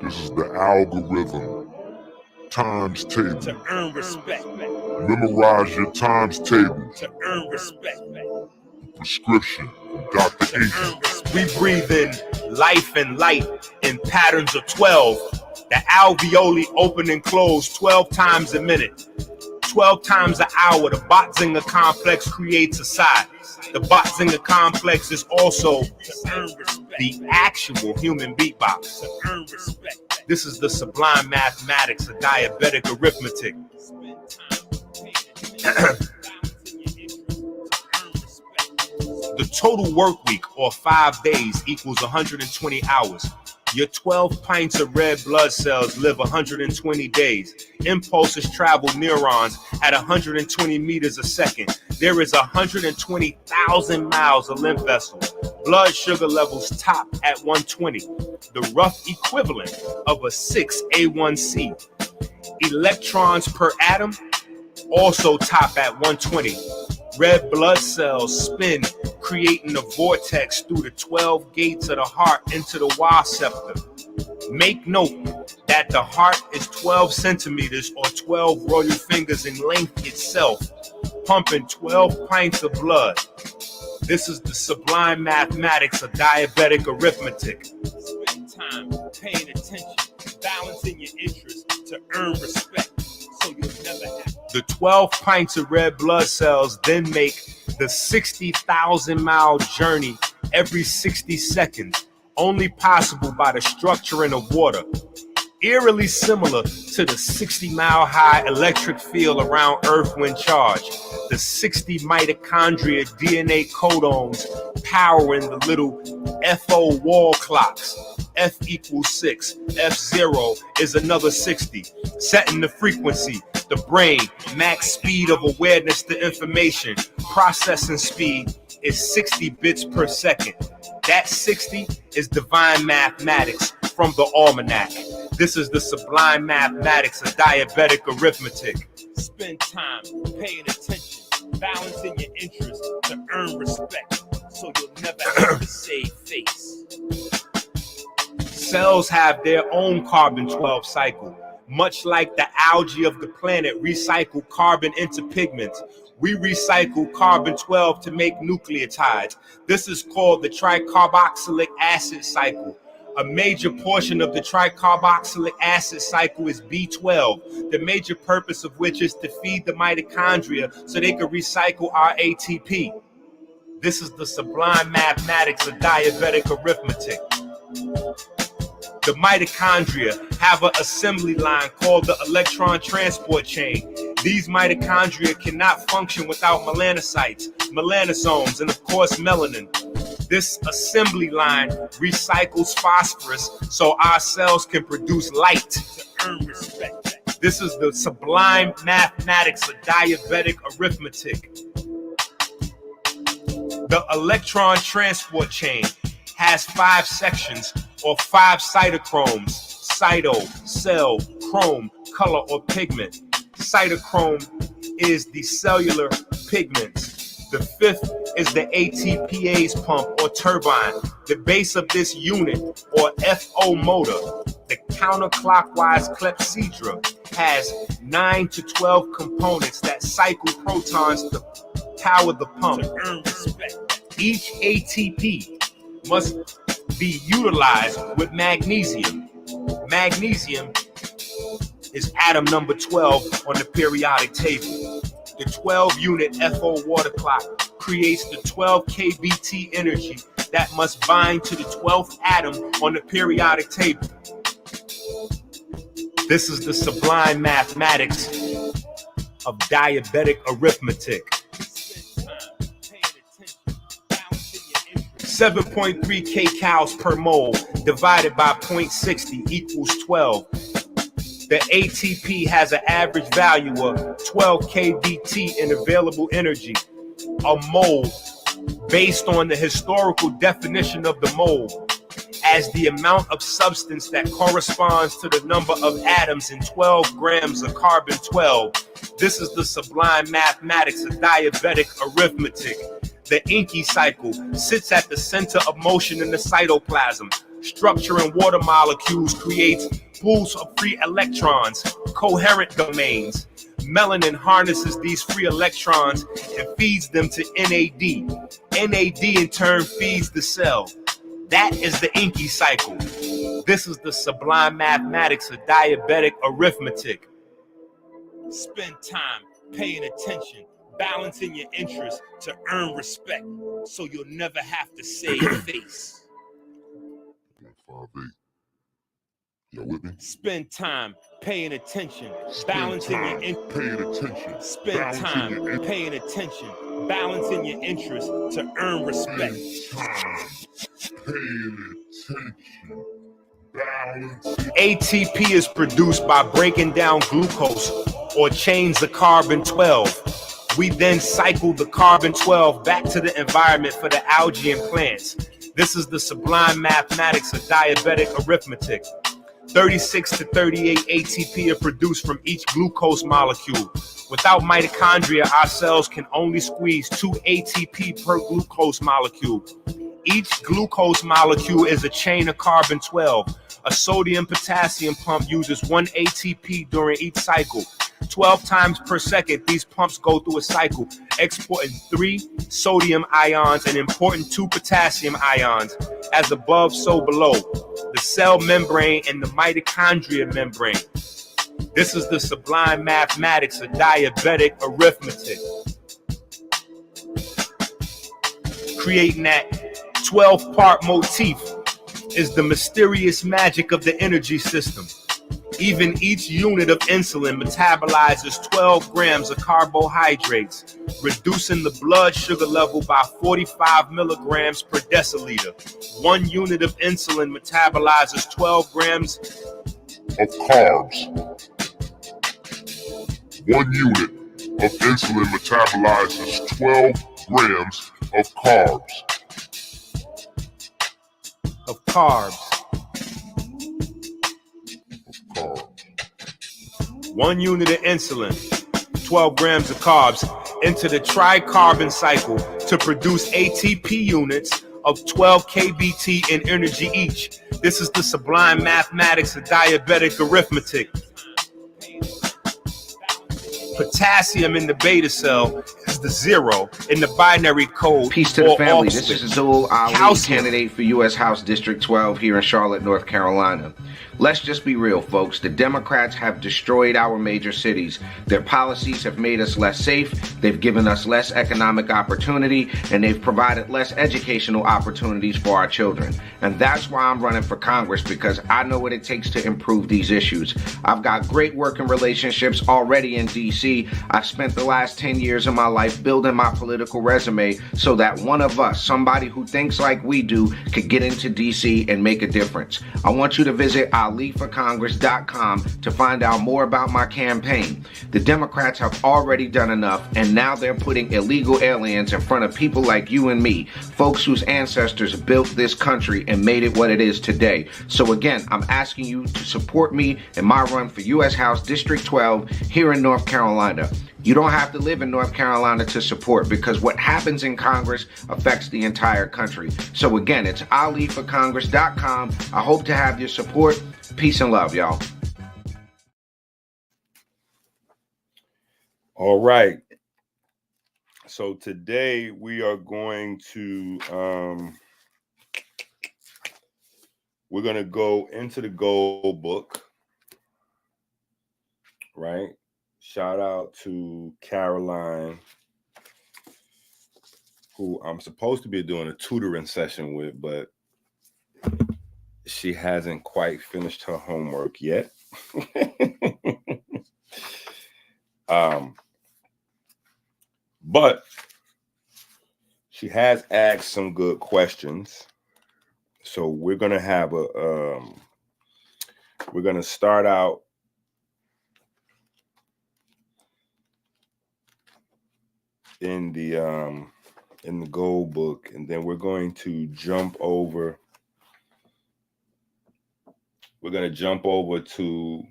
This is the algorithm times table. To earn respect. Memorize your times table. To earn respect. Prescription from Dr. EnQi. We breathe in life and light in patterns of 12. The alveoli open and close 12 times a minute. 12 times an hour, the Botzinger complex creates a sigh. The Botzinger complex is also the actual human beatbox. This is the sublime mathematics of diabetic arithmetic. The total work week, or 5 days, equals 120 hours. Your 12 pints of red blood cells live 120 days. Impulses travel neurons at 120 meters a second. There is 120,000 miles of lymph vessels. Blood sugar levels top at 120, the rough equivalent of a 6A1C. Electrons per atom also top at 120. Red blood cells spin, creating a vortex through the 12 gates of the heart into the Y septum. Make note that the heart is 12 centimeters or 12 royal fingers in length itself, pumping 12 pints of blood. This is the sublime mathematics of diabetic arithmetic. Spend time paying attention, balancing your interests to earn respect. So you'll never have. The 12 pints of red blood cells then make the 60,000-mile journey every 60 seconds, only possible by the structuring of water. Eerily similar to the 60-mile-high electric field around Earth when charged. The 60 mitochondria DNA codons powering the little FO wall clocks. F equals 6, F0 is another 60, setting the frequency, the brain, max speed of awareness to information, processing speed is 60 bits per second. That 60 is divine mathematics from the almanac. This is the sublime mathematics of diabetic arithmetic. Spend time paying attention, balancing your interests to earn respect, so you'll never have to save face. Cells have their own carbon-12 cycle. Much like the algae of the planet recycle carbon into pigments, we recycle carbon-12 to make nucleotides. This is called the tricarboxylic acid cycle. A major portion of the tricarboxylic acid cycle is B12, the major purpose of which is to feed the mitochondria so they can recycle our ATP. This is the sublime mathematics of diabetic arithmetic. The mitochondria have an assembly line called the electron transport chain. These mitochondria cannot function without melanocytes, melanosomes, and of course melanin. This assembly line recycles phosphorus so our cells can produce light to earn respect. This is the sublime mathematics of diabetic arithmetic. The electron transport chain has 5 sections or 5 cytochromes: cyto, cell, chrome, color or pigment. Cytochrome is the cellular pigments. The 5th is the ATPase pump or turbine. The base of this unit or FO motor, the counterclockwise clepsydra, has 9 to 12 components that cycle protons to power the pump. Each ATP must be utilized with magnesium. Magnesium is atom number 12 on the periodic table. The 12-unit FO water clock creates the 12 kBT energy that must bind to the 12th atom on the periodic table. This is the sublime mathematics of diabetic arithmetic. 7.3 kcals per mole divided by 0.60 equals 12. The ATP has an average value of 12 kBT in available energy. A mole, based on the historical definition of the mole, as the amount of substance that corresponds to the number of atoms in 12 grams of carbon-12. This is the sublime mathematics of diabetic arithmetic. The EnQi cycle sits at the center of motion in the cytoplasm. Structure in water molecules creates pools of free electrons, coherent domains. Melanin harnesses these free electrons and feeds them to NAD. NAD in turn feeds the cell. That is the EnQi cycle. This is the sublime mathematics of diabetic arithmetic. Spend time paying attention, balancing your interests to earn respect, so you'll never have to save face. 5-8. Y'all with me? Spend time paying attention, balancing your interests. Spend time paying attention, balancing your interests to earn respect. ATP is produced by breaking down glucose or chains of carbon-12. We then cycle the carbon-12 back to the environment for the algae and plants. This is the sublime mathematics of diabetic arithmetic. 36 to 38 ATP are produced from each glucose molecule. Without mitochondria, our cells can only squeeze 2 ATP per glucose molecule. Each glucose molecule is a chain of carbon-12. A sodium-potassium pump uses 1 ATP during each cycle. 12 times per second, these pumps go through a cycle, exporting 3 sodium ions and importing 2 potassium ions. As above, so below. The cell membrane and the mitochondria membrane. This is the sublime mathematics of diabetic arithmetic. Creating that 12-part motif is the mysterious magic of the energy system. Even each unit of insulin metabolizes 12 grams of carbohydrates, reducing the blood sugar level by 45 milligrams per deciliter. 1 unit of insulin metabolizes 12 grams of carbs. 1 unit of insulin metabolizes 12 grams of carbs. Of carbs. 1 unit of insulin, 12 grams of carbs, into the tricarbon cycle to produce ATP units of 12 kBT in energy each. This is the sublime mathematics of diabetic arithmetic. Potassium in the beta cell is the 0 in the binary code. Peace to the family. This is Azul Ali, candidate for U.S. House District 12 here in Charlotte, North Carolina. Let's just be real, folks. The Democrats have destroyed our major cities. Their policies have made us less safe, they've given us less economic opportunity, and they've provided less educational opportunities for our children. And that's why I'm running for Congress, because I know what it takes to improve these issues. I've got great working relationships already in D.C. I've spent the last 10 years of my life building my political resume so that one of us, somebody who thinks like we do, could get into D.C. and make a difference. I want you to visit aliforcongress.com to find out more about my campaign. The Democrats have already done enough, and now they're putting illegal aliens in front of people like you and me, folks whose ancestors built this country and made it what it is today. So again, I'm asking you to support me in my run for U.S. House District 12 here in North Carolina. You don't have to live in North Carolina to support, because what happens in Congress affects the entire country. So again, it's aliforcongress.com. I hope to have your support. Peace and love, y'all. All right. So today we are going to we're going to go into the goal book, right? Shout out to Caroline, who I'm supposed to be doing a tutoring session with, but she hasn't quite finished her homework yet. But she has asked some good questions. So we're going to have we're going to start out in the goal book, and then we're going to jump over. We're going to jump over to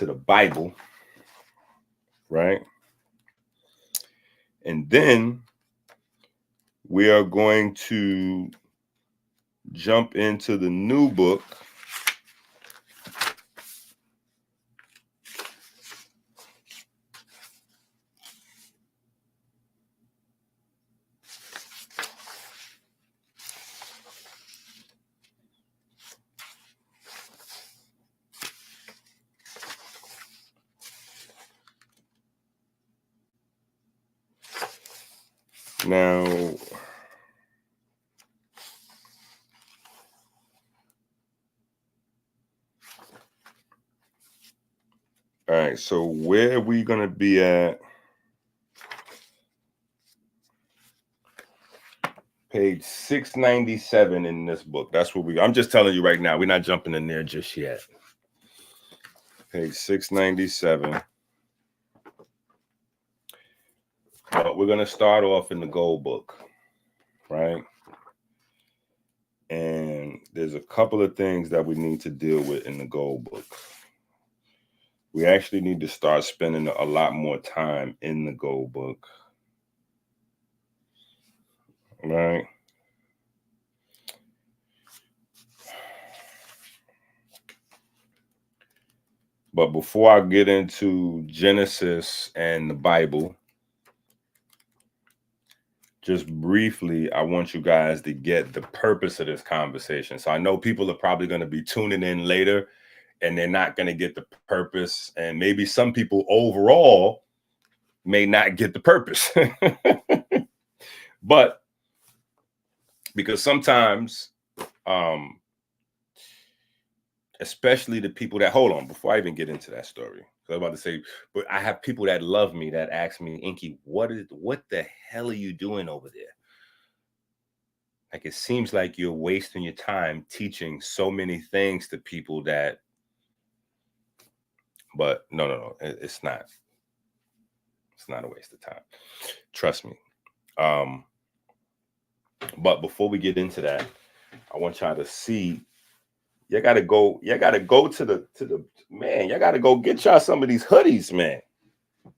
the Bible, right? And then we are going to jump into the new book. Now, all right, so where are we going to be at? Page 697 in this book. That's what I'm just telling you right now. We're not jumping in there just yet. Page 697. But we're going to start off in the gold book, right? And there's a couple of things that we need to deal with in the gold book. We actually need to start spending a lot more time in the gold book, right? But before I get into Genesis and the Bible, just briefly, I want you guys to get the purpose of this conversation. So I know people are probably going to be tuning in later and they're not going to get the purpose. And maybe some people overall may not get the purpose. But because sometimes, especially the people that, hold on, before I even get into that story, I was about to say, but I have people that love me that ask me, EnQi, what the hell are you doing over there? Like, it seems like you're wasting your time teaching so many things to people that, but no, it's not. It's not a waste of time. Trust me. But before we get into that, I want y'all to see, you gotta go to the man, you gotta go get y'all some of these hoodies, man.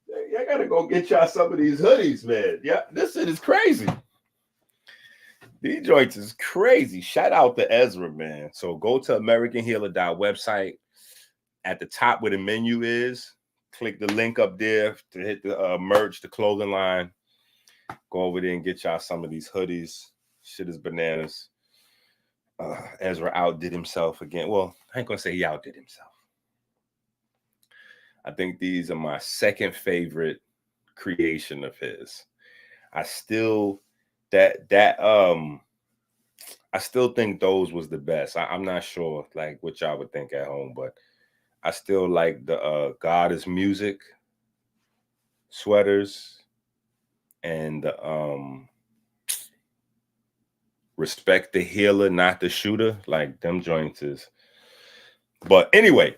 You gotta go get y'all some of these hoodies, man. Yeah, this shit is crazy. These joints is crazy. Shout out to Ezra, man. So go to AmericanHealer.website. At the top where the menu is, click the link up there to hit the merch, the clothing line. Go over there and get y'all some of these hoodies. Shit is bananas. Ezra outdid himself again. Well, I ain't gonna say he outdid himself. I think these are my second favorite creation of his. I still think those was the best. I'm not sure like what y'all would think at home, but I still like the God is Music sweaters and the Respect the Healer, not the Shooter. Like them joints is. But anyway,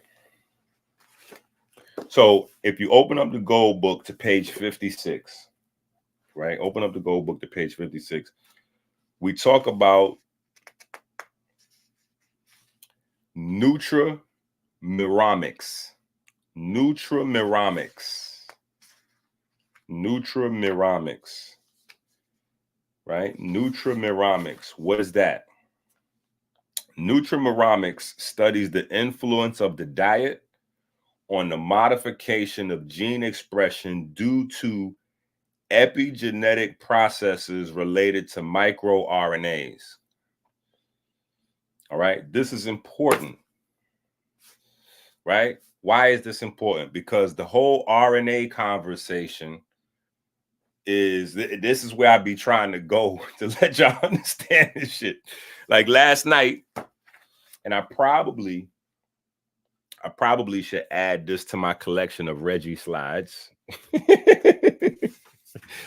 so if you open up the gold book to page 56, right? Open up the gold book to page 56. We talk about Nutramiramics. Nutramiramics. Right? Nutramiramics. What is that? Nutramiramics studies the influence of the diet on the modification of gene expression due to epigenetic processes related to microRNAs. All right, this is important, right? Why is this important? Because the whole RNA conversation this is where I be trying to go to let y'all understand this shit. Like last night, and I probably should add this to my collection of Reggie slides.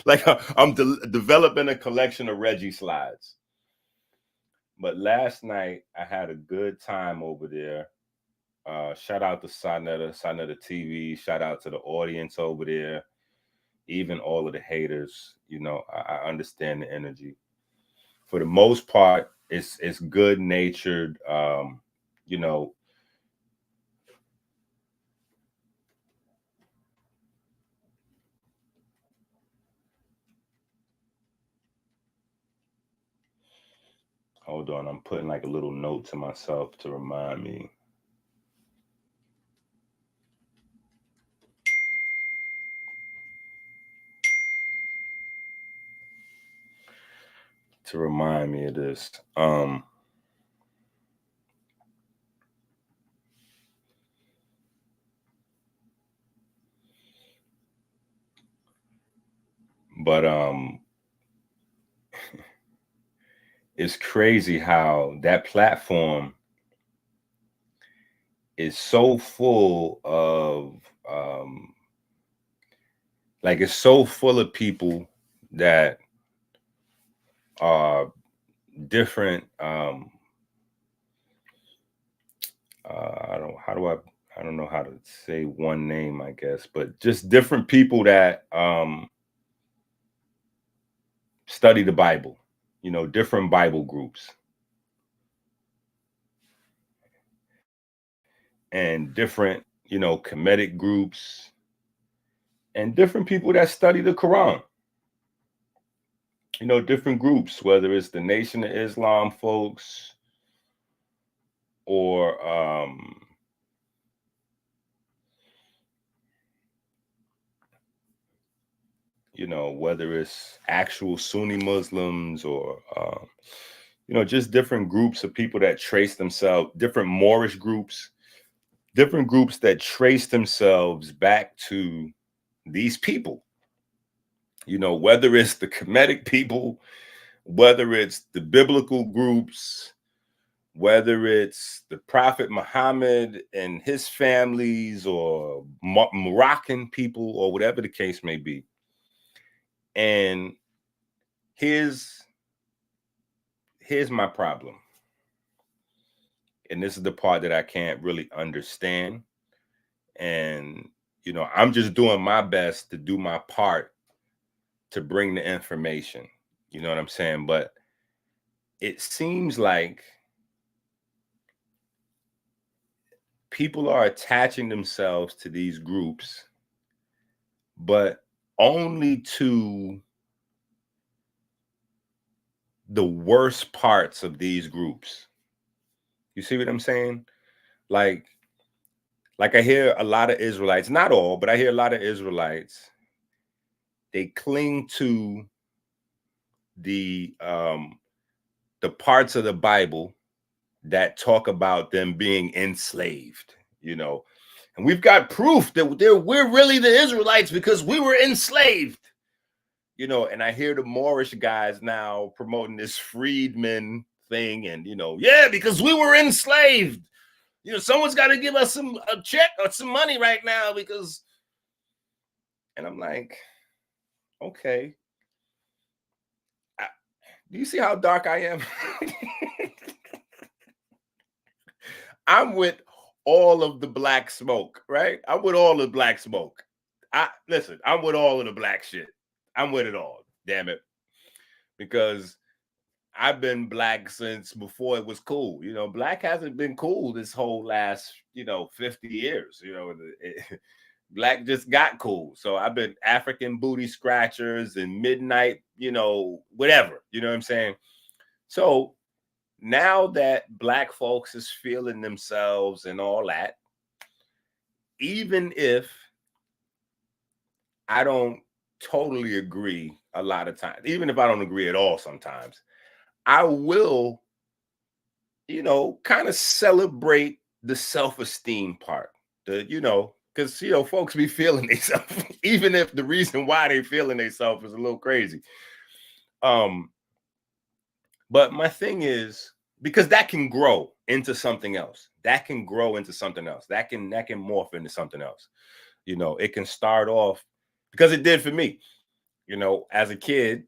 Like I'm developing a collection of Reggie slides. But last night I had a good time over there. Shout out to Sonetta TV. Shout out to the audience over there. Even all of the haters, you know, I understand the energy. For the most part, it's good natured. You know, Hold on, I'm putting like a little note to myself to remind me. To remind me of this. But it's crazy how that platform is so full of like it's so full of people that are different. I don't know how to say one name, I guess, but just different people that study the Bible, you know, different Bible groups and different, you know, Kemetic groups and different people that study the Quran. You know, different groups, whether it's the Nation of Islam folks or you know, whether it's actual Sunni Muslims or you know, just different groups of people that trace themselves, different Moorish groups, different groups that trace themselves back to these people. You know, whether it's the Kemetic people, whether it's the biblical groups, whether it's the Prophet Muhammad and his families or Moroccan people or whatever the case may be. And here's my problem. And this is the part that I can't really understand. And, you know, I'm just doing my best to do my part to bring the information. You know what I'm saying? But it seems like people are attaching themselves to these groups, but only to the worst parts of these groups. You see what I'm saying? Like I hear a lot of Israelites, not all, but I hear a lot of Israelites, they cling to the parts of the Bible that talk about them being enslaved, you know. And we've got proof that we're really the Israelites because we were enslaved. You know, and I hear the Moorish guys now promoting this freedmen thing, and you know, yeah, because we were enslaved. You know, someone's got to give us a check or some money right now because. And I'm like, okay, do you see how dark I am? I'm with all of the black smoke, right? I'm with all the black smoke. Listen, I'm with all of the black shit. I'm with it all. Damn it. Because I've been black since before it was cool. You know, black hasn't been cool this whole last, you know, 50 years. You know, black just got cool. So I've been African booty scratchers and midnight, you know, whatever. You know what I'm saying? So now that black folks is feeling themselves and all that, even if I don't totally agree a lot of times, even if I don't agree at all sometimes, I will, you know, kind of celebrate the self-esteem part. The, you know, because you know, folks be feeling themselves, even if the reason why they feeling themselves is a little crazy. But my thing is, because that can grow into something else. That can grow into something else. That can morph into something else. You know, it can start off because it did for me. You know, as a kid,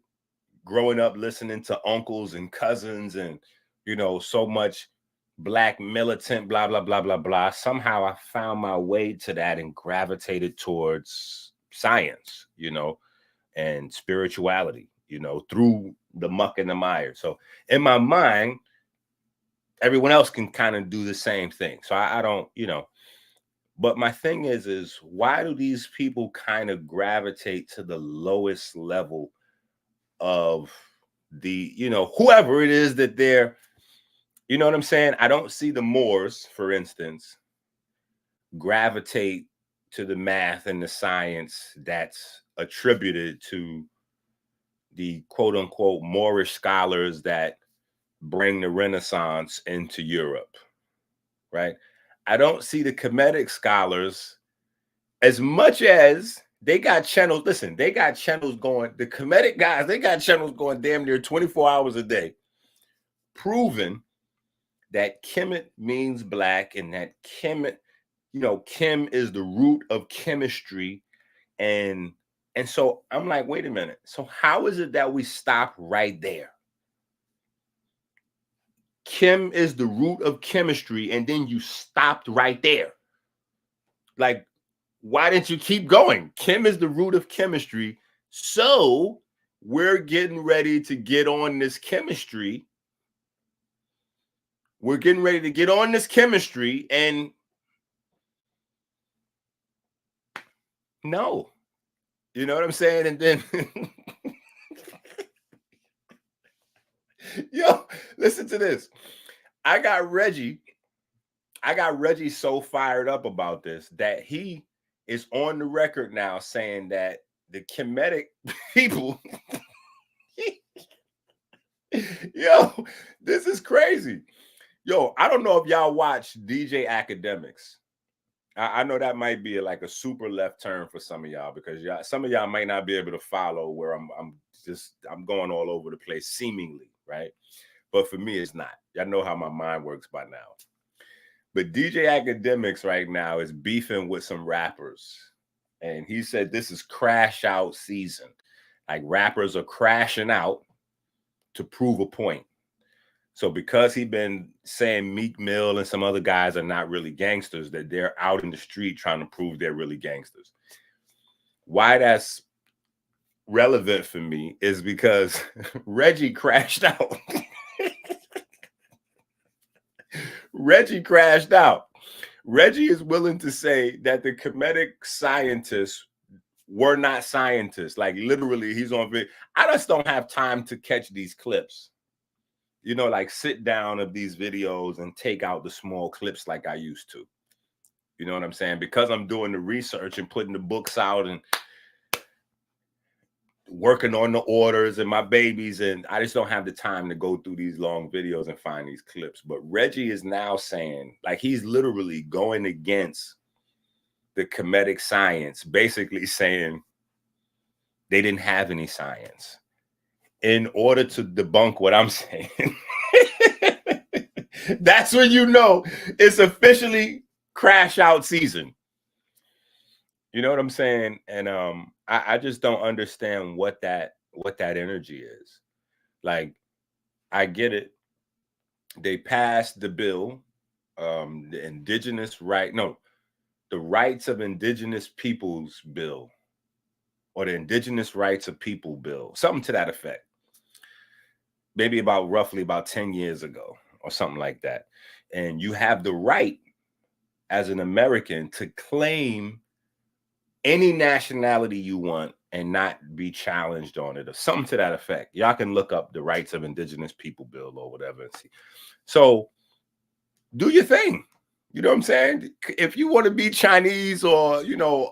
growing up listening to uncles and cousins and, you know, so much black militant, blah, blah, blah, blah, blah. Somehow I found my way to that and gravitated towards science, you know, and spirituality, you know, through the muck and the mire. So in my mind, everyone else can kind of do the same thing. So I don't, you know, but my thing is why do these people kind of gravitate to the lowest level of the, you know, whoever it is that they're You know what I'm saying? I don't see the Moors, for instance, gravitate to the math and the science that's attributed to the quote unquote Moorish scholars that bring the Renaissance into Europe, right? I don't see the Kemetic scholars as much as they got channels. Listen, they got channels going. The Kemetic guys, they got channels going damn near 24 hours a day, proving that Kemet means black and that Kemet, you know, Chem is the root of chemistry. And so I'm like, wait a minute. So how is it that we stop right there? Chem is the root of chemistry, and then you stopped right there. Like, why didn't you keep going? Chem is the root of chemistry. So we're getting ready to get on this chemistry. We're getting ready to get on this chemistry, and no, you know what I'm saying? And then, yo, listen to this. I got Reggie so fired up about this that he is on the record now saying that the Kemetic people, yo, this is crazy. Yo, I don't know if y'all watch DJ Academics. I know that might be like a super left turn for some of y'all, because some of y'all might not be able to follow where I'm going all over the place seemingly, right? But for me, it's not. Y'all know how my mind works by now. But DJ Academics right now is beefing with some rappers. And he said this is crash out season. Like, rappers are crashing out to prove a point. So because he's been saying Meek Mill and some other guys are not really gangsters, that they're out in the street trying to prove they're really gangsters. Why that's relevant for me is because Reggie crashed out. Reggie crashed out. Reggie is willing to say that the Kemetic scientists were not scientists. Like, literally, he's on video. I just don't have time to catch these clips. You know, like sit down of these videos and take out the small clips like I used to. You know what I'm saying? Because I'm doing the research and putting the books out and working on the orders and my babies, and I just don't have the time to go through these long videos and find these clips. But Reggie is now saying, like, he's literally going against the Kemetic science, basically saying they didn't have any science in order to debunk what I'm saying. That's when you know it's officially crash out season. You know what I'm saying? And I just don't understand what that energy is. Like, I get it. They passed the bill, the Rights of Indigenous Peoples Bill, or the Indigenous Rights of People Bill, something to that effect. Maybe roughly about 10 years ago or something like that. And you have the right as an American to claim any nationality you want and not be challenged on it, or something to that effect. Y'all can look up the Rights of Indigenous People Bill or whatever and see. So do your thing. You know what I'm saying? If you want to be Chinese, or, you know,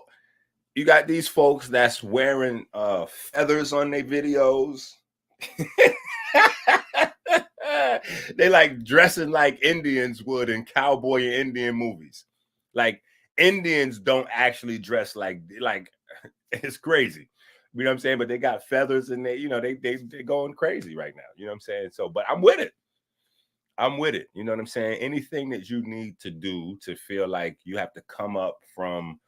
you got these folks that's wearing feathers on their videos. They like dressing like Indians would in cowboy and Indian movies. Like, Indians don't actually dress like it's crazy. You know what I'm saying? But they got feathers and they're going crazy right now. You know what I'm saying? So, but I'm with it. You know what I'm saying? Anything that you need to do to feel like you have to come up from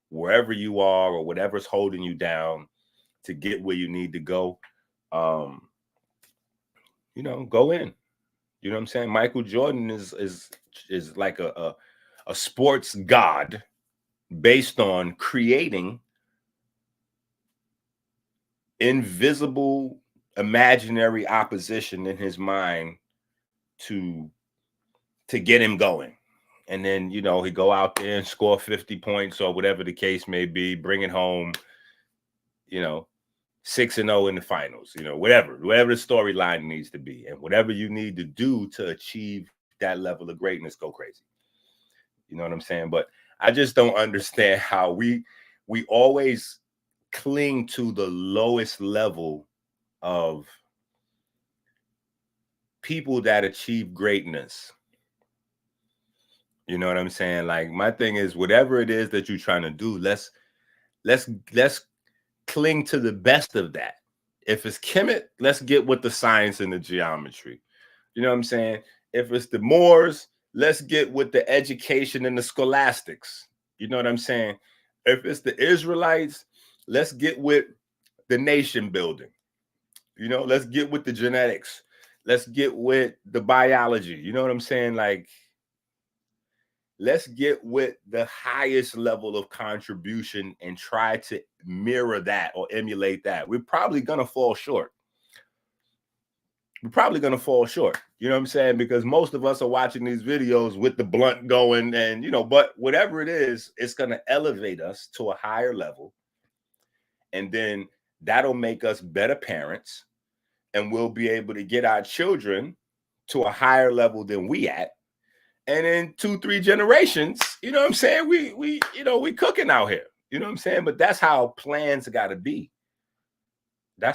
wherever you are or whatever's holding you down to get where you need to go, you know, go in. You know what I'm saying? Michael Jordan is like a sports god based on creating invisible, imaginary opposition in his mind to get him going. And then, you know, he go out there and score 50 points or whatever the case may be, bring it home, you know, 6-0 in the finals, whatever the storyline needs to be, and whatever you need to do to achieve that level of greatness, go crazy. You know what I'm saying? But I just don't understand how we always cling to the lowest level of people that achieve greatness. You know what I'm saying? Like, my thing is, whatever it is that you're trying to do, let's cling to the best of that. If it's Kemet, let's get with the science and the geometry. You know what I'm saying? If it's the Moors, let's get with the education and the scholastics. You know what I'm saying? If it's the Israelites, let's get with the nation building. Let's get with the genetics. Let's get with the biology. You know what I'm saying? Like, let's get with the highest level of contribution and try to mirror that or emulate that. We're probably going to fall short. You know what I'm saying? Because most of us are watching these videos with the blunt going and, but whatever it is, it's going to elevate us to a higher level. And then that'll make us better parents, and we'll be able to get our children to a higher level than we at. And in 2-3 generations, you know what I'm saying? We cooking out here. You know what I'm saying? But that's how plans got to be. You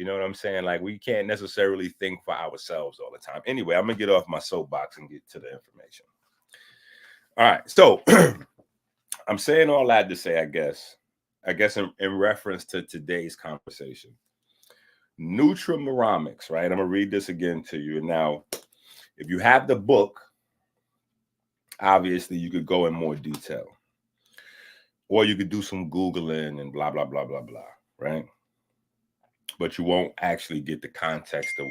know what I'm saying? Like, we can't necessarily think for ourselves all the time. Anyway, I'm going to get off my soapbox and get to the information. All right. So I'm saying all that to say, I guess in reference to today's conversation, nutrimoramics, right? I'm going to read this again to you. Now, if you have the book, obviously you could go in more detail, or you could do some Googling and blah, blah, blah, blah, blah, right? But you won't actually get the context of,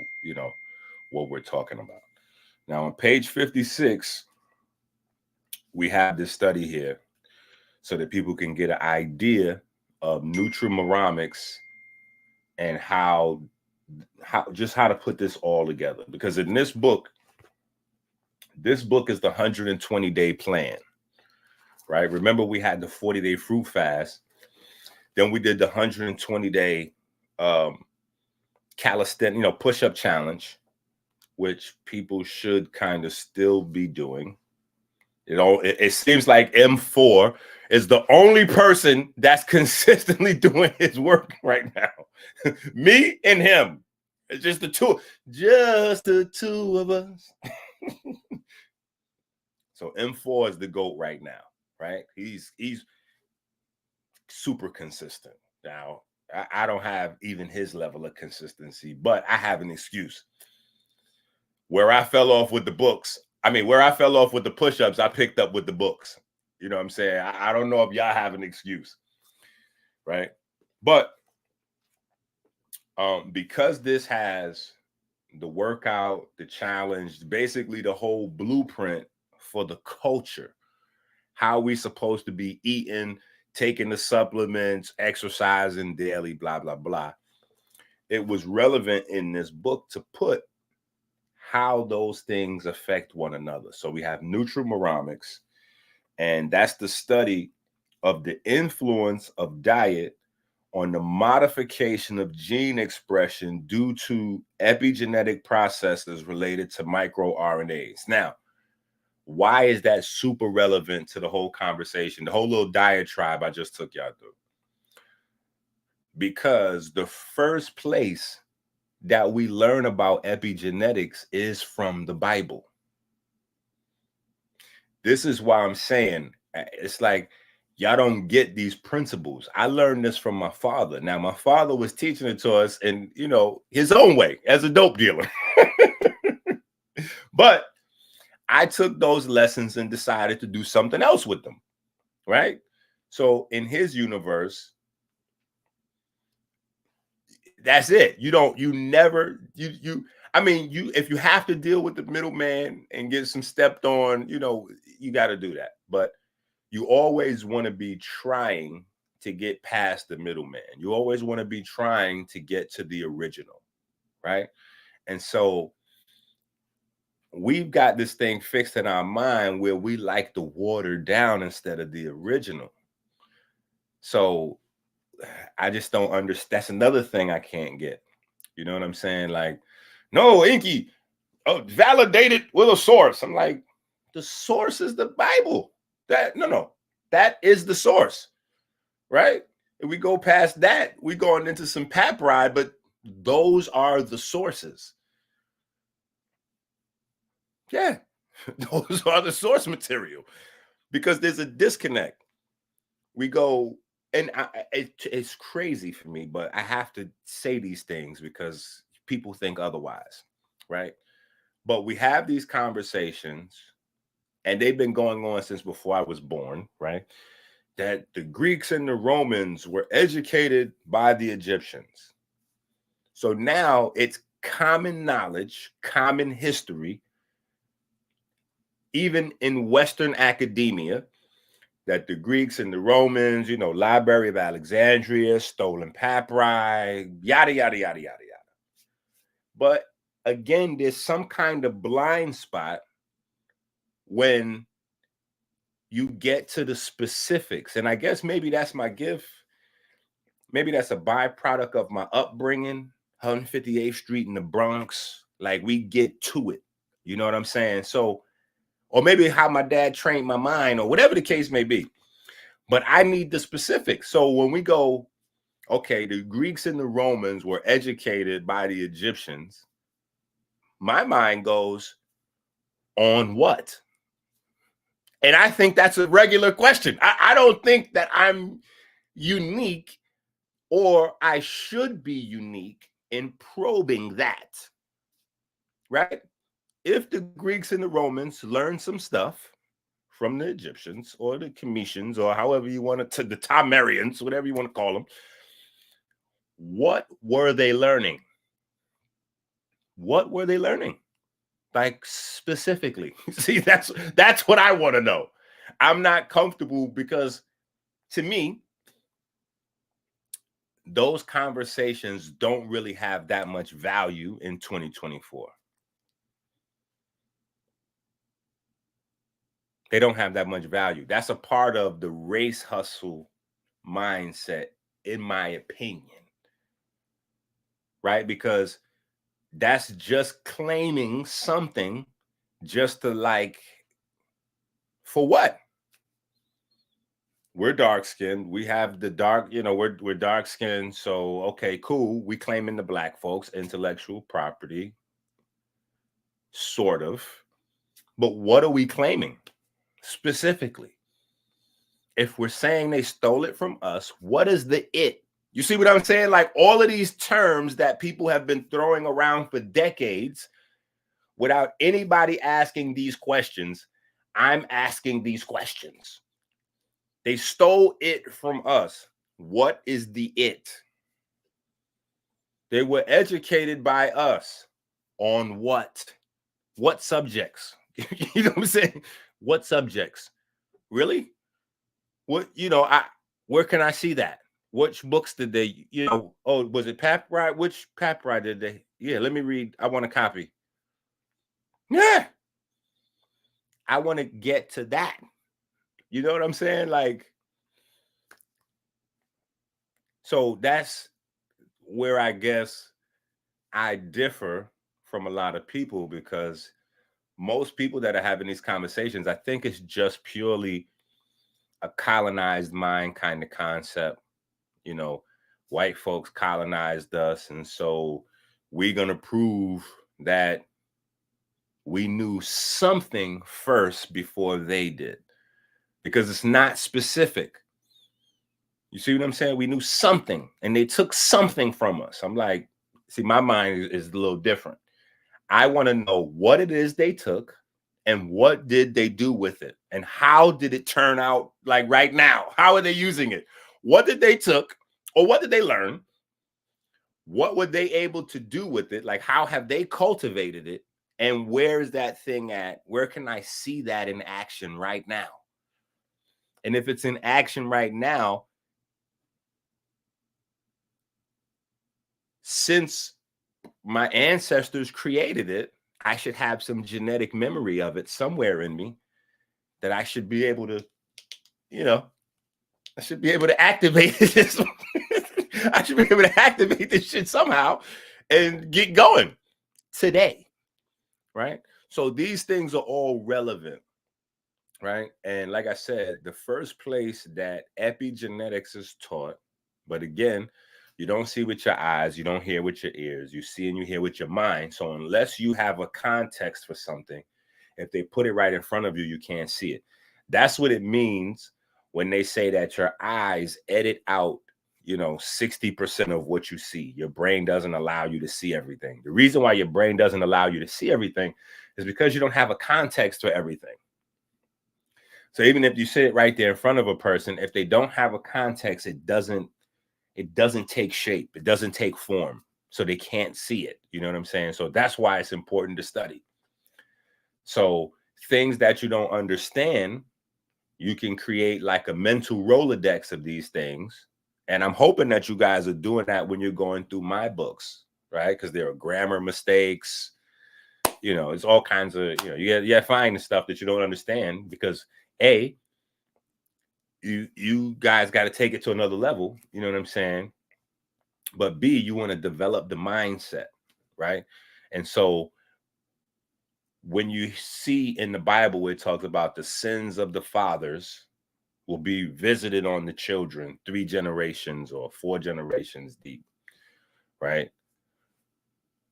what we're talking about. Now, on page 56, we have this study here so that people can get an idea of nutrimoramics and how to put this all together. Because in this book is the 120-day plan, right? Remember, we had the 40-day fruit fast. Then we did the 120-day calisthenics, push-up challenge, which people should kind of still be doing. It seems like M4 is the only person that's consistently doing his work right now. Me and him. It's just the two of us. So M4 is the GOAT right now, right? He's super consistent. Now, I don't have even his level of consistency, but I have an excuse. Where I fell off with the push-ups, I picked up with the books. You know what I'm saying? I don't know if y'all have an excuse, right? But because this has the workout, the challenge, basically the whole blueprint for the culture, how we supposed to be eating, taking the supplements, exercising daily, blah, blah, blah. It was relevant in this book to put how those things affect one another. So we have nutrimoramics, and that's the study of the influence of diet on the modification of gene expression due to epigenetic processes related to microRNAs. Now, why is that super relevant to the whole conversation, the whole little diatribe I just took y'all through? Because the first place that we learn about epigenetics is from the Bible. This is why I'm saying it's like y'all don't get these principles. I learned this from my father. Now, my father was teaching it to us in, his own way as a dope dealer. But I took those lessons and decided to do something else with them, right? So in his universe, that's it. If you have to deal with the middleman and get some stepped on, you got to do that. But you always want to be trying to get past the middleman. You always want to be trying to get to the original, right? And so we've got this thing fixed in our mind where we like the watered down instead of the original. So I just don't understand. That's another thing I can't get. You know what I'm saying? Like, no, EnQi, validated with a source. I'm like, the source is the Bible. No, that is the source, right? If we go past that, we're going into some pap ride, but those are the sources. Yeah, those are the source material, because there's a disconnect. We go, and it's crazy for me, but I have to say these things because people think otherwise, right? But we have these conversations, and they've been going on since before I was born, right? That the Greeks and the Romans were educated by the Egyptians. So now it's common knowledge, common history, even in Western academia, that the Greeks and the Romans, Library of Alexandria, stolen papyri, yada, yada, yada, yada, yada. But again, there's some kind of blind spot when you get to the specifics. And I guess maybe that's my gift. Maybe that's a byproduct of my upbringing, 158th Street in the Bronx. Like, we get to it. You know what I'm saying? So, or maybe how my dad trained my mind, or whatever the case may be. But I need the specifics. So when we go, okay, the Greeks and the Romans were educated by the Egyptians, my mind goes, on what? And I think that's a regular question. I don't think that I'm unique, or I should be unique in probing that, right? If the Greeks and the Romans learned some stuff from the Egyptians or the Cometians, or however you want to, the Tamarians, whatever you want to call them, what were they learning? What were they learning? Like, specifically. See, that's what I want to know. I'm not comfortable, because to me, those conversations don't really have that much value in 2024. They don't have that much value. That's a part of the race hustle mindset, in my opinion, right? Because that's just claiming something just to, like, for what? We're dark skinned. We have the dark, we're dark skinned. So, okay, cool. We claiming the black folks intellectual property, sort of. But what are we claiming specifically? If we're saying they stole it from us, what is the it? You see what I'm saying? Like, all of these terms that people have been throwing around for decades without anybody asking these questions, I'm asking these questions. They stole it from us. What is the it? They were educated by us on what? What subjects? You know what I'm saying? What subjects? Really? What, where can I see that? Which books did they, was it papyri? Which papyri did they? Yeah, let me read. I want a copy. Yeah. I want to get to that. You know what I'm saying? Like, so that's where I guess I differ from a lot of people, because most people that are having these conversations, I think it's just purely a colonized mind kind of concept. White folks colonized us, and so we're going to prove that we knew something first before they did, because it's not specific. You see what I'm saying? We knew something, and they took something from us. I'm like, see, my mind is a little different. I want to know what it is they took, and what did they do with it, and how did it turn out, like, right now? How are they using it? What did they took, or what did they learn? What were they able to do with it? Like, how have they cultivated it? And where is that thing at? Where can I see that in action right now? And if it's in action right now, since my ancestors created it, I should have some genetic memory of it somewhere in me that I should be able to, I should be able to activate this. I should be able to activate this shit somehow and get going today, right? So these things are all relevant, right? And like I said, the first place that epigenetics is taught, but again, you don't see with your eyes, you don't hear with your ears, you see and you hear with your mind. So unless you have a context for something, if they put it right in front of you, you can't see it. That's what it means when they say that your eyes edit out, 60% of what you see. Your brain doesn't allow you to see everything. The reason why your brain doesn't allow you to see everything is because you don't have a context for everything. So even if you sit right there in front of a person, if they don't have a context, it doesn't take shape. It doesn't take form. So they can't see it. You know what I'm saying? So that's why it's important to study. So things that you don't understand, you can create like a mental Rolodex of these things. And I'm hoping that you guys are doing that when you're going through my books, right? Because there are grammar mistakes. It's all kinds of, you find the stuff that you don't understand because you guys got to take it to another level. You know what I'm saying? But B, you want to develop the mindset, right? And so when you see in the Bible where it talks about the sins of the fathers will be visited on the children 3 generations or 4 generations deep, right?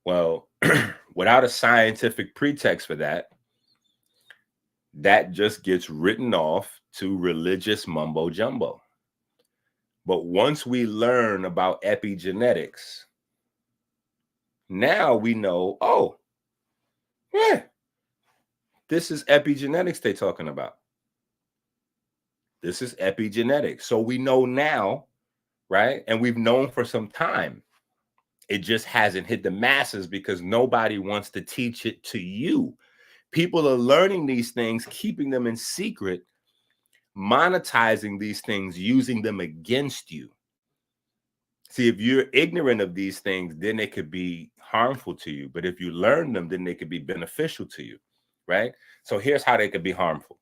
Well, without a scientific pretext for that, that just gets written off to religious mumbo jumbo. But once we learn about epigenetics, now we know, oh, yeah, this is epigenetics they're talking about. This is epigenetics. So we know now, right? And we've known for some time. It just hasn't hit the masses because nobody wants to teach it to you. People are learning these things, keeping them in secret, monetizing these things, using them against you. See, if you're ignorant of these things, then they could be harmful to you. But if you learn them, then they could be beneficial to you, right? So here's how they could be harmful.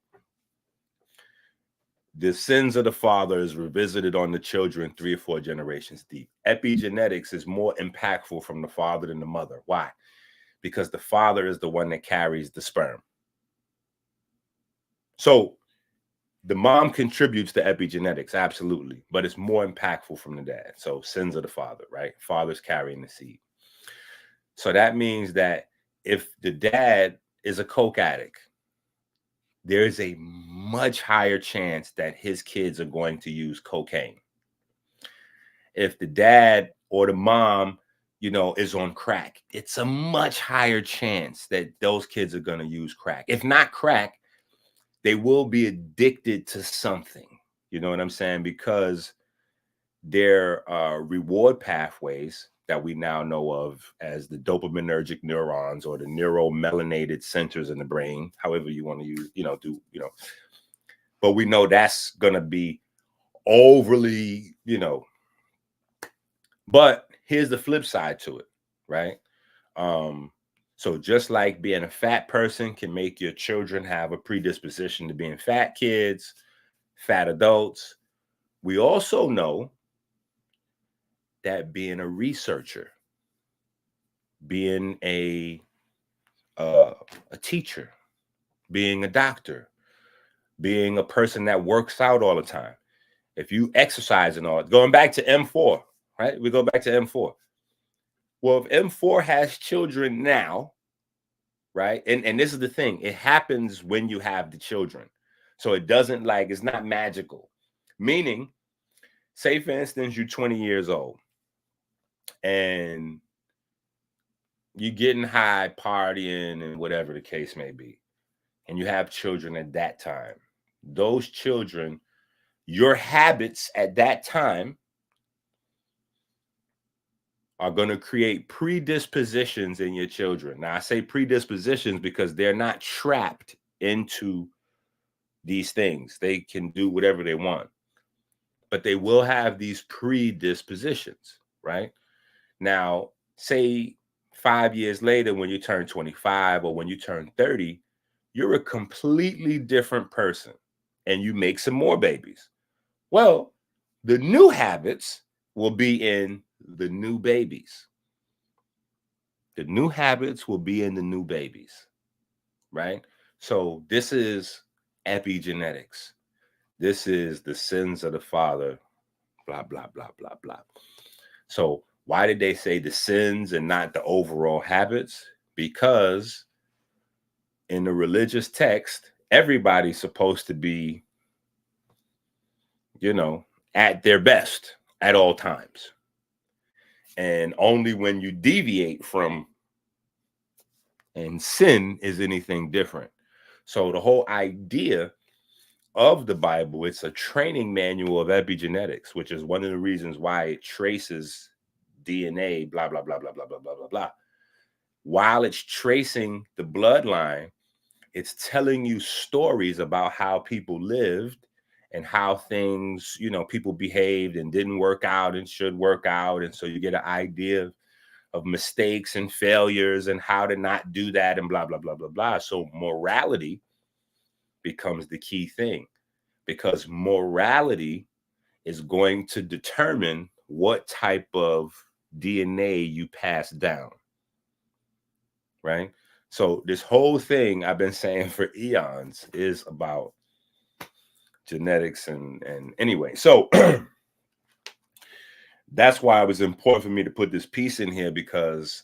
The sins of the father is revisited on the children 3 or 4 generations deep. Epigenetics is more impactful from the father than the mother. Why? Because the father is the one that carries the sperm. So the mom contributes to epigenetics, absolutely, but it's more impactful from the dad. So sins of the father, right? Father's carrying the seed. So that means that if the dad is a coke addict, there is a much higher chance that his kids are going to use cocaine. If the dad or the mom, is on crack, it's a much higher chance that those kids are going to use crack. If not crack, they will be addicted to something. You know what I'm saying? Because their reward pathways that we now know of as the dopaminergic neurons or the neuromelanated centers in the brain, however you want to use, but we know that's going to be overly, but here's the flip side to it, right? So just like being a fat person can make your children have a predisposition to being fat kids, fat adults, we also know that being a researcher, being a teacher, being a doctor, being a person that works out all the time, if you exercise and all, going back to M4, right? We go back to M4. Well, if M4 has children now, right? And this is the thing, it happens when you have the children. So it doesn't it's not magical. Meaning, say for instance, you're 20 years old and you're getting high, partying, and whatever the case may be, and you have children at that time. Those children, your habits at that time are going to create predispositions in your children. Now, I say predispositions because they're not trapped into these things. They can do whatever they want, but they will have these predispositions, right? Now, say 5 years later, when you turn 25 or when you turn 30, you're a completely different person and you make some more babies. Well, the new habits will be in the new babies. The new habits will be in the new babies, right? So this is epigenetics. This is the sins of the father, blah, blah, blah, blah, blah. So why did they say the sins and not the overall habits? Because in the religious text, everybody's supposed to be, at their best at all times. And only when you deviate from and sin is anything different. So the whole idea of the Bible, it's a training manual of epigenetics, which is one of the reasons why it traces DNA, blah, blah, blah, blah, blah, blah, blah, blah, blah. While it's tracing the bloodline, it's telling you stories about how people lived and how things, people behaved and didn't work out and should work out. And so you get an idea of mistakes and failures and how to not do that and blah, blah, blah, blah, blah. So morality becomes the key thing, because morality is going to determine what type of DNA you pass down, right? So this whole thing I've been saying for eons is about genetics and anyway. So that's why it was important for me to put this piece in here, because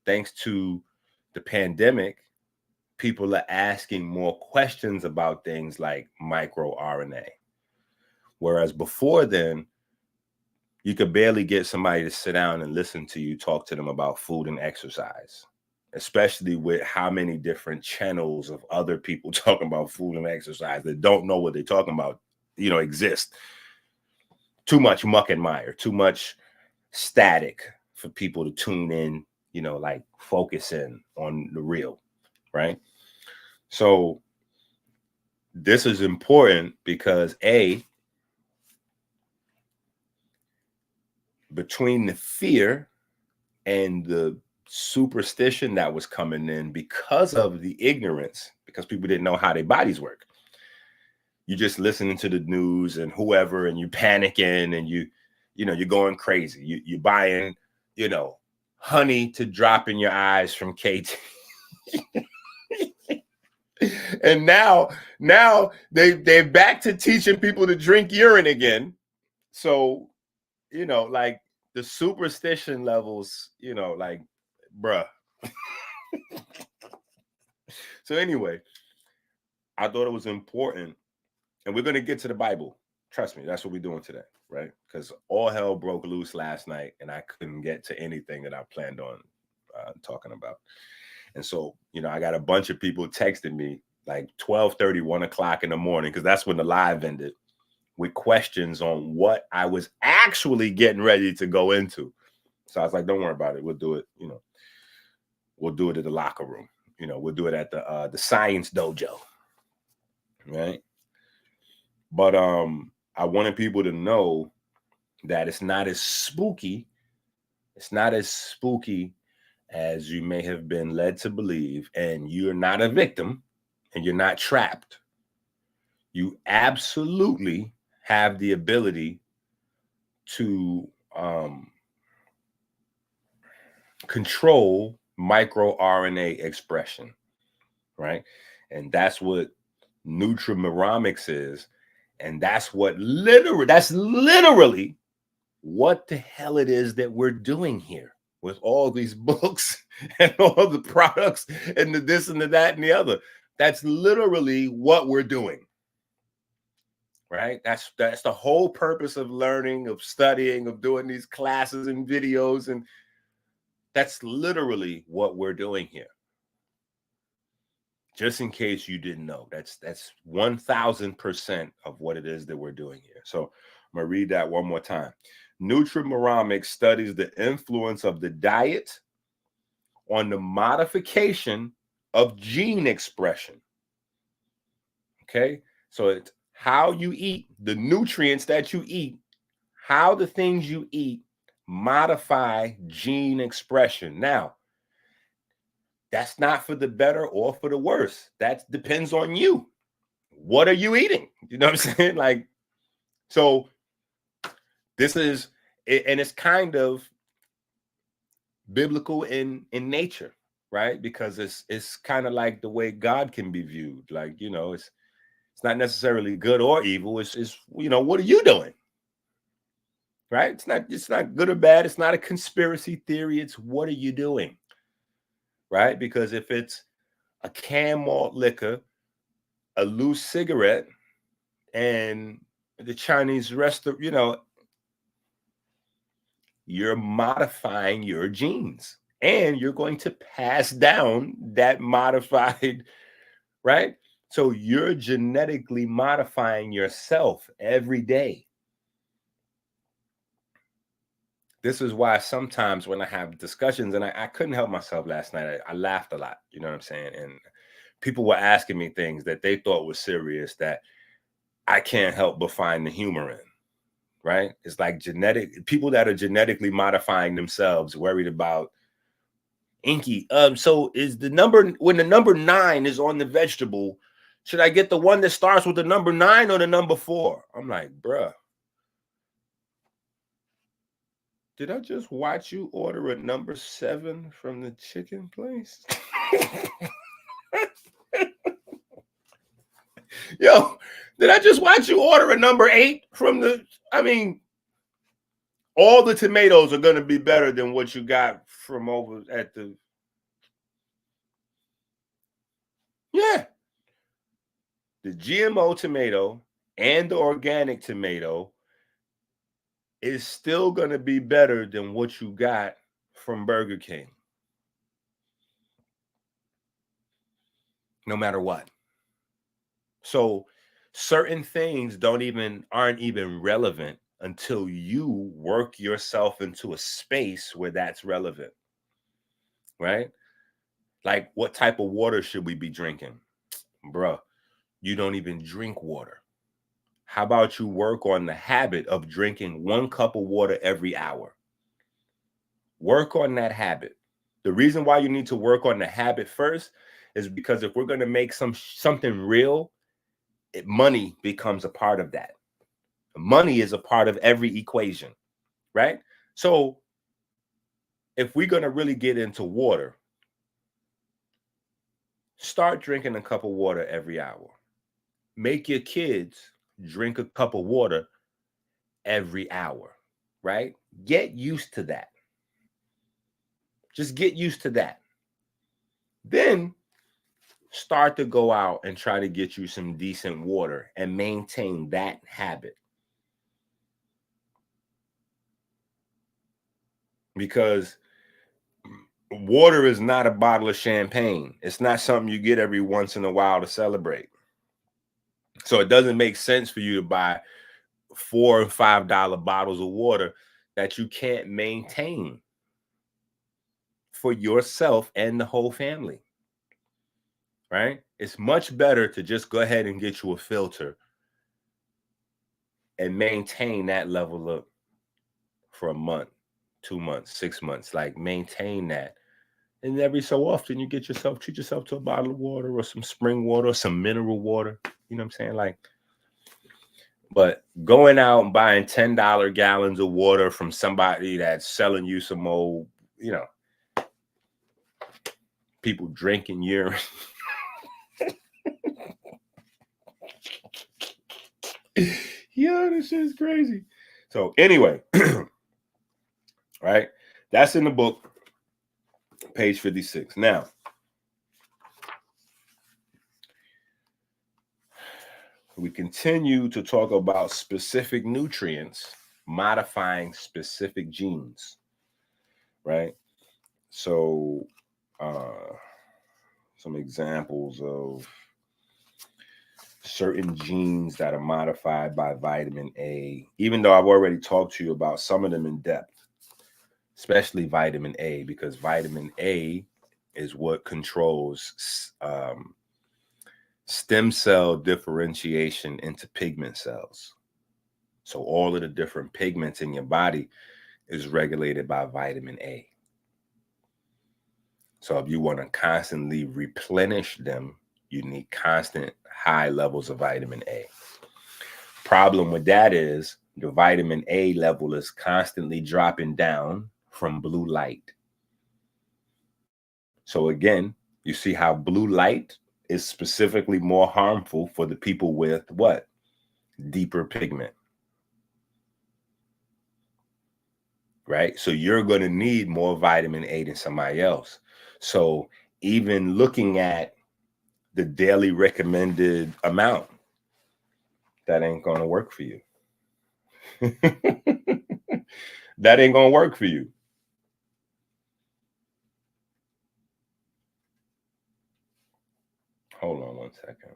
thanks to the pandemic, people are asking more questions about things like microRNA. Whereas before then, you could barely get somebody to sit down and listen to you talk to them about food and exercise, especially with how many different channels of other people talking about food and exercise that don't know what they're talking about, exist. Too much muck and mire, too much static for people to tune in, like focus in on the real, right? So this is important because between the fear and the superstition that was coming in because of the ignorance, because people didn't know how their bodies work. You just listening to the news and whoever, and you panicking and you're going crazy. You buying, honey to drop in your eyes from KT. And now they're back to teaching people to drink urine again. So, like the superstition levels, like, bruh. So anyway, I thought it was important, and we're going to get to the Bible. Trust me, that's what we're doing today, right? Because all hell broke loose last night, and I couldn't get to anything that I planned on talking about. And so, I got a bunch of people texting me like 12:30, 1 o'clock in the morning, because that's when the live ended, with questions on what I was actually getting ready to go into. So I was like, don't worry about it. We'll do it, we'll do it at the locker room. We'll do it at the science dojo. Right. But I wanted people to know that it's not as spooky. It's not as spooky as you may have been led to believe. And you're not a victim and you're not trapped. You absolutely have the ability to control microRNA expression, right? And that's what Nutrimonomics is. And that's literally what the hell it is that we're doing here with all these books and all the products and the this and the that and the other. That's literally what we're doing. Right? That's the whole purpose of learning, of studying, of doing these classes and videos. And that's literally what we're doing here. Just in case you didn't know, that's 1000% of what it is that we're doing here. So I'm going to read that one more time. Nutrimonomics studies the influence of the diet on the modification of gene expression. Okay? So it's how you eat, the nutrients that you eat, how the things you eat modify gene expression. Now, that's not for the better or for the worse. That depends on you. What are you eating? You know what I'm saying? Like, so this is and it's kind of biblical in nature, right? Because it's kind of like the way God can be viewed. Like, you know, it's not necessarily good or evil. It's you know, what are you doing? Right? It's not good or bad. It's not a conspiracy theory. It's what are you doing? Right? Because if it's a can malt liquor, a loose cigarette, and the Chinese restaurant, you know, you're modifying your genes and you're going to pass down that modified, right? So you're genetically modifying yourself every day. This is why sometimes when I have discussions, and I couldn't help myself last night, I laughed a lot, you know what I'm saying? And people were asking me things that they thought was serious that I can't help but find the humor in, right? It's like people that are genetically modifying themselves worried about EnQi. So is the number, when the number 9 is on the vegetable, should I get the one that starts with the number 9 or the number 4? I'm like, bruh, did I just watch you order a number 7 from the chicken place? Yo, did I just watch you order a number 8 from the, I mean, all the tomatoes are going to be better than what you got from over at the, yeah. The GMO tomato and the organic tomato is still going to be better than what you got from Burger King. No matter what. So certain things aren't even relevant until you work yourself into a space where that's relevant. Right? Like, what type of water should we be drinking? Bruh, you don't even drink water. How about you work on the habit of drinking 1 cup of water every hour? Work on that habit. The reason why you need to work on the habit first is because if we're going to make something real, money becomes a part of that. Money is a part of every equation, right? So if we're going to really get into water, start drinking a cup of water every hour. Make your kids drink a cup of water every hour, right? Get used to that. Just get used to that. Then start to go out and try to get you some decent water and maintain that habit. Because water is not a bottle of champagne. It's not something you get every once in a while to celebrate. So it doesn't make sense for you to buy $4 and $5 bottles of water that you can't maintain for yourself and the whole family. Right? It's much better to just go ahead and get you a filter and maintain that level up for a month, 2 months, 6 months. Like, maintain that. And every so often you treat yourself to a bottle of water or some spring water or some mineral water. You know what I'm saying? Like, but going out and buying $10 gallons of water from somebody that's selling you some old, you know, people drinking urine. Yo, this shit is crazy. So anyway, right? That's in the book, page 56. Now, we continue to talk about specific nutrients modifying specific genes, right? So, some examples of certain genes that are modified by vitamin A, even though I've already talked to you about some of them in depth, especially vitamin A, because vitamin A is what controls stem cell differentiation into pigment cells. So all of the different pigments in your body is regulated by vitamin A. So if you want to constantly replenish them, you need constant high levels of vitamin A. Problem with that is the vitamin A level is constantly dropping down from blue light. So again, you see how blue light is specifically more harmful for the people with what? Deeper pigment. Right? So you're going to need more vitamin A than somebody else. So even looking at the daily recommended amount, that ain't going to work for you. That ain't going to work for you. Hold on one second.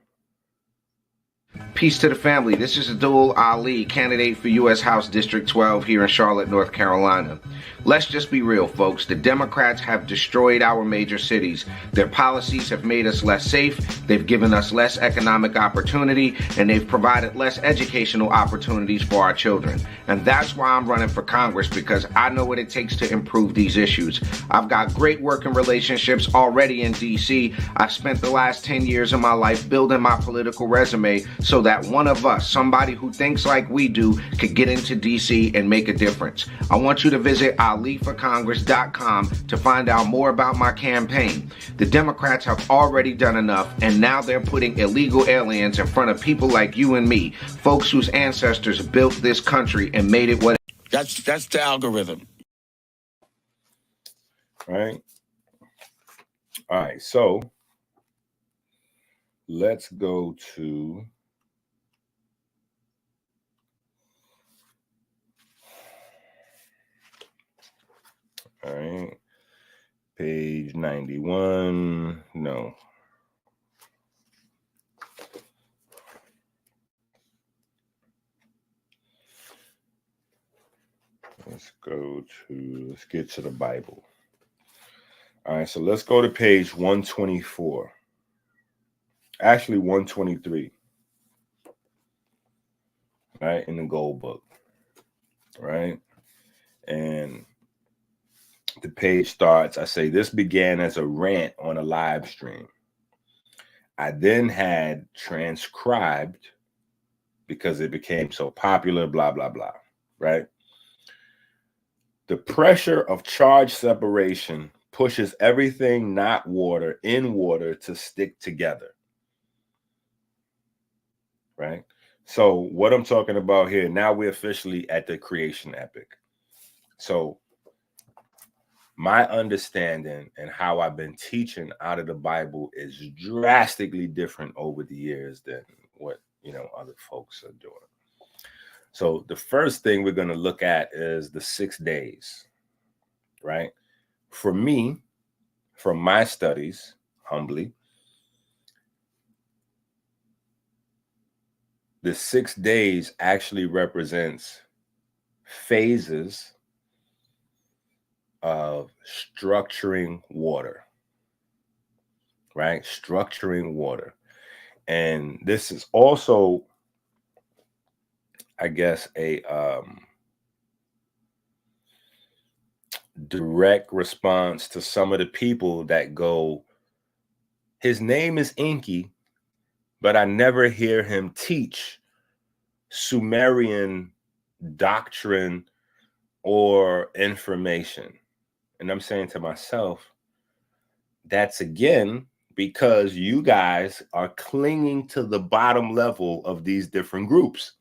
Peace to the family. This is Abdul Ali, candidate for U.S. House District 12 here in Charlotte, North Carolina. Let's just be real, folks. The Democrats have destroyed our major cities. Their policies have made us less safe, they've given us less economic opportunity, and they've provided less educational opportunities for our children. And that's why I'm running for Congress, because I know what it takes to improve these issues. I've got great working relationships already in D.C. I've spent the last 10 years of my life building my political resume so that one of us, somebody who thinks like we do, could get into D.C. and make a difference. I want you to visit aliforcongress.com to find out more about my campaign. The Democrats have already done enough, and now they're putting illegal aliens in front of people like you and me, folks whose ancestors built this country and made it what. That's the algorithm. All right, so let's go to page 91. No. Let's get to the Bible. All right, so let's go to page 124. Actually, 123. Right, in the Gold Book. Right? And the page starts, I say, this began as a rant on a live stream. I then had transcribed because it became so popular, blah, blah, blah. Right? The pressure of charge separation pushes everything not water in water to stick together. Right? So what I'm talking about here, now we're officially at the creation epic. So my understanding and how I've been teaching out of the Bible is drastically different over the years than what, other folks are doing. So the first thing we're going to look at is the 6 days, right? For me, from my studies, humbly, the 6 days actually represents phases of structuring water, right? Structuring water. And this is also, I guess, a direct response to some of the people that go, his name is EnQi, but I never hear him teach Sumerian doctrine or information. And I'm saying to myself, that's again because you guys are clinging to the bottom level of these different groups,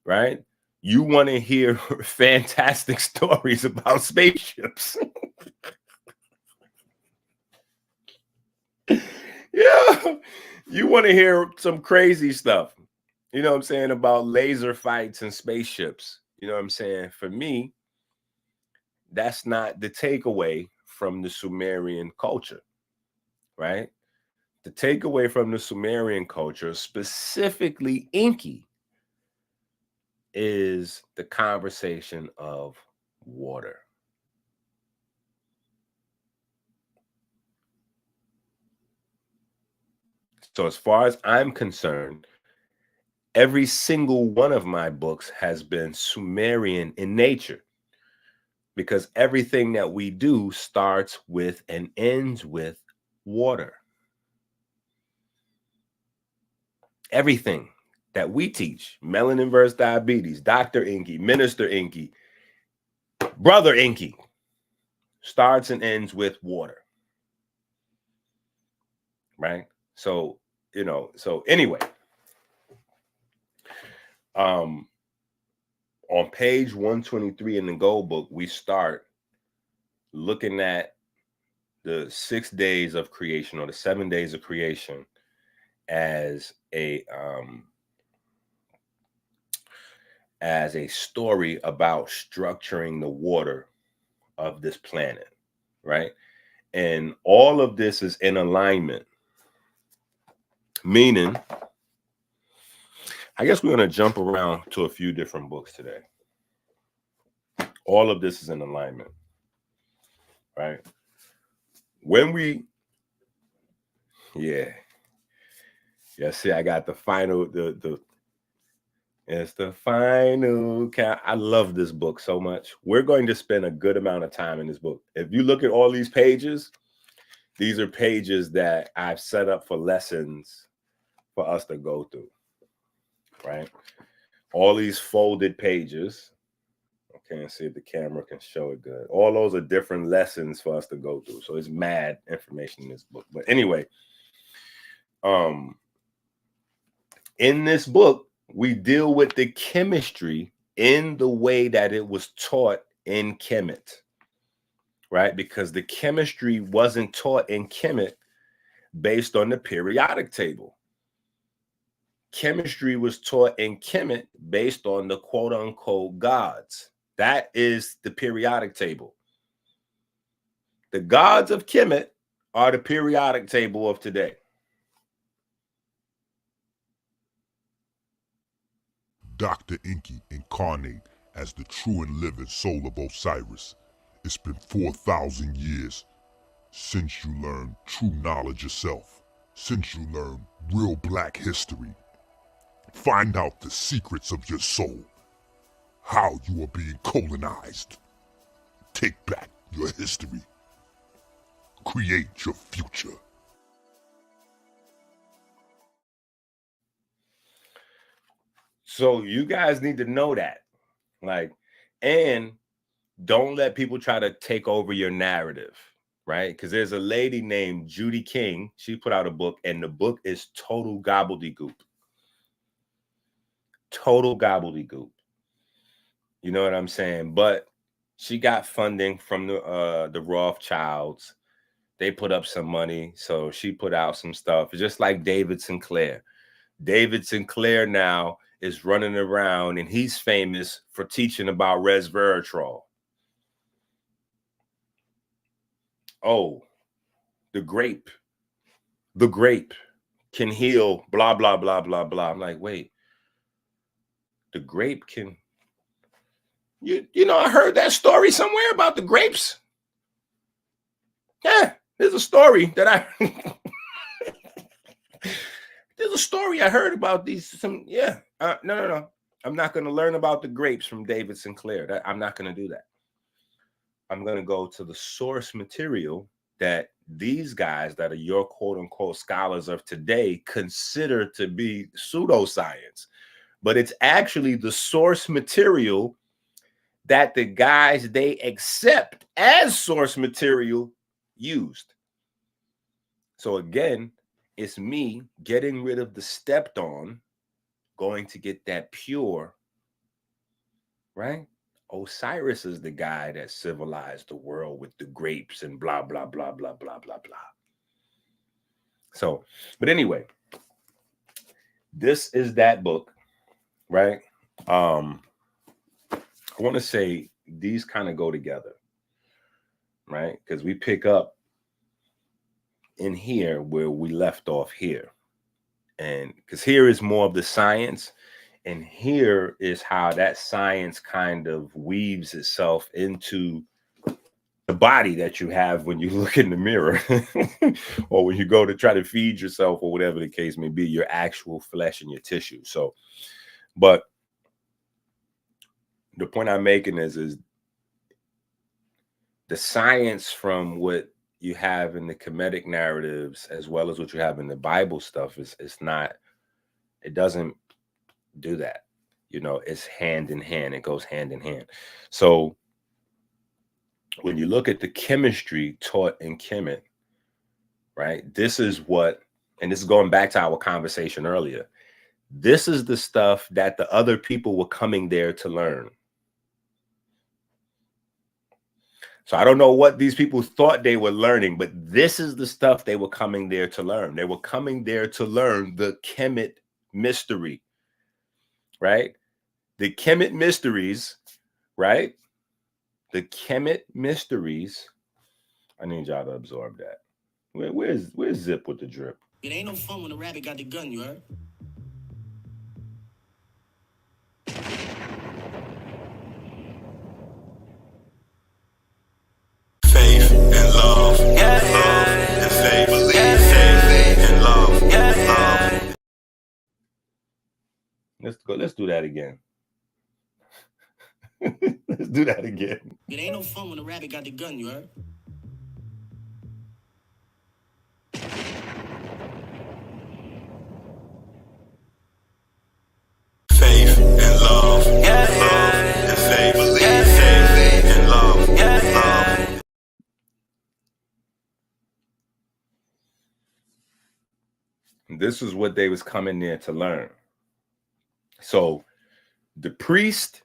right? You want to hear fantastic stories about spaceships. Yeah, you want to hear some crazy stuff, you know what I'm saying, about laser fights and spaceships. You know what I'm saying? For me, that's not the takeaway from the Sumerian culture, right? The takeaway from the Sumerian culture, specifically EnQi, is the conversation of water. So as far as I'm concerned, every single one of my books has been Sumerian in nature, because everything that we do starts with and ends with water. Everything. that we teach, melanin versus diabetes, Dr. EnQi, Minister EnQi, Brother EnQi, starts and ends with water. Right? So, so anyway, on page 123 in the Gold Book, we start looking at the 6 days of creation, or the 7 days of creation, as a story about structuring the water of this planet, right? And all of this is in alignment, meaning, I guess we're going to jump around to a few different books today. All of this is in alignment, right? When we, see, I got the final, it's the final count. I love this book so much. We're going to spend a good amount of time in this book. If you look at all these pages, these are pages that I've set up for lessons for us to go through, right? All these folded pages. Okay, and see if the camera can show it good. All those are different lessons for us to go through. So it's mad information in this book. But anyway, in this book, we deal with the chemistry in the way that it was taught in Kemet, right? Because the chemistry wasn't taught in Kemet based on the periodic table. Chemistry was taught in Kemet based on the quote-unquote gods. That is the periodic table. The gods of Kemet are the periodic table of today. Dr. EnQi incarnate as the true and living soul of Osiris. It's been 4,000 years since you learned true knowledge yourself, since you learned real black history. Find out the secrets of your soul, how you are being colonized. Take back your history. Create your future. So you guys need to know that, and don't let people try to take over your narrative, right? Because there's a lady named Judy King. She put out a book, and the book is total gobbledygook. Total gobbledygook. You know what I'm saying? But she got funding from the Rothschilds. They put up some money, so she put out some stuff. Just like David Sinclair. David Sinclair now is running around, and he's famous for teaching about resveratrol. Oh, the grape can heal, blah, blah, blah, blah, blah. I'm like, wait, the grape can, you know, I heard that story somewhere about the grapes. Yeah, there's a story that there's a story I heard about these, no. I'm not going to learn about the grapes from David Sinclair. I'm not going to do that. I'm going to go to the source material that these guys that are your quote unquote scholars of today consider to be pseudoscience, but it's actually the source material that the guys they accept as source material used. So again, it's me getting rid of the stepped on, going to get that pure, right? Osiris is the guy that civilized the world with the grapes and blah, blah, blah, blah, blah, blah, blah. So, but anyway, this is that book, right? I want to say these kind of go together, right? Because we pick up in here where we left off here. And because here is more of the science, and here is how that science kind of weaves itself into the body that you have when you look in the mirror or when you go to try to feed yourself or whatever the case may be, your actual flesh and your tissue. So, but the point I'm making is the science from what you have in the Kemetic narratives as well as what you have in the Bible stuff is not, it doesn't do that. You know, it's hand in hand. It goes hand in hand. So when you look at the chemistry taught in Kemet, right, this is what, and this is going back to our conversation earlier, this is the stuff that the other people were coming there to learn. So I don't know what these people thought they were learning, but this is the stuff they were coming there to learn. They were coming there to learn the Kemet mystery, right? The Kemet mysteries, right? The Kemet mysteries. I need y'all to absorb that. Where's Zip with the drip? It ain't no fun when the rabbit got the gun, you heard? Faith and love, love and faith, faith and love, love. Let's do that again. Let's do that again. It ain't no fun when the rabbit got the gun, you heard? Faith and love, love and faith, faith and love, love. This is what they was coming there to learn. So the priest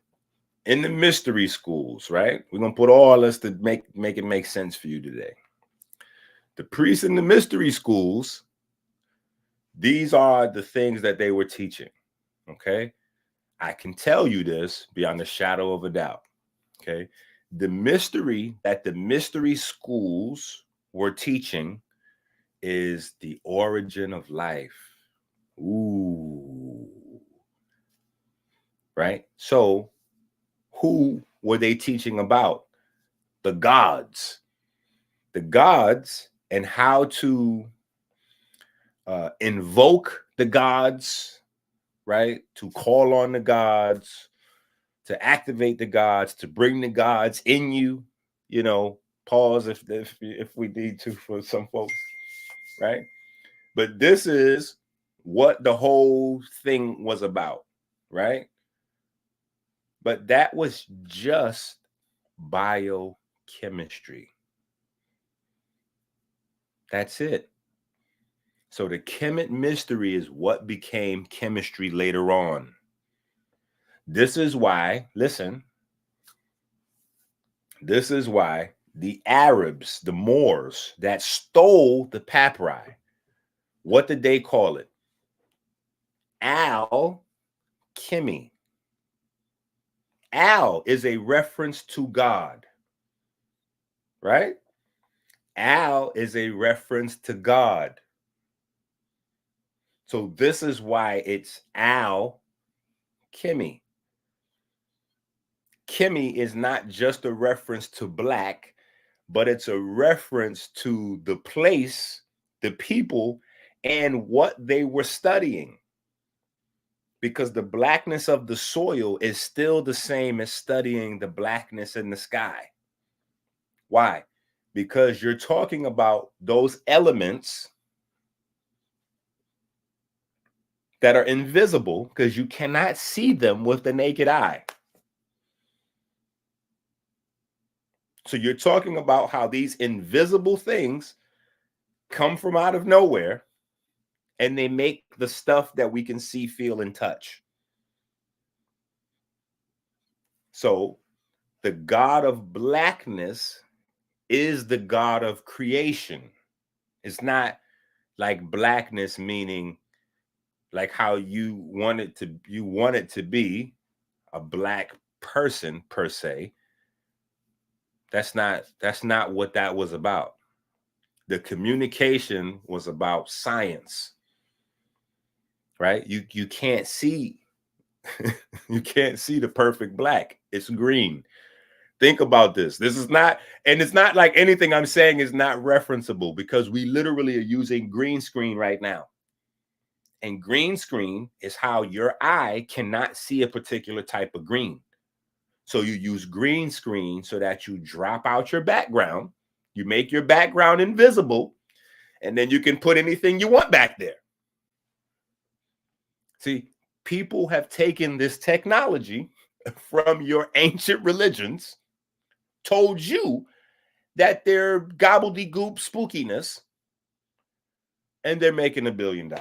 in the mystery schools, right? We're gonna put all this to make it make sense for you today. The priests in the mystery schools, these are the things that they were teaching. Okay, I can tell you this beyond a shadow of a doubt. Okay, the mystery that the mystery schools were teaching is the origin of life. Ooh. Right? So who were they teaching about? The gods. The gods and how to invoke the gods, right? To call on the gods, to activate the gods, to bring the gods in you. You know, pause if we need to for some folks, right? But this is what the whole thing was about, right? But that was just biochemistry. That's it. So the Kemet mystery is what became chemistry later on. This is why, listen, this is why the Arabs, the Moors that stole the papyri, what did they call it? Alchemy. Al is a reference to God, right? Al is a reference to God. So this is why it's alchemy. Chemi is not just a reference to black, but it's a reference to the place, the people, and what they were studying. Because the blackness of the soil is still the same as studying the blackness in the sky. Why? Because you're talking about those elements that are invisible because you cannot see them with the naked eye. So you're talking about how these invisible things come from out of nowhere and they make the stuff that we can see, feel, and touch. So the God of blackness is the God of creation. It's not like blackness meaning like how you want it to be a black person per se. That's not what that was about. The communication was about science, right? You can't see you can't see the perfect black. It's green. Think about this. This is not, and it's not like anything I'm saying is not referenceable because we literally are using green screen right now. And green screen is how your eye cannot see a particular type of green. So you use green screen so that you drop out your background, you make your background invisible, and then you can put anything you want back there. See, people have taken this technology from your ancient religions, told you that they're gobbledygook spookiness, and they're making $1 billion.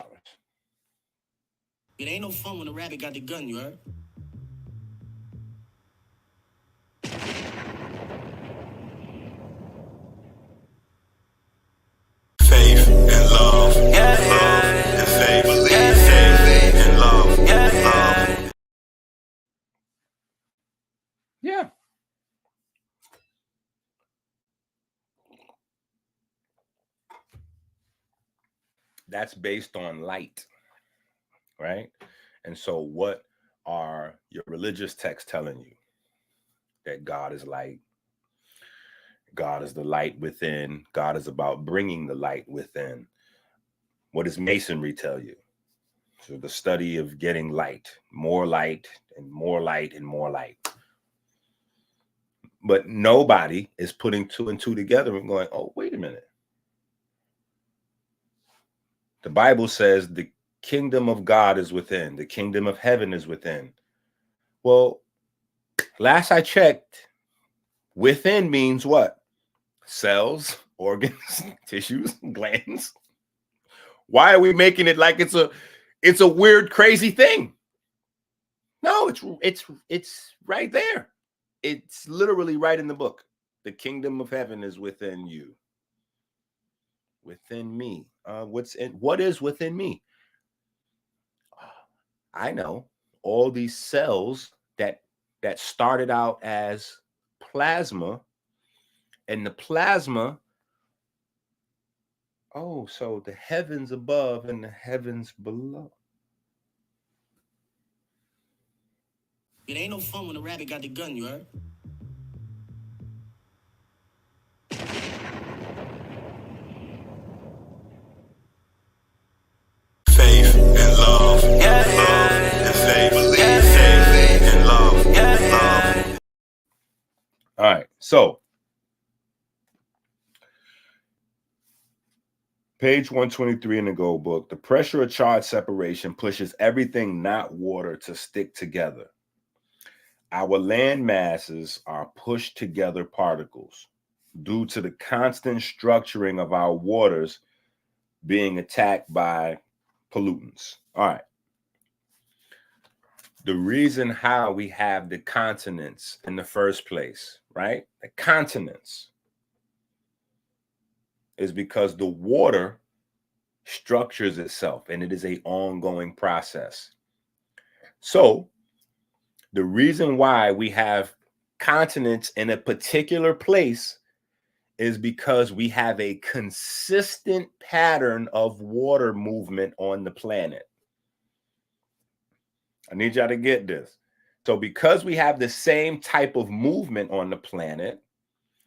It ain't no fun when the rabbit got the gun, you heard? Faith and love, love and faith, faith and love, love. Yeah. That's based on light, right? And so what are your religious texts telling you? That God is light. God is the light within. God is about bringing the light within. What does Masonry tell you? So the study of getting light, more light and more light and more light. But nobody is putting 2 and 2 together and going, oh, wait a minute. The Bible says the kingdom of God is within. The kingdom of heaven is within. Well, last I checked, within means what? Cells, organs, tissues, glands. Why are we making it like it's a weird, crazy thing? No, it's right there. It's literally right in the book. The kingdom of heaven is within you. Within me. What is within me? I know all these cells that started out as plasma, and the plasma, oh, so the heavens above and the heavens below. It ain't no fun when the rabbit got the gun, you heard? Faith and love, love and faith, faith and love, love. All right, so page 123 in the Gold Book. The pressure of charge separation pushes everything not water to stick together. Our land masses are pushed together particles due to the constant structuring of our waters being attacked by pollutants. All right. The reason how we have the continents in the first place, right? The continents is because the water structures itself, and it is an ongoing process. So the reason why we have continents in a particular place is because we have a consistent pattern of water movement on the planet. I need y'all to get this. So because we have the same type of movement on the planet,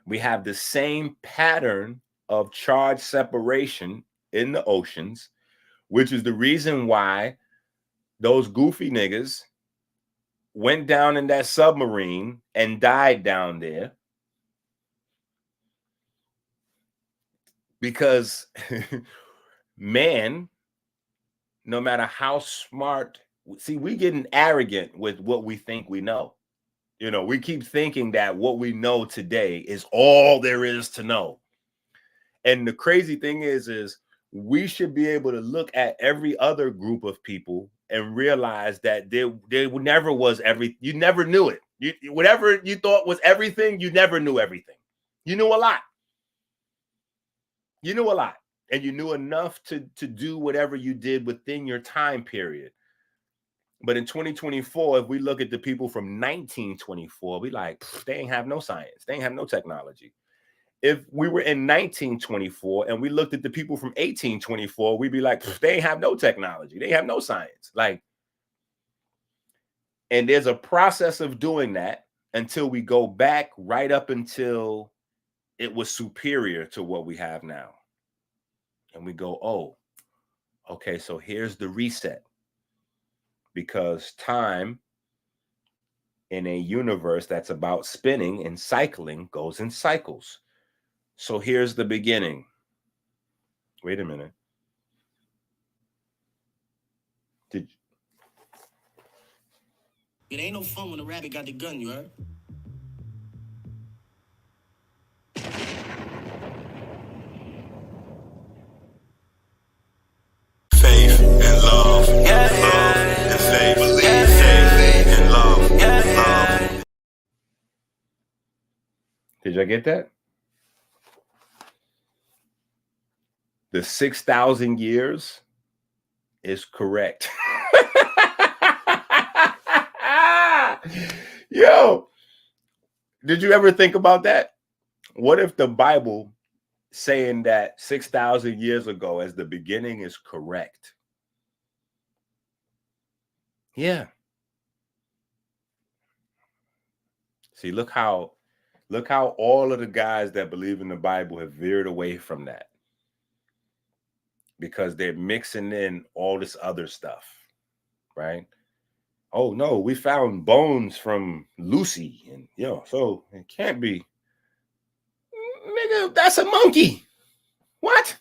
we have the same pattern of charge separation in the oceans, which is the reason why those goofy niggas went down in that submarine and died down there. Because man, no matter how smart, see, we getting arrogant with what we think we know. You know, we keep thinking that what we know today is all there is to know. And the crazy thing is we should be able to look at every other group of people and realize that there never was you never knew it. Whatever you thought was everything, you never knew everything. You knew a lot. You knew a lot. And you knew enough to do whatever you did within your time period. But in 2024, if we look at the people from 1924, we like, they ain't have no science. They ain't have no technology. If we were in 1924 and we looked at the people from 1824, we'd be like, they ain't have no technology. They have no science. Like, and there's a process of doing that until we go back right up until it was superior to what we have now. And we go, oh, okay, so here's the reset. Because time in a universe that's about spinning and cycling goes in cycles. So here's the beginning. Wait a minute. It ain't no fun when the rabbit got the gun, you heard? Faith and love, love and faith, faith and love, love. Did y'all get that? The 6,000 years is correct. Yo, did you ever think about that? What if the Bible saying that 6,000 years ago as the beginning is correct? Yeah. See, look how all of the guys that believe in the Bible have veered away from that because they're mixing in all this other stuff, right? Oh no, we found bones from Lucy, and so it can't be. Nigga, that's a monkey. What?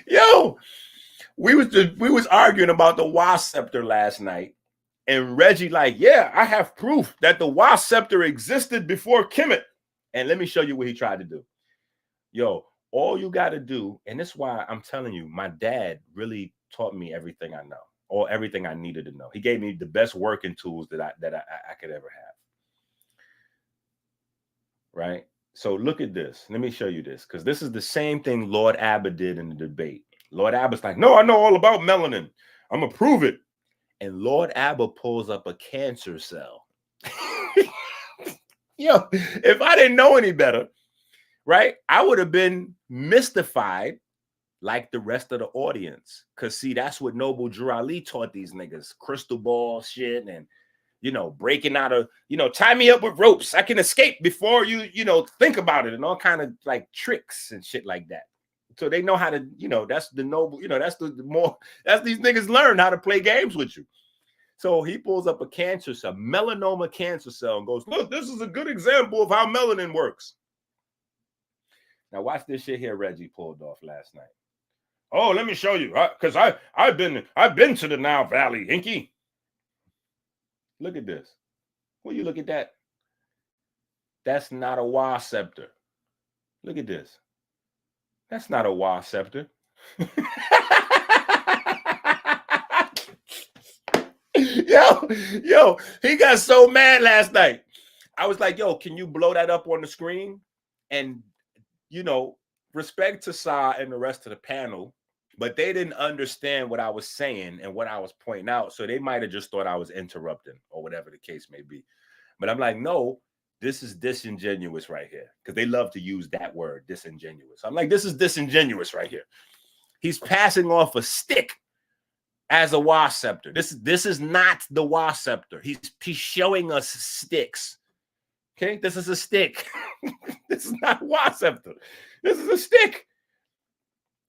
Yo, we was arguing about the wasp scepter last night, and Reggie like, yeah, I have proof that the wasp scepter existed before Kemet. And let me show you what he tried to do. Yo, all you got to do, and this is why I'm telling you, my dad really taught me everything I know, or everything I needed to know. He gave me the best working tools that I could ever have. Right? So look at this. Let me show you this, because this is the same thing Lord Abbott did in the debate. Lord Abbott's like, no, I know all about melanin. I'm going to prove it. And Lord Abbott pulls up a cancer cell. Yo, if I didn't know any better, right, I would have been mystified like the rest of the audience. Because, see, that's what Noble Drew Ali taught these niggas. Crystal ball shit and, breaking out of, tie me up with ropes. I can escape before you think about it, and all kind of like tricks and shit like that. So they know how to, that's the noble, that's that's these niggas learn how to play games with you. So he pulls up a cancer cell, melanoma cancer cell, and goes, look, this is a good example of how melanin works. Now watch this shit here Reggie pulled off last night. Oh, let me show you, because I've been to the Nile Valley, EnQi. Look at this. Will you look at that? That's not a wasp scepter. Look at this. That's not a wasp scepter. Yo, he got so mad last night. I was like, yo, can you blow that up on the screen? And, respect to Sa and the rest of the panel, but they didn't understand what I was saying and what I was pointing out. So they might have just thought I was interrupting or whatever the case may be. But I'm like, no, this is disingenuous right here, because they love to use that word, disingenuous. I'm like, this is disingenuous right here. He's passing off a stick as a wasp scepter. This is not the wasp scepter. He's showing us sticks. Okay, this is a stick. This is not a wasp scepter. This is a stick.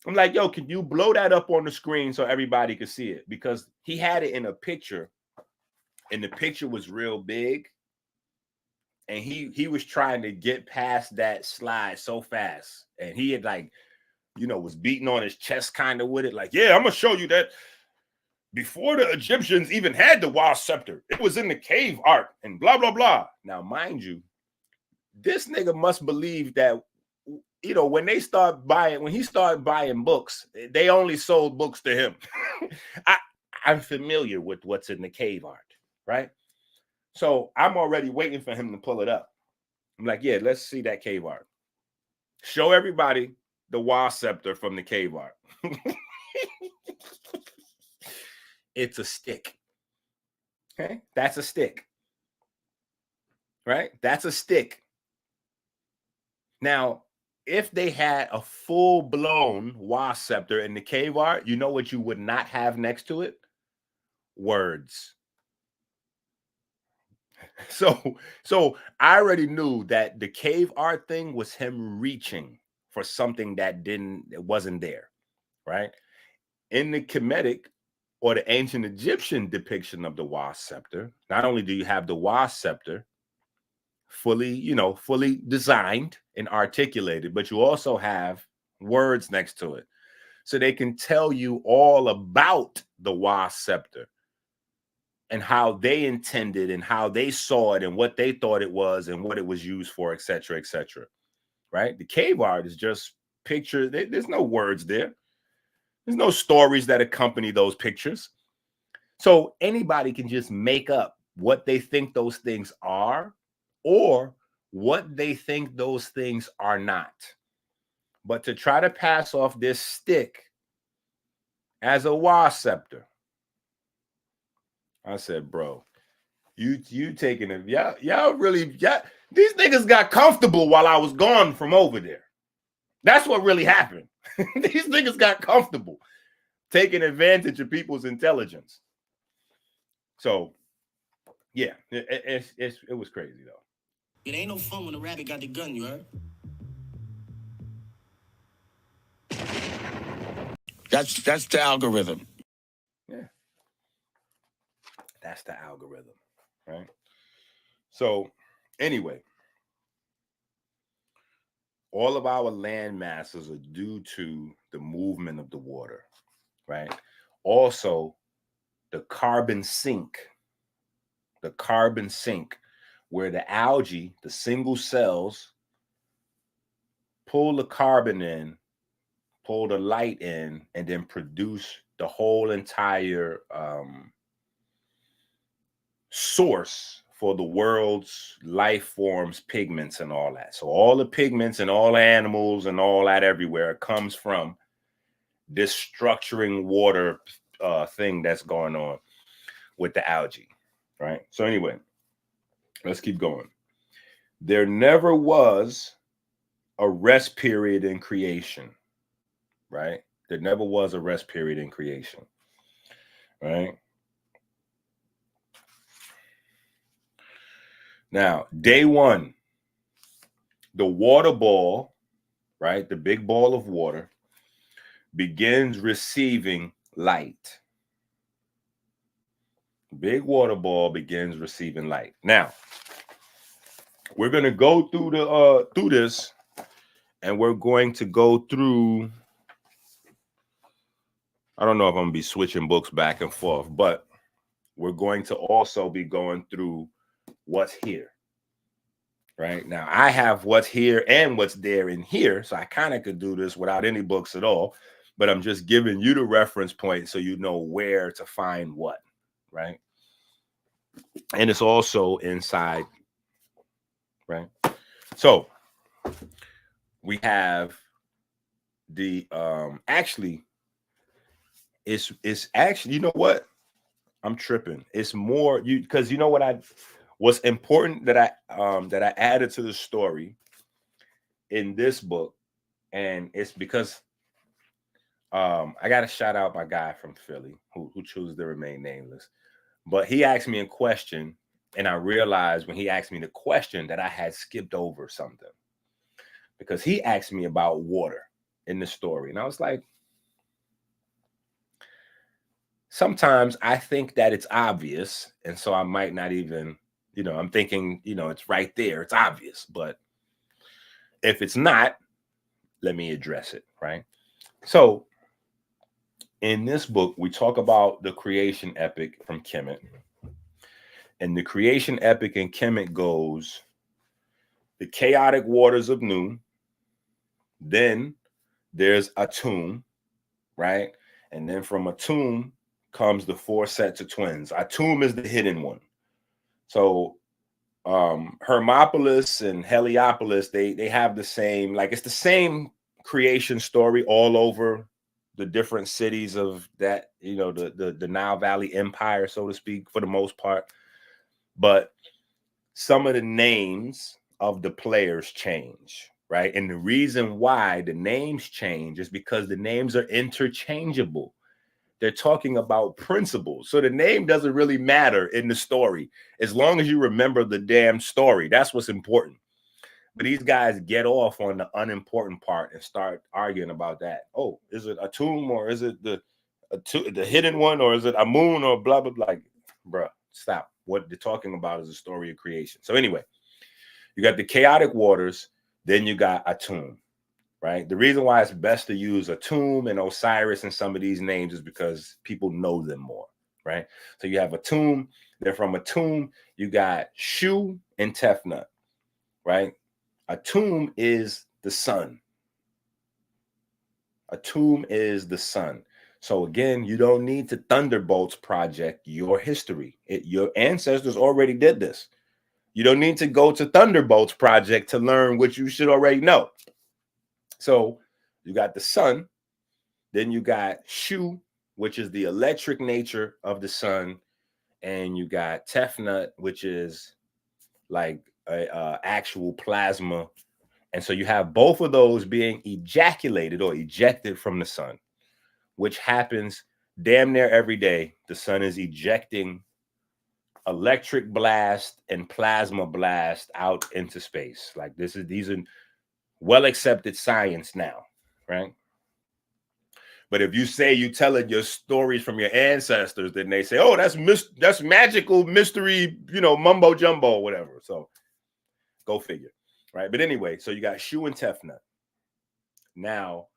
I'm like, yo, can you blow that up on the screen so everybody could see it? Because he had it in a picture, and the picture was real big, and he was trying to get past that slide so fast, and he had was beating on his chest kind of with it, like, yeah, I'm gonna show you that before the Egyptians even had the wasp scepter, it was in the cave art and blah blah blah. Now, mind you, this nigga must believe that when he started buying books, they only sold books to him. I'm familiar with what's in the cave art, right? So I'm already waiting for him to pull it up. I'm like, yeah, let's see that cave art. Show everybody the wasp scepter from the cave art. It's a stick. Okay, that's a stick. Right? That's a stick. Now, if they had a full-blown wasp scepter in the cave art, you know what you would not have next to it? Words. So I already knew that the cave art thing was him reaching for something that wasn't there, right? In the Kemetic or the ancient Egyptian depiction of the wasp scepter, not only do you have the wasp scepter fully designed and articulated, but you also have words next to it. so they can tell you all about the Wasp scepter and how they intended and how they saw it and what they thought it was and what it was used for, etc., etc. Right? The cave art is just pictures. There's no words there. There's no stories that accompany those pictures. So anybody can just make up what they think those things are or what they think those things are not. But to try to pass off this stick as a Wasp scepter, I said, bro, you taking it. Y'all really, these niggas got comfortable while I was gone from over there. That's what really happened. These niggas got comfortable taking advantage of people's intelligence. So, yeah, it was crazy, though. It ain't no fun when the rabbit got the gun, you heard? That's the algorithm. Yeah. That's the algorithm, right? So, anyway, all of our land masses are due to the movement of the water, right? Also, the carbon sink, where the algae, the single cells, pull the carbon in, pull the light in, and then produce the whole entire source for the world's life forms, pigments, and all that. So all the pigments and all the animals and all that everywhere comes from this structuring water thing that's going on with the algae, right? So anyway, let's keep going. There never was a rest period in creation, right? There never was a rest period in creation, right? Now, day one, the water ball, right? The big ball of water begins receiving light. Big water ball begins receiving light. Now, we're going to go through this, and we're going to go through, I don't know if I'm going to be switching books back and forth, but we're going to also be going through what's here. Right now, I have what's here and what's there in here, so I kind of could do this without any books at all, but I'm just giving you the reference point so you know where to find what, right? And it's also inside, right? So we have the actually, it's actually, you know what? I'm tripping. It's more because you know what what's important that I added to the story in this book, and it's because I got to shout out my guy from Philly who chooses to remain nameless, but he asked me a question, and I realized when he asked me the question that I had skipped over something, because he asked me about water in the story, and I was like, sometimes I think that it's obvious, and so I might not even, I'm thinking, it's right there, it's obvious. But if it's not, let me address it, right? So in this book, we talk about the creation epic from Kemet. And the creation epic in Kemet goes, the chaotic waters of Nu, then there's Atum, right? And then from Atum comes the 4 sets of twins. Atum is the hidden one. So Hermopolis and Heliopolis, they have the same, like it's the same creation story all over the different cities of that, the Nile Valley Empire, so to speak, for the most part. But some of the names of the players change, right? And the reason why the names change is because the names are interchangeable. They're talking about principles. So the name doesn't really matter in the story as long as you remember the damn story. That's what's important. But these guys get off on the unimportant part and start arguing about that. Oh, is it Atum or is it the hidden one, or is it Amun or blah, blah, blah? Like, bruh, stop. What they're talking about is a story of creation. So anyway, you got the chaotic waters, then you got Atum. right? The reason why it's best to use Atum and Osiris in some of these names is because people know them more, right? So you have Atum. Then from Atum, you got Shu and Tefnut, right? Atum is the sun. Atum is the sun. So again, you don't need to Thunderbolts project your history. Your ancestors already did this. You don't need to go to Thunderbolts project to learn what you should already know. So you got the sun, then you got Shu, which is the electric nature of the sun, and you got Tefnut, which is like a actual plasma. And so you have both of those being ejaculated or ejected from the sun, which happens damn near every day. The sun is ejecting electric blast and plasma blast out into space. Like these are well accepted science now, right? But if you say you telling your stories from your ancestors, then they say, "Oh, that's magical mystery, mumbo jumbo, whatever." So go figure, right? But anyway, so you got Shu and Tefnut. Now,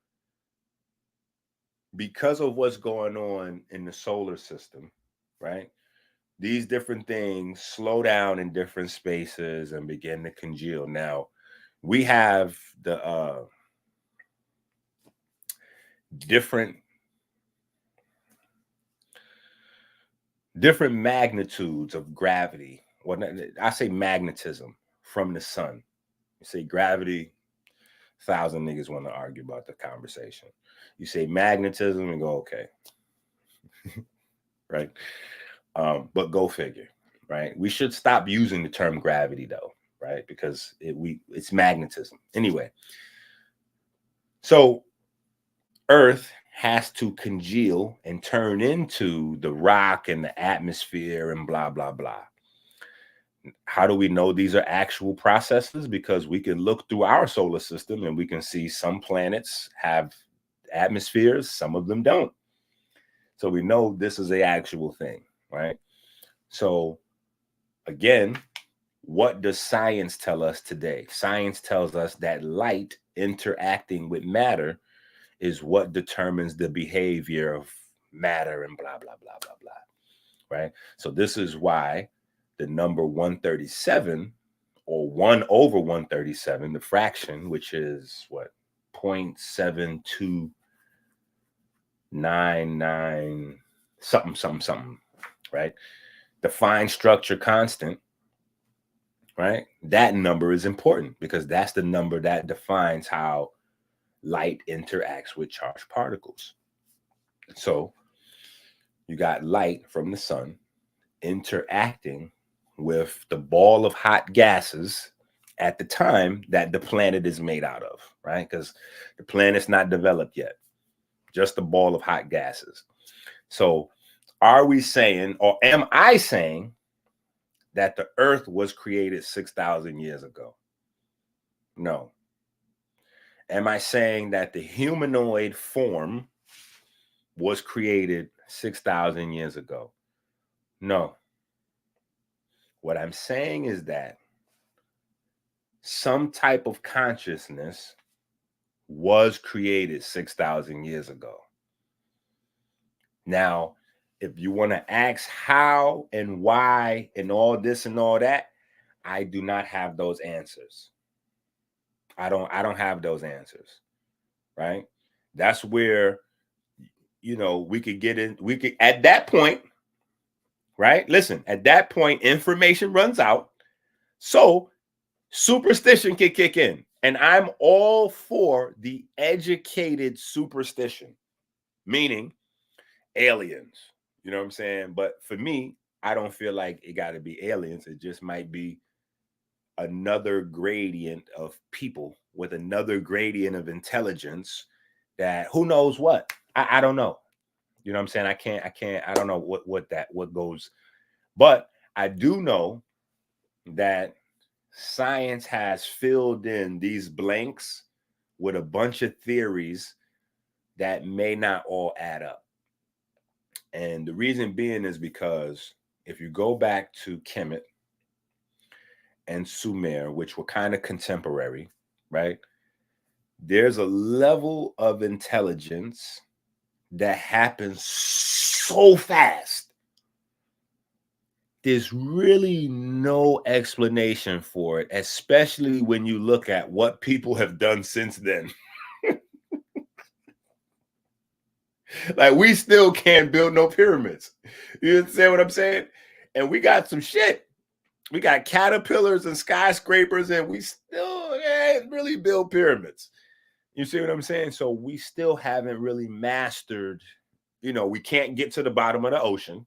because of what's going on in the solar system, right? These different things slow down in different spaces and begin to congeal. Now, we have the different magnitudes of gravity. Well, I say magnetism from the sun. You say gravity, 1,000 niggas want to argue about the conversation. You say magnetism and go, okay. Right? But go figure, right? We should stop using the term gravity though, right? Because it's magnetism. Anyway, so Earth has to congeal and turn into the rock and the atmosphere and blah, blah, blah. How do we know these are actual processes? Because we can look through our solar system and we can see some planets have atmospheres, some of them don't. So we know this is an actual thing, right? So again, what does science tell us today? Science tells us that light interacting with matter is what determines the behavior of matter and blah, blah, blah, blah, blah, right? So this is why the number 137 or 1 over 137, the fraction, which is what, 0.7299 something, something, something, right? The fine structure constant, right? That number is important because that's the number that defines how light interacts with charged particles. So you got light from the sun interacting with the ball of hot gases at the time that the planet is made out of, right? Because the planet's not developed yet, just the ball of hot gases. So are we saying, or am I saying, that the earth was created 6,000 years ago? No. Am I saying that the humanoid form was created 6,000 years ago? No. What I'm saying is that some type of consciousness was created 6,000 years ago. Now, if you want to ask how and why and all this and all that, I do not have those answers. I don't have those answers, right? That's where, we could get in, at that point, right? Listen, at that point, information runs out. So superstition can kick in. And I'm all for the educated superstition, meaning aliens. You know what I'm saying? But for me, I don't feel like it got to be aliens. It just might be another gradient of people with another gradient of intelligence that who knows what. I don't know. You know what I'm saying? I don't know what goes. But I do know that science has filled in these blanks with a bunch of theories that may not all add up. And the reason being is because if you go back to Kemet and Sumer, which were kind of contemporary, right? there's a level of intelligence that happens so fast. There's really no explanation for it, especially when you look at what people have done since then. Like, we still can't build no pyramids. You understand what I'm saying? And we got some shit. We got caterpillars and skyscrapers, and we still can't really build pyramids. You see what I'm saying? So we still haven't really mastered, we can't get to the bottom of the ocean,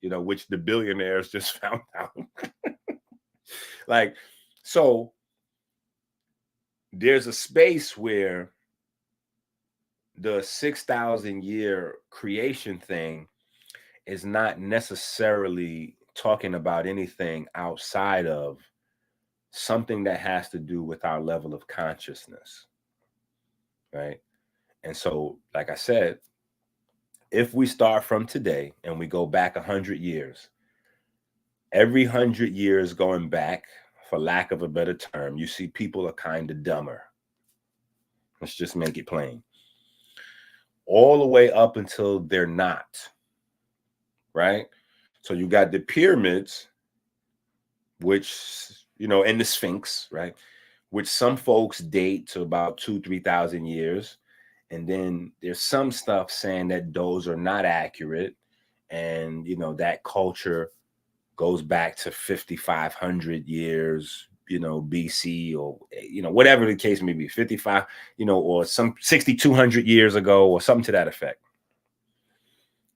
which the billionaires just found out. Like, so there's a space where the 6,000 year creation thing is not necessarily talking about anything outside of something that has to do with our level of consciousness, right? And so, like I said, if we start from today and we go back 100 years, every 100 years going back, for lack of a better term, you see people are kind of dumber. Let's just make it plain. All the way up until they're not, right? So you got the pyramids, which, and the Sphinx, right? Which some folks date to about 2,000-3,000 years. And then there's some stuff saying that those are not accurate. And, that culture goes back to 5,500 years, BC, or, whatever the case may be, 55, or some 6,200 years ago, or something to that effect.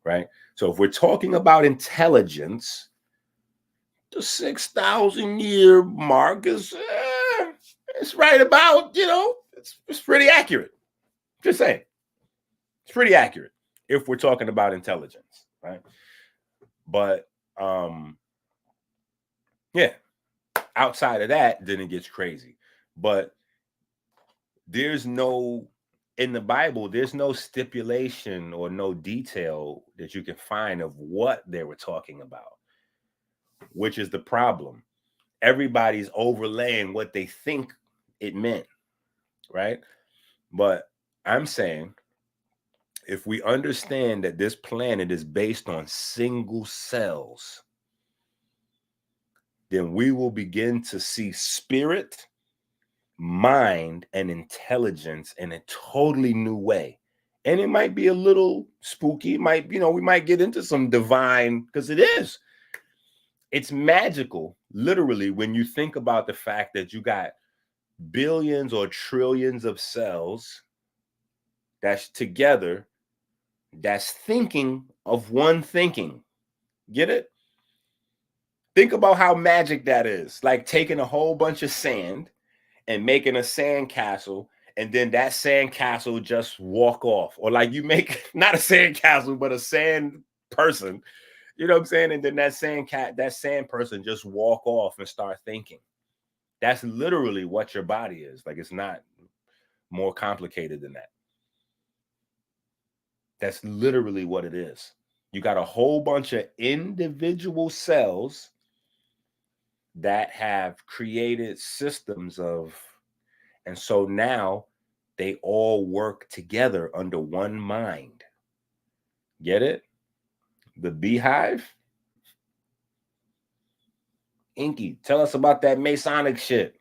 Right? So if we're talking about intelligence, the 6,000 year mark is, it's right about, it's pretty accurate. Just saying. It's pretty accurate if we're talking about intelligence, right? But, yeah, outside of that, then it gets crazy. But in the Bible, there's no stipulation or no detail that you can find of what they were talking about, which is the problem. Everybody's overlaying what they think it meant, right? But I'm saying, if we understand that this planet is based on single cells, then we will begin to see spirit, mind, and intelligence in a totally new way. And it might be a little spooky. It might, we might get into some divine, because it is. It's magical, literally, when you think about the fact that you got billions or trillions of cells that's together, that's thinking of one thinking. Get it? Think about how magic that is. Like taking a whole bunch of sand and making a sand castle, and then that sand castle just walk off. Or like you make not a sand castle, but a sand person. You know what I'm saying? And then that sand person just walk off and start thinking. That's literally what your body is. Like, it's not more complicated than that. That's literally what it is. You got a whole bunch of individual cells that have created systems of, and so now they all work together under one mind. Get it? The beehive? EnQi, tell us about that Masonic shit.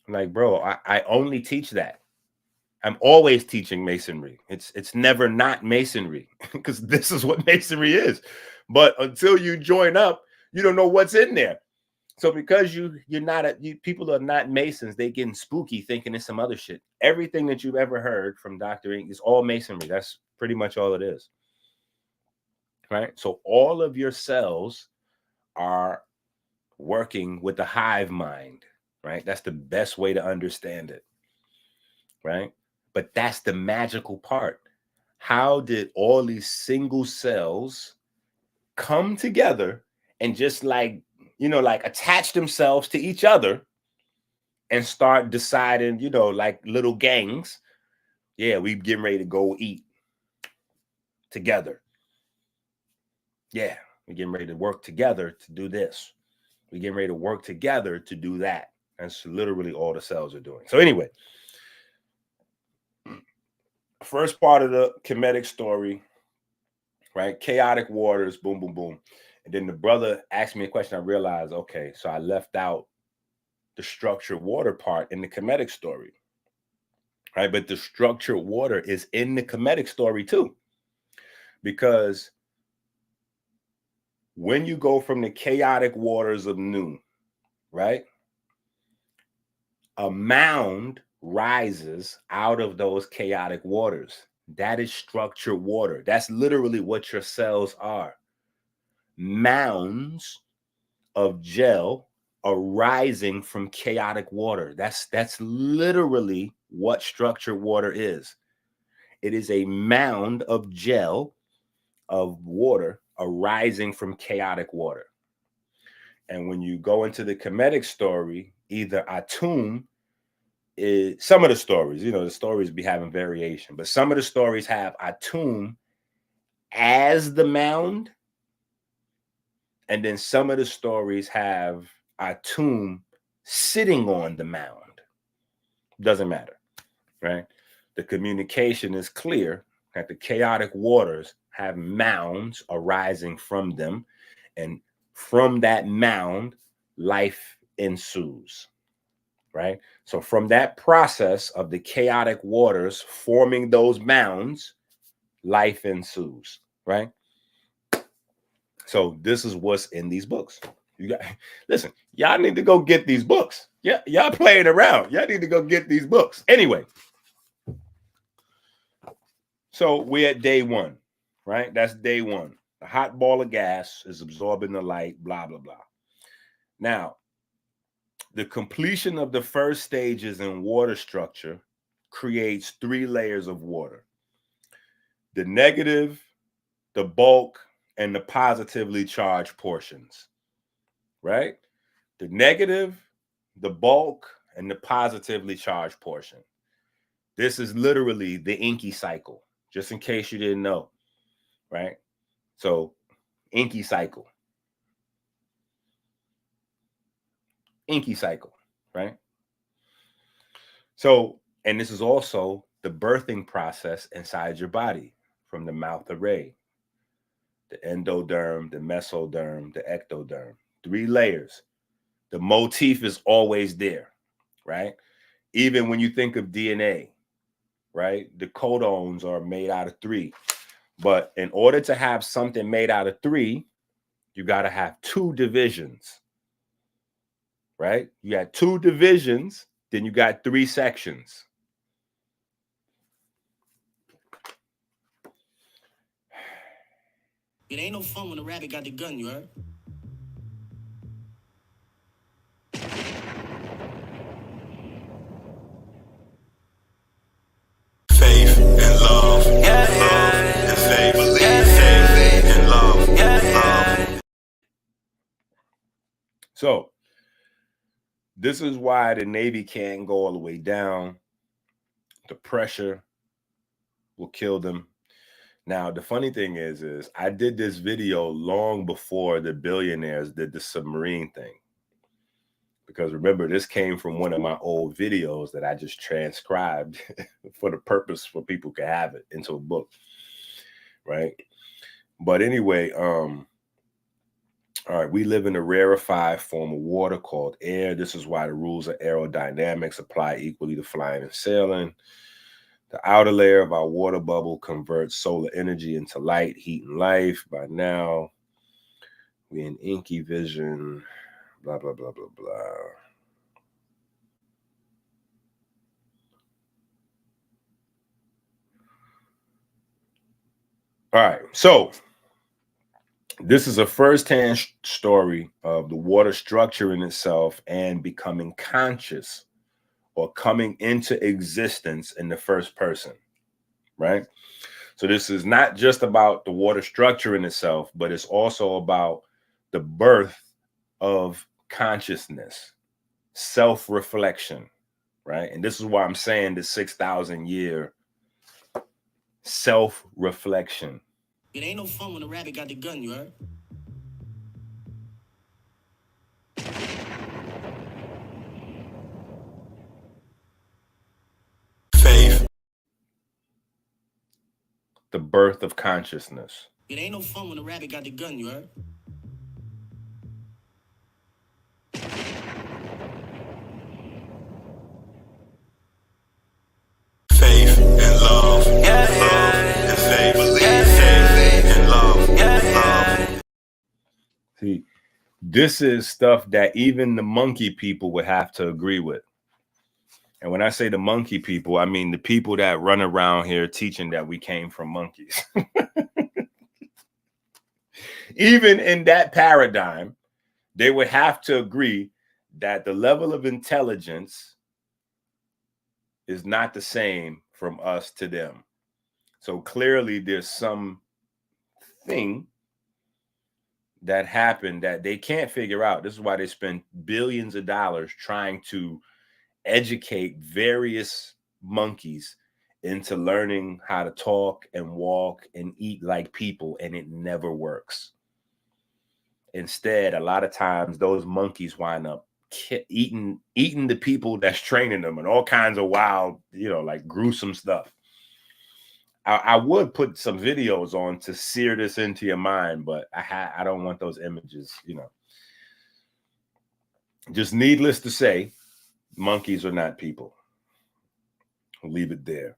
I'm like, bro, I only teach that. I'm always teaching Masonry. It's never not Masonry, because this is what Masonry is. But until you join up, you don't know what's in there. So because people are not Masons, they getting spooky thinking it's some other shit. Everything that you've ever heard from Dr. EnQi is all Masonry. That's pretty much all it is. Right? So all of your cells are working with the hive mind, right? That's the best way to understand it. Right? But that's the magical part. How did all these single cells come together and just like attach themselves to each other and start deciding, like little gangs? Yeah, we getting ready to go eat together. Yeah, we're getting ready to work together to do this. We're getting ready to work together to do that. That's literally all the cells are doing. So anyway, first part of the Kemetic story, right? Chaotic waters, boom, boom, boom. And then the brother asked me a question. I realized, okay, so I left out the structured water part in the Kemetic story, right? But the structured water is in the Kemetic story too. Because when you go from the chaotic waters of Nu, right? A mound rises out of those chaotic waters. That is structured water. That's literally what your cells are. Mounds of gel arising from chaotic water. That's literally what structured water is. It is a mound of gel of water arising from chaotic water. And when you go into the Kemetic story, either Atum is, some of the stories, the stories be having variation, but some of the stories have Atum as the mound, and then some of the stories have Atum sitting on the mound. Doesn't matter, right? The communication is clear that the chaotic waters have mounds arising from them, and from that mound, life ensues, right? So from that process of the chaotic waters forming those mounds, life ensues, right? So this is what's in these books. You got, listen, y'all need to go get these books. Yeah, y'all playing around. Y'all need to go get these books. Anyway, so we're at day one, right? That's day one. The hot ball of gas is absorbing the light, blah, blah, blah. Now, the completion of the first stages in water structure creates 3 layers of water: the negative, the bulk, and the positively charged portions, right? The negative, the bulk, and the positively charged portion. This is literally the EnQi cycle, just in case you didn't know, right? So, EnQi cycle. EnQi cycle, right? So, and this is also the birthing process inside your body, from the mouth array, the endoderm, the mesoderm, the ectoderm. 3 layers. The motif is always there, right? Even when you think of DNA, right? The codons are made out of 3. But in order to have something made out of 3, you got to have 2 divisions, right? You got 2 divisions, then you got 3 sections. It ain't no fun when the rabbit got the gun, you heard? Faith and love, love and faith, faith and love, love. So this is why the Navy can't go all the way down. The pressure will kill them. Now, the funny thing is I did this video long before the billionaires did the submarine thing. Because remember, this came from one of my old videos that I just transcribed for the purpose for people to have it into a book, right? But anyway, all right, we live in a rarefied form of water called air. This is why the rules of aerodynamics apply equally to flying and sailing. The outer layer of our water bubble converts solar energy into light, heat, and life. By now, we in EnQi vision, blah, blah, blah, blah, blah. All right, so this is a first-hand story of the water structuring itself and becoming conscious or coming into existence in the first person, right? So this is not just about the water structure in itself, but it's also about the birth of consciousness, self-reflection, right? And this is why I'm saying the 6,000-year self-reflection. It ain't no fun when the rabbit got the gun, you heard? Faith. the birth of consciousness. It ain't no fun when a rabbit got the gun, you heard? Faith and love. Love and faith. Faith and love. Love. See, this is stuff that even the monkey people would have to agree with. And when I say the monkey people, I mean the people that run around here teaching that we came from monkeys. Even in that paradigm, they would have to agree that the level of intelligence is not the same from us to them. So clearly there's some thing that happened that they can't figure out. This is why they spend billions of dollars trying to educate various monkeys into learning how to talk and walk and eat like people, and it never works. Instead, a lot of times those monkeys wind up eating the people that's training them and all kinds of wild, like gruesome stuff. I would put some videos on to sear this into your mind, but I don't want those images, Just needless to say, monkeys are not people. We'll leave it there,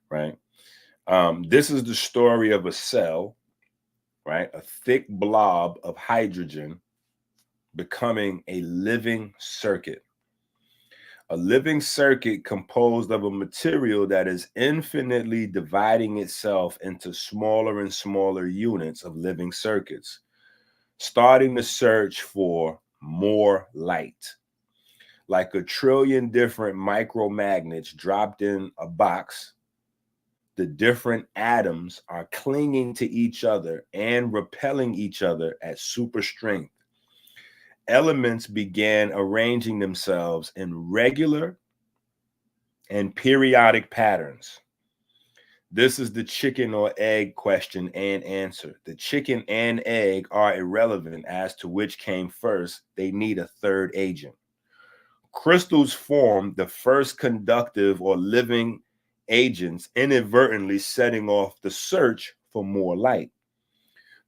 right? This is the story of a cell, right? A thick blob of hydrogen becoming a living circuit. A living circuit composed of a material that is infinitely dividing itself into smaller and smaller units of living circuits, starting the search for more light. Like a trillion different micromagnets dropped in a box, the different atoms are clinging to each other and repelling each other at super strength. Elements began arranging themselves in regular and periodic patterns. This is the chicken or egg question and answer. The chicken and egg are irrelevant as to which came first. They need a third agent. Crystals form the first conductive or living agents, inadvertently setting off the search for more light.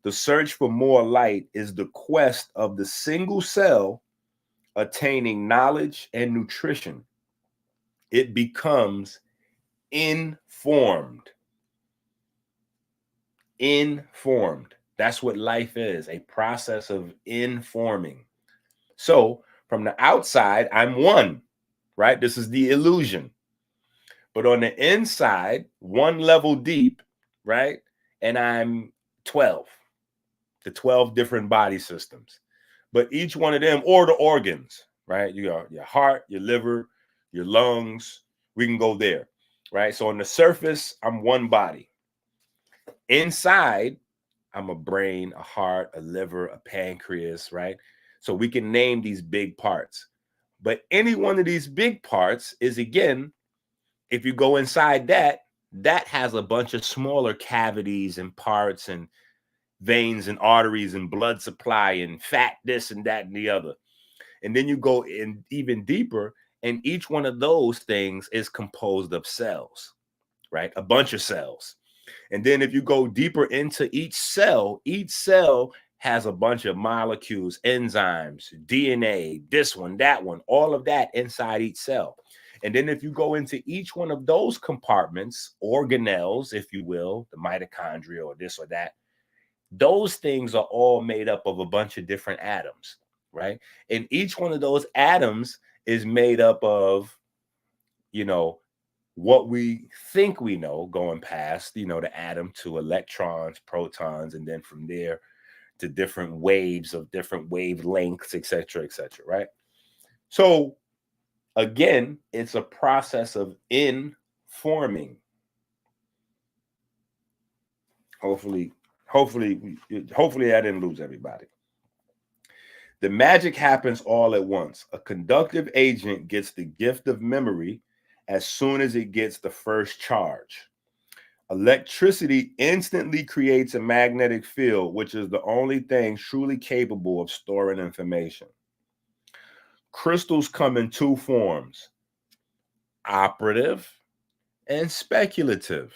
The search for more light is the quest of the single cell attaining knowledge and nutrition. It becomes informed. Informed. That's what life is, a process of informing. So from the outside, I'm one, right? This is the illusion. But on the inside, one level deep, right? And I'm 12, the 12 different body systems. But each one of them, or the organs, right? You got your heart, your liver, your lungs. We can go there, right? So on the surface, I'm one body. Inside, I'm a brain, a heart, a liver, a pancreas, right? So we can name these big parts. But any one of these big parts is, again, if you go inside that has a bunch of smaller cavities and parts and veins and arteries and blood supply and fat, this and that and the other. And then you go in even deeper, and each one of those things is composed of cells, right? A bunch of cells. And then if you go deeper into each cell has a bunch of molecules, enzymes, DNA, this one, that one, all of that inside each cell. And then if you go into each one of those compartments, organelles, if you will, the mitochondria or this or that, those things are all made up of a bunch of different atoms, right? And each one of those atoms is made up of, what we think we know, going past, the atom to electrons, protons, and then from there to different waves of different wavelengths, et cetera, right? So again, it's a process of informing. Hopefully I didn't lose everybody. The magic happens all at once. A conductive agent gets the gift of memory as soon as it gets the first charge. Electricity instantly creates a magnetic field, which is the only thing truly capable of storing information. Crystals come in two forms: operative and speculative.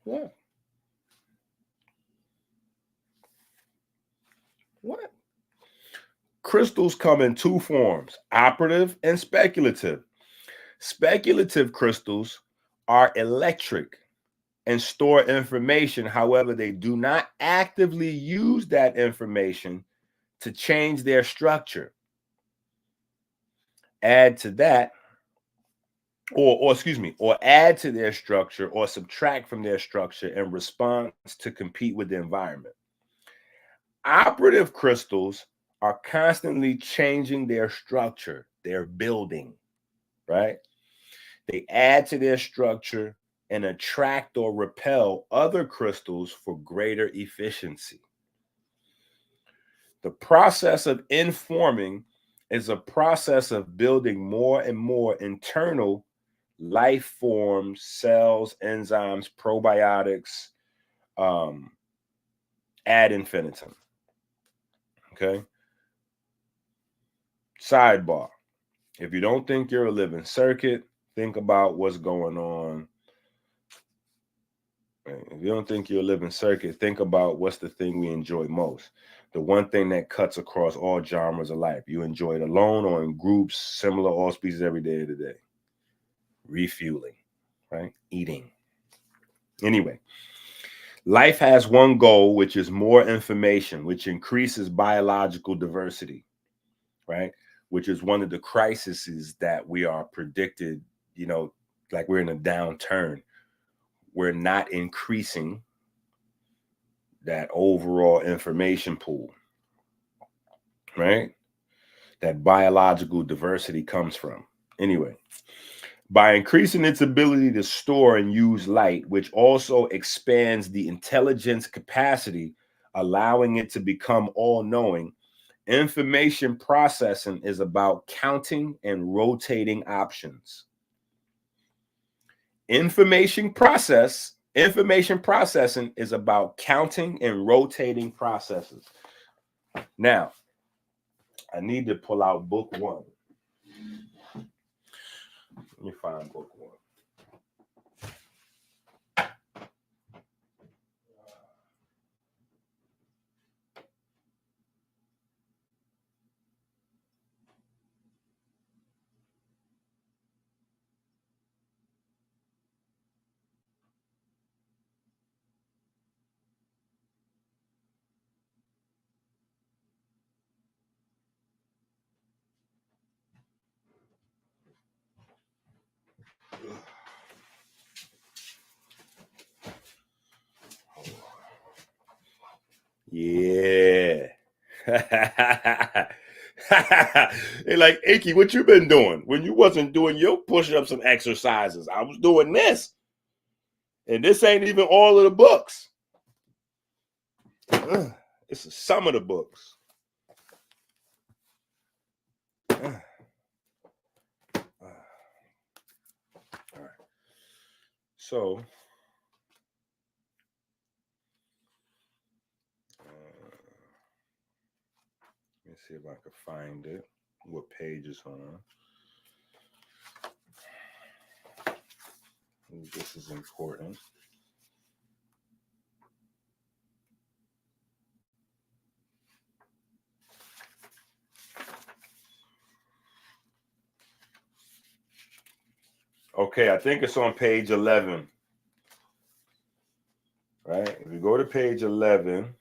What? What? Crystals come in two forms, operative and speculative. Speculative crystals are electric and store information. However, they do not actively use that information to change their structure. Add to that, or add to their structure or subtract from their structure in response to compete with the environment. Operative crystals are constantly changing their structure, their building, right? They add to their structure and attract or repel other crystals for greater efficiency. The process of informing is a process of building more and more internal life forms, cells, enzymes, probiotics, ad infinitum. Okay. Sidebar. If you don't think you're a living circuit, think about what's going on. If you don't think you're a living circuit, think about what's the thing we enjoy most. The one thing that cuts across all genres of life. You enjoy it alone or in groups, similar, all species, every day of the day. Refueling, right? Eating. Anyway, life has one goal, which is more information, which increases biological diversity, right? Which is one of the crises that we are predicted, like we're in a downturn. We're not increasing that overall information pool, right? That biological diversity comes from. Anyway, by increasing its ability to store and use light, which also expands the intelligence capacity, allowing it to become all-knowing, information processing is about counting and rotating options. Information processing is about counting and rotating processes. Now, I need to pull out book one. Let me find book one. Yeah. They're like, EnQi, what you been doing? When you wasn't doing your push-ups and exercises, I was doing this. And this ain't even all of the books. It's some of the books. All right. So, let me see if I can find it. What page is on? This is important. Okay, I think it's on page 11. Right? If you go to page 11,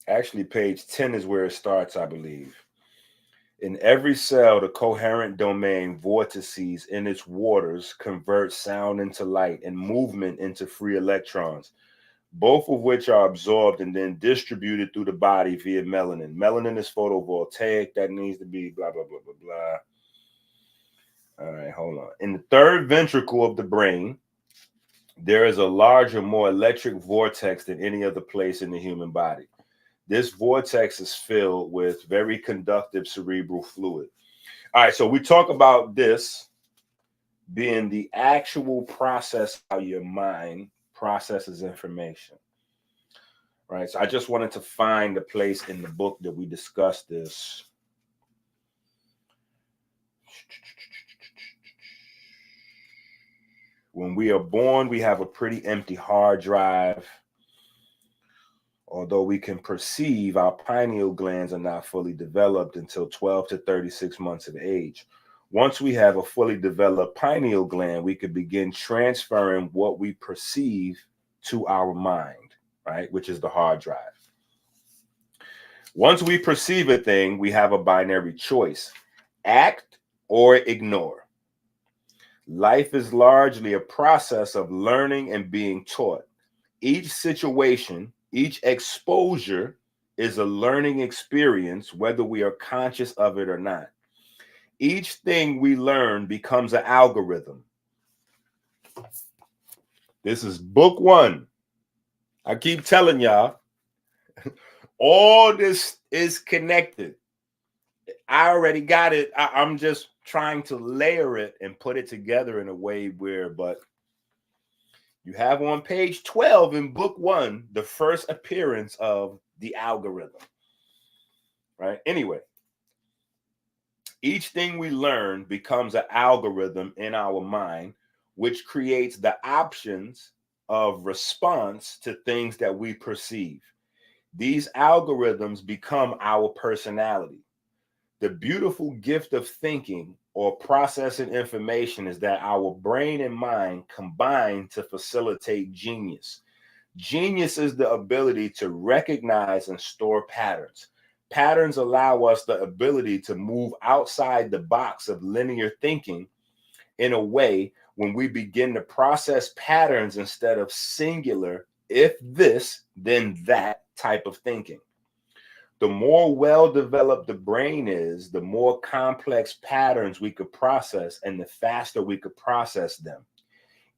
actually page 10 is where it starts, I believe. In every cell, the coherent domain vortices in its waters convert sound into light and movement into free electrons, both of which are absorbed and then distributed through the body via melanin. Melanin is photovoltaic. That needs to be blah, blah, blah, blah, blah. All right, hold on. In the third ventricle of the brain, there is a larger, more electric vortex than any other place in the human body. This vortex is filled with very conductive cerebral fluid. All right, so we talk about this being the actual process how your mind processes information. Right, so I just wanted to find a place in the book that we discussed this. When we are born, we have a pretty empty hard drive. Although we can perceive, our pineal glands are not fully developed until 12 to 36 months of age. Once we have a fully developed pineal gland, we could begin transferring what we perceive to our mind, right? Which is the hard drive. Once we perceive a thing, we have a binary choice: act or ignore. Life is largely a process of learning and being taught. Each situation, each exposure is a learning experience, whether we are conscious of it or not. Each thing we learn becomes an algorithm. This is book one. I keep telling y'all, all this is connected. I already got it. I'm just trying to layer it and put it together in a way where, but you have on page 12 in book one, the first appearance of the algorithm, right? Anyway, each thing we learn becomes an algorithm in our mind, which creates the options of response to things that we perceive. These algorithms become our personality. The beautiful gift of thinking or processing information is that our brain and mind combine to facilitate genius. Genius is the ability to recognize and store patterns. Patterns allow us the ability to move outside the box of linear thinking in a way when we begin to process patterns instead of singular, if this, then that type of thinking. The more well-developed the brain is, the more complex patterns we could process and the faster we could process them.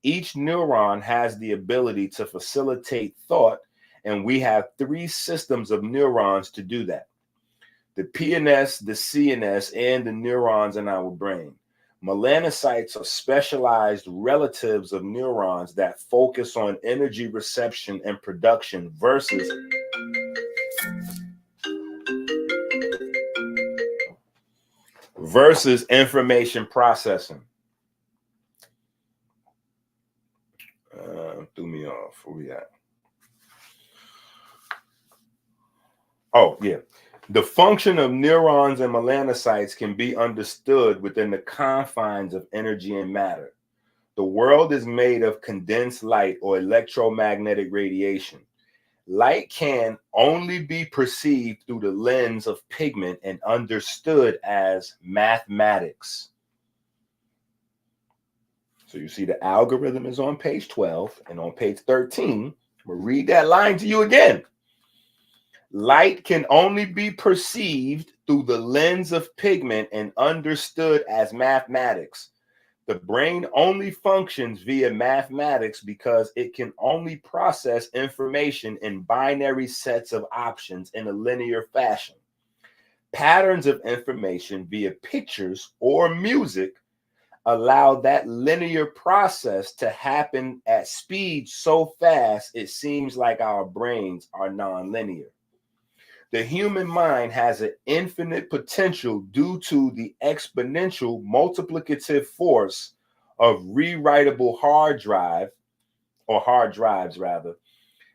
Each neuron has the ability to facilitate thought, and we have 3 systems of neurons to do that: the PNS, the CNS, and the neurons in our brain. Melanocytes are specialized relatives of neurons that focus on energy reception and production versus information processing. Threw me off. Where we at? Oh, yeah. The function of neurons and melanocytes can be understood within the confines of energy and matter. The world is made of condensed light or electromagnetic radiation. Light can only be perceived through the lens of pigment and understood as mathematics. So you see the algorithm is on page 12, and on page 13, I'm going to read that line to you again. Light can only be perceived through the lens of pigment and understood as mathematics. The brain only functions via mathematics because it can only process information in binary sets of options in a linear fashion. Patterns of information via pictures or music allow that linear process to happen at speed so fast it seems like our brains are nonlinear. The human mind has an infinite potential due to the exponential multiplicative force of rewritable hard drives,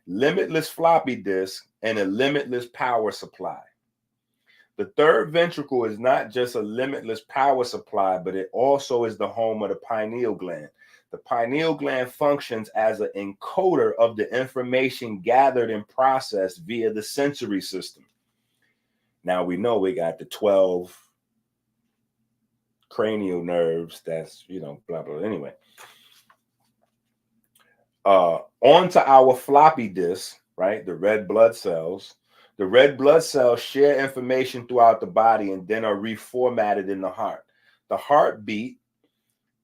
limitless floppy disk, and a limitless power supply. The third ventricle is not just a limitless power supply, but it also is the home of the pineal gland. The pineal gland functions as an encoder of the information gathered and processed via the sensory system. Now we know we got the 12 cranial nerves. That's, blah, blah. Anyway, onto our floppy disk, right? The red blood cells. The red blood cells share information throughout the body and then are reformatted in the heart. The heartbeat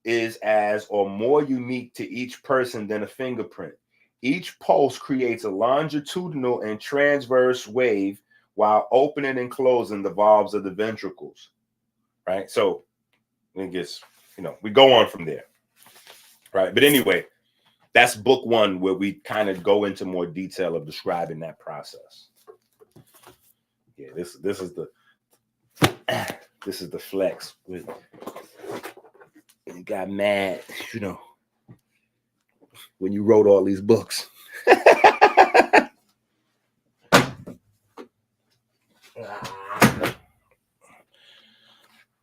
is as or more unique to each person than a fingerprint. Each pulse creates a longitudinal and transverse wave while opening and closing the valves of the ventricles, right? So it gets, we go on from there, right? But anyway, that's book one, where we kind of go into more detail of describing that process. Yeah, this is the flex. It got mad, when you wrote all these books.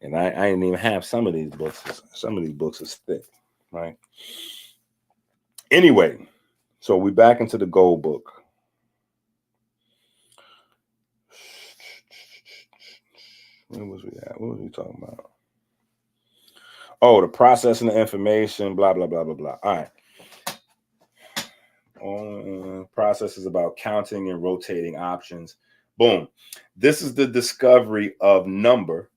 And I didn't even have some of these books. Some of these books are thick, right? Anyway, so we back into the gold book. Where was we at? What was we talking about? Oh, the processing of information, blah, blah, blah, blah, blah. All right. Process is about counting and rotating options. Boom. This is the discovery of number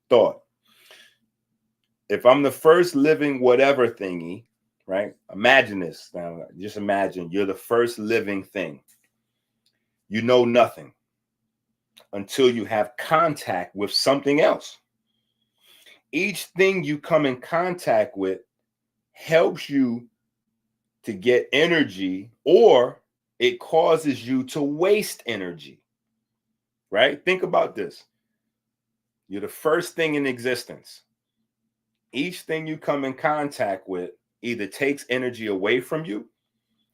thought. If I'm the first living whatever thingy, right? Imagine this. Now, just imagine you're the first living thing. You know nothing until you have contact with something else. Each thing you come in contact with helps you to get energy, or it causes you to waste energy, right? Think about this. You're the first thing in existence. Each thing you come in contact with either takes energy away from you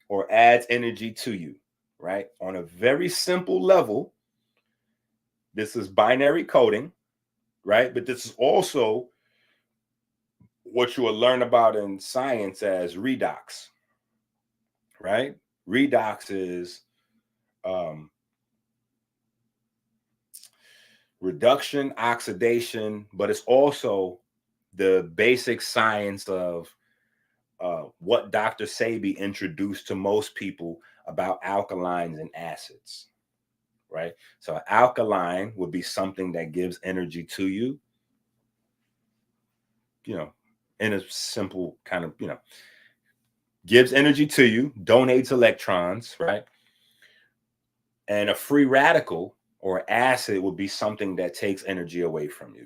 or adds energy to you, right? On a very simple level, this is binary coding, right? But this is also what you will learn about in science as redox, right? Redox is reduction, oxidation, but it's also the basic science of what Dr. Sebi introduced to most people about alkalines and acids, right? So an alkaline would be something that gives energy to you, in a simple kind of, gives energy to you, donates electrons, right? And a free radical or acid would be something that takes energy away from you,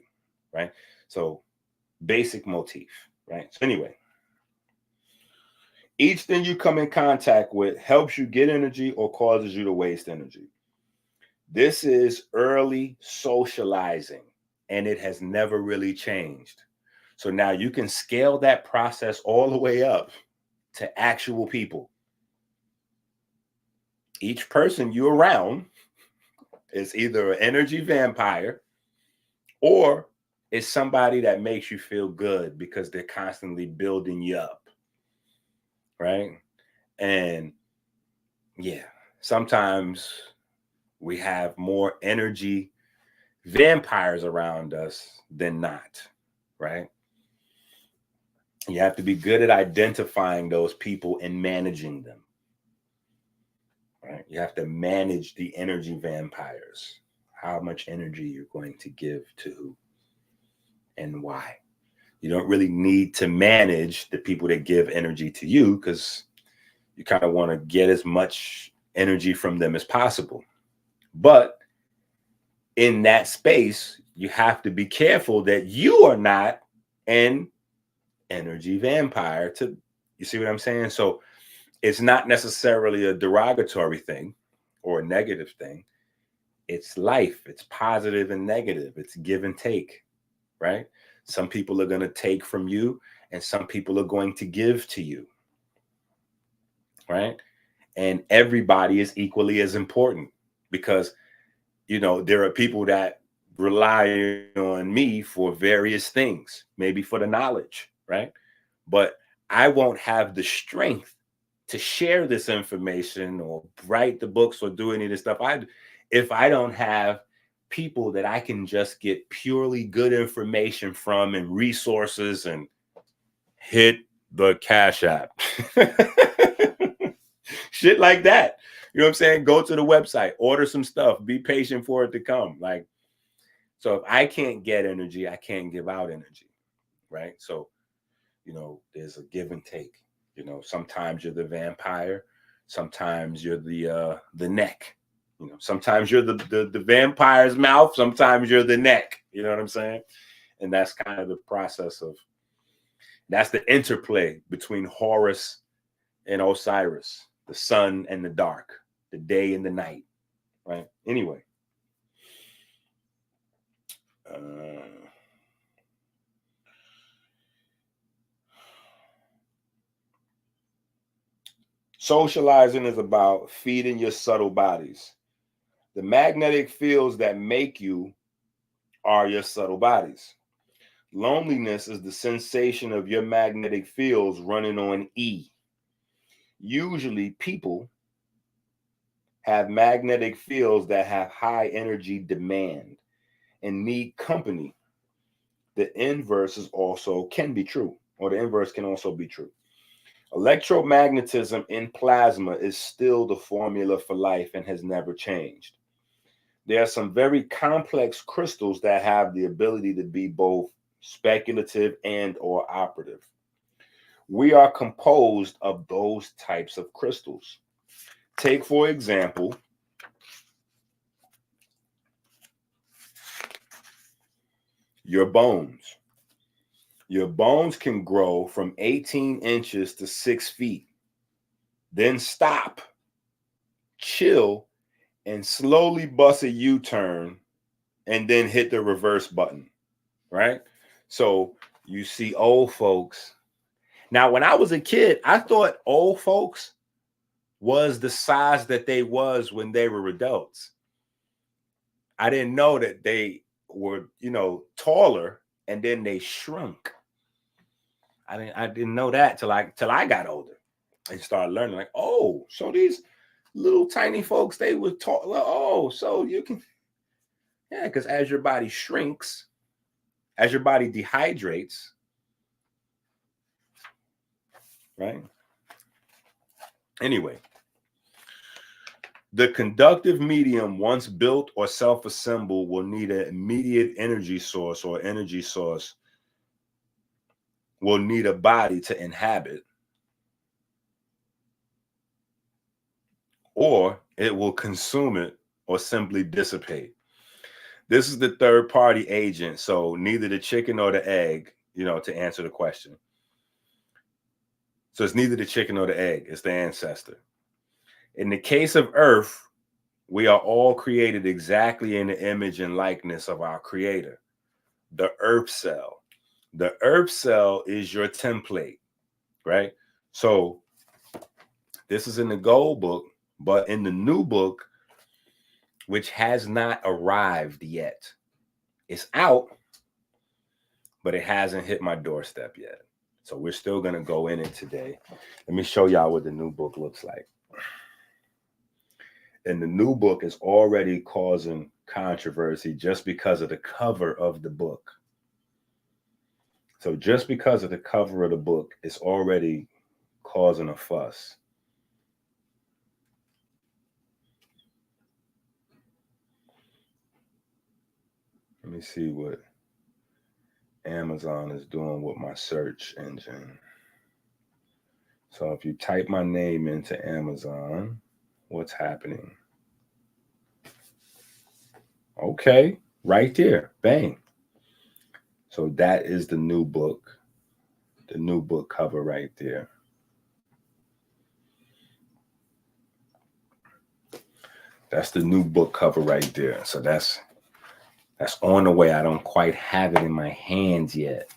right? So basic motif, right? So anyway, each thing you come in contact with helps you get energy or causes you to waste energy. This is early socializing, and it has never really changed. So now you can scale that process all the way up to actual people. Each person you're around is either an energy vampire or is somebody that makes you feel good because they're constantly building you up, right? And yeah, sometimes we have more energy vampires around us than not, right? You have to be good at identifying those people and managing them, right? You have to manage the energy vampires, how much energy you're going to give to who and why. You don't really need to manage the people that give energy to you because you kind of want to get as much energy from them as possible. But in that space, you have to be careful that you are not an energy vampire you see what I'm saying? So it's not necessarily a derogatory thing or a negative thing. It's life. It's positive and negative. It's give and take, right? Some people are going to take from you and some people are going to give to you, right? And everybody is equally as important because, there are people that rely on me for various things, maybe for the knowledge, right? But I won't have the strength to share this information or write the books or do any of this stuff if I don't have people that I can just get purely good information from and resources and hit the Cash App. Shit like that. You know what I'm saying? Go to the website, order some stuff, be patient for it to come. Like, so if I can't get energy, I can't give out energy, right? So, there's a give and take. Sometimes you're the vampire, sometimes you're the neck. Sometimes you're the vampire's mouth, sometimes you're the neck. You know what I'm saying? And that's kind of the process that's the interplay between Horus and Osiris, the sun and the dark, the day and the night, right? Anyway. Socializing is about feeding your subtle bodies. The magnetic fields that make you are your subtle bodies. Loneliness is the sensation of your magnetic fields running on E. Usually, people have magnetic fields that have high energy demand and need company. The inverse is also can be true, or the inverse can also be true. Electromagnetism in plasma is still the formula for life and has never changed. There are some very complex crystals that have the ability to be both speculative and or operative. We are composed of those types of crystals. Take, for example, your bones. Your bones can grow from 18 inches to 6 feet, then stop, chill, and slowly bust a U-turn and then hit the reverse button, right? So you see old folks. Now, when I was a kid, I thought old folks was the size that they was when they were adults. I didn't know that they were, taller and then they shrunk. I didn't know that till I got older and started learning. Like, oh, so these little tiny folks, they were tall. Oh, so you can, yeah, because as your body shrinks, as your body dehydrates, right? Anyway, the conductive medium, once built or self-assembled, will need an immediate energy source, or energy source will need a body to inhabit, or it will consume it or simply dissipate. This is the third party agent, so neither the chicken or the egg, to answer the question. So it's neither the chicken or the egg, it's the ancestor. In the case of Earth, we are all created exactly in the image and likeness of our creator, the Earth cell. The Earth cell is your template, right? So this is in the gold book, but in the new book, which has not arrived yet, it's out, but it hasn't hit my doorstep yet. So we're still going to go in it today. Let me show y'all what the new book looks like. And the new book is already causing controversy just because of the cover of the book. So just because of the cover of the book, it's already causing a fuss. Let me see what Amazon is doing with my search engine. So if you type my name into Amazon, what's happening? Okay, right there, bang. So that is the new book cover right there. That's the new book cover right there. So that's on the way. I don't quite have it in my hands yet.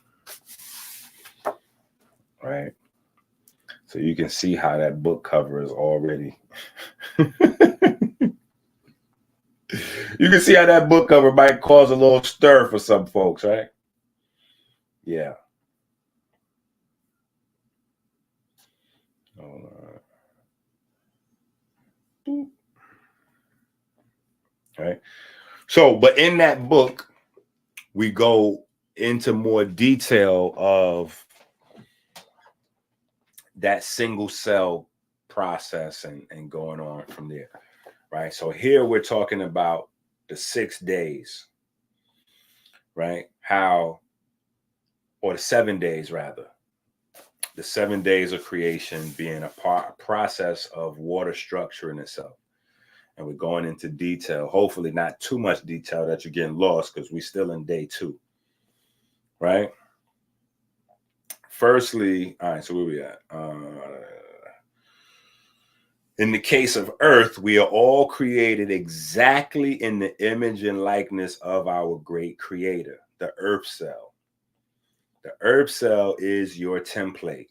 Right? So you can see how that book cover is already. You can see how that book cover might cause a little stir for some folks, right? Yeah. Hold on. Right. So, but in that book, we go into more detail of that single cell process and going on from there. Right. So here we're talking about the 6 days, right? Or the 7 days rather. The 7 days of creation being a process of water structure in itself. And we're going into detail, hopefully not too much detail that you're getting lost, because we're still in day 2, right? Firstly, all right, so where we at? In the case of Earth, we are all created exactly in the image and likeness of our great creator, the Earth cell. The Earth cell is your template.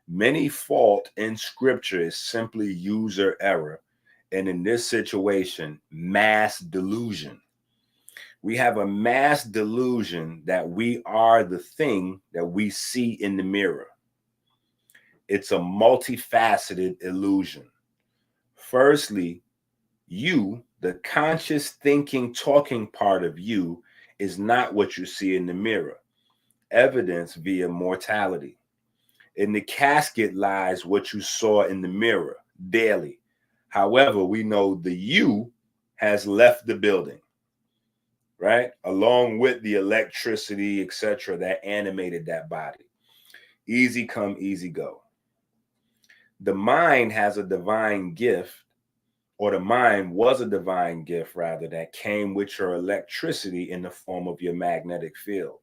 Many fault in scripture is simply user error, and in this situation, mass delusion. We have a mass delusion that we are the thing that we see in the mirror. It's a multifaceted illusion. Firstly, you, the conscious thinking, talking part of you, is not what you see in the mirror. Evidence via mortality. In the casket lies what you saw in the mirror daily. However, we know the you has left the building, right? Along with the electricity, etc., that animated that body. Easy come, easy go. The mind has a divine gift, or the mind was a divine gift, rather, that came with your electricity in the form of your magnetic field.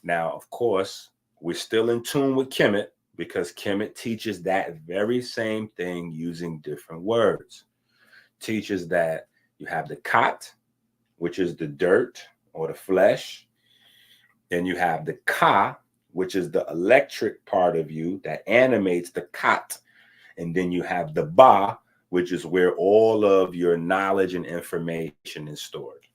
Now, of course, we're still in tune with Kemet, because Kemet teaches that very same thing using different words. Teaches that you have the Kat, which is the dirt or the flesh. Then you have the Ka, which is the electric part of you that animates the Kat. And then you have the Ba, which is where all of your knowledge and information is stored.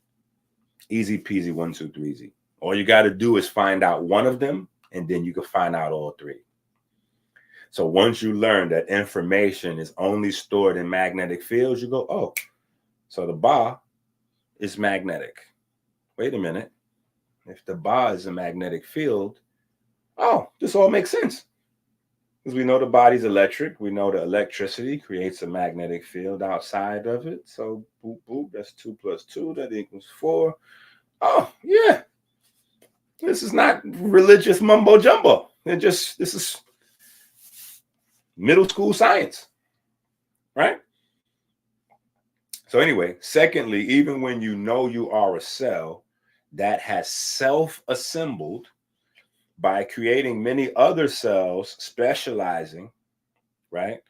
Easy peasy, 1, 2, 3, easy. All you got to do is find out one of them, and then you can find out all three. So once you learn that information is only stored in magnetic fields, you go, oh, so the Ba is magnetic. Wait a minute. If the Ba is a magnetic field, oh, this all makes sense. Because we know the body's electric. We know the electricity creates a magnetic field outside of it. So boop, boop, that's 2 + 2. That equals 4. Oh, yeah. This is not religious mumbo jumbo. This is middle school science, right? So anyway, secondly, even when you know you are a cell that has self-assembled by creating many other cells specializing, right?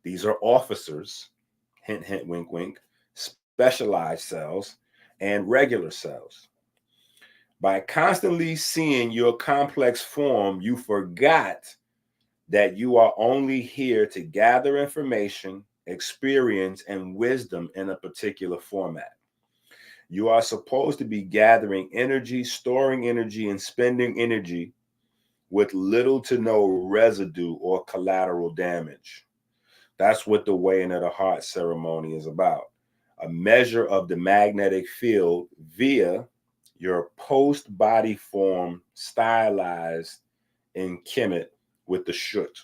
These are officers, hint, hint, wink, wink, specialized cells and regular cells. By constantly seeing your complex form, you forgot that you are only here to gather information, experience, and wisdom in a particular format. You are supposed to be gathering energy, storing energy, and spending energy with little to no residue or collateral damage. That's what the weighing of the heart ceremony is about. A measure of the magnetic field via your post-body form stylized in Kemet with the Shut.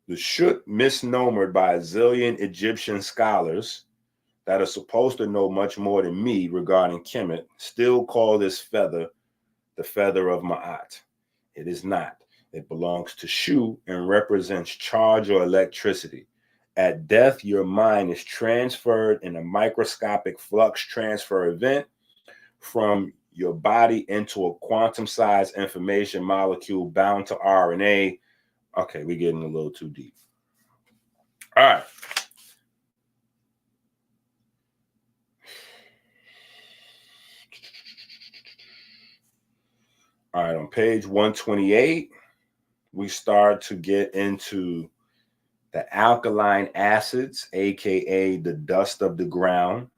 The Shut, misnomered by a zillion Egyptian scholars that are supposed to know much more than me regarding Kemet, still call this feather the feather of Ma'at. It is not. It belongs to Shu and represents charge or electricity. At death, your mind is transferred in a microscopic flux transfer event from your body into a quantum-sized information molecule bound to RNA. Okay, we're getting a little too deep. All right. All right, on page 128, we start to get into the alkaline acids, aka the dust of the ground,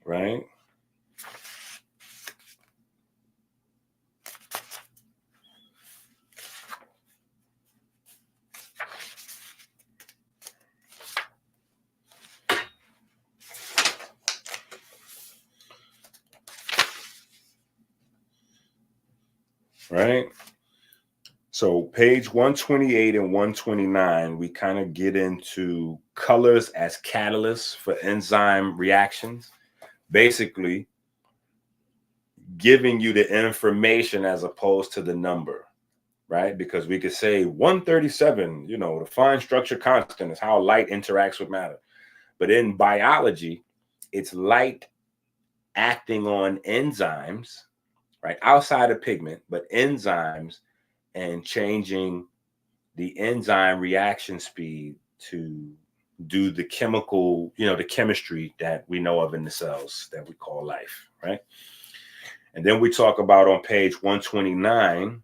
right? Right? So page 128 and 129, we kind of get into colors as catalysts for enzyme reactions. Basically, giving you the information as opposed to the number, right? Because we could say 137, the fine structure constant is how light interacts with matter. But in biology, it's light acting on enzymes, right? Outside of pigment, but enzymes, and changing the enzyme reaction speed to do the chemical, the chemistry that we know of in the cells that we call life, right? And then we talk about on page 129,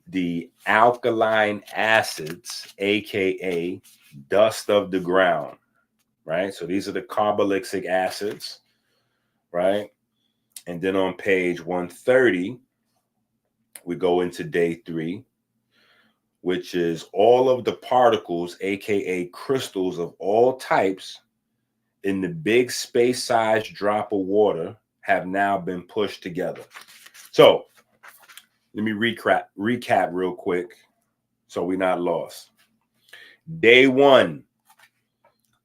the alkaline acids, aka dust of the ground, right? So these are the carboxylic acids, right? And then on page 130, we go into day 3, which is all of the particles, aka crystals of all types, in the big space-sized drop of water have now been pushed together. So let me recap real quick so we're not lost. Day 1,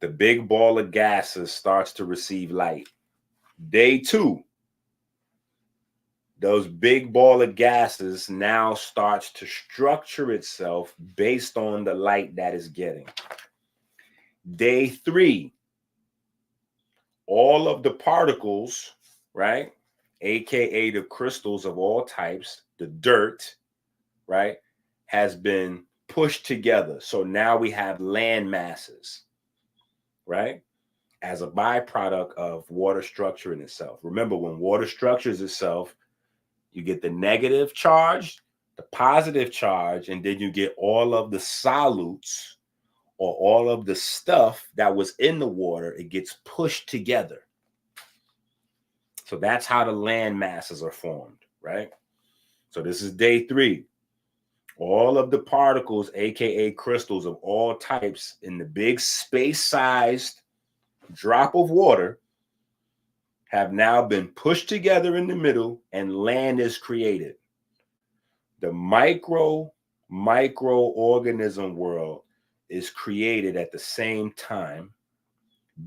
the big ball of gases starts to receive light. Day 2, those big ball of gases now starts to structure itself based on the light that it's getting. Day 3, all of the particles, right, aka the crystals of all types, the dirt, right, has been pushed together. So now we have land masses, right, as a byproduct of water structuring itself. Remember, when water structures itself, you get the negative charge, the positive charge, and then you get all of the solutes or all of the stuff that was in the water. It gets pushed together. So that's how the land masses are formed, right? So this is day 3. All of the particles, aka crystals of all types, in the big space-sized drop of water have now been pushed together in the middle, and land is created. The microorganism world is created at the same time,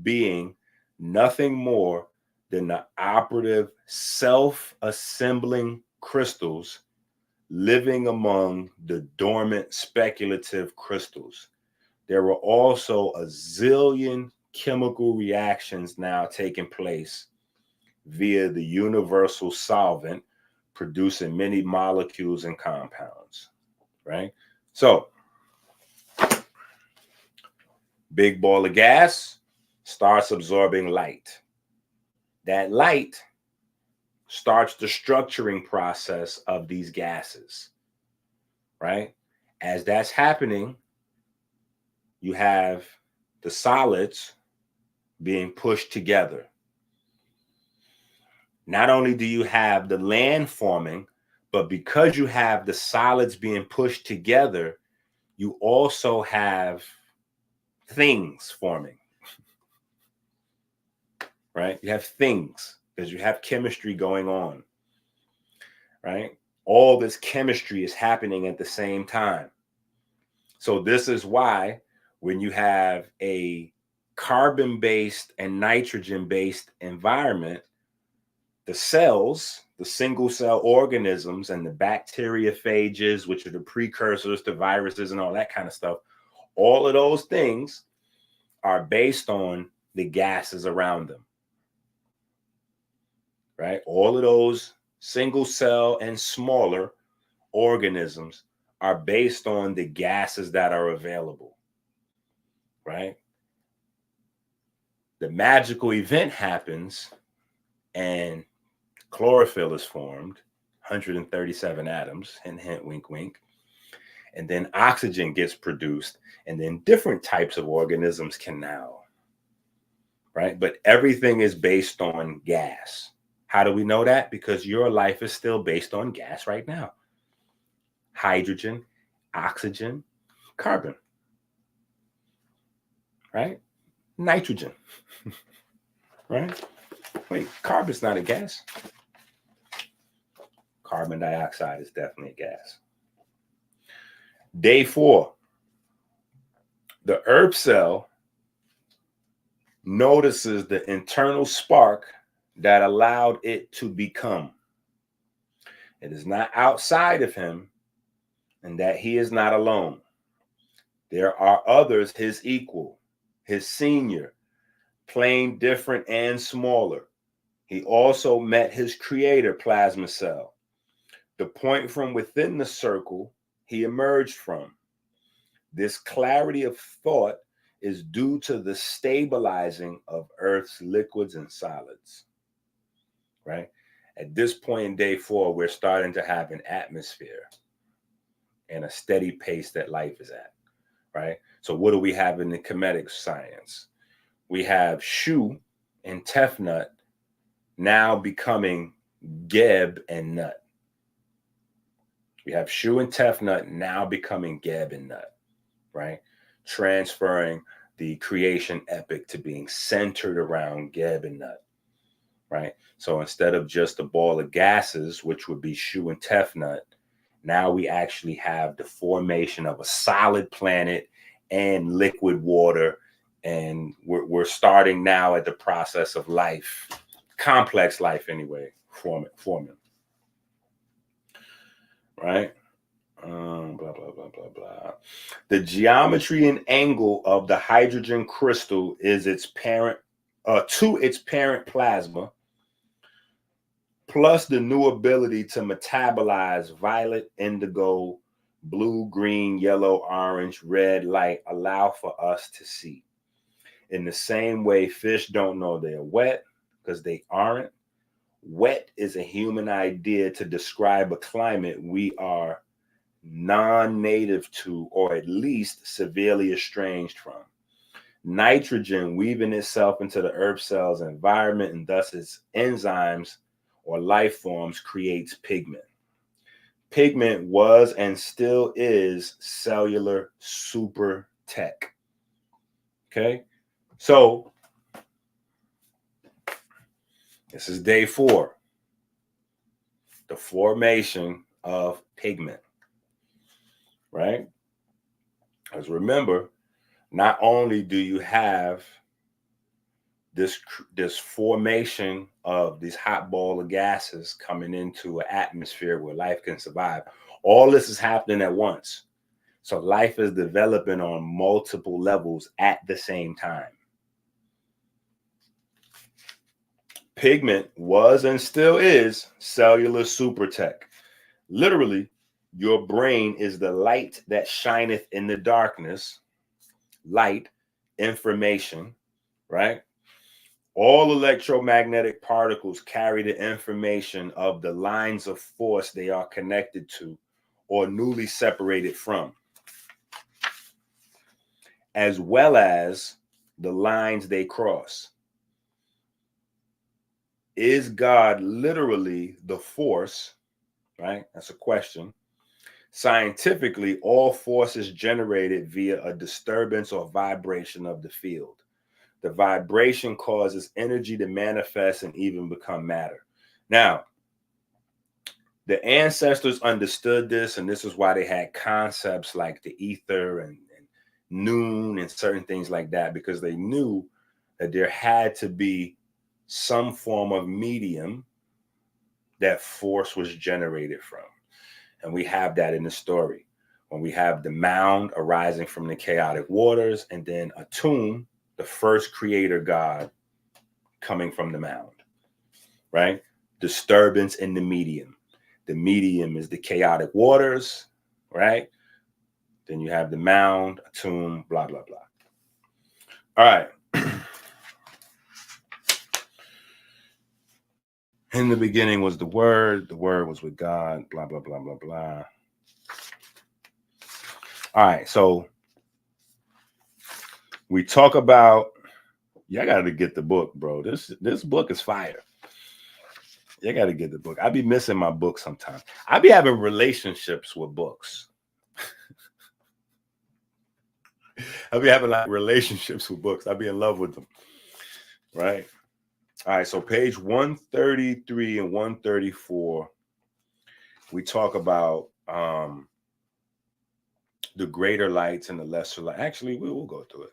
being nothing more than the operative self-assembling crystals living among the dormant speculative crystals. There were also a zillion chemical reactions now taking place via the universal solvent, producing many molecules and compounds, right? So, big ball of gas starts absorbing light. That light starts the structuring process of these gases, right? As that's happening, you have the solids being pushed together. Not only do you have the land forming, but because you have the solids being pushed together, you also have things forming, right? You have things because you have chemistry going on, right? All this chemistry is happening at the same time. So this is why when you have a carbon-based and nitrogen-based environment, the cells, the single cell organisms and the bacteriophages, which are the precursors to viruses and all that kind of stuff, all of those things are based on the gases around them, right? All of those single cell and smaller organisms are based on the gases that are available, right? The magical event happens and chlorophyll is formed, 137 atoms, hint, hint, wink, wink. And then oxygen gets produced, and then different types of organisms can now, right? But everything is based on gas. How do we know that? Because your life is still based on gas right now. Hydrogen, oxygen, carbon, right? Nitrogen, right? Wait, carbon's not a gas. Carbon dioxide is definitely a gas. Day 4, the herb cell notices the internal spark that allowed it to become. It is not outside of him, and that he is not alone. There are others his equal, his senior, plain different and smaller. He also met his creator plasma cell, the point from within the circle he emerged from. This clarity of thought is due to the stabilizing of Earth's liquids and solids, right? At this point in day 4, we're starting to have an atmosphere, and a steady pace that life is at, right? So what do we have in the Kemetic science? We have Shu and Tefnut now becoming Geb and Nut. We have Shu and Tefnut now becoming Geb and Nut, right? Transferring the creation epic to being centered around Geb and Nut, right? So instead of just a ball of gases, which would be Shu and Tefnut, now we actually have the formation of a solid planet and liquid water. And we're starting now at the process of life, complex life anyway, forming. Right? Blah, blah, blah, blah, blah. The geometry and angle of the hydrogen crystal is its parent, to its parent plasma, plus the new ability to metabolize violet, indigo, blue, green, yellow, orange, red light allow for us to see. In the same way, fish don't know they're wet because they aren't. Wet is a human idea to describe a climate we are non-native to, or at least severely estranged from. Nitrogen weaving itself into the earth cell's environment and thus its enzymes or life forms creates pigment. Pigment was and still is cellular super tech. Okay, so this is day 4, the formation of pigment, right? Because remember, not only do you have this formation of these hot ball of gases coming into an atmosphere where life can survive, all this is happening at once. So life is developing on multiple levels at the same time. Pigment was and still is cellular super tech. Literally, your brain is the light that shineth in the darkness. Light, information, right? All electromagnetic particles carry the information of the lines of force they are connected to or newly separated from, as well as the lines they cross. Is God literally the force, right? That's a question. Scientifically, all force is generated via a disturbance or vibration of the field. The vibration causes energy to manifest and even become matter. Now, the ancestors understood this, and this is why they had concepts like the ether and noon and certain things like that, because they knew that there had to be some form of medium that force was generated from. And we have that in the story. When we have the mound arising from the chaotic waters, and then Atum, the first creator god, coming from the mound, right? Disturbance in the medium. The medium is the chaotic waters, right? Then you have the mound, Atum, blah, blah, blah. All right. In the beginning was the word was with God, blah, blah, blah, blah, blah. All right, so we talk about, y'all got to get the book, bro. This book is fire. You got to get the book. I be missing my book sometimes. I be having relationships with books. I be having like relationships with books. I be in love with them, right? All right, so page 133 and 134, we talk about the greater lights and the lesser light. Actually, we will go through it.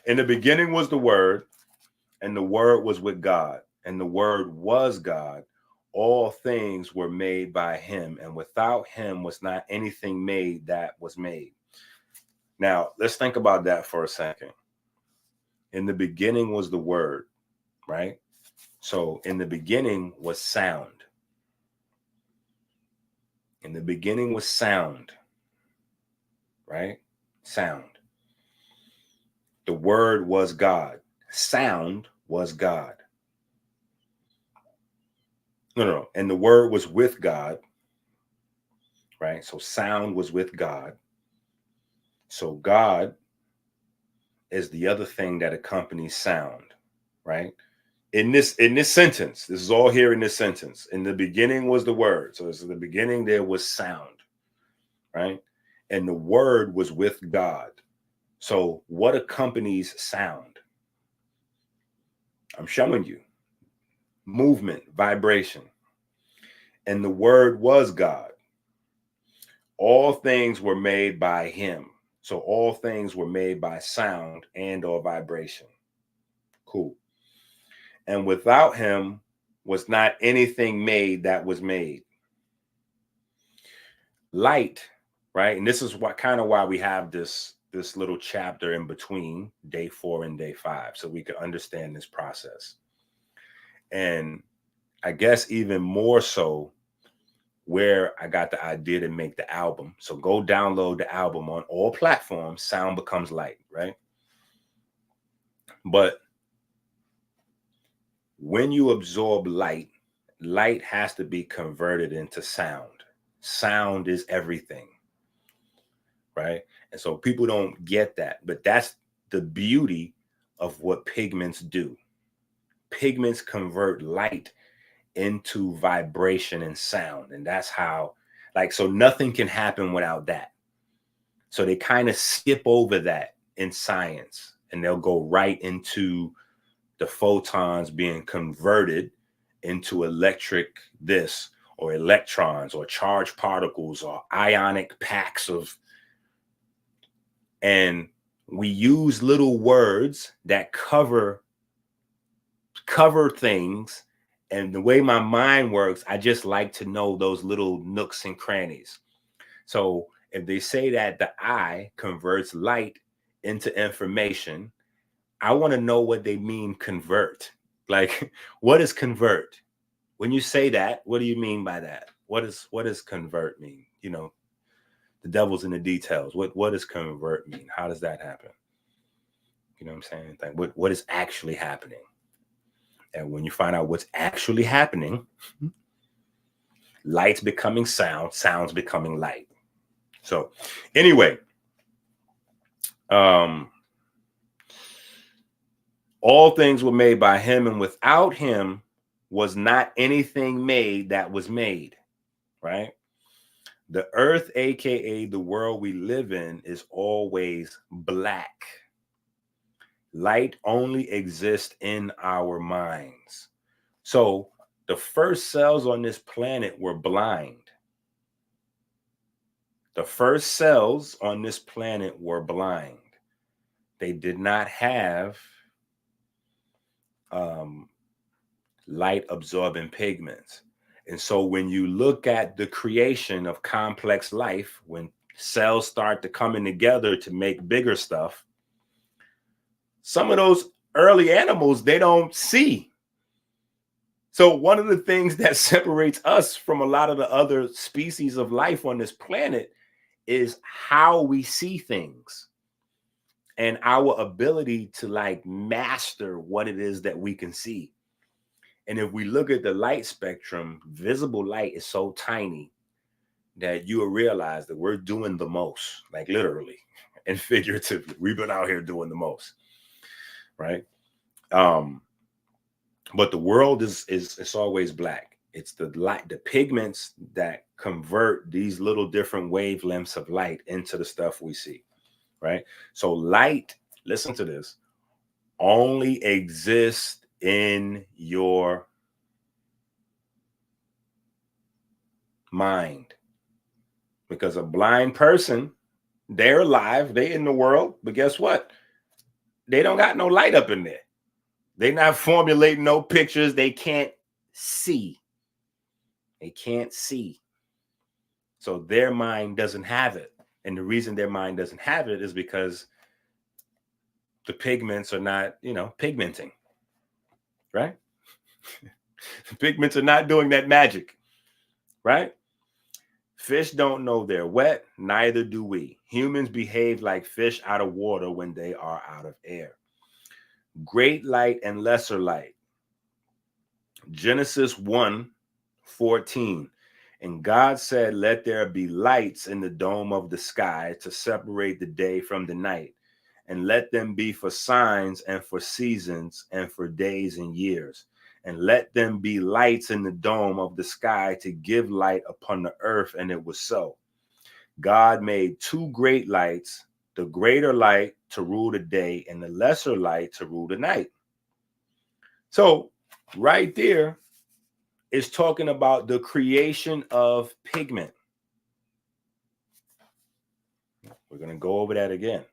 In the beginning was the Word, and the Word was with God, and the Word was God. All things were made by him, and without him was not anything made that was made. Now, let's think about that for a second. In the beginning was the Word, right? So in the beginning was sound. In the beginning was sound, right? Sound. The Word was God. Sound was God. No. And the Word was with God, right? So sound was with God. So God is the other thing that accompanies sound, right? In this sentence, this is all here in this sentence. In the beginning was the word. So in the beginning there was sound, right? And the word was with God. So what accompanies sound? I'm showing you. Movement, vibration. And the word was God. All things were made by him. So all things were made by sound and or vibration. Cool. And without him was not anything made that was made. Light, right? And this is what kind of why we have this little chapter in between day 4 and day 5, so we could understand this process. And I guess even more so where I got the idea to make the album. So go download the album on all platforms. Sound Becomes Light, right? But when you absorb light, light has to be converted into sound. Sound is everything, right? And so people don't get that, but that's the beauty of what pigments do. Pigments convert light into vibration and sound. And that's how, like, so nothing can happen without that. So they kind of skip over that in science, and they'll go right into the photons being converted into electric this or electrons or charged particles or ionic packs of, and we use little words that cover things. And the way my mind works, I just like to know those little nooks and crannies. So if they say that the eye converts light into information, I want to know what they mean convert. Like, what is convert? When you say that, what do you mean by that? What does convert mean? You know, the devil's in the details. What does convert mean? How does that happen? You know what I'm saying? Like, what is actually happening? And when you find out what's actually happening, light's becoming sound, sound's becoming light. So anyway, all things were made by him, and without him was not anything made that was made, right? The earth, aka the world we live in, is always black. Light only exists in our minds. So the first cells on this planet were blind. The first cells on this planet were blind. They did not have light absorbing pigments. And so when you look at the creation of complex life, when cells start to coming together to make bigger stuff, some of those early animals, they don't see. So one of the things that separates us from a lot of the other species of life on this planet is how we see things and our ability to like master what it is that we can see. And if we look at the light spectrum, visible light is so tiny that you will realize that we're doing the most, like literally and figuratively. We've been out here doing the most, right? But the world is it's always black. It's the light, the pigments that convert these little different wavelengths of light into the stuff we see, right? So light, listen to this, only exists in your mind. Because a blind person, they're alive, they in the world, but guess what? They don't got no light up in there. They're not formulating no pictures. They can't see. They can't see. So their mind doesn't have it. And the reason their mind doesn't have it is because the pigments are not, you know, pigmenting, right? The pigments are not doing that magic, right? Fish don't know they're wet, neither do we. Humans behave like fish out of water when they are out of air. Great light and lesser light. Genesis 1:14. And God said, let there be lights in the dome of the sky to separate the day from the night, and let them be for signs and for seasons and for days and years. And let them be lights in the dome of the sky to give light upon the earth. And it was so. God made two great lights, the greater light to rule the day and the lesser light to rule the night. So right there is talking about the creation of pigment. We're going to go over that again.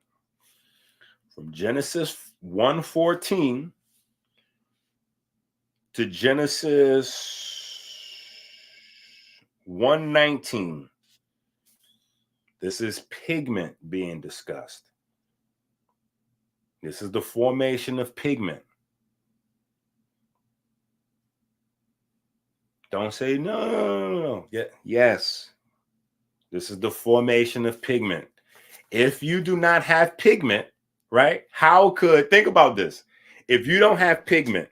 From Genesis 1:14 to Genesis 1:19. This is pigment being discussed. This is the formation of pigment. Don't say no. Yeah, yes. This is the formation of pigment. If you do not have pigment, right? Think about this. If you don't have pigment,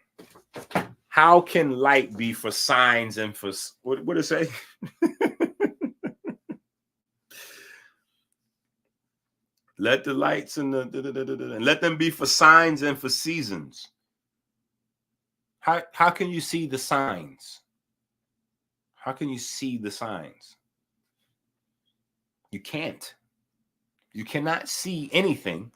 how can light be for signs and for, what did it say? Let the lights and let them be for signs and for seasons. How can you see the signs? How can you see the signs? You can't. You cannot see anything.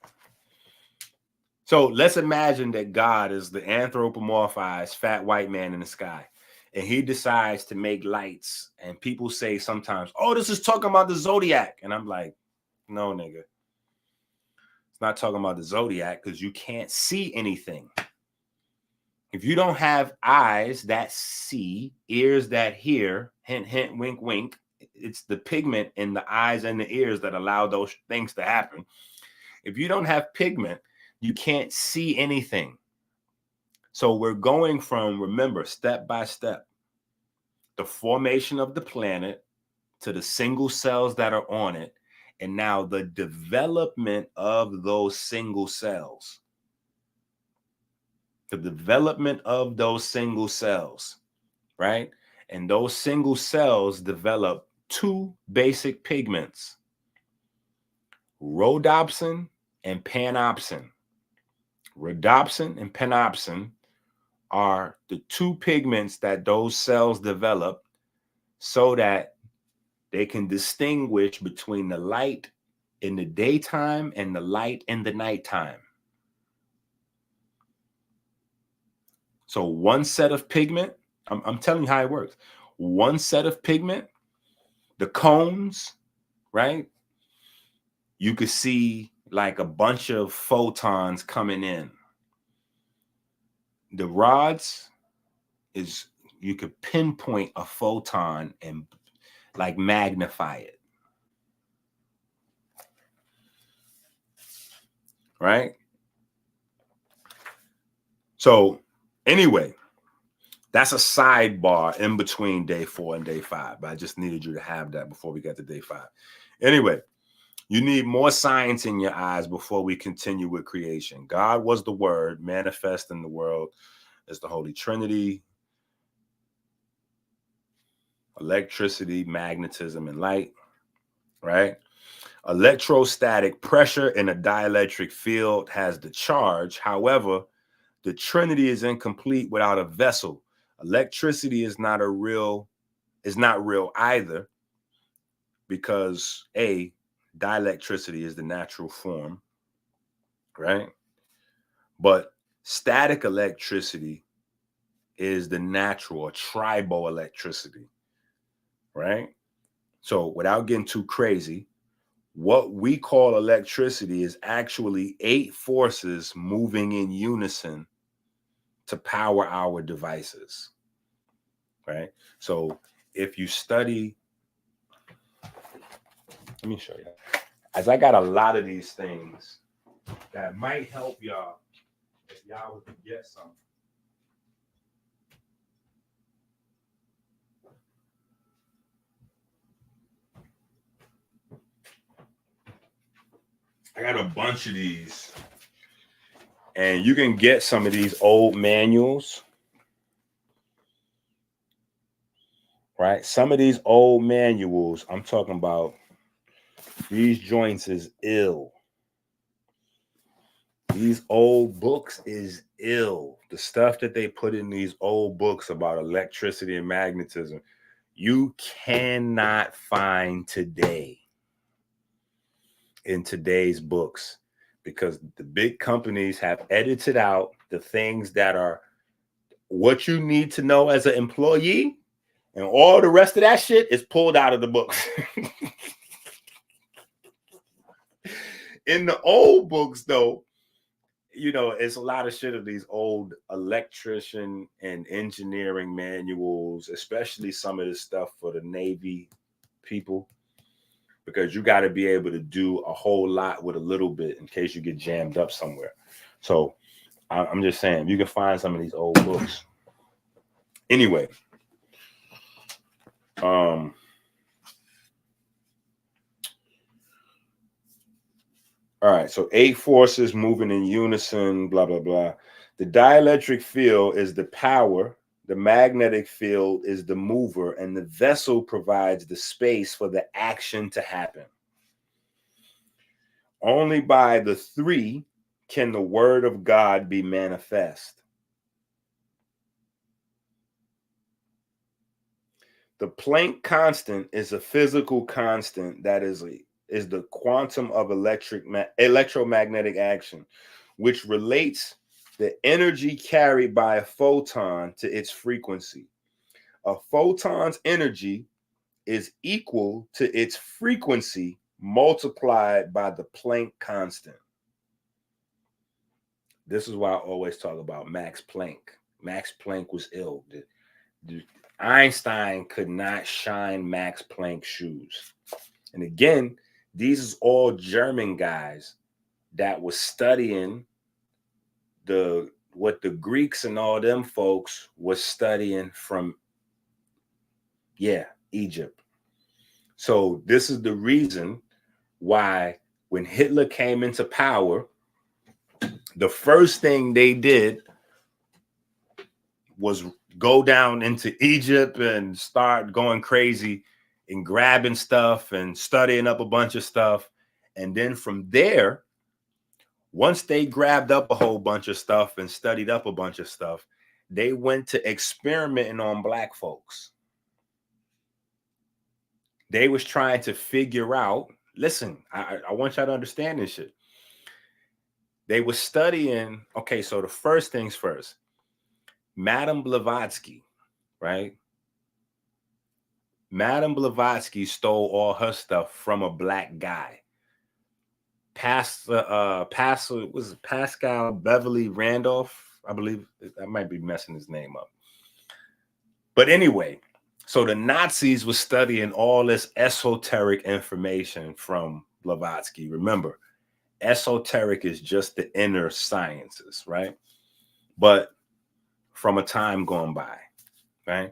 So let's imagine that God is the anthropomorphized fat white man in the sky, and he decides to make lights. And people say sometimes, oh, this is talking about the zodiac. And I'm like, no, nigga. It's not talking about the zodiac because you can't see anything. If you don't have eyes that see, ears that hear, hint, hint, wink, wink, it's the pigment in the eyes and the ears that allow those things to happen. If you don't have pigment, you can't see anything. So we're going from, remember, step by step, the formation of the planet to the single cells that are on it, and now the development of those single cells. The development of those single cells, right? And those single cells develop two basic pigments, rhodopsin and panopsin. Rhodopsin and panopsin are the two pigments that those cells develop so that they can distinguish between the light in the daytime and the light in the nighttime. So one set of pigment, I'm telling you how it works. One set of pigment, the cones, right? You could see like a bunch of photons coming in. The rods is, you could pinpoint a photon and like magnify it. Right? So anyway, that's a sidebar in between day 4 and day 5. But I just needed you to have that before we get to day 5. Anyway, you need more science in your eyes before we continue with creation. God was the Word manifest in the world as the Holy Trinity, electricity, magnetism, and light, right? Electrostatic pressure in a dielectric field has the charge. However, the Trinity is incomplete without a vessel. Electricity is not real either, because dielectricity is the natural form, right? But static electricity is the natural or triboelectricity, right? So without getting too crazy, what we call electricity is actually 8 forces moving in unison to power our devices, right? So if you study, let me show you. As I got a lot of these things that might help y'all if y'all were to get something. I got a bunch of these, and you can get some of these old manuals, right? Some of these old manuals, I'm talking about, these joints is ill. These old books is ill. The stuff that they put in these old books about electricity and magnetism, you cannot find today in today's books, because the big companies have edited out the things that are what you need to know as an employee, and all the rest of that shit is pulled out of the books. In the old books, though, you know, it's a lot of shit of these old electrician and engineering manuals, especially some of this stuff for the Navy people, because you got to be able to do a whole lot with a little bit in case you get jammed up somewhere. So I'm just saying, you can find some of these old books. Anyway, all right, so 8 forces moving in unison, blah, blah, blah. The dielectric field is the power, the magnetic field is the mover, and the vessel provides the space for the action to happen. Only by the 3 can the word of God be manifest. The Planck constant is a physical constant that is the quantum of electromagnetic action, which relates the energy carried by a photon to its frequency. A photon's energy is equal to its frequency multiplied by the Planck constant. This is why I always talk about Max Planck. Max Planck was ill. Einstein could not shine Max Planck shoes. And again, these is all German guys that was studying what the Greeks and all them folks was studying from, Egypt. So this is the reason why when Hitler came into power, the first thing they did was go down into Egypt and start going crazy and grabbing stuff and studying up a bunch of stuff. And then from there, once they grabbed up a whole bunch of stuff and studied up a bunch of stuff, they went to experimenting on black folks. They was trying to figure out, listen, I want y'all to understand this shit. They were studying, okay, so the first things first, Madame Blavatsky, right? Madame Blavatsky stole all her stuff from a black guy. Pascal Beverly Randolph, I believe. I might be messing his name up. But anyway, so the Nazis were studying all this esoteric information from Blavatsky. Remember, esoteric is just the inner sciences, right? But from a time gone by, right?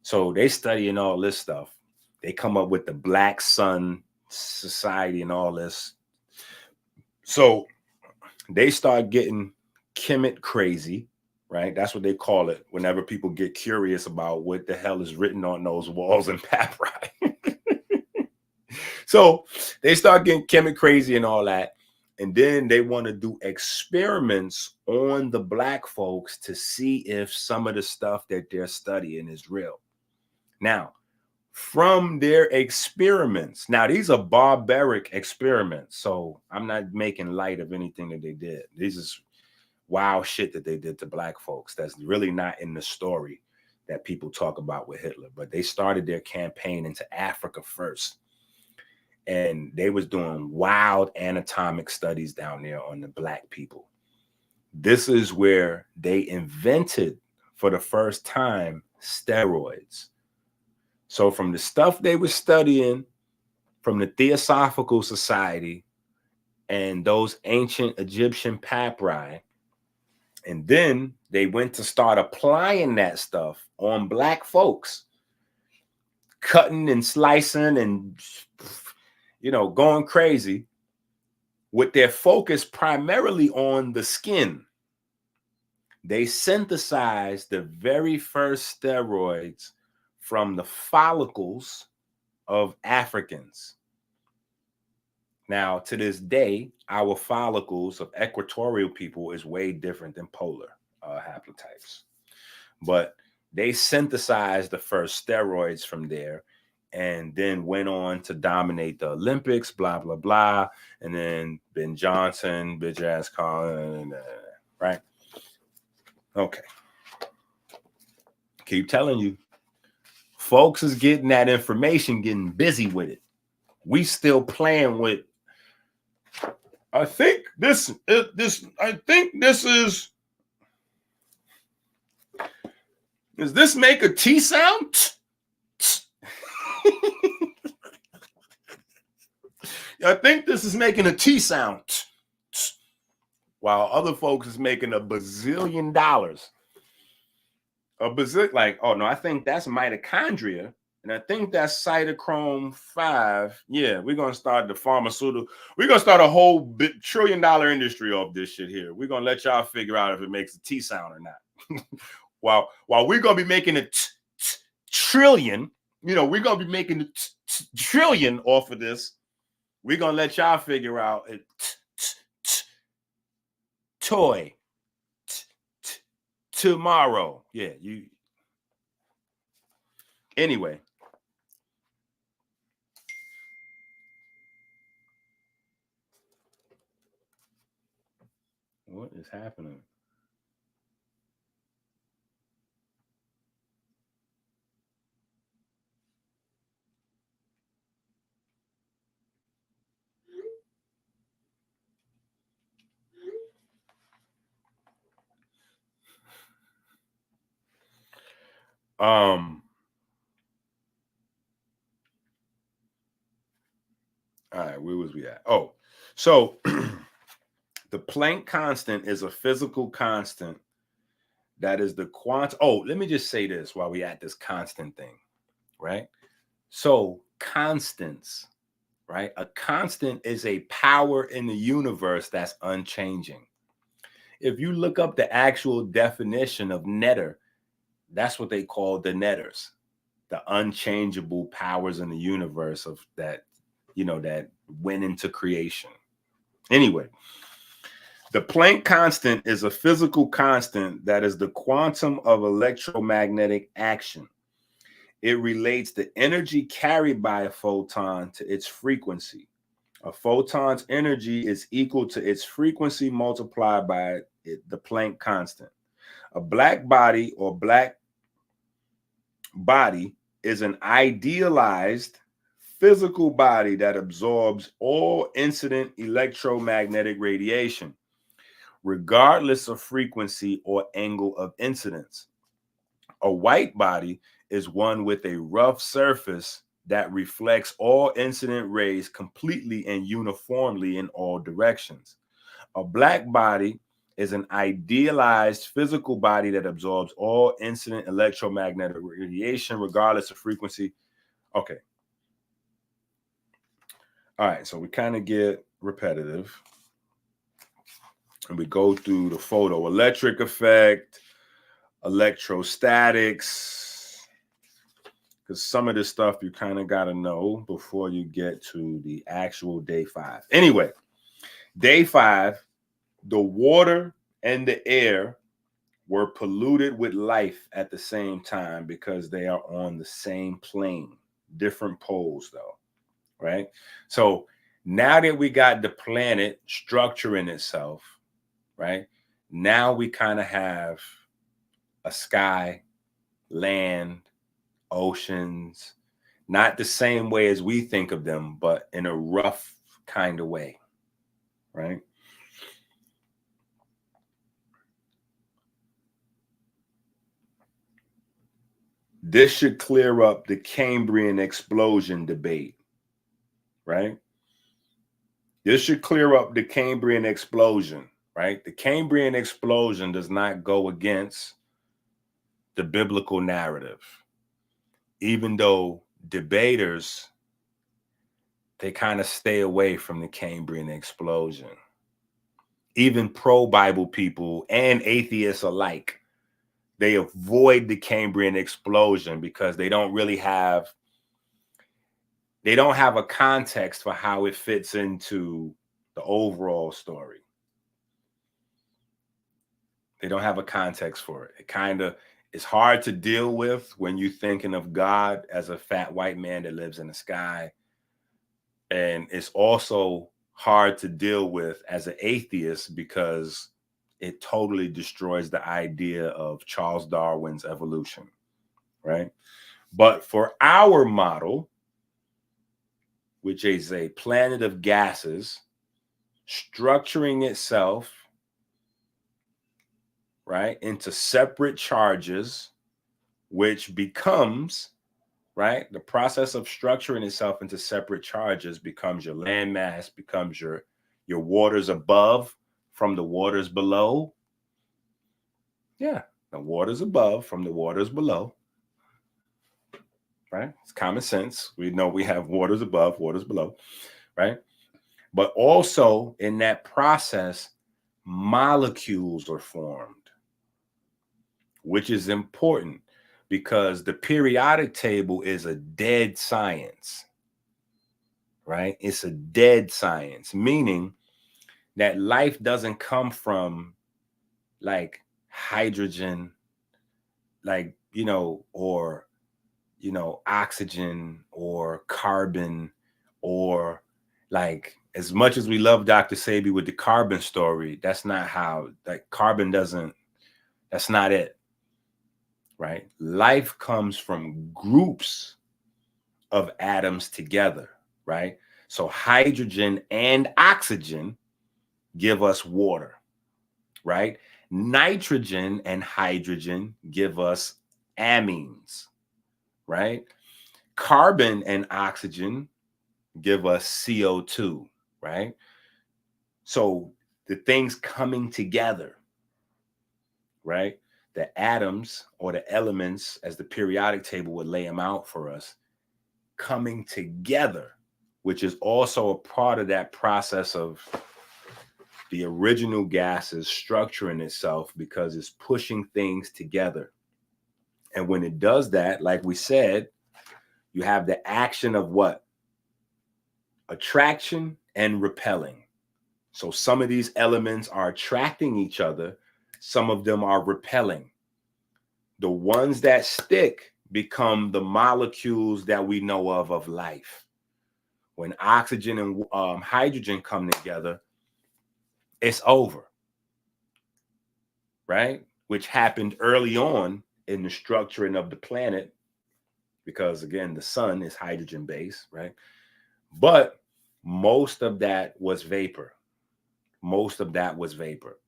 So they studying all this stuff. They come up with the Black Sun Society and all this. So they start getting Kemet crazy, right? That's what they call it whenever people get curious about what the hell is written on those walls in papyri. So they start getting Kemet crazy and all that. And then they want to do experiments on the black folks to see if some of the stuff that they're studying is real. Now, from their experiments, now these are barbaric experiments, so I'm not making light of anything that they did. This is wild shit that they did to black folks that's really not in the story that people talk about with Hitler. But they started their campaign into Africa first. And they was doing wild anatomic studies down there on the black people. This is where they invented for the first time steroids. So from the stuff they were studying from the Theosophical Society and those ancient Egyptian papyri, and then they went to start applying that stuff on black folks, cutting and slicing and going crazy with their focus primarily on the skin. They synthesized the very first steroids from the follicles of Africans. Now, to this day, our follicles of equatorial people is way different than polar haplotypes. But they synthesized the first steroids from there and then went on to dominate the Olympics, blah, blah, blah. And then Ben Johnson, bitch ass Colin, right? Okay. Keep telling you. Folks is getting that information, getting busy with it. We still playing with, I think this is, does this make a T sound? I think this is making a T sound. While other folks is making a bazillion dollars. A bazillion, like, oh no, I think that's mitochondria. And I think that's cytochrome 5. Yeah, we're going to start the pharmaceutical. We're going to start a whole $1 trillion industry off this shit here. We're going to let y'all figure out if it makes a T sound or not. while we're going to be making a trillion, we're going to be making a trillion off of this. We're going to let y'all figure out it. Toy. Tomorrow. Yeah, you. Anyway. What is happening? All right, where was we at? Oh, so the Planck constant is a physical constant that is the quantum. Oh, let me just say this while we at this constant thing, right? So constants, right? A constant is a power in the universe that's unchanging. If you look up the actual definition of netter, that's what they call the netters, the unchangeable powers in the universe of that, that went into creation. Anyway, the Planck constant is a physical constant that is the quantum of electromagnetic action. It relates the energy carried by a photon to its frequency. A photon's energy is equal to its frequency multiplied by the Planck constant. A black body or black body is an idealized physical body that absorbs all incident electromagnetic radiation, regardless of frequency or angle of incidence. A white body is one with a rough surface that reflects all incident rays completely and uniformly in all directions. A black body is an idealized physical body that absorbs all incident electromagnetic radiation, regardless of frequency. Okay. All right, so we kind of get repetitive. And we go through the photoelectric effect, electrostatics, because some of this stuff you kind of got to know before you get to the actual day 5. Anyway, day 5, the water and the air were polluted with life at the same time because they are on the same plane, different poles though, right? So now that we got the planet structuring itself, right? Now we kind of have a sky, land, oceans, not the same way as we think of them, but in a rough kind of way, right? This should clear up the Cambrian explosion debate, right? This should clear up the Cambrian explosion, right? The Cambrian explosion does not go against the biblical narrative, even though debaters, they kind of stay away from the Cambrian explosion. Even pro-Bible people and atheists alike they avoid the Cambrian explosion because they don't have a context for how it fits into the overall story. They don't have a context for it. It's hard to deal with when you're thinking of God as a fat white man that lives in the sky. And it's also hard to deal with as an atheist because it totally destroys the idea of Charles Darwin's evolution, right? But for our model, which is a planet of gases structuring itself, right, into separate charges, which becomes, right, the process of structuring itself into separate charges becomes your landmass, becomes your waters above from the waters below. Yeah, the waters above from the waters below. Right? It's common sense. We know we have waters above, waters below, right? But also in that process, molecules are formed, which is important because the periodic table is a dead science, right? It's a dead science, meaning that life doesn't come from like hydrogen, like, or, oxygen or carbon, or like, as much as we love Dr. Sebi with the carbon story, that's not how, like, carbon doesn't, that's not it, right? Life comes from groups of atoms together, right? So hydrogen and oxygen give us water, right? Nitrogen and hydrogen give us amines, right? Carbon and oxygen give us CO2, right? So the things coming together, right? The atoms or the elements, as the periodic table would lay them out for us, coming together, which is also a part of that process of the original gases structuring itself because it's pushing things together. And when it does that, like we said, you have the action of what? Attraction and repelling. So some of these elements are attracting each other. Some of them are repelling. The ones that stick become the molecules that we know of life. When oxygen and hydrogen come together, it's over, right? Which happened early on in the structuring of the planet because, again, the sun is hydrogen based, right? But most of that was vapor. Most of that was vapor,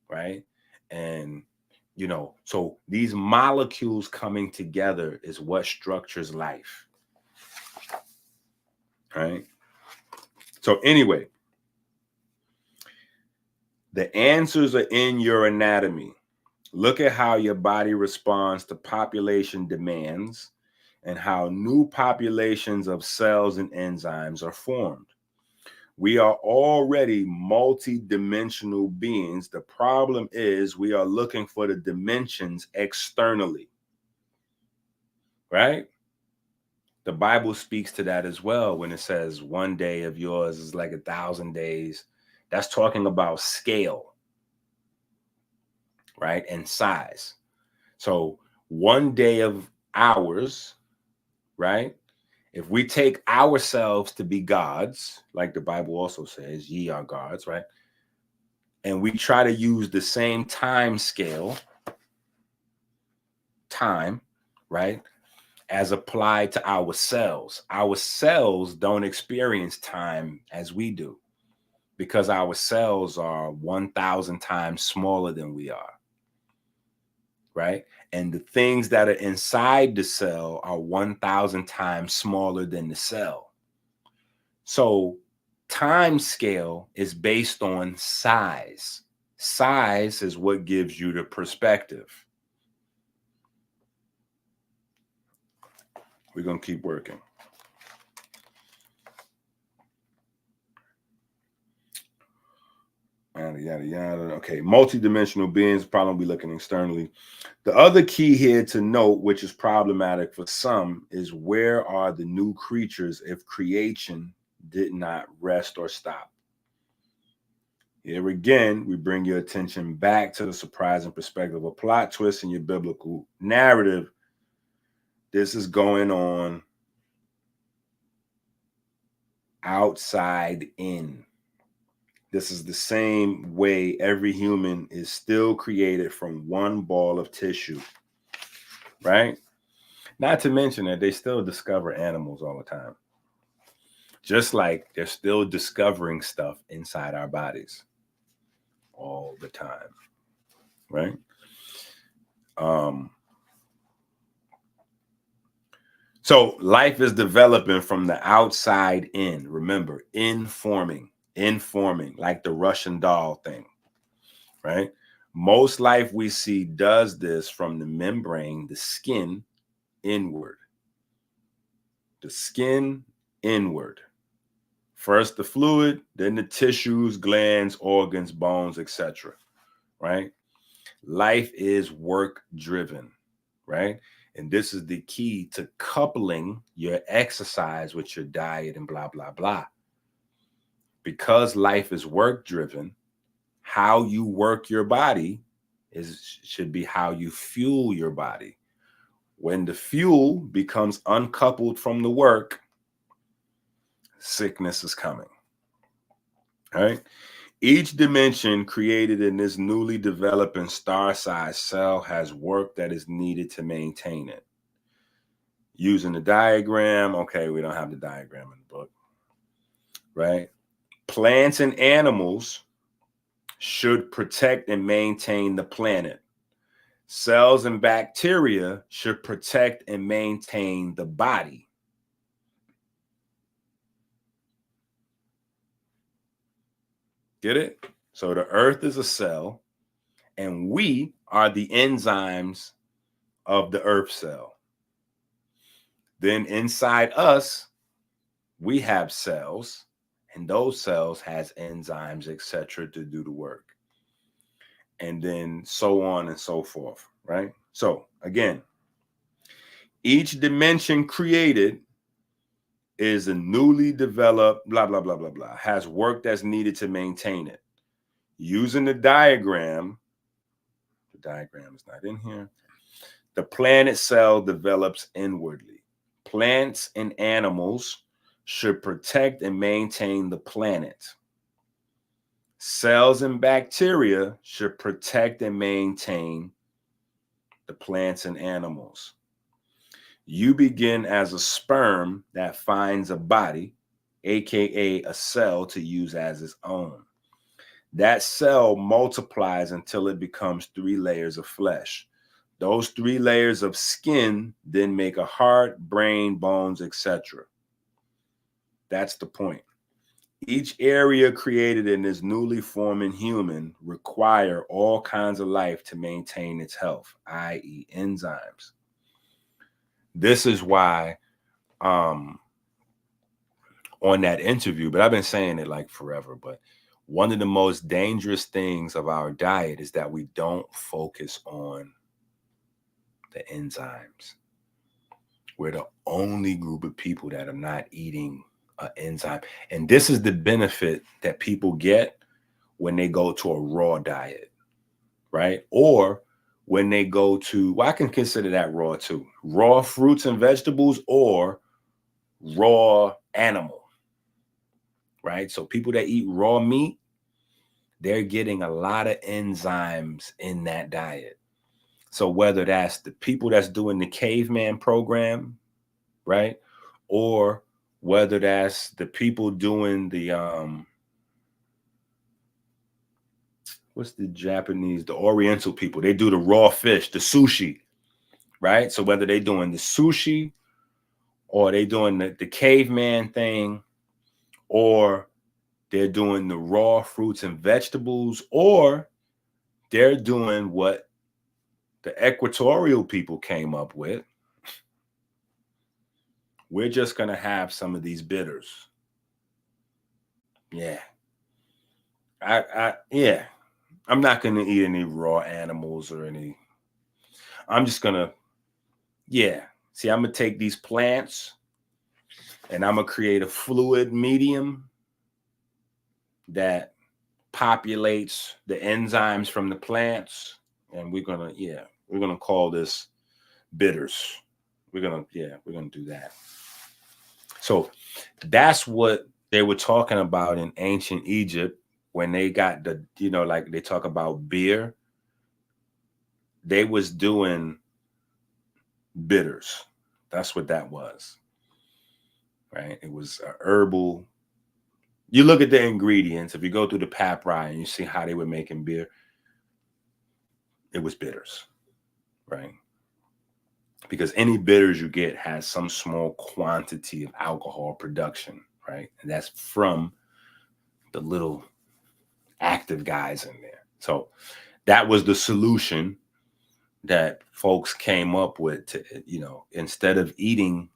right? And, so these molecules coming together is what structures life, right? So anyway, the answers are in your anatomy. Look at how your body responds to population demands and how new populations of cells and enzymes are formed. We are already multi-dimensional beings. The problem is we are looking for the dimensions externally, right? The Bible speaks to that as well when it says 1 day of yours is like 1,000 days. That's talking about scale, right? And size. So 1 day of ours, right? If we take ourselves to be gods, like the Bible also says, ye are gods, right? And we try to use the same time scale, right, as applied to our cells. Our cells don't experience time as we do because our cells are 1,000 times smaller than we are, right? And the things that are inside the cell are 1,000 times smaller than the cell. So time scale is based on size. Size is what gives you the perspective. We're going to keep working. yada, yada, yada. Okay, multidimensional beings probably looking externally. The other key here to note, which is problematic for some, is where are the new creatures if creation did not rest or stop? Here again, we bring your attention back to the surprising perspective of a plot twist in your biblical narrative. This is going on outside in. This is the same way every human is still created from one ball of tissue, right? Not to mention that they still discover animals all the time. Just like they're still discovering stuff inside our bodies all the time, right? So life is developing from the outside in. Remember, informing, like the Russian doll thing, right? Most life we see does this from the membrane, the skin, inward. The skin inward. First the fluid, then the tissues, glands, organs, bones, etc. Right? Life is work driven, right? And this is the key to coupling your exercise with your diet and blah, blah, blah. Because life is work driven, how you work your body should be how you fuel your body. When the fuel becomes uncoupled from the work, sickness is coming. All right. Each dimension created in this newly developing star-sized cell has work that is needed to maintain it. Using the diagram, okay, we don't have the diagram in the book, right? Plants and animals should protect and maintain the planet. Cells and bacteria should protect and maintain the body. Get it? So the earth is a cell, and we are the enzymes of the earth cell. Then inside us, we have cells, and those cells has enzymes, etc., to do the work. And then so on and so forth, right? So again, each dimension created is a newly developed blah, blah, blah, blah, blah, has work that's needed to maintain it. Using the diagram is not in here. The planet cell develops inwardly. Plants and animals should protect and maintain the planet. Cells and bacteria should protect and maintain the plants and animals. You begin as a sperm that finds a body, aka a cell, to use as its own. That cell multiplies until it becomes 3 layers of flesh. Those 3 layers of skin then make a heart, brain, bones, etc. That's the point. Each area created in this newly forming human require all kinds of life to maintain its health, i.e. enzymes. This is why on that interview, but I've been saying it like forever, but one of the most dangerous things of our diet is that we don't focus on the enzymes. We're the only group of people that are not eating an enzyme. And this is the benefit that people get when they go to a raw diet, right? Or when they go to, well, I can consider that raw too. Raw fruits and vegetables or raw animal, right? So people that eat raw meat, they're getting a lot of enzymes in that diet. So whether that's the people that's doing the caveman program, right? Or whether that's the people doing the, what's the Japanese, the Oriental people, they do the raw fish, the sushi, right? So whether they're doing the sushi or they doing the caveman thing, or they're doing the raw fruits and vegetables, or they're doing what the equatorial people came up with, we're just going to have some of these bitters. Yeah. Yeah, I'm not going to eat any raw animals or any. I'm just going to, yeah. See, I'm going to take these plants and I'm going to create a fluid medium that populates the enzymes from the plants. And we're going to call this bitters. We're going to do that. So that's what they were talking about in ancient Egypt when they got the, like they talk about beer. They was doing bitters. That's what that was. Right? It was a herbal. You look at the ingredients. If you go through the papyri and you see how they were making beer, it was bitters, right? Because any bitters you get has some small quantity of alcohol production, right? And that's from the little active guys in there. So that was the solution that folks came up with to, instead of eating,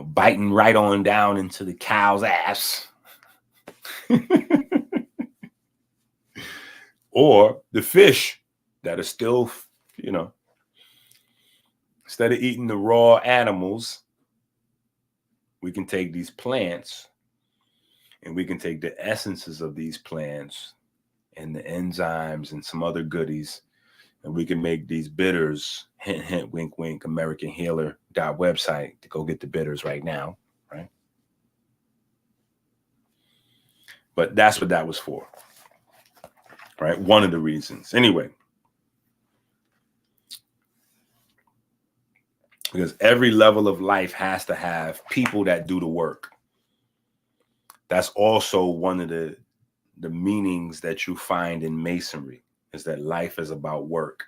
biting right on down into the cow's ass or the fish that are still, instead of eating the raw animals, we can take these plants and we can take the essences of these plants and the enzymes and some other goodies, and we can make these bitters. Hint, hint, wink, wink. AmericanHealer.website to go get the bitters right now, right? But that's what that was for, right? One of the reasons. Anyway, because every level of life has to have people that do the work. That's also one of the meanings that you find in masonry, is that life is about work.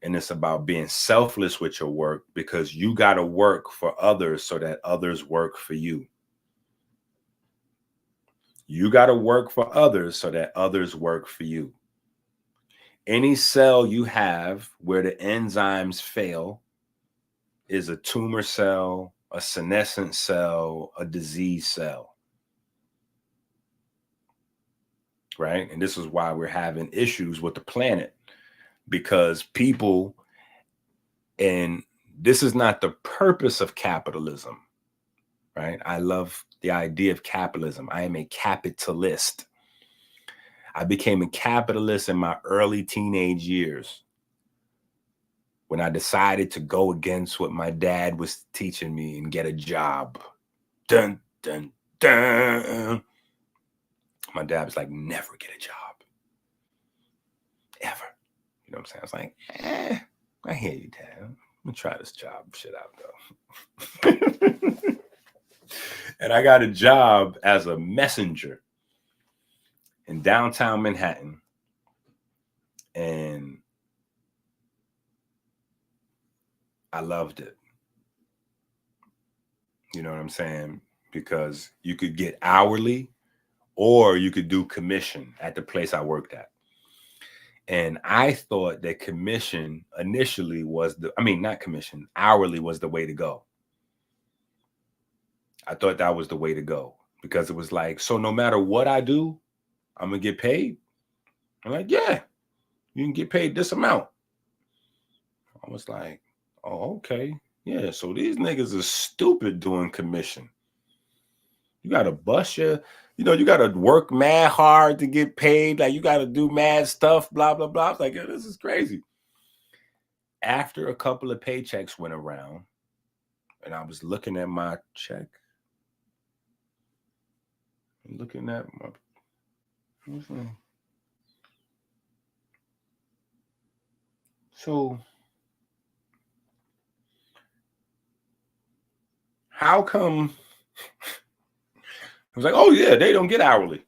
And it's about being selfless with your work, because you got to work for others so that others work for you. You got to work for others so that others work for you. Any cell you have where the enzymes fail is a tumor cell, a senescent cell, a disease cell. Right? And this is why we're having issues with the planet, because people, and this is not the purpose of capitalism, right? I love the idea of capitalism. I am a capitalist. I became a capitalist in my early teenage years when I decided to go against what my dad was teaching me and get a job. Dun, dun, dun. My dad was like, never get a job. Ever. You know what I'm saying? I was like, I hear you, Dad. I'm going to try this job shit out, though. And I got a job as a messenger in downtown Manhattan. And I loved it. You know what I'm saying? Because you could get hourly or you could do commission at the place I worked at. And I thought that commission initially was not commission, hourly was the way to go. I thought that was the way to go, because it was like, so no matter what I do, I'm going to get paid. I'm like, yeah, you can get paid this amount. I was like, oh, okay. Yeah, so these niggas are stupid doing commission. You got to bust you got to work mad hard to get paid. Like, you got to do mad stuff, blah, blah, blah. I was like, yeah, this is crazy. After a couple of paychecks went around and I was looking at my check, looking at my, so how come? I was like, oh yeah, they don't get hourly.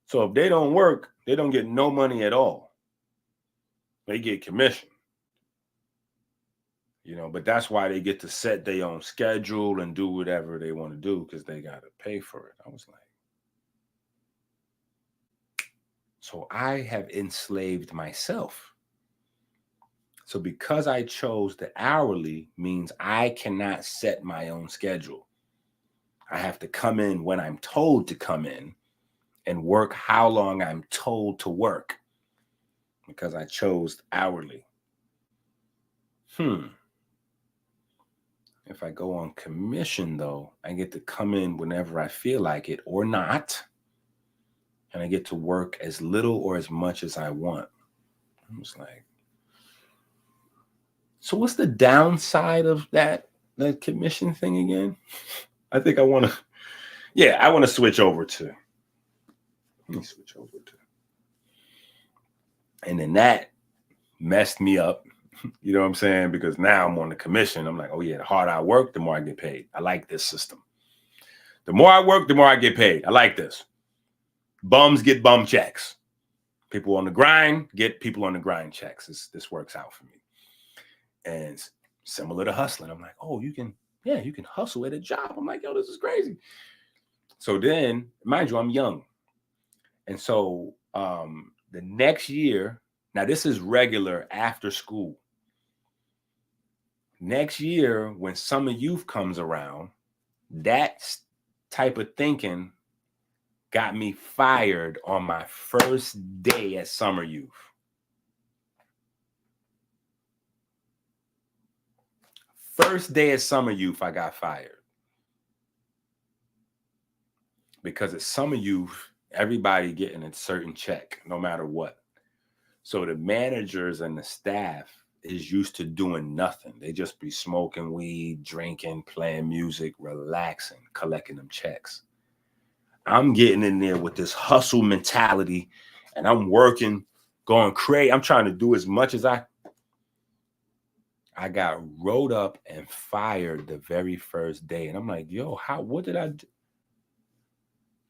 So if they don't work, they don't get no money at all. They get commission. But that's why they get to set their own schedule and do whatever they want to do, because they got to pay for it. I was like, so I have enslaved myself. So because I chose the hourly means I cannot set my own schedule. I have to come in when I'm told to come in and work how long I'm told to work because I chose hourly. If I go on commission, though, I get to come in whenever I feel like it or not. And I get to work as little or as much as I want. I was like, so what's the downside of that commission thing again? I think I want to switch over to. Let me switch over to. And then that messed me up. You know what I'm saying? Because now I'm on the commission. I'm like, oh yeah, the harder I work, the more I get paid. I like this system. The more I work, the more I get paid. I like this. Bums get bum checks. People on the grind get people on the grind checks. This works out for me. And similar to hustling. I'm like, oh, you can hustle at a job. I'm like, yo, this is crazy. So then, mind you, I'm young. And so the next year, now this is regular after school. Next year, when summer youth comes around, that type of thinking got me fired on my first day at summer youth. First day at summer youth, I got fired. Because at summer youth, everybody getting a certain check, no matter what. So the managers and the staff is used to doing nothing. They just be smoking weed, drinking, playing music, relaxing, collecting them checks. I'm getting in there with this hustle mentality and I'm working, going crazy. I'm trying to do as much as I got rolled up and fired the very first day. And I'm like, yo, what did I do?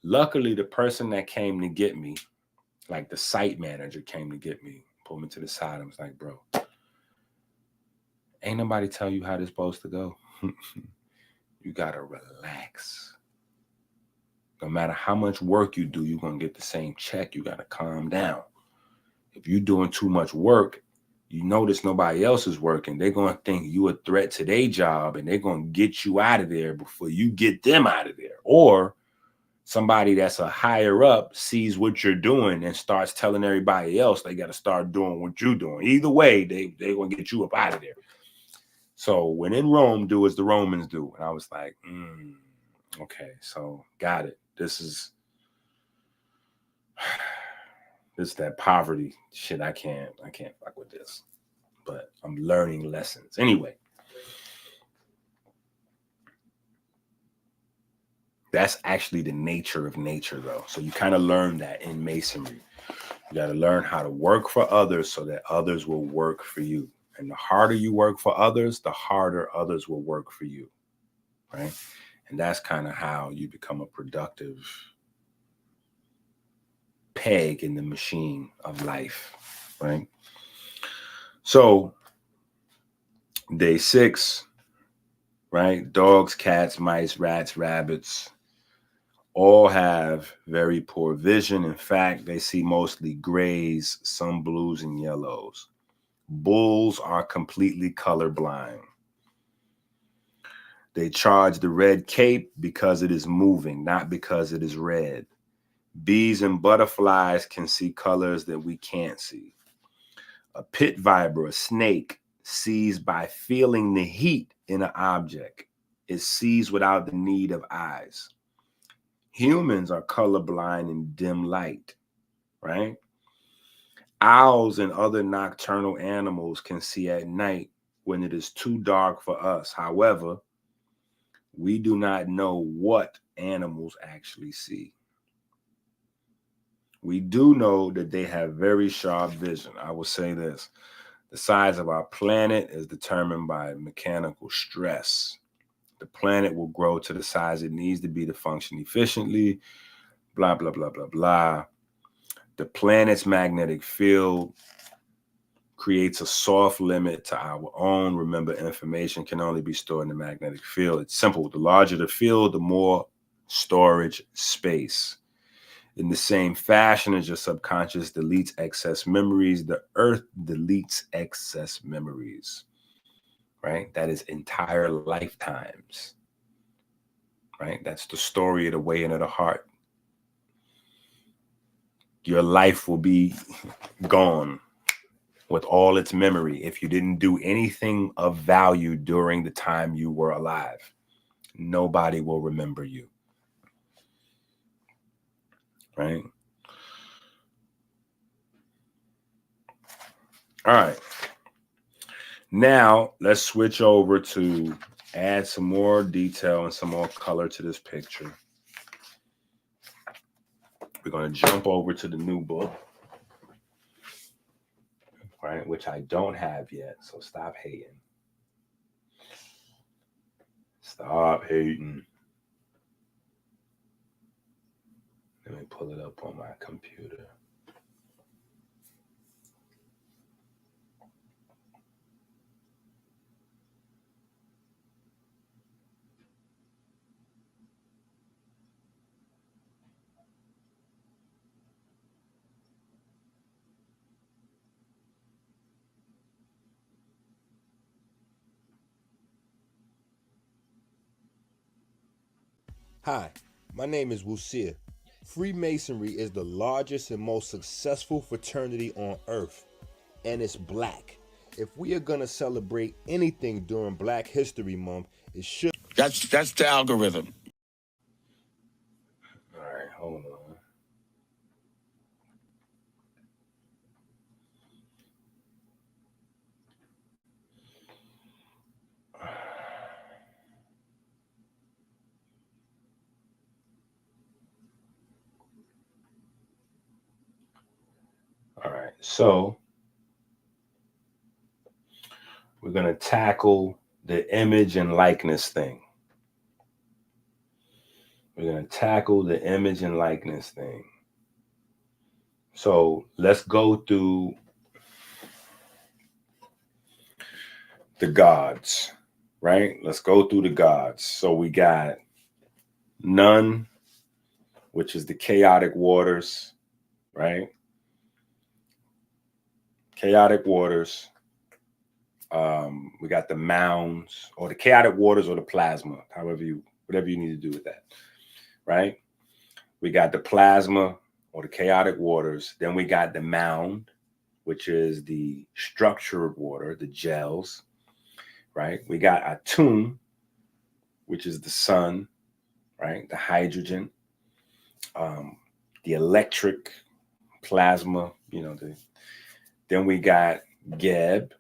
Luckily, the person that came to get me, like the site manager came to get me, pulled me to the side and was like, bro, ain't nobody tell you how this supposed to go. You got to relax. No matter how much work you do, you're going to get the same check. You got to calm down. If you're doing too much work, you notice nobody else is working. They're going to think you a threat to their job and they're going to get you out of there before you get them out of there. Or somebody that's a higher up sees what you're doing and starts telling everybody else they got to start doing what you're doing. Either way, they're going to get you up out of there. So when in Rome, do as the Romans do. And I was like, okay, so got it. This is that poverty shit. I can't fuck with this. But I'm learning lessons. Anyway. That's actually the nature of nature, though. So you kind of learn that in masonry. You got to learn how to work for others so that others will work for you. And the harder you work for others, the harder others will work for you, right? And that's kind of how you become a productive peg in the machine of life, right? So day 6, right? Dogs, cats, mice, rats, rabbits all have very poor vision. In fact, they see mostly grays, some blues and yellows. Bulls are completely colorblind. They charge the red cape because it is moving, not because it is red. Bees and butterflies can see colors that we can't see. A pit viper, a snake, sees by feeling the heat in an object. It sees without the need of eyes. Humans are colorblind in dim light, right? Owls and other nocturnal animals can see at night when it is too dark for us. However, we do not know what animals actually see. We do know that they have very sharp vision. I will say this. The size of our planet is determined by mechanical stress. The planet will grow to the size it needs to be to function efficiently, blah, blah, blah, blah, blah. The planet's magnetic field creates a soft limit to our own. Remember, information can only be stored in the magnetic field. It's simple. The larger the field, the more storage space. In the same fashion as your subconscious deletes excess memories, the earth deletes excess memories, right? That is entire lifetimes, right? That's the story of the way into the heart. Your life will be gone with all its memory if you didn't do anything of value during the time you were alive. Nobody will remember you, right? All right. Now let's switch over to add some more detail and some more color to this picture. We're going to jump over to the new book, right, which I don't have yet. So stop hating. Stop hating. Let me pull it up on my computer. Hi, my name is Wusia. Freemasonry is the largest and most successful fraternity on earth, and it's black. If we are gonna celebrate anything during Black History Month, it should. That's the algorithm. All right, hold on. All right, so we're going to tackle the image and likeness thing. We're going to tackle the image and likeness thing. So let's go through the gods, right? Let's go through the gods. So we got Nun, which is the chaotic waters, right? Chaotic waters. We got the mounds, or the chaotic waters, or the plasma, whatever you need to do with that, right? We got the plasma or the chaotic waters. Then we got the mound, which is the structured water, the gels, right? We got Atum, which is the sun, right? The hydrogen, the electric plasma, then we got Geb,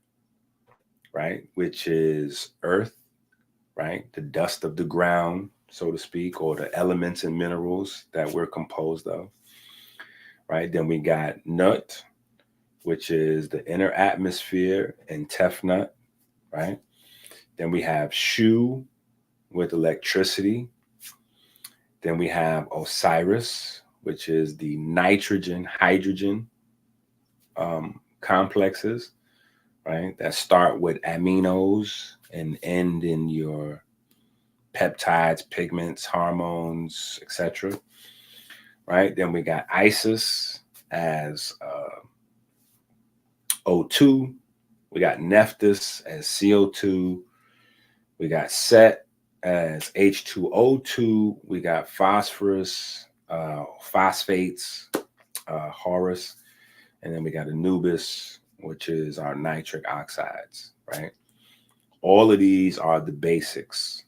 right? Which is earth, right? The dust of the ground, so to speak, or the elements and minerals that we're composed of, right? Then we got Nut, which is the inner atmosphere, and Tefnut, right? Then we have Shu with electricity. Then we have Osiris, which is the nitrogen, hydrogen complexes, right? That start with aminos and end in your peptides, pigments, hormones, etc. Right? Then we got Isis as O2. We got Nephthys as CO2. We got Set as H2O2. We got phosphorus, phosphates, Horus. And then we got Anubis, which is our nitric oxides, right? All of these are the basics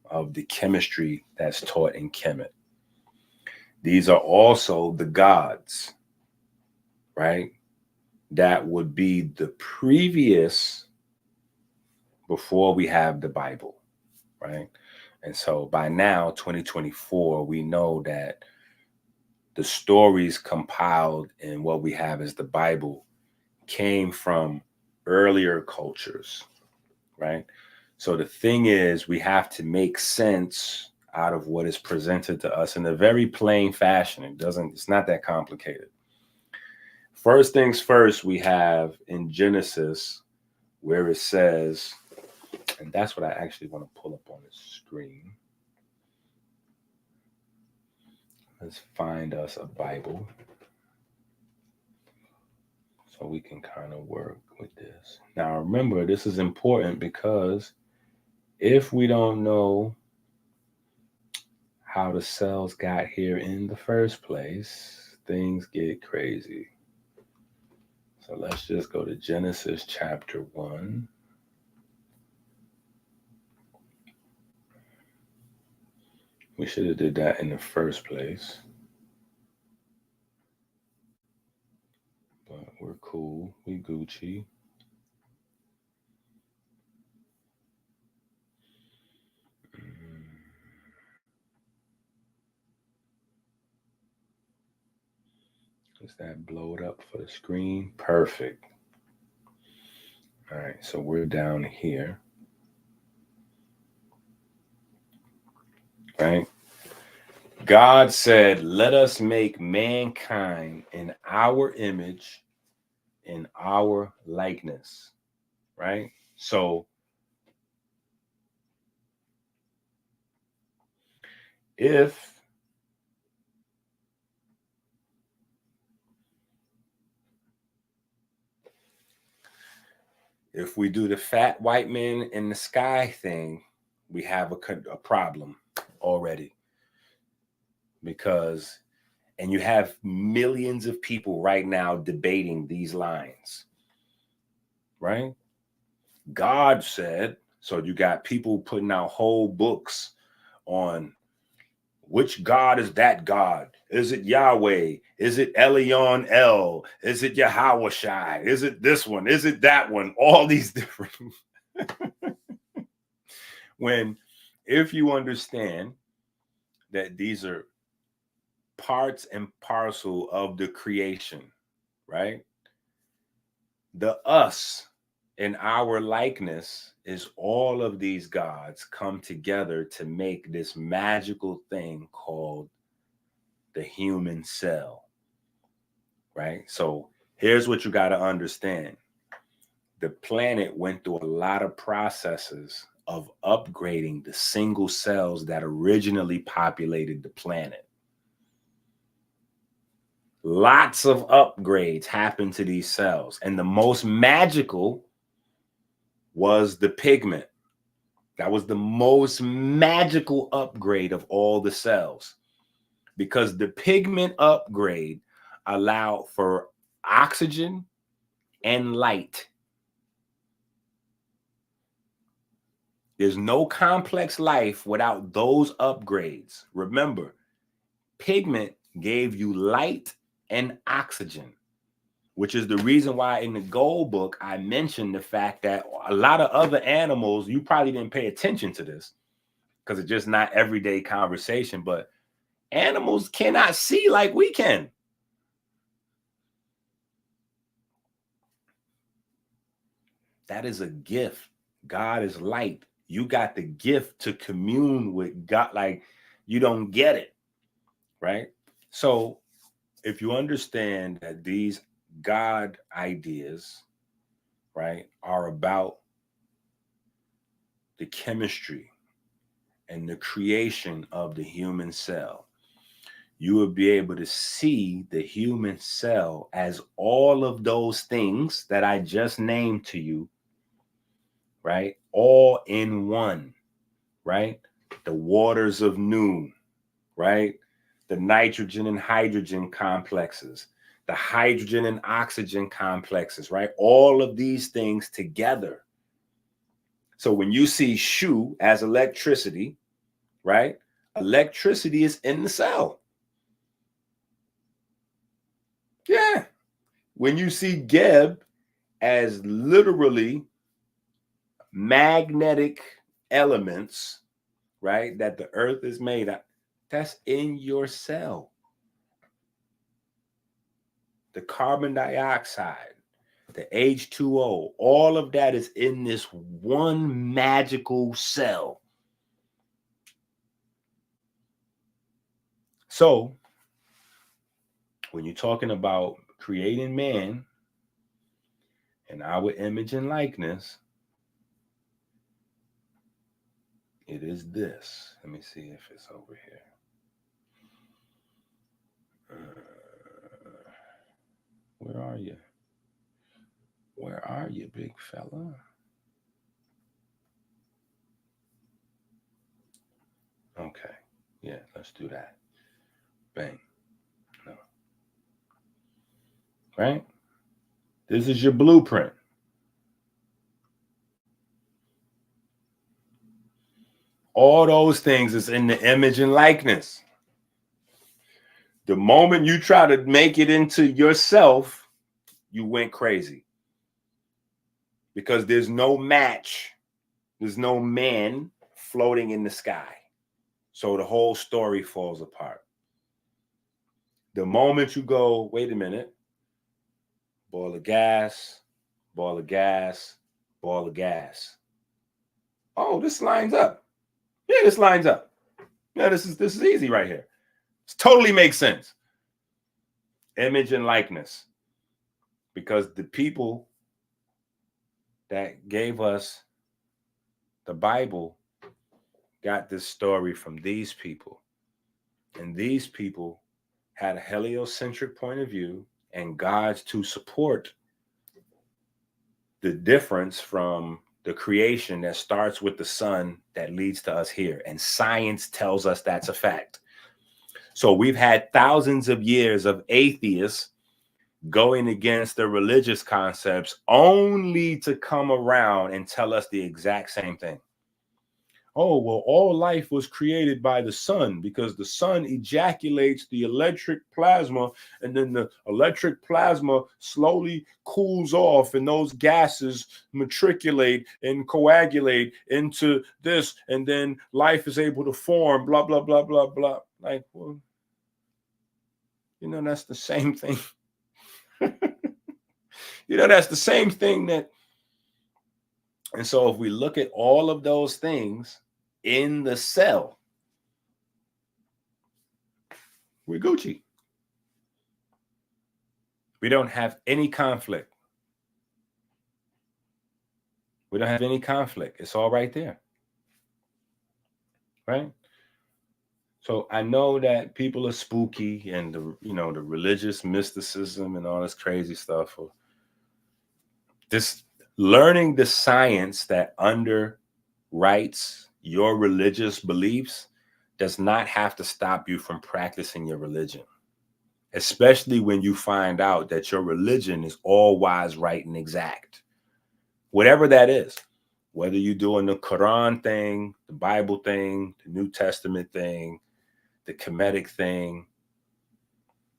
of the chemistry that's taught in Kemet. These are also the gods, right? That would be the previous, before we have the Bible, right? And so by now, 2024, we know that the stories compiled in what we have as the Bible came from earlier cultures, right? So the thing is, we have to make sense out of what is presented to us in a very plain fashion. It's not that complicated. First things first, we have in Genesis where it says, and that's what I actually want to pull up on the screen. Let's find us a Bible so we can kind of work with this. Now, remember, this is important because if we don't know how the cells got here in the first place, things get crazy. So let's just go to Genesis chapter 1. We should have did that in the first place. But we're cool. We Gucci. Is that blowed up for the screen? Perfect. All right, so we're down here. Right? God said, let us make mankind in our image, in our likeness. Right? So if we do the fat white man in the sky thing, we have a problem already. Because, and you have millions of people right now debating these lines, right? God said, so you got people putting out whole books on which God is that God? Is it Yahweh? Is it Elion El? Is it Yahweh? Is it this one? Is it that one? All these different. When, if you understand that these are parts and parcel of the creation, right? The us in our likeness is all of these gods come together to make this magical thing called the human cell, right? So here's what you got to understand. The planet went through a lot of processes of upgrading the single cells that originally populated the planet. Lots of upgrades happened to these cells, and the most magical was the pigment. That was the most magical upgrade of all the cells, because the pigment upgrade allowed for oxygen and light. There's no complex life without those upgrades. Remember, pigment gave you light and oxygen, which is the reason why in the gold book, I mentioned the fact that a lot of other animals, you probably didn't pay attention to this because it's just not everyday conversation, but animals cannot see like we can. That is a gift. God is light. You got the gift to commune with God. Like, you don't get it, right? So if you understand that these God ideas, right, are about the chemistry and the creation of the human cell, you will be able to see the human cell as all of those things that I just named to you, right? All in one, right? The waters of noon, right? The nitrogen and hydrogen complexes, the hydrogen and oxygen complexes, right? All of these things together. So when you see Shu as electricity, right? Electricity is in the cell. Yeah. When you see Geb as literally magnetic elements, right, that the earth is made of, that's in your cell. The carbon dioxide, the H2O, all of that is in this one magical cell. So when you're talking about creating man in our image and likeness, it is this. Let me see if it's over here. Where are you? Where are you, big fella? Okay. Yeah, let's do that. Bang. No. Right? This is your blueprint. All those things is in the image and likeness. The moment you try to make it into yourself, you went crazy. Because there's no match. There's no man floating in the sky. So the whole story falls apart. The moment you go, wait a minute, boil of gas, boil of gas, boil of gas. Oh, this lines up. Yeah, this lines up. Yeah, this is easy right here. This totally makes sense. Image and likeness. Because the people that gave us the Bible got this story from these people. And these people had a heliocentric point of view and God's to support the difference from the creation that starts with the sun that leads to us here. And science tells us that's a fact. So we've had thousands of years of atheists going against the religious concepts only to come around and tell us the exact same thing. Oh, well, all life was created by the sun because the sun ejaculates the electric plasma and then the electric plasma slowly cools off and those gases matriculate and coagulate into this and then life is able to form, blah, blah, blah, blah, blah. Like, well, that's the same thing. That's the same thing that. And so if we look at all of those things in the cell, we're Gucci. We don't have any conflict. We don't have any conflict. It's all right there. Right? So I know that people are spooky and the religious mysticism and all this crazy stuff. This learning the science that underwrites your religious beliefs does not have to stop you from practicing your religion, especially when you find out that your religion is all wise, right, and exact. Whatever that is, whether you're doing the Quran thing, the Bible thing, the New Testament thing, the Kemetic thing.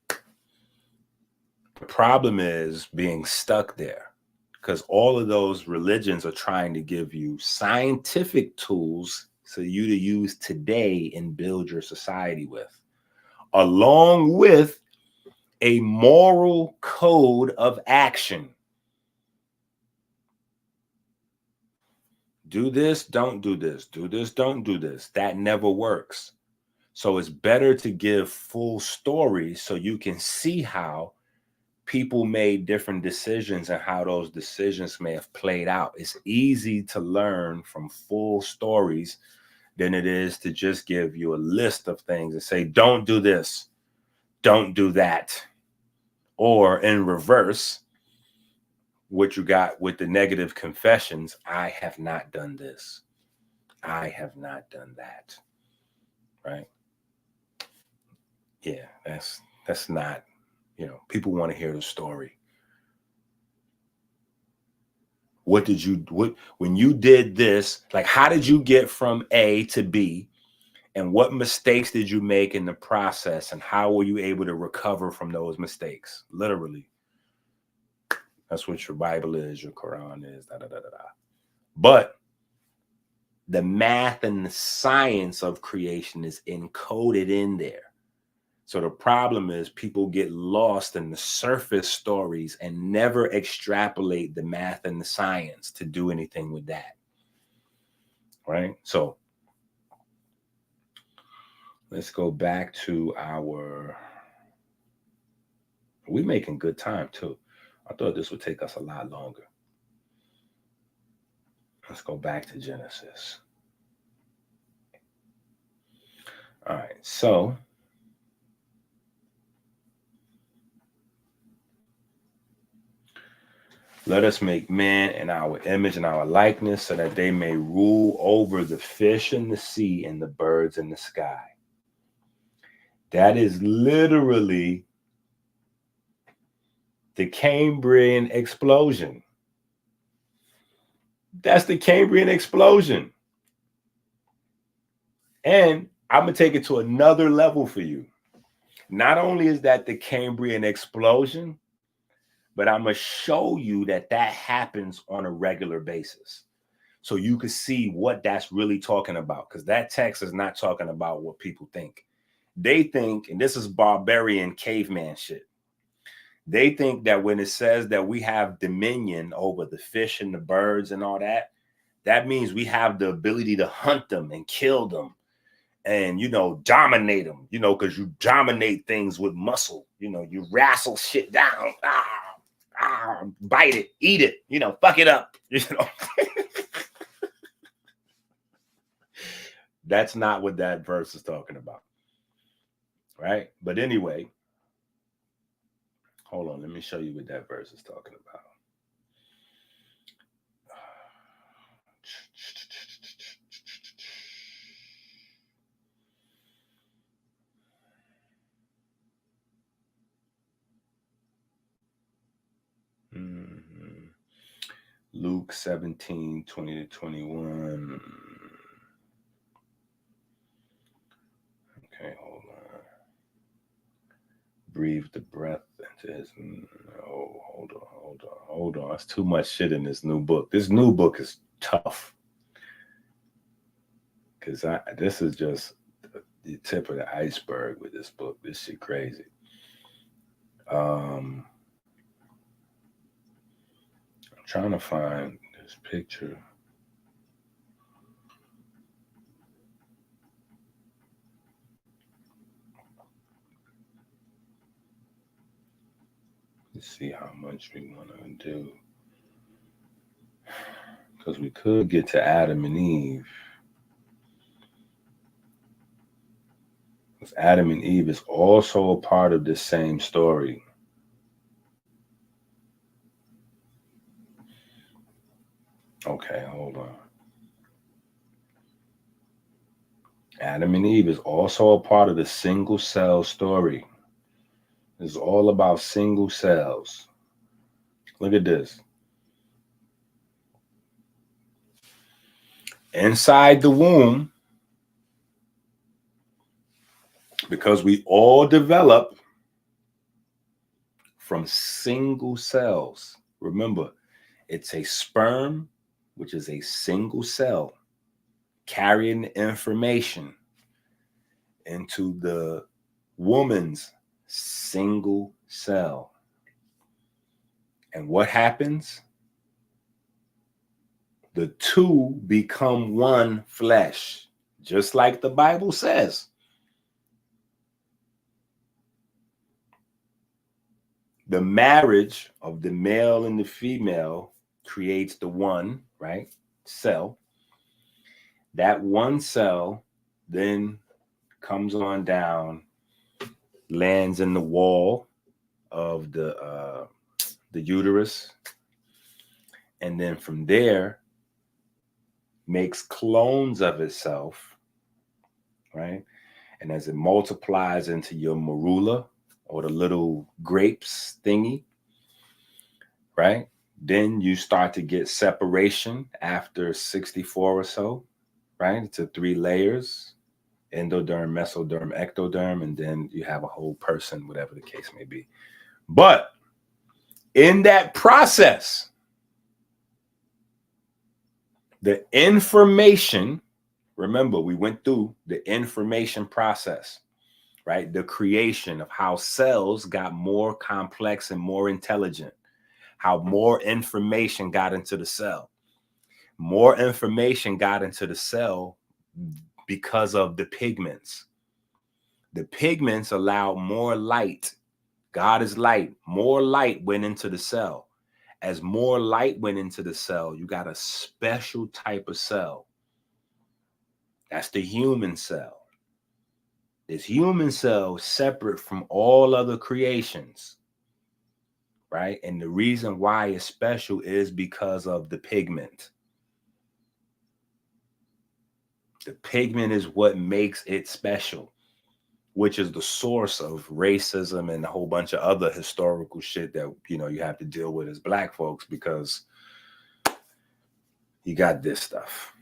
The problem is being stuck there. Because all of those religions are trying to give you scientific tools for you to use today and build your society with, along with a moral code of action. Do this, don't do this. Do this, don't do this. That never works. So it's better to give full stories so you can see how people made different decisions and how those decisions may have played out. It's easy to learn from full stories than it is to just give you a list of things and say, don't do this, don't do that. Or in reverse, what you got with the negative confessions, I have not done this. I have not done that. Right? Yeah, that's not, people want to hear the story. When you did this, like, how did you get from A to B? And what mistakes did you make in the process? And how were you able to recover from those mistakes? Literally. That's what your Bible is, your Quran is, da, da, da, da, da. But the math and the science of creation is encoded in there. So the problem is people get lost in the surface stories and never extrapolate the math and the science to do anything with that. Right? So let's go back to we're making good time too. I thought this would take us a lot longer. Let's go back to Genesis. All right, so let us make man in our image and our likeness so that they may rule over the fish in the sea and the birds in the sky. That is literally the Cambrian explosion. That's the Cambrian explosion. And I'm going to take it to another level for you. Not only is that the Cambrian explosion, but I'm going to show you that that happens on a regular basis. So you can see what that's really talking about. Because that text is not talking about what people think. They think, and this is barbarian caveman shit. They think that when it says that we have dominion over the fish and the birds and all that, that means we have the ability to hunt them and kill them and, you know, dominate them, you know, because you dominate things with muscle. You know, you wrestle shit down, bite it, eat it, you know, fuck it up, you know. That's not what that verse is talking about, right? But anyway, hold on, let me show you what that verse is talking about. Luke 17, 20 to 21. Okay, hold on. Breathe the breath into his. Oh, hold on. That's too much shit in this new book. This new book is tough. Because this is just the tip of the iceberg with this book. This shit crazy. I'm trying to find this picture. Let's see how much we want to do. Because we could get to Adam and Eve. Because Adam and Eve is also a part of this same story. Okay, hold on. Adam and Eve is also a part of the single cell story. It's all about single cells. Look at this. Inside the womb, because we all develop from single cells. Remember, it's a sperm, which is a single cell, carrying information into the woman's single cell. And what happens? The two become one flesh, just like the Bible says. The marriage of the male and the female creates the one, right, cell. That one cell then comes on down, lands in the wall of the uterus, and then from there makes clones of itself, right? And as it multiplies into your marula, or the little grapes thingy, right? Then you start to get separation after 64 or so, right? It's 3 layers, endoderm, mesoderm, ectoderm, and then you have a whole person, whatever the case may be. But in that process, the information, remember, we went through the information process, right? The creation of how cells got more complex and more intelligent, how more information got into the cell. More information got into the cell because of the pigments. The pigments allow more light. God is light. More light went into the cell. As more light went into the cell, you got a special type of cell. That's the human cell. This human cell is separate from all other creations, right? And the reason why it's special is because of the pigment. The pigment is what makes it special. which is the source of racism and a whole bunch of other historical shit that, you know, you have to deal with as black folks, because you got this stuff,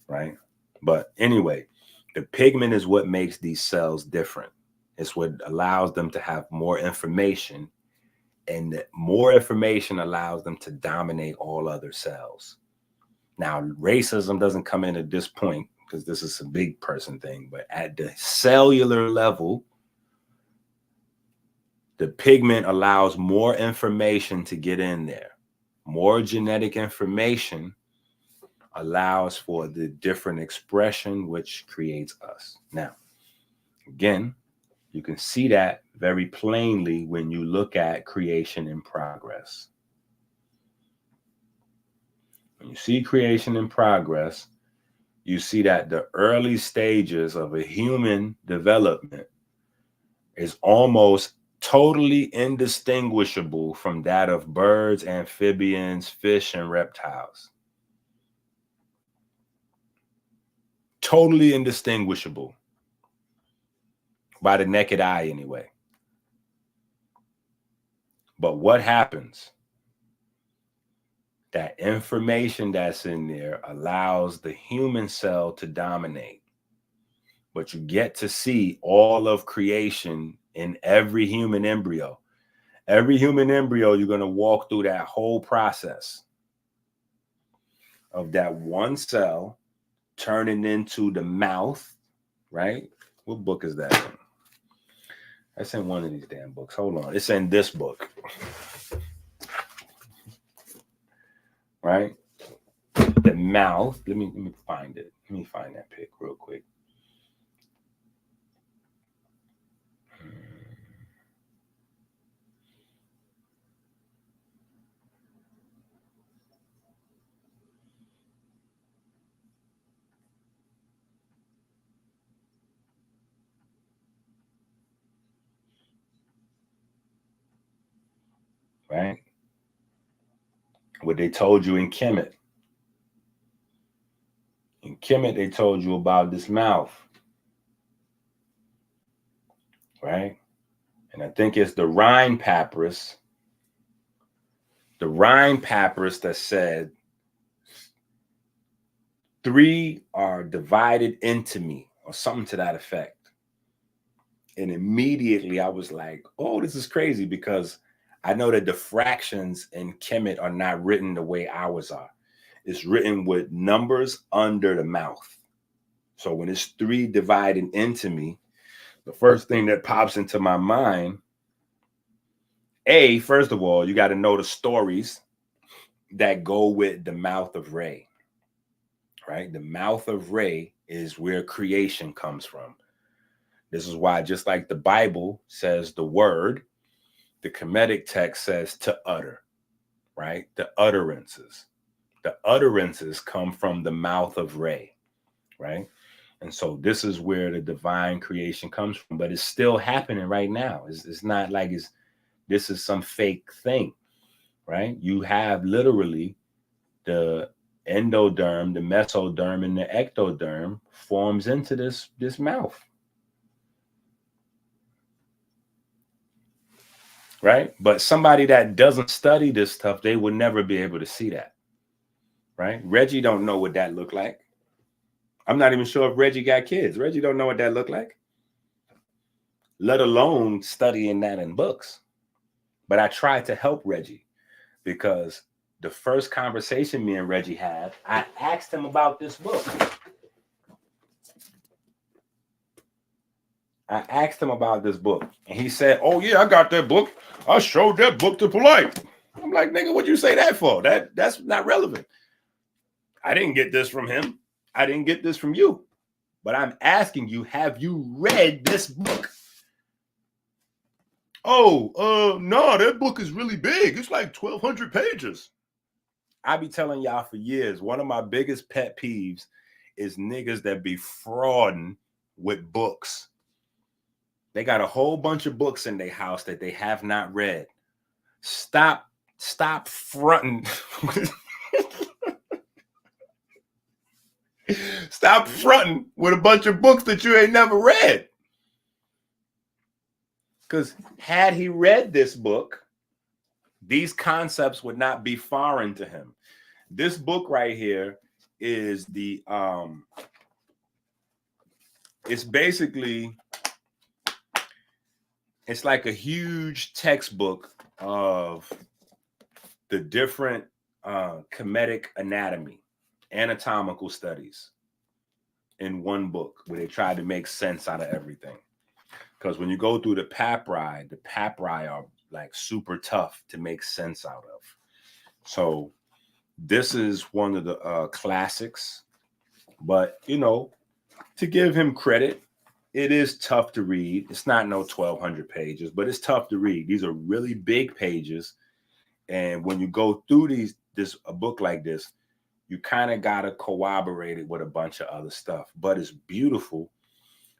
right? But anyway, the pigment is what makes these cells different. It's what allows them to have more information, and more information allows them to dominate all other cells. Now, racism doesn't come in at this point because this is a big person thing, but at the cellular level, the pigment allows more information to get in there. More genetic information allows for the different expression, which creates us. Now, again, you can see that very plainly when you look at creation in progress. When you see creation in progress, you see that the early stages of a human development is almost totally indistinguishable from that of birds, amphibians, fish, and reptiles. Totally indistinguishable by the naked eye, anyway. But what happens? That information that's in there allows the human cell to dominate. But you get to see all of creation in every human embryo. Every human embryo, you're going to walk through that whole process of that one cell turning into the mouth, right? What book is that in? That's in one of these damn books. Hold on. It's in this book. Right? The mouth. Let me find it. Let me find that pic real quick. Right? What they told you in Kemet. In Kemet, they told you about this mouth. Right? And I think it's the Rhine papyrus. The Rhine papyrus that said, 3 are divided into me, or something to that effect. And immediately I was like, oh, this is crazy, because I know that the fractions in Kemet are not written the way ours are. It's written with numbers under the mouth. So when it's 3 divided into me, the first thing that pops into my mind, first of all, you got to know the stories that go with the mouth of Re, right? The mouth of Re is where creation comes from. This is why, just like the Bible says the word, the Kemetic text says to utter, right? The utterances. The utterances come from the mouth of Re, right? And so this is where the divine creation comes from, but it's still happening right now. It's not like this is some fake thing, right? You have literally the endoderm, the mesoderm, and the ectoderm forms into this mouth. Right? But somebody that doesn't study this stuff, they would never be able to see that. Right? Reggie don't know what that looked like. I'm not even sure if Reggie got kids. Reggie don't know what that looked like, let alone studying that in books. But I tried to help Reggie, because the first conversation me and Reggie had, I asked him about this book. I asked him about this book, and he said, oh yeah, I got that book. I showed that book to Polite. I'm like, nigga, what'd you say that for? That's not relevant. I didn't get this from him. I didn't get this from you. But I'm asking you, have you read this book? Oh, no, that book is really big. It's like 1,200 pages. I be telling y'all for years, one of my biggest pet peeves is niggas that be frauding with books. They got a whole bunch of books in their house that they have not read. Stop fronting. Stop fronting with a bunch of books that you ain't never read. Because had he read this book, these concepts would not be foreign to him. This book right here is the it's basically, it's like a huge textbook of the different chemetic anatomy, anatomical studies in one book, where they try to make sense out of everything. Because when you go through the papyri are like super tough to make sense out of. So this is one of the classics, but you know, to give him credit, it is tough to read. It's not no 1,200 pages, but it's tough to read. These are really big pages. And when you go through a book like this, you kind of got to corroborate it with a bunch of other stuff. But it's beautiful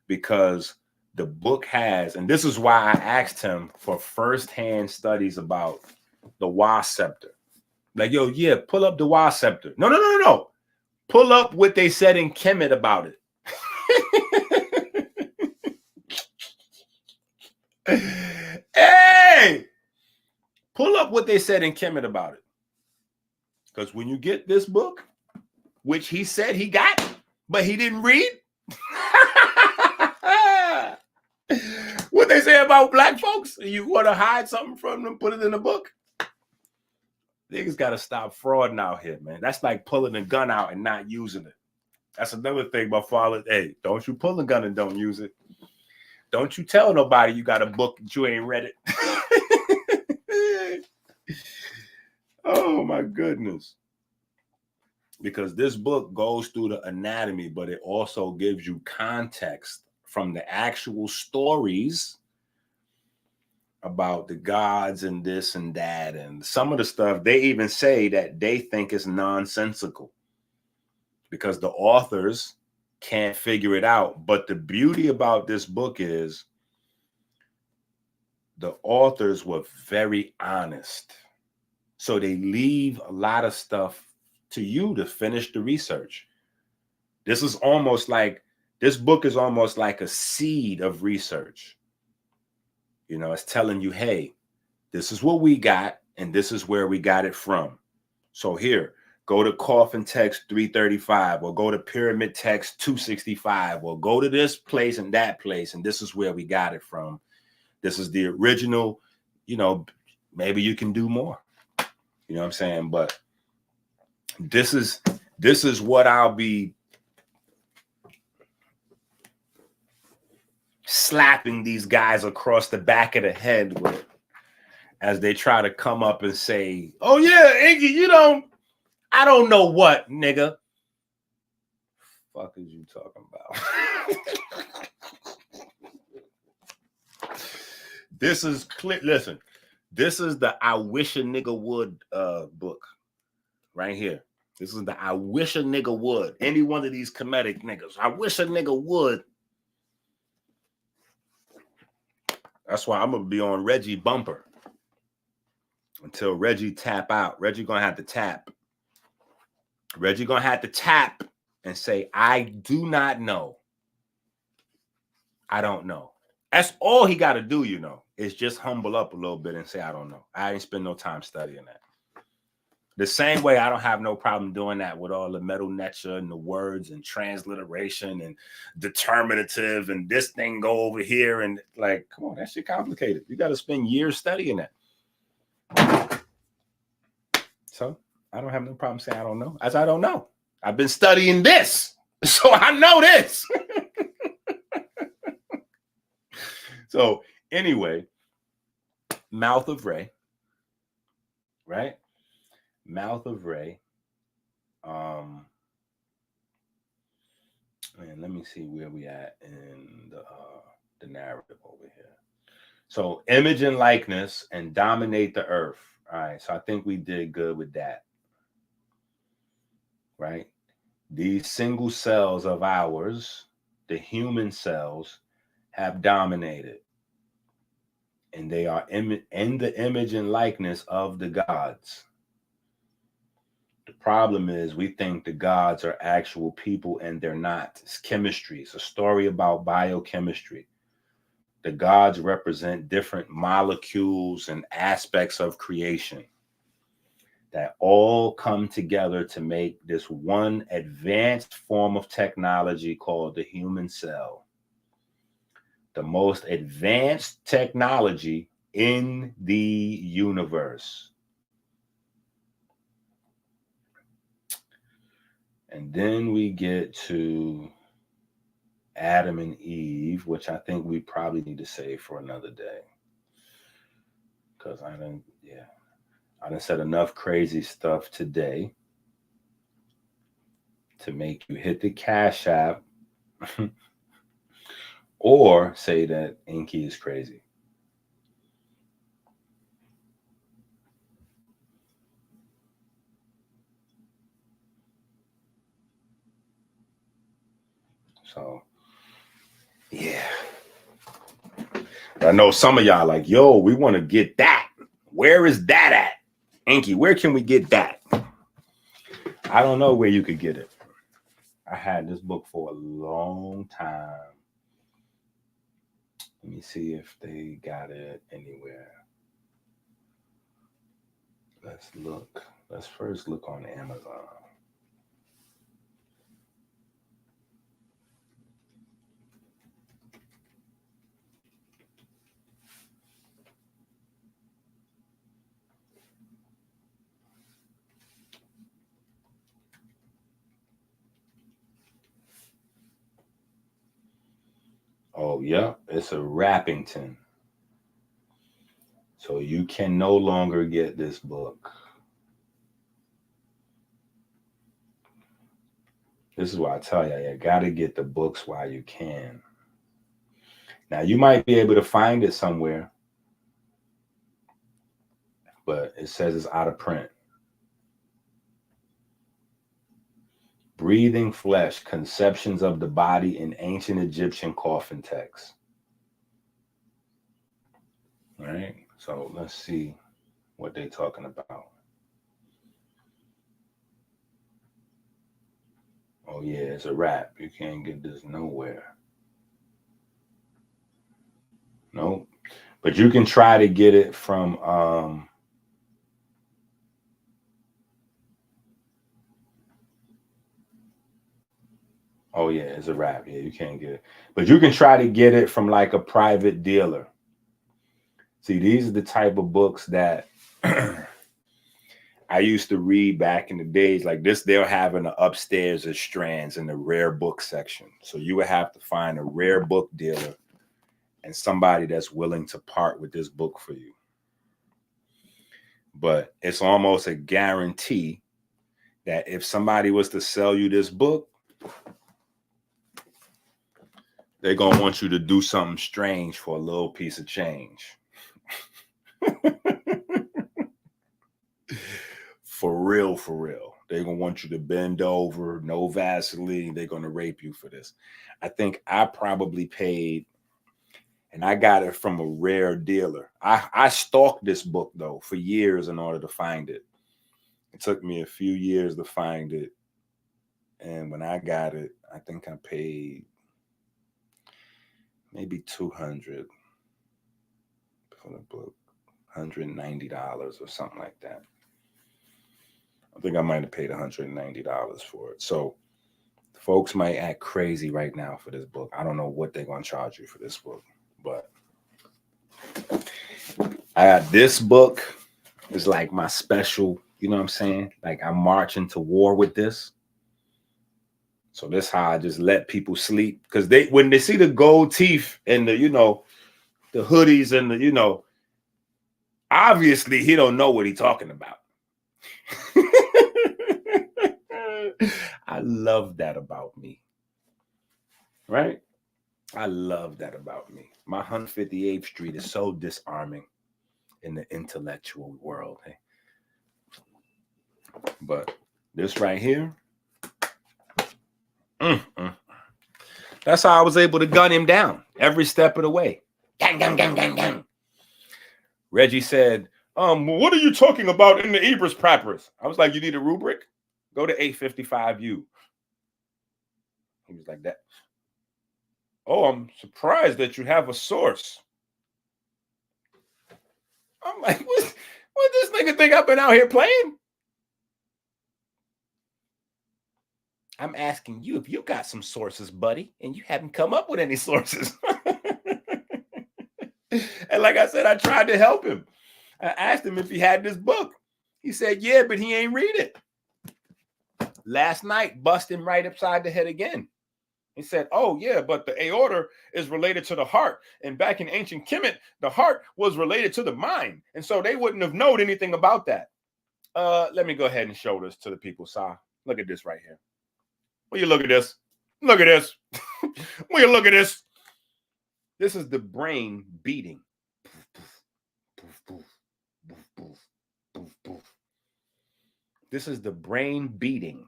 because the book has, and this is why I asked him for firsthand studies about the Wasceptor. Like, yo, yeah, pull up the Wasceptor. No. Pull up what they said in Kemet about it. Hey, pull up what they said in Kemet about it. Because when you get this book, which he said he got, but he didn't read, what they say about black folks, you want to hide something from them, put it in a book. Niggas got to stop frauding out here, man. That's like pulling a gun out and not using it. That's another thing my father, hey, don't you pull a gun and don't use it. Don't you tell nobody you got a book that you ain't read it. Oh, my goodness. Because this book goes through the anatomy, but it also gives you context from the actual stories about the gods and this and that. And some of the stuff, they even say that they think is nonsensical because the authors can't figure it out. But the beauty about this book is the authors were very honest. So they leave a lot of stuff to you to finish the research. This book is almost like a seed of research. You know, it's telling you, hey, this is what we got, and this is where we got it from. So here, go to Coffin Text 335, or go to Pyramid Text 265, or go to this place and that place, and this is where we got it from. This is the original, you know, maybe you can do more. You know what I'm saying? But this is what I'll be slapping these guys across the back of the head with as they try to come up and say, oh yeah, EnQi, I don't know what, nigga. Fuck is you talking about? This is clear. Listen, this is the I Wish a Nigga Would book right here. This is the I Wish a Nigga Would. Any one of these comedic niggas. I wish a nigga would. That's why I'm going to be on Reggie bumper until Reggie tap out. Reggie going to have to tap. Reggie going to have to tap and say, I do not know. I don't know. That's all he got to do, you know, is just humble up a little bit and say, I don't know. I ain't spend no time studying that. The same way I don't have no problem doing that with all the metal nature and the words and transliteration and determinative and this thing go over here and like, come on, that shit complicated. You got to spend years studying that. So I don't have no problem saying I don't know, as I don't know. I've been studying this, so I know this. So anyway, Mouth of Re, right? Mouth of Re. And let me see where we at in the narrative over here. So image and likeness and dominate the earth. All right. So I think we did good with that. Right. These single cells of ours, the human cells, have dominated. And they are in the image and likeness of the gods. The problem is we think the gods are actual people and they're not. It's chemistry. It's a story about biochemistry. The gods represent different molecules and aspects of creation that all come together to make this one advanced form of technology called the human cell. The most advanced technology in the universe. And then we get to Adam and Eve, which I think we probably need to save for another day. Because I done said enough crazy stuff today to make you hit the Cash App or say that EnQi is crazy. So, yeah. I know some of y'all like, yo, we want to get that. Where is that at? EnQi, where can we get that? I don't know where you could get it. I had this book for a long time. Let me see if they got it anywhere. Let's look. Let's first look on Amazon. Oh, yeah, it's a Rappington. So you can no longer get this book. This is why I tell you got to get the books while you can. Now, you might be able to find it somewhere, but it says it's out of print. Breathing Flesh, Conceptions of the Body in Ancient Egyptian Coffin Texts. All right, so let's see what they're talking about. Oh, yeah, it's a wrap. You can't get this nowhere. Nope. But you can try to get it from... Oh, yeah, it's a wrap. Yeah, you can't get it. But you can try to get it from like a private dealer. See, these are the type of books that I used to read back in the days. Like this, they'll have in the upstairs as strands in the rare book section. So you would have to find a rare book dealer and somebody that's willing to part with this book for you. But it's almost a guarantee that if somebody was to sell you this book, they're going to want you to do something strange for a little piece of change. For real, for real. They're going to want you to bend over, no Vaseline. They're going to rape you for this. I think I probably paid, and I got it from a rare dealer. I stalked this book, though, for years in order to find it. It took me a few years to find it. And when I got it, I think I paid maybe $200 for the book, $190 or something like that. I think I might have paid $190 for it. So folks might act crazy right now for this book. I don't know what they're going to charge you for this book, but I got this book. It's like my special, you know what I'm saying? Like I'm marching to war with this. So that's how I just let people sleep. Because when they see the gold teeth and the, the hoodies and the, obviously he don't know what he's talking about. I love that about me. Right? I love that about me. My 158th Street is so disarming in the intellectual world. Hey? But this right here, that's how I was able to gun him down every step of the way. Gang, gang, gang, gang, gang. Reggie said, what are you talking about in the Ebers Papyrus? I was like, you need a rubric? Go to 855U. He was like that. Oh, I'm surprised that you have a source. I'm like, what this nigga think I've been out here playing? I'm asking you if you got some sources, buddy, and you haven't come up with any sources. And like I said, I tried to help him. I asked him if he had this book. He said, yeah, but he ain't read it. Last night, bust him right upside the head again. He said, oh, yeah, but the aorta is related to the heart. And back in ancient Kemet, the heart was related to the mind. And so they wouldn't have known anything about that. Let me go ahead and show this to the people, Sa. Look at this right here. Will you look at this? Look at this. Will you look at this? This is the brain beating. This is the brain beating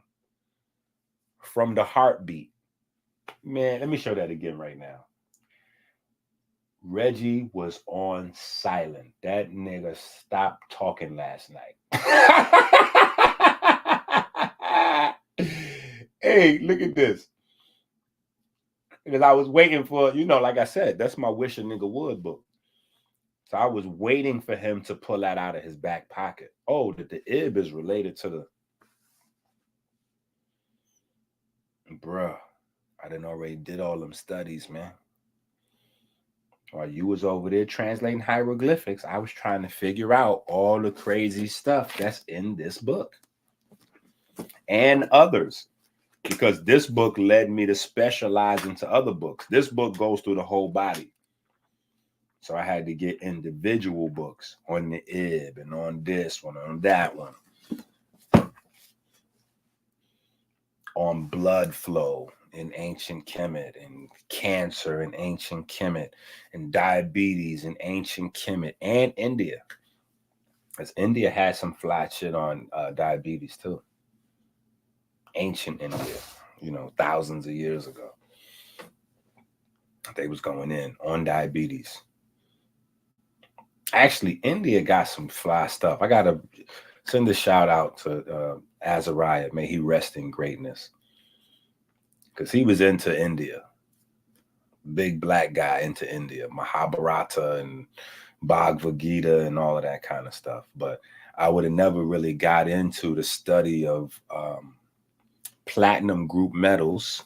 from the heartbeat. Man, let me show that again right now. Reggie was on silent. That nigga stopped talking last night. Hey, look at this. Because I was waiting for, like I said, that's my Wish a Nigga Would book. So I was waiting for him to pull that out of his back pocket. Oh, that the ib is related to the... Bruh, I done already did all them studies, man. While you was over there translating hieroglyphics, I was trying to figure out all the crazy stuff that's in this book. And others. Because this book led me to specialize into other books. This book goes through the whole body. So I had to get individual books on the ib and on this one, on that one. On blood flow in ancient Kemet, and cancer in ancient Kemet, and diabetes in ancient Kemet, and India. Because India had some fly shit on diabetes too. Ancient India, thousands of years ago. They was going in on diabetes. Actually, India got some fly stuff. I got to send a shout out to Azariah. May he rest in greatness. Because he was into India. Big black guy into India. Mahabharata and Bhagavad Gita and all of that kind of stuff. But I would have never really got into the study of platinum group metals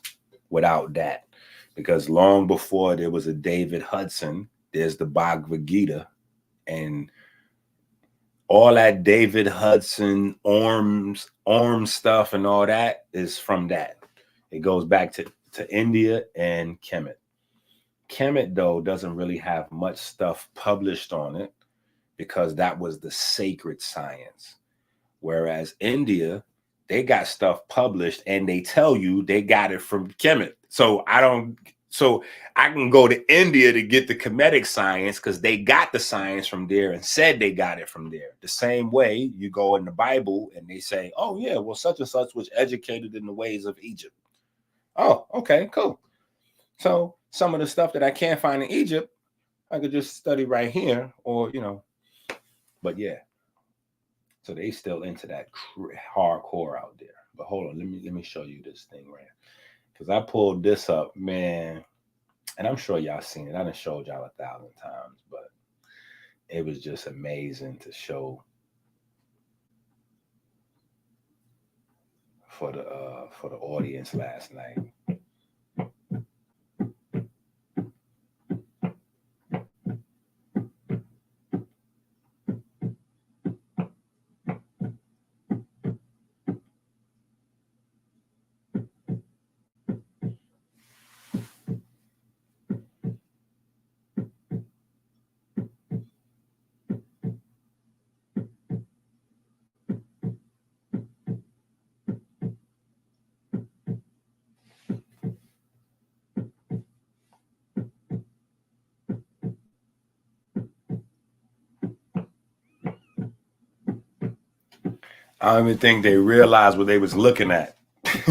without that. Because long before there was a David Hudson, there's the Bhagavad Gita. And all that David Hudson, arms stuff and all that is from that. It goes back to India and Kemet. Kemet, though, doesn't really have much stuff published on it because that was the sacred science. Whereas India, they got stuff published and they tell you they got it from Kemet. So I can go to India to get the Kemetic science because they got the science from there and said they got it from there. The same way you go in the Bible and they say, oh, yeah, well, such and such was educated in the ways of Egypt. Oh, okay, cool. So some of the stuff that I can't find in Egypt, I could just study right here or, but yeah. So they still into that hardcore out there. But hold on, let me show you this thing right here. Because I pulled this up, man, and I'm sure y'all seen it. I done showed y'all 1,000 times, but it was just amazing to show for the audience last night. I don't even think they realized what they was looking at. It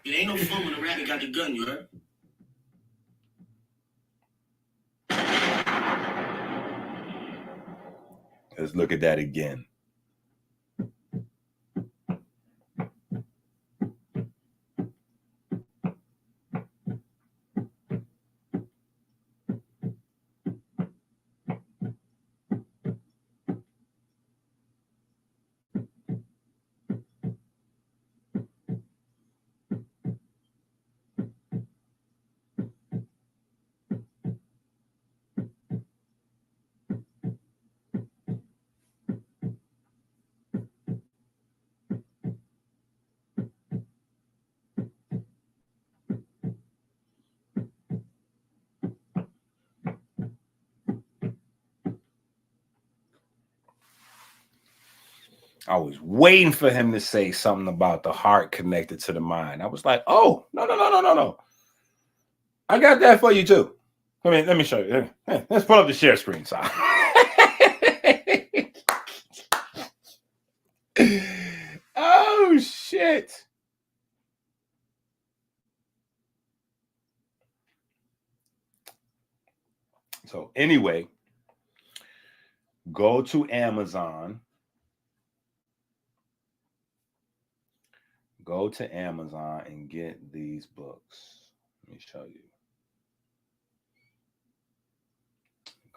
ain't no fun when the rabbit got the gun, you heard? Let's look at that again. I was waiting for him to say something about the heart connected to the mind. I was like, oh, no. I got that for you too. Let me show you. Let's pull up the share screen, so. Oh, shit. So anyway, go to Amazon. Go to Amazon and get these books. Let me show you.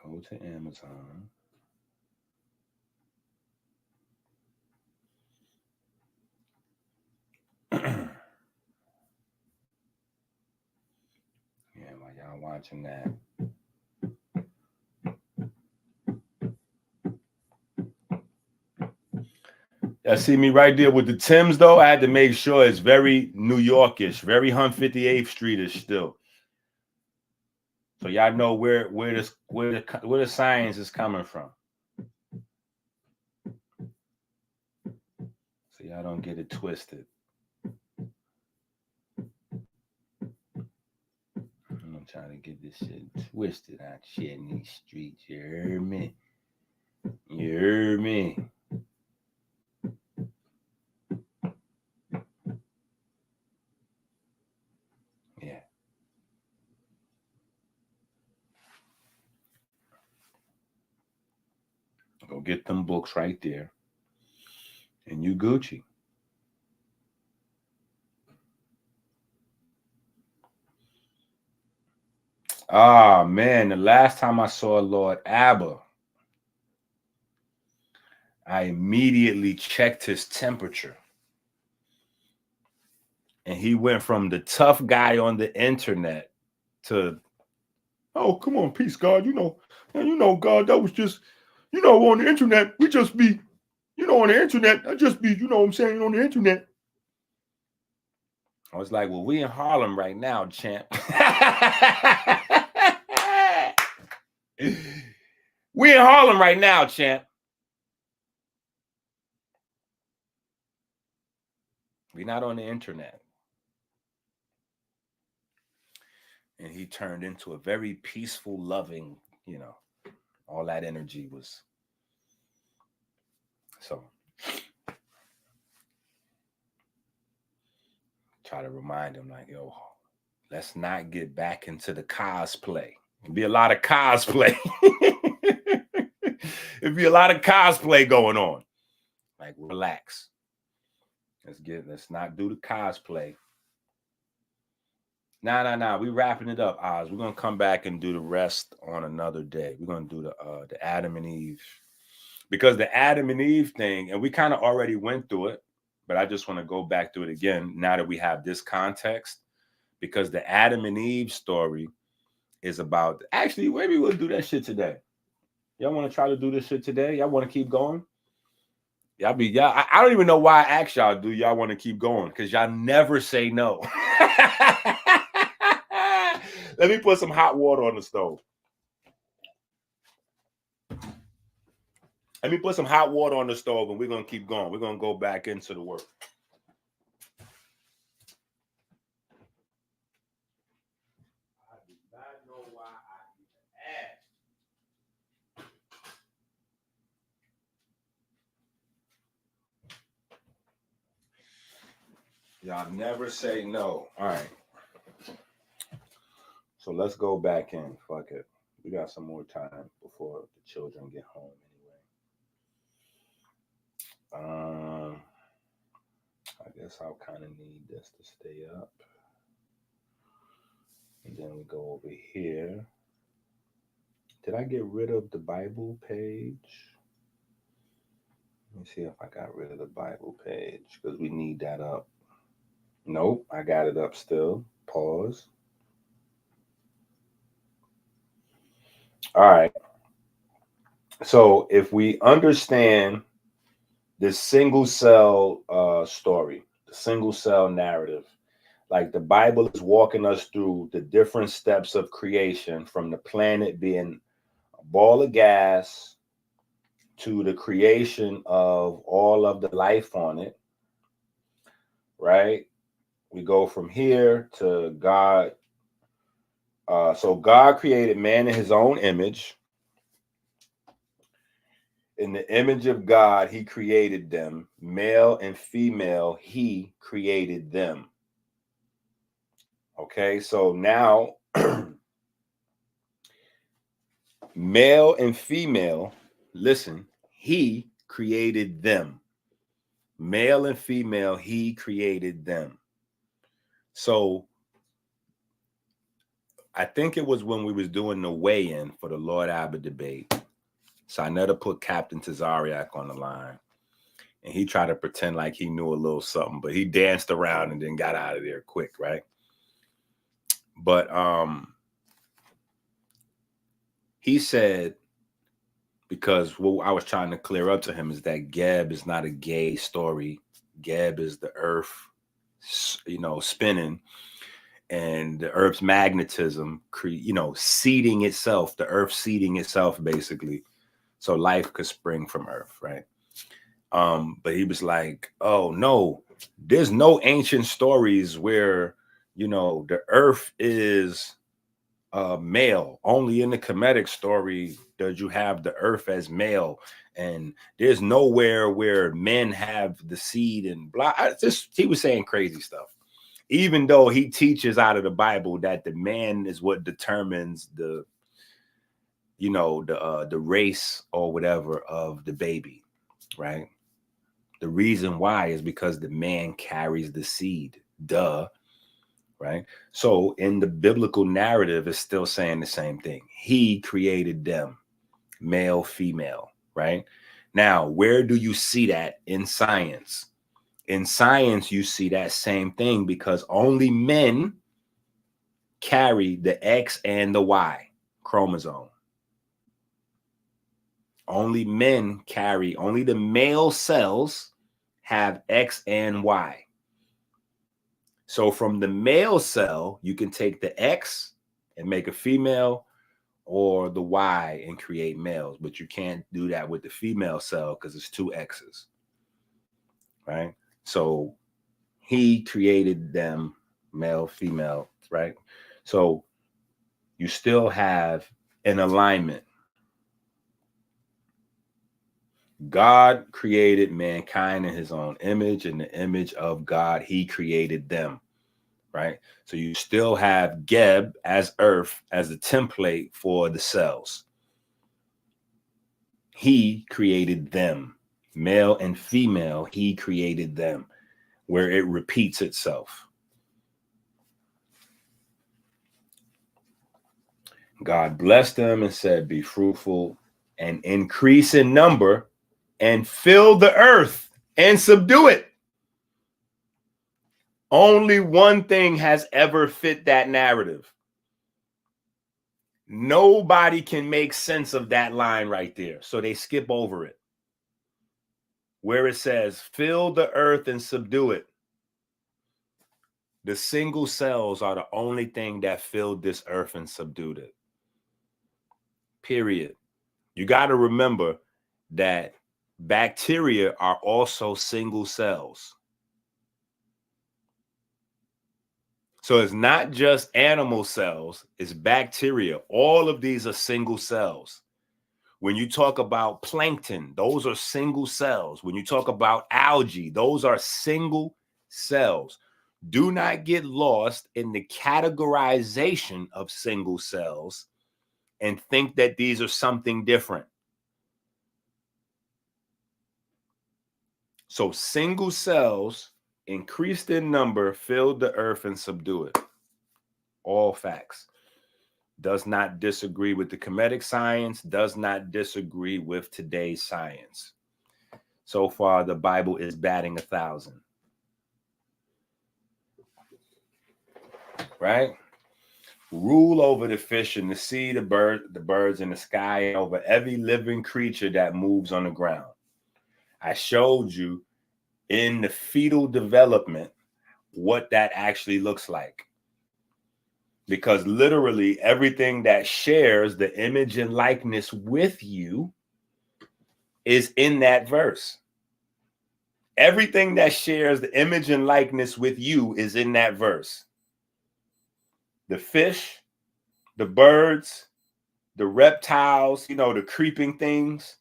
Go to Amazon. Yeah, while y'all watching that. Y'all see me right there with the Timbs, though? I had to make sure it's very New Yorkish, very 158th Street-ish still. So y'all know where the science is coming from. So y'all don't get it twisted. I'm trying to get this shit twisted out shit in these streets. You heard me? You heard me? Yeah. Go get them books right there. And you Gucci. Ah, man, the last time I saw Lord Abba, I immediately checked his temperature. And he went from the tough guy on the internet to, oh, come on, peace, God. God, that was just, on the internet, we just be, on the internet, I just be, what I'm saying, on the internet. I was like, well, we in Harlem right now, champ. We in Harlem right now, champ. We're not on the internet. And he turned into a very peaceful, loving, all that energy was. So try to remind him, like, yo, let's not get back into the cosplay. It'd be a lot of cosplay. It'd be a lot of cosplay going on. Like, relax. Let's not do the cosplay. Nah. We wrapping it up, Oz. We're gonna come back and do the rest on another day. We're gonna do the Adam and Eve, because the Adam and Eve thing, and we kind of already went through it, but I just want to go back to it again now that we have this context, because the Adam and Eve story is about. Actually, maybe we'll do that shit today. Y'all want to try to do this shit today? Y'all want to keep going? I don't even know why I asked y'all. Do y'all want to keep going? Because y'all never say no. Let me put some hot water on the stove. Let me put some hot water on the stove, and we're going to keep going. We're going to go back into the work. I do not know why I even asked. Y'all never say no. All right. So let's go back in. Fuck it. We got some more time before the children get home anyway. I guess I'll kind of need this to stay up. And then we go over here. Did I get rid of the Bible page? Let me see if I got rid of the Bible page, because we need that up. Nope, I got it up still. Pause. All right. So if we understand this single cell story, the single cell narrative, like the Bible is walking us through the different steps of creation, from the planet being a ball of gas to the creation of all of the life on it, right? We go from here to God. So God created man in his own image. In the image of God, he created them. Male and female, he created them. Okay, so now male and female, listen, he created them. Male and female, he created them. So I think it was when we was doing the weigh-in for the Lord Abba debate. So I never put Captain Tazariak on the line. And he tried to pretend like he knew a little something, but he danced around and then got out of there quick, right? But he said, because what I was trying to clear up to him is that Geb is not a gay story. Geb is the earth, spinning, and the earth's magnetism, seeding itself, the earth seeding itself, basically. So life could spring from earth, right? But he was like, oh no, there's no ancient stories where, the earth is male. Only in the Kemetic story does you have the earth as male. And there's nowhere where men have the seed and blah. He was saying crazy stuff, even though he teaches out of the Bible that the man is what determines the race or whatever of the baby, right? The reason why is because the man carries the seed, duh, right? So in the biblical narrative, it's still saying the same thing. He created them, male, female, right? Now, where do you see that in science? In science, you see that same thing because only men carry the X and the Y chromosome. Only men carry, only the male cells have X and Y. So from the male cell, you can take the X and make a female, or the Y and create males, but you can't do that with the female cell because it's two X's, right? So he created them, male, female, right? So you still have an alignment. God created mankind in his own image. In the image of God, he created them, right? So you still have Geb as earth as a template for the cells. He created them, male and female, he created them, where it repeats itself. God blessed them and said, be fruitful and increase in number and fill the earth and subdue it. Only one thing has ever fit that narrative. Nobody can make sense of that line right there. So they skip over it. Where it says, fill the earth and subdue it. The single cells are the only thing that filled this earth and subdued it. Period. You got to remember that bacteria are also single cells. So it's not just animal cells, it's bacteria. All of these are single cells. When you talk about plankton, those are single cells. When you talk about algae, those are single cells. Do not get lost in the categorization of single cells and think that these are something different. So single cells increased in number, filled the earth and subdue it. All facts. Does not disagree with the Kemetic science, does not disagree with today's science. So far, the Bible is batting 1,000. Right? Rule over the fish and the sea, the birds in the sky, and over every living creature that moves on the ground. I showed you in the fetal development what that actually looks like. Because literally everything that shares the image and likeness with you is in that verse. Everything that shares the image and likeness with you is in that verse. The fish, the birds, the reptiles, you know, the creeping things,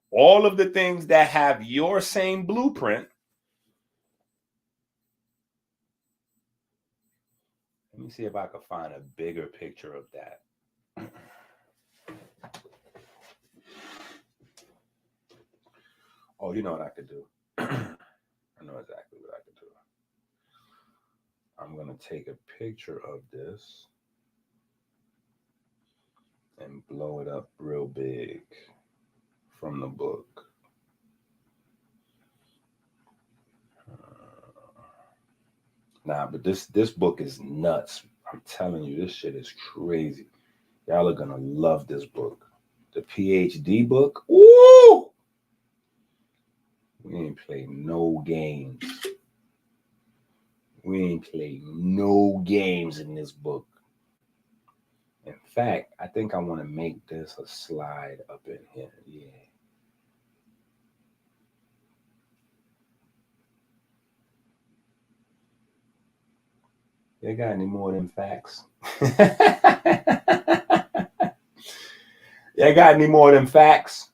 all of the things that have your same blueprint. Let me see if I can find a bigger picture of that. Oh, you know what I could do? I know exactly what I could do. I'm going to take a picture of this and blow it up real big from the book. Nah, but this book is nuts. I'm telling you, this shit is crazy. Y'all are gonna love this book. The PhD book. Woo! We ain't play no games. We ain't play no games in this book. In fact, I think I want to make this a slide up in here. Yeah. You got any more of them facts? You got any more of them facts?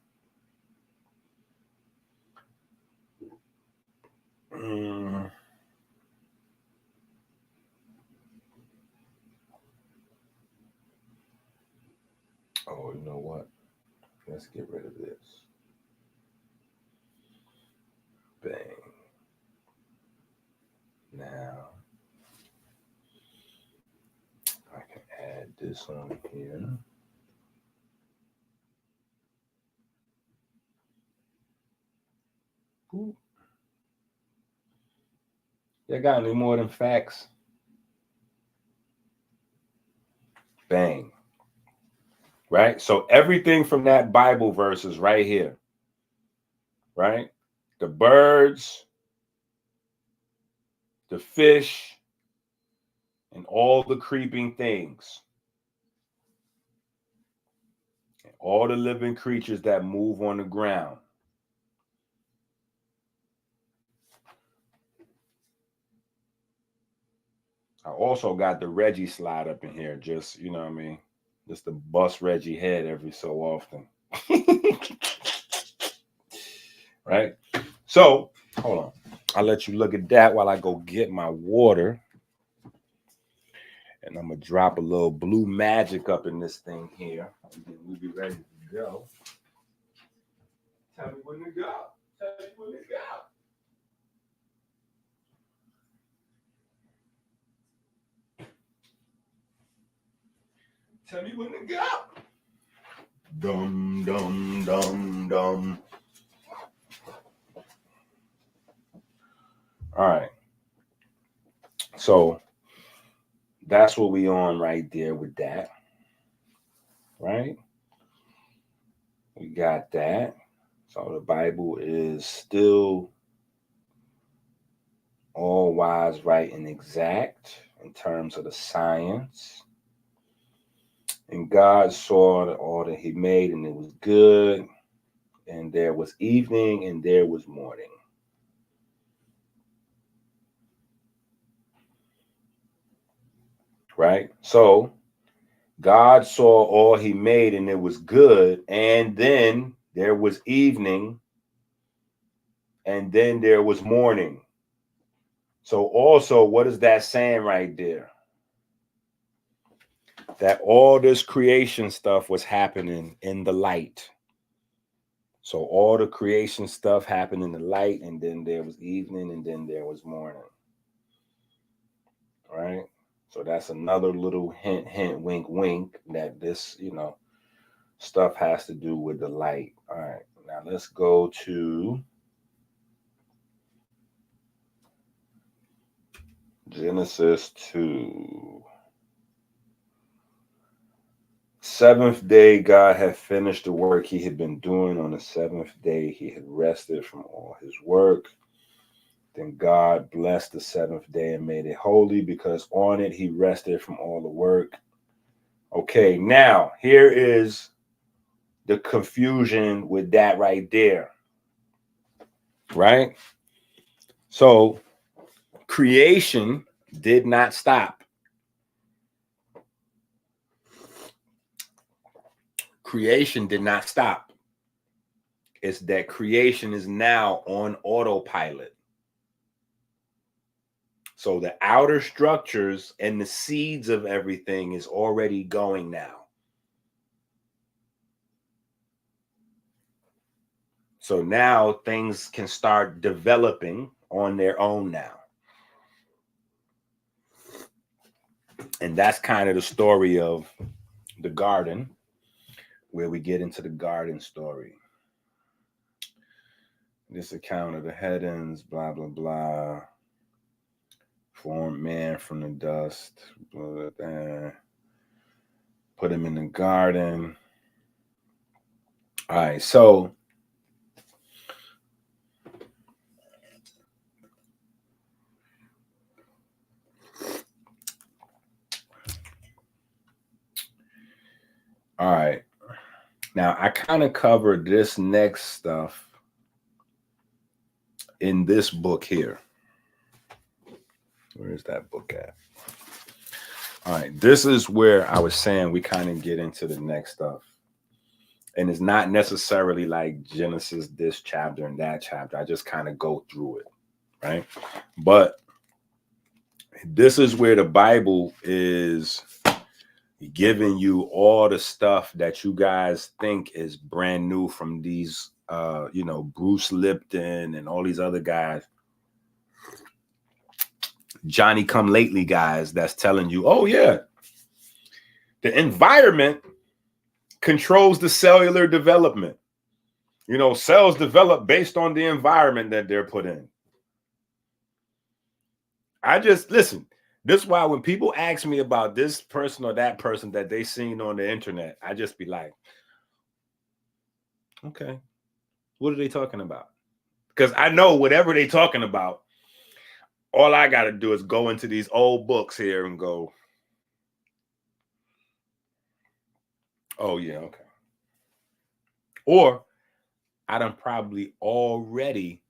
Oh, you know what? Let's get rid of this. Bang. Now, I can add this on here. Ooh. You got any more than facts? Bang. Right? So everything from that Bible verse is right here. Right? The birds, the fish, and all the creeping things. And all the living creatures that move on the ground. I also got the Reggie slide up in here, just, you know what I mean? Just to bust Reggie head every so often. Right? So, hold on. I'll let you look at that while I go get my water. And I'm going to drop a little blue magic up in this thing here. And then we'll be ready to go. Tell me when to go. Tell me when to go. Tell me when to go. Dum, dum, dum, dum. All right. So that's what we on right there with that. Right? We got that. So the Bible is still all wise, right, and exact in terms of the science. And God saw that all that he made, and it was good. And there was evening, and there was morning. Right? So God saw all he made, and it was good. And then there was evening, and then there was morning. So also, what is that saying right there? That all this creation stuff was happening in the light. So all the creation stuff happened in the light, and then there was evening, and then there was morning. Right? So that's another little hint, hint, wink, wink that this, you know, stuff has to do with the light. All right. Now let's go to Genesis 2. Seventh day, God had finished the work he had been doing. On the seventh day, he had rested from all his work. Then God blessed the seventh day and made it holy, because on it he rested from all the work. Okay, now here is the confusion with that right there. Right? So creation did not stop. Creation did not stop. It's that creation is now on autopilot. So the outer structures and the seeds of everything is already going now. So now things can start developing on their own now. And that's kind of the story of the garden, where we get into the garden story. This account of the heavens, blah, blah, blah. Formed man from the dust, blah, blah, blah. Put him in the garden. All right, so all right. Now, I kind of covered this next stuff in this book here. Where is that book at? All right. This is where I was saying we kind of get into the next stuff. And it's not necessarily like Genesis, this chapter and that chapter. I just kind of go through it, right? But this is where the Bible is giving you all the stuff that you guys think is brand new from these Bruce Lipton and all these other guys, Johnny come lately guys, that's telling you, oh yeah, the environment controls the cellular development. Cells develop based on the environment that they're put in. Listen. This is why when people ask me about this person or that person that they seen on the internet, I just be like, okay, what are they talking about? Because I know whatever they talking about, all I got to do is go into these old books here and go, oh, yeah, okay. Or I done probably already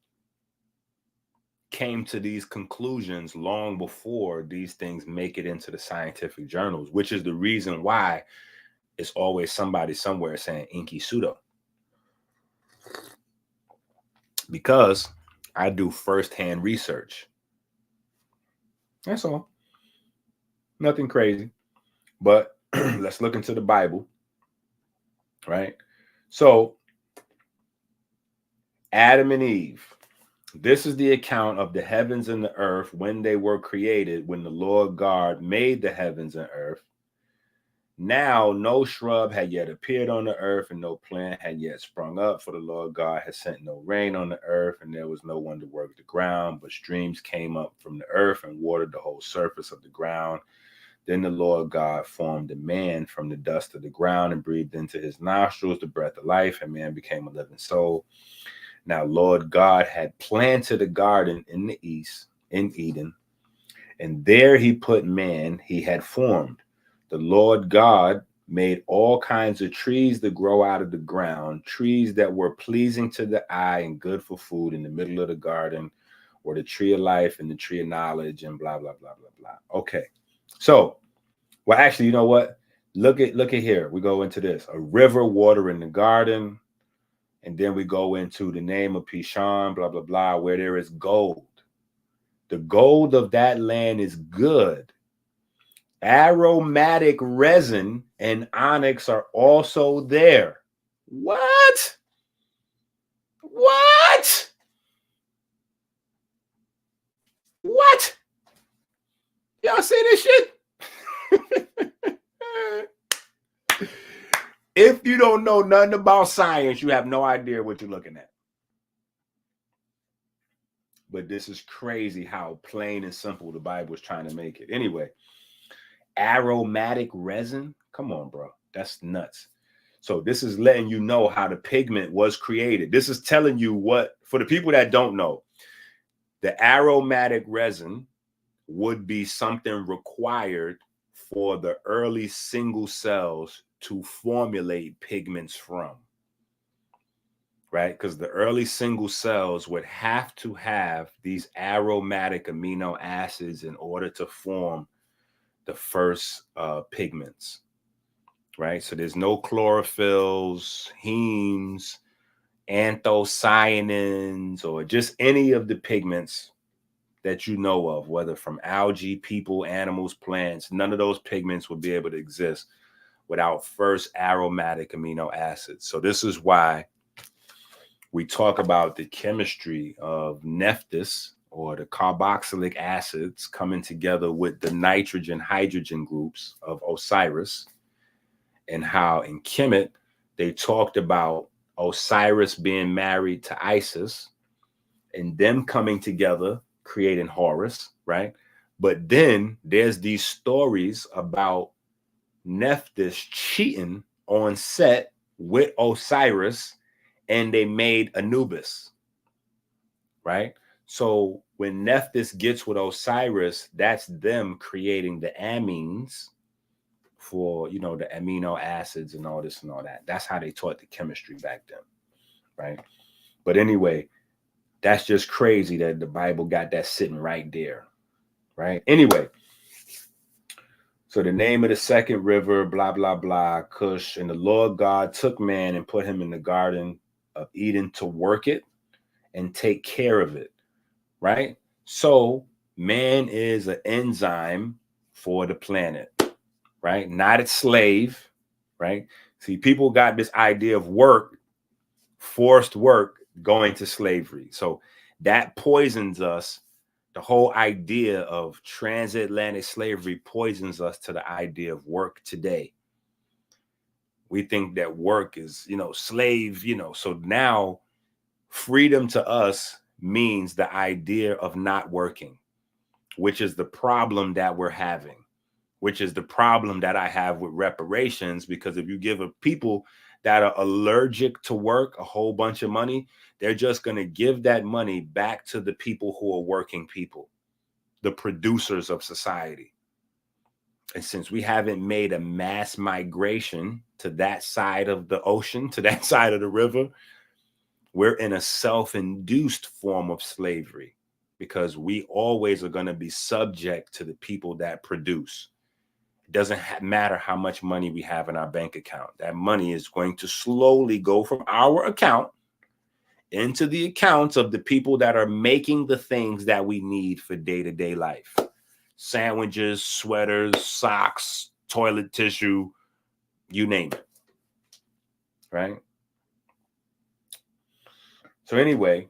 came to these conclusions long before these things make it into the scientific journals, which is the reason why it's always somebody somewhere saying EnQi pseudo. Because I do firsthand research. That's all. Nothing crazy. But let's look into the Bible, right? So Adam and Eve. This is the account of the heavens and the earth when they were created, when the Lord God made the heavens and earth. Now no shrub had yet appeared on the earth, and no plant had yet sprung up, for the Lord God had sent no rain on the earth, and there was no one to work the ground, but streams came up from the earth and watered the whole surface of the ground. Then the Lord God formed a man from the dust of the ground and breathed into his nostrils the breath of life, and man became a living soul. Now, Lord God had planted a garden in the east, in Eden, and there he put man he had formed. The Lord God made all kinds of trees to grow out of the ground, trees that were pleasing to the eye and good for food. In the middle of the garden were the tree of life and the tree of knowledge and blah, blah, blah, blah, blah. Okay. So, well, actually, you know what? Look at here. We go into this. A river watering the garden. And then we go into the name of Pishon, blah, blah, blah, where there is gold. The gold of that land is good. Aromatic resin and onyx are also there. What? What? What? Y'all see this shit? If you don't know nothing about science, you have no idea what you're looking at. But this is crazy how plain and simple the Bible is trying to make it. Anyway, aromatic resin. Come on, bro. That's nuts. So this is letting you know how the pigment was created. This is telling you what, for the people that don't know, the aromatic resin would be something required for the early single cells to formulate pigments from. right? Because the early single cells would have to have these aromatic amino acids in order to form the first pigments, right? So there's no chlorophylls, hemes, anthocyanins, or just any of the pigments that you know of, whether from algae, people, animals, plants. None of those pigments would be able to exist without first aromatic amino acids. So this is why we talk about the chemistry of nephthys, or the carboxylic acids coming together with the nitrogen hydrogen groups of Osiris, and how in Kemet they talked about Osiris being married to Isis and them coming together creating Horus, right? But then there's these stories about Nephthys cheating on Set with Osiris, and they made Anubis, right? So when Nephthys gets with Osiris, that's them creating the amines for, you know, the amino acids and all this and all that. That's how they taught the chemistry back then, right? But anyway, that's just crazy that the Bible got that sitting right there, right? Anyway, so the name of the second river, blah, blah, blah, Cush. And the Lord God took man and put him in the garden of Eden to work it and take care of it, right? So man is an enzyme for the planet, right? Not its slave, right? See, people got this idea of work, forced work, going to slavery. So that poisons us. The whole idea of transatlantic slavery poisons us to the idea of work today. We think that work is, you know, slave, you know. So now freedom to us means the idea of not working, which is the problem that we're having, which is the problem that I have with reparations. Because if you give a people that are allergic to work a whole bunch of money, they're just going to give that money back to the people who are working people, the producers of society. And since we haven't made a mass migration to that side of the ocean, to that side of the river, we're in a self-induced form of slavery, because we always are going to be subject to the people that produce. It doesn't matter how much money we have in our bank account. That money is going to slowly go from our account into the accounts of the people that are making the things that we need for day-to-day life. Sandwiches, sweaters, socks, toilet tissue, you name it, right? So anyway,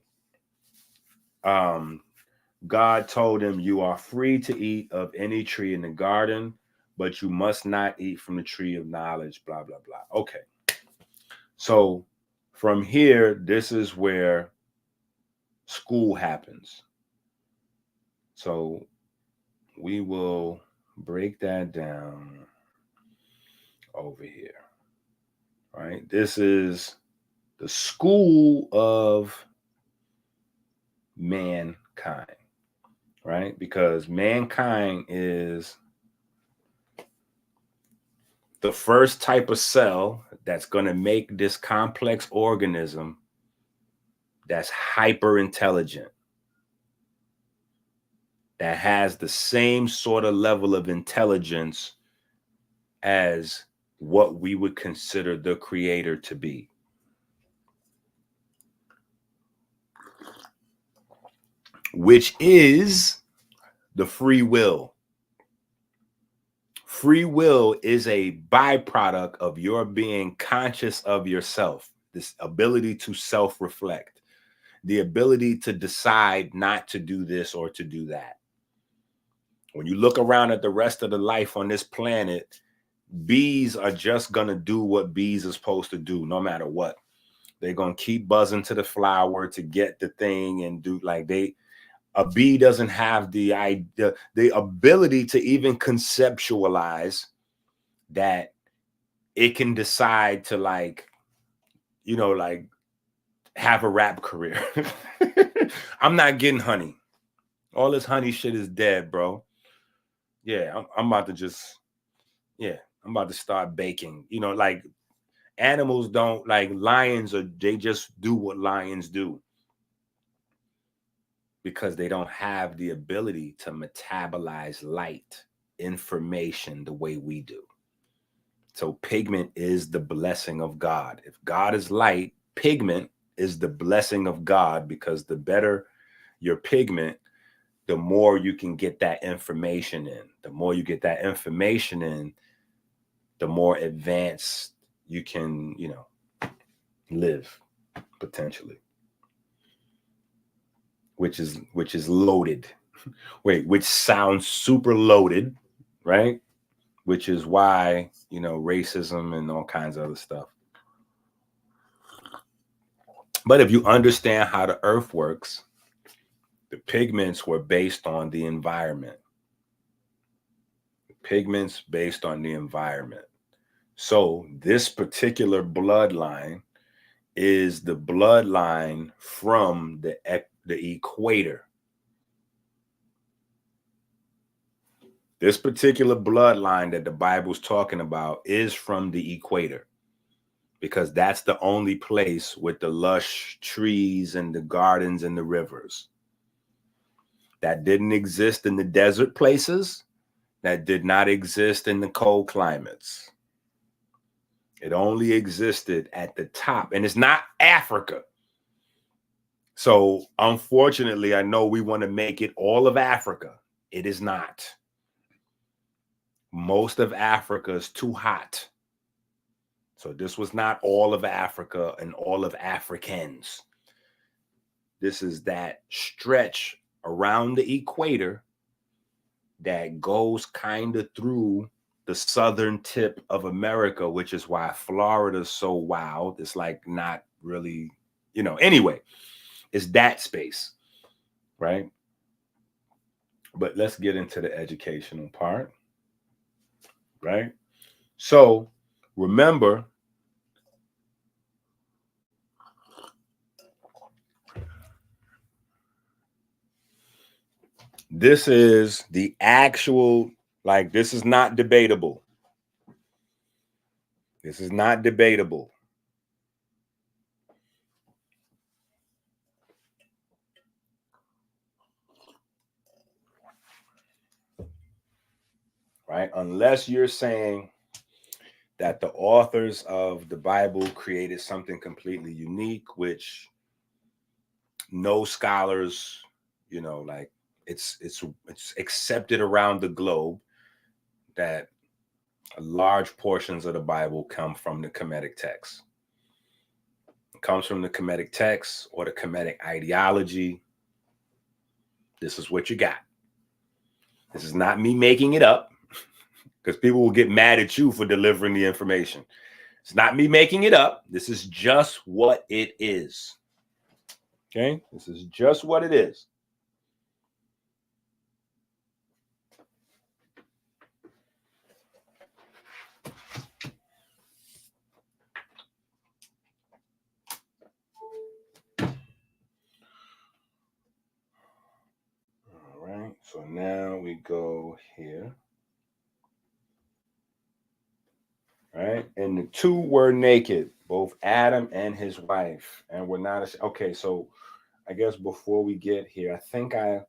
God told him, you are free to eat of any tree in the garden, but you must not eat from the tree of knowledge, blah, blah, blah. Okay. So from here, this is where school happens. So we will break that down over here. All right. This is the school of mankind, right? Because mankind is the first type of cell that's going to make this complex organism that's hyper intelligent, that has the same sort of level of intelligence as what we would consider the creator to be. Which is the free will. Free will is a byproduct of your being conscious of yourself, this ability to self-reflect, the ability to decide not to do this or to do that. When you look around at the rest of the life on this planet, bees are just going to do what bees are supposed to do no matter what. They're going to keep buzzing to the flower to get the thing and do like a bee doesn't have the ability to even conceptualize that it can decide to like have a rap career. I'm not getting honey. All this honey shit is dead, bro. Yeah, I'm about to just, I'm about to start baking. Animals don't, like lions, or they just do what lions do because they don't have the ability to metabolize light, information the way we do. So pigment is the blessing of God. If God is light, pigment is the blessing of God, because the better your pigment, the more you can get that information in. The more you get that information in, the more advanced you can, live potentially. Which is loaded. Which sounds super loaded, right? Which is why, racism and all kinds of other stuff. But if you understand how the earth works, the pigments were based on the environment. Pigments based on the environment. So this particular bloodline is the bloodline from the equator. This particular bloodline that the Bible's talking about is from the equator, because that's the only place with the lush trees and the gardens and the rivers. That didn't exist in the desert places. That did not exist in the cold climates. It only existed at the top, and it's not Africa. So unfortunately, I know we want to make it all of Africa. It is not. Most of Africa is too hot. So this was not all of Africa and all of Africans. This is that stretch around the equator that goes kind of through the southern tip of America, which is why Florida is so wild. It's like not really, anyway, it's that space, right? But let's get into the educational part, right? So remember, this is the actual, like, this is not debatable. This is not debatable. Right? Unless you're saying that the authors of the Bible created something completely unique, which no scholars, like it's accepted around the globe that large portions of the Bible come from the Kemetic text. It comes from the Kemetic text or the Kemetic ideology. This is what you got. This is not me making it up, because people will get mad at you for delivering the information. It's not me making it up. This is just what it is. Okay? This is just what it is. All right. So now we go here. Right? And the two were naked, both Adam and his wife, and were not. Okay, so I guess before we get here, I think I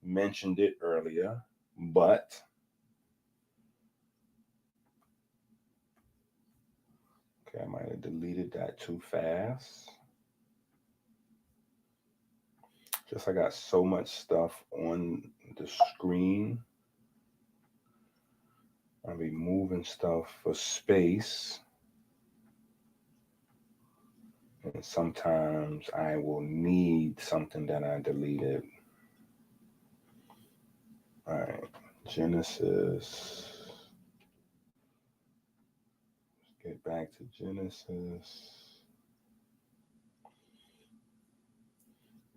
mentioned it earlier, but okay, I might have deleted that too fast. Just I got so much stuff on the screen. I'll be moving stuff for space. And sometimes I will need something that I deleted. All right, Genesis. Let's get back to Genesis.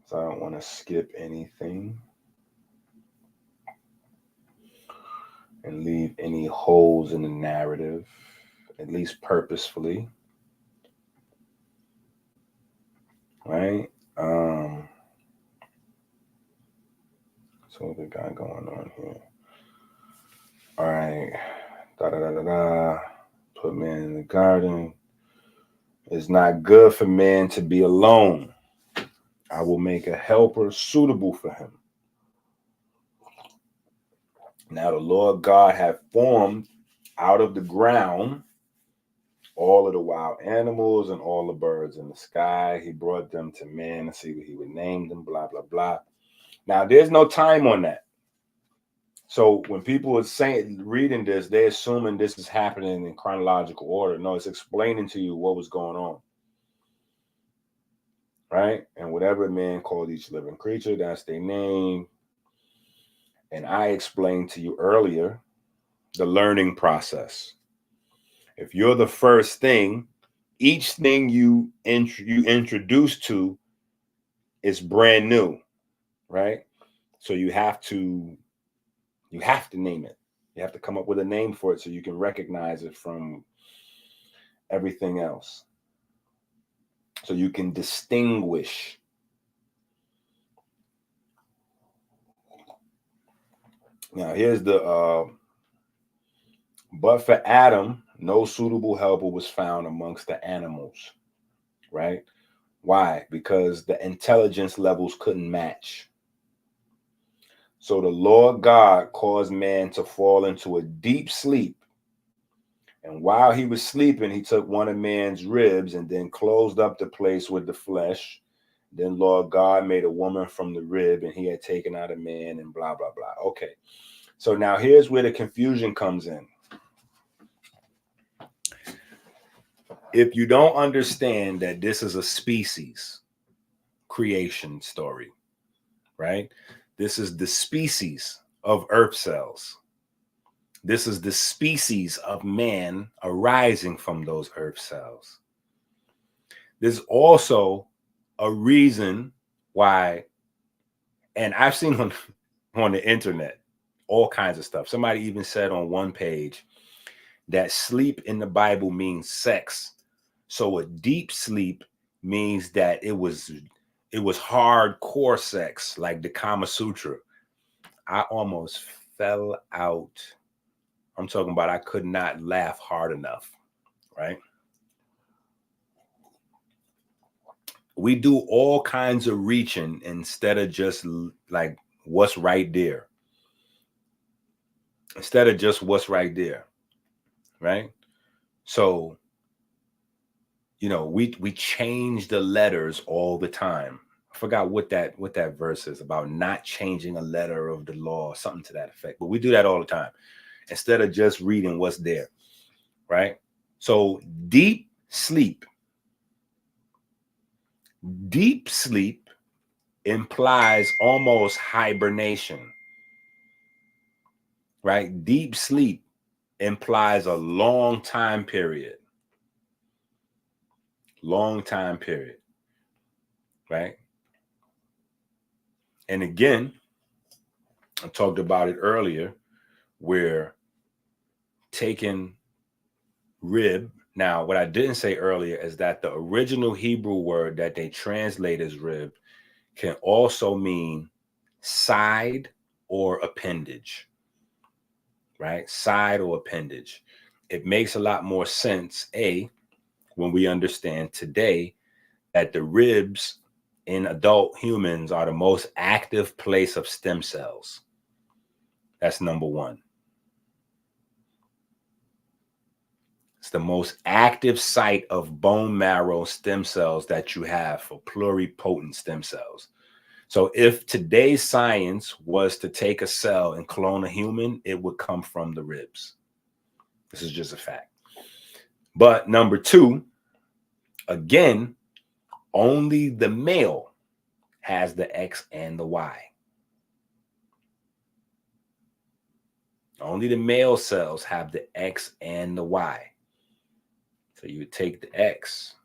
So I don't want to skip anything and leave any holes in the narrative, at least purposefully. Right? So what we got going on here? All right. Put man in the garden. It's not good for man to be alone. I will make a helper suitable for him. Now the Lord God had formed out of the ground all of the wild animals and all the birds in the sky. He brought them to man to see what he would name them, blah, blah, blah. Now, there's no time on that. So when people are saying, reading this, they're assuming this is happening in chronological order. No, it's explaining to you what was going on. Right? And whatever man called each living creature, that's their name. And I explained to you earlier the learning process. If you're the first thing, each thing you introduce to is brand new, right? So you have to name it. You have to come up with a name for it so you can recognize it from everything else. So you can distinguish. Now here's the but for Adam, no suitable helper was found amongst the animals, right? Why? Because the intelligence levels couldn't match. So the Lord God caused man to fall into a deep sleep. And while he was sleeping, he took one of man's ribs and then closed up the place with the flesh. Then Lord God made a woman from the rib, and he had taken out a man and blah, blah, blah. Okay. So now here's where the confusion comes in. If you don't understand that this is a species creation story, right? This is the species of earth cells. This is the species of man arising from those earth cells. There's also a reason why, and I've seen on the internet all kinds of stuff. Somebody even said on one page that sleep in the Bible means sex. So a deep sleep means that it was hardcore sex, like the Kama Sutra. I almost fell out. I'm talking about I could not laugh hard enough, right? We do all kinds of reaching instead of just like what's right there. Instead of just what's right there, right? So, you know, we change the letters all the time. I forgot what that verse is about, not changing a letter of the law, something to that effect. But we do that all the time instead of just reading what's there, right? So deep sleep implies almost hibernation, right? Deep sleep implies a long time period, right? And again, I talked about it earlier, where taking rib. Now, what I didn't say earlier is that the original Hebrew word that they translate as rib can also mean side or appendage, right? Side or appendage. It makes a lot more sense, when we understand today that the ribs in adult humans are the most active place of stem cells. That's number one. It's the most active site of bone marrow stem cells that you have for pluripotent stem cells. So if today's science was to take a cell and clone a human, it would come from the ribs. This is just a fact. But number two, again, only the male has the X and the Y. Only the male cells have the X and the Y. So you would take the X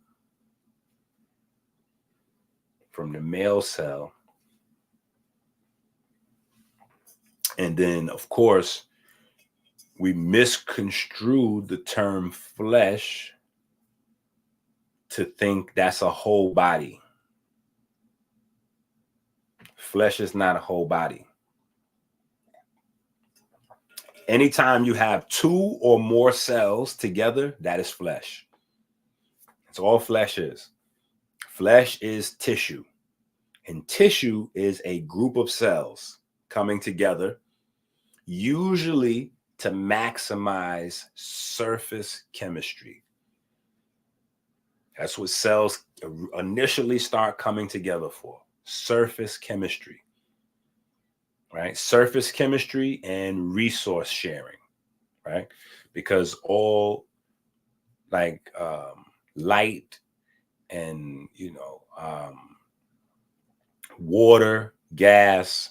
from the male cell. And then, of course, we misconstrued the term flesh to think that's a whole body. Flesh is not a whole body. Anytime you have two or more cells together, that is flesh. That's all flesh is. Flesh is tissue. And tissue is a group of cells coming together, usually to maximize surface chemistry. That's what cells initially start coming together for. Surface chemistry, right? Surface chemistry and resource sharing, right? Because all like light and, water, gas,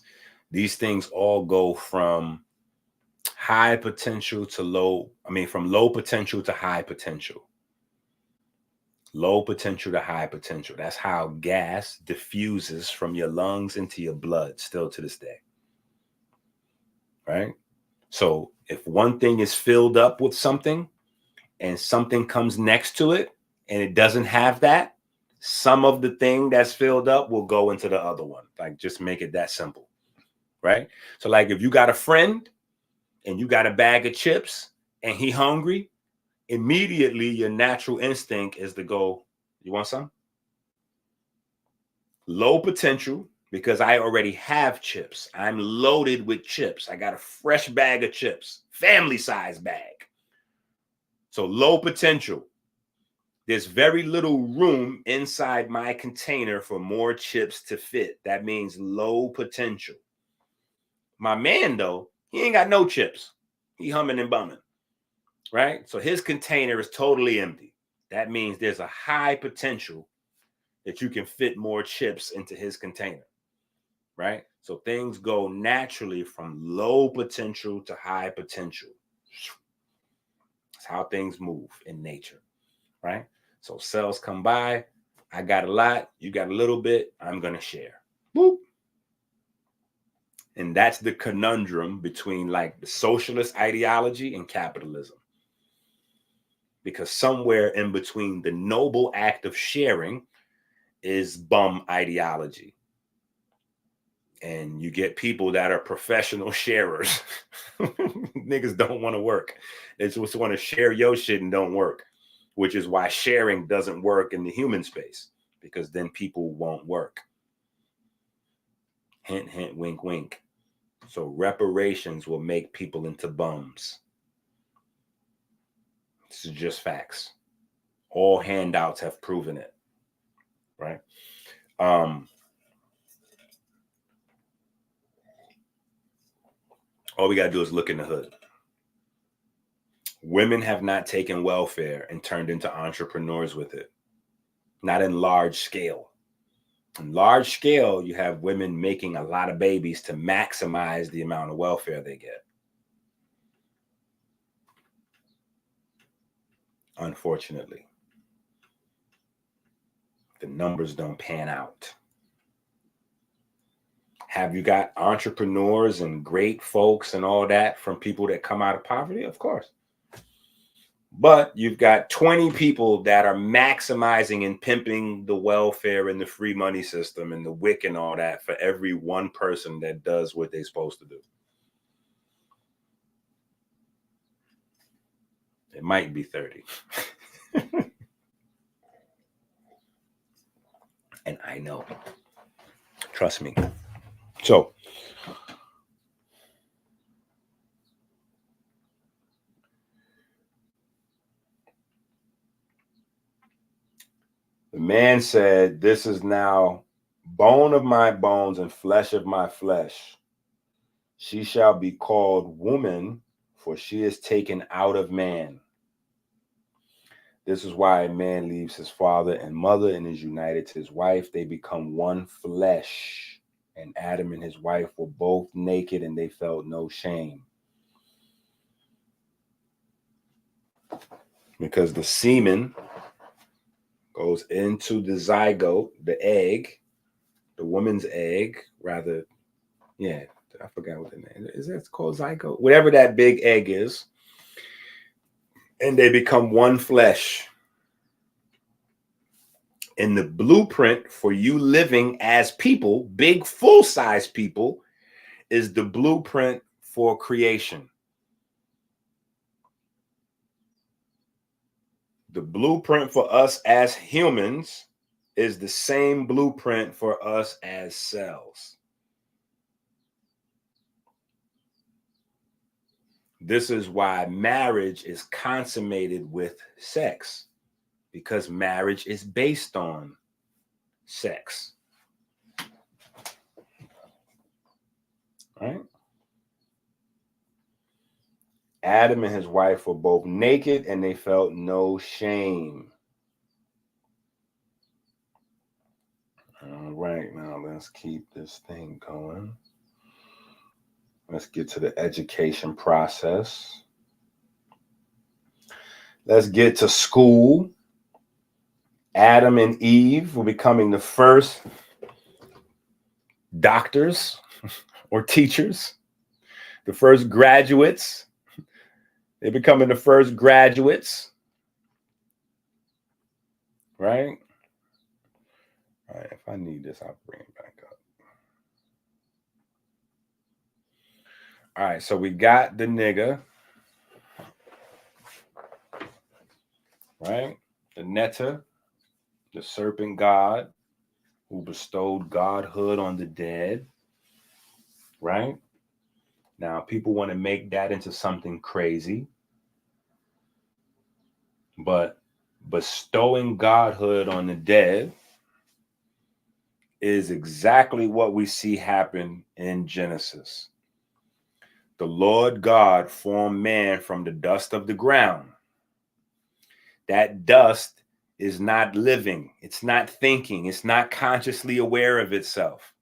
these things all go from high potential to low, from low potential to high potential. Low potential to high potential. That's how gas diffuses from your lungs into your blood still to this day. Right? So if one thing is filled up with something and something comes next to it and it doesn't have that, some of the thing that's filled up will go into the other one. Like, just make it that simple. Right? So like if you got a friend and you got a bag of chips and he hungry, immediately your natural instinct is to go, you want some? Low potential, because I already have chips. I'm loaded with chips. I got a fresh bag of chips, family size bag. So low potential. There's very little room inside my container for more chips to fit. That means low potential. My man, though, he ain't got no chips. He humming and bumming, right? So his container is totally empty. That means there's a high potential that you can fit more chips into his container, right? So things go naturally from low potential to high potential. That's how things move in nature, right? So cells come by, I got a lot, you got a little bit, I'm going to share. Boop. And that's the conundrum between like the socialist ideology and capitalism. Because somewhere in between the noble act of sharing is bum ideology. And you get people that are professional sharers. Niggas don't want to work. They just want to share your shit and don't work, which is why sharing doesn't work in the human space, because then people won't work. Hint, hint, wink, wink. So reparations will make people into bums. This is just facts. All handouts have proven it, right? All we got to do is look in the hood. Women have not taken welfare and turned into entrepreneurs with it. Not in large scale. In large scale, you have women making a lot of babies to maximize the amount of welfare they get. Unfortunately, the numbers don't pan out. Have you got entrepreneurs and great folks and all that from people that come out of poverty? Of course. But you've got 20 people that are maximizing and pimping the welfare and the free money system and the WIC and all that for every one person that does what they're supposed to do. It might be 30. And I know. Trust me. So, the man said, "This is now bone of my bones and flesh of my flesh. She shall be called woman, for she is taken out of man. This is why a man leaves his father and mother and is united to his wife. They become one flesh. And Adam and his wife were both naked and they felt no shame." Because the semen goes into the zygote, the egg, the woman's egg, rather. Yeah, I forgot what the name is. That called zygote? Whatever that big egg is. And they become one flesh. And the blueprint for you living as people, big full-size people, is the blueprint for creation. The blueprint for us as humans is the same blueprint for us as cells. This is why marriage is consummated with sex, because marriage is based on sex. Right? Adam and his wife were both naked and they felt no shame. All right, now let's keep this thing going. Let's get to the education process. Let's get to school. Adam and Eve were becoming the first doctors or teachers, the first graduates. They're becoming the first graduates, right? All right, if I need this, I'll bring it back up. All right, so we got the nigga, right? The Netta, the serpent god who bestowed godhood on the dead, right? Now, people want to make that into something crazy, but bestowing godhood on the dead is exactly what we see happen in Genesis. The Lord God formed man from the dust of the ground. That dust is not living, it's not thinking, it's not consciously aware of itself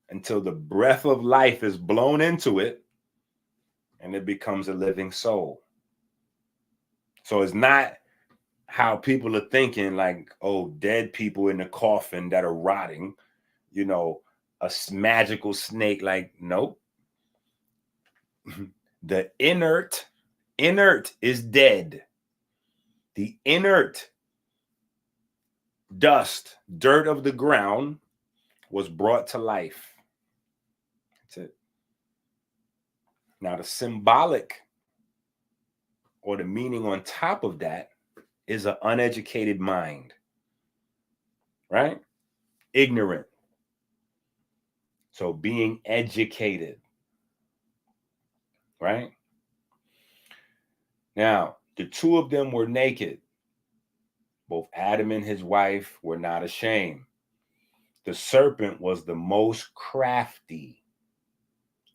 until the breath of life is blown into it and it becomes a living soul. So it's not how people are thinking, like, oh, dead people in the coffin that are rotting, you know, a magical snake. Like, nope. The inert is dead. The inert dust, dirt of the ground was brought to life. That's it. Now, the symbolic or the meaning on top of that is an uneducated mind, right? Ignorant. So being educated, right? Now, the two of them were naked. Both Adam and his wife were not ashamed. The serpent was the most crafty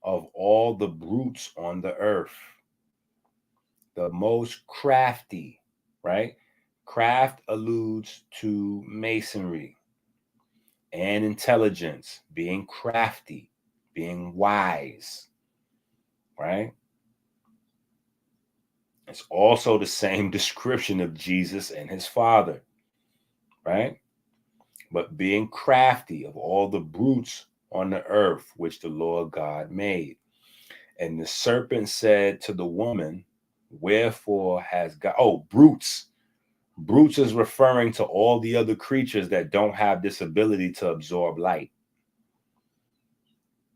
of all the brutes on the earth. The most crafty, right? Craft alludes to masonry and intelligence, being crafty, being wise, right? It's also the same description of Jesus and his Father, right? But being crafty of all the brutes on the earth, which the Lord God made. And the serpent said to the woman, wherefore has God, brutes. Brutes is referring to all the other creatures that don't have this ability to absorb light,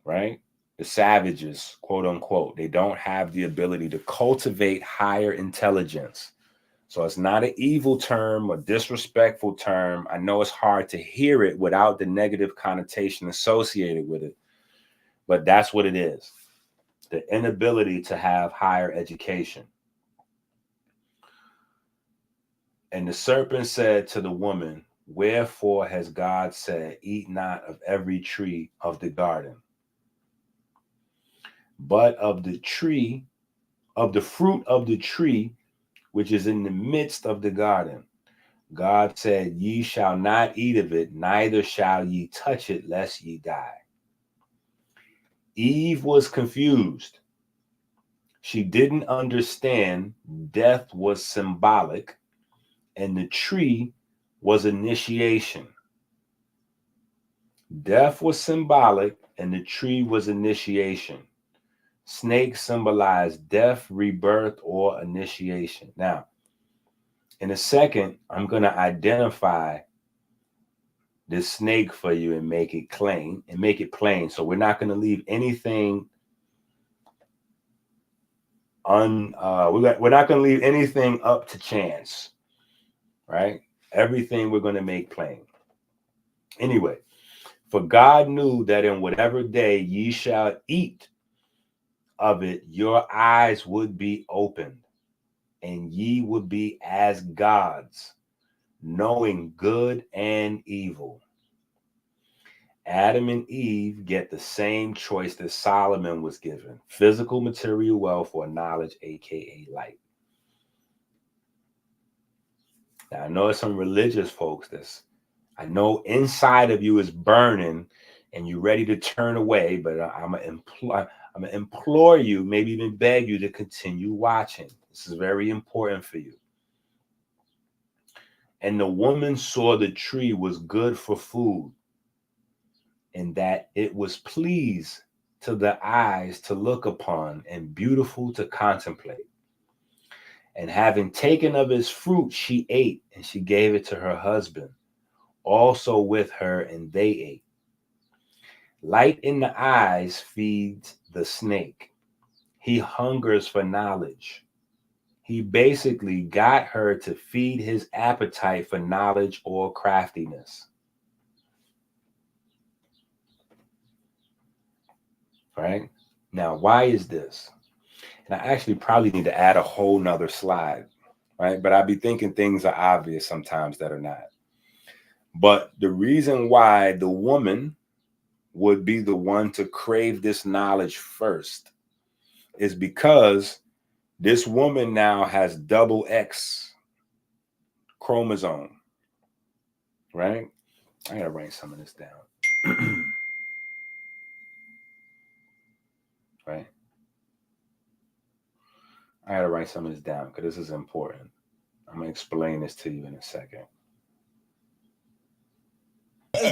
right? The savages, quote unquote, they don't have the ability to cultivate higher intelligence. So it's not an evil term or disrespectful term. I know it's hard to hear it without the negative connotation associated with it, but that's what it is. The inability to have higher education. And the serpent said to the woman, wherefore has God said, eat not of every tree of the garden, but of the tree, of the fruit of the tree, which is in the midst of the garden. God said, ye shall not eat of it, neither shall ye touch it, lest ye die. Eve was confused. She didn't understand death was symbolic and the tree was initiation. Death was symbolic and the tree was initiation. Snakes symbolize death, rebirth, or initiation. Now, in a second, I'm going to identify this snake for you and make it plain. So we're not going to leave anything We're not going to leave anything up to chance, right? Everything we're going to make plain. Anyway, for God knew that in whatever day ye shall eat of it, your eyes would be opened, and ye would be as gods, knowing good and evil. Adam and Eve get the same choice that Solomon was given: physical material wealth or knowledge, aka light. Now, I know some religious folks I know inside of you is burning and you're ready to turn away, but I'm gonna implore you, maybe even beg you to continue watching. This is very important for you. And the woman saw the tree was good for food, and that it was pleased to the eyes to look upon and beautiful to contemplate. And having taken of its fruit, she ate, and she gave it to her husband also with her, and they ate. Light in the eyes feeds the snake. He hungers for knowledge. He basically got her to feed his appetite for knowledge or craftiness. Right? Now, why is this? And I actually probably need to add a whole nother slide, right? But I be thinking things are obvious sometimes that are not. But the reason why the woman would be the one to crave this knowledge first is because this woman now has double X chromosome, right? I gotta write some of this down. Right? I gotta write some of this down because this is important. I'm gonna explain this to you in a second.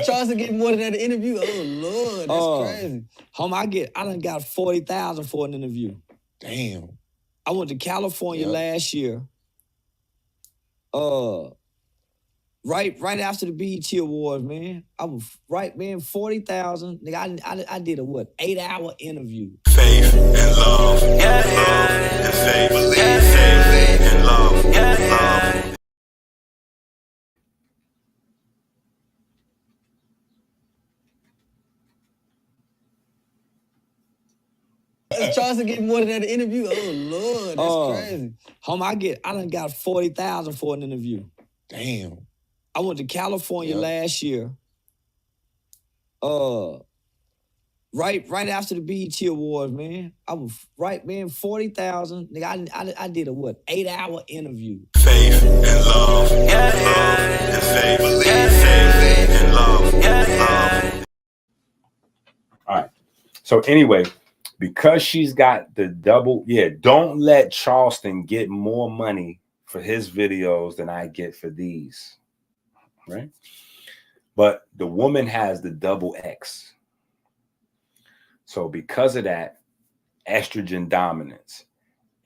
Charles to get more than that interview. Oh Lord, that's crazy. I done got 40,000 for an interview. Damn. I went to California last year. Right after the BET Awards, man. I was right, man, 40,000. Nigga, I did a 8-hour interview. Faith and love, love and faith, faith and love, love. Charles to get more than that interview. Oh Lord, that's crazy. I done got 40,000 for an interview. Damn. I went to California last year. Right after the BET Awards, man. I was right, man, 40,000. Nigga, I did a 8-hour interview. Faith and love, love and faith, faith and love, love. All right. So anyway, because she's got the double, don't let Charleston get more money for his videos than I get for these, right? But the woman has the double X. So because of that, estrogen dominance.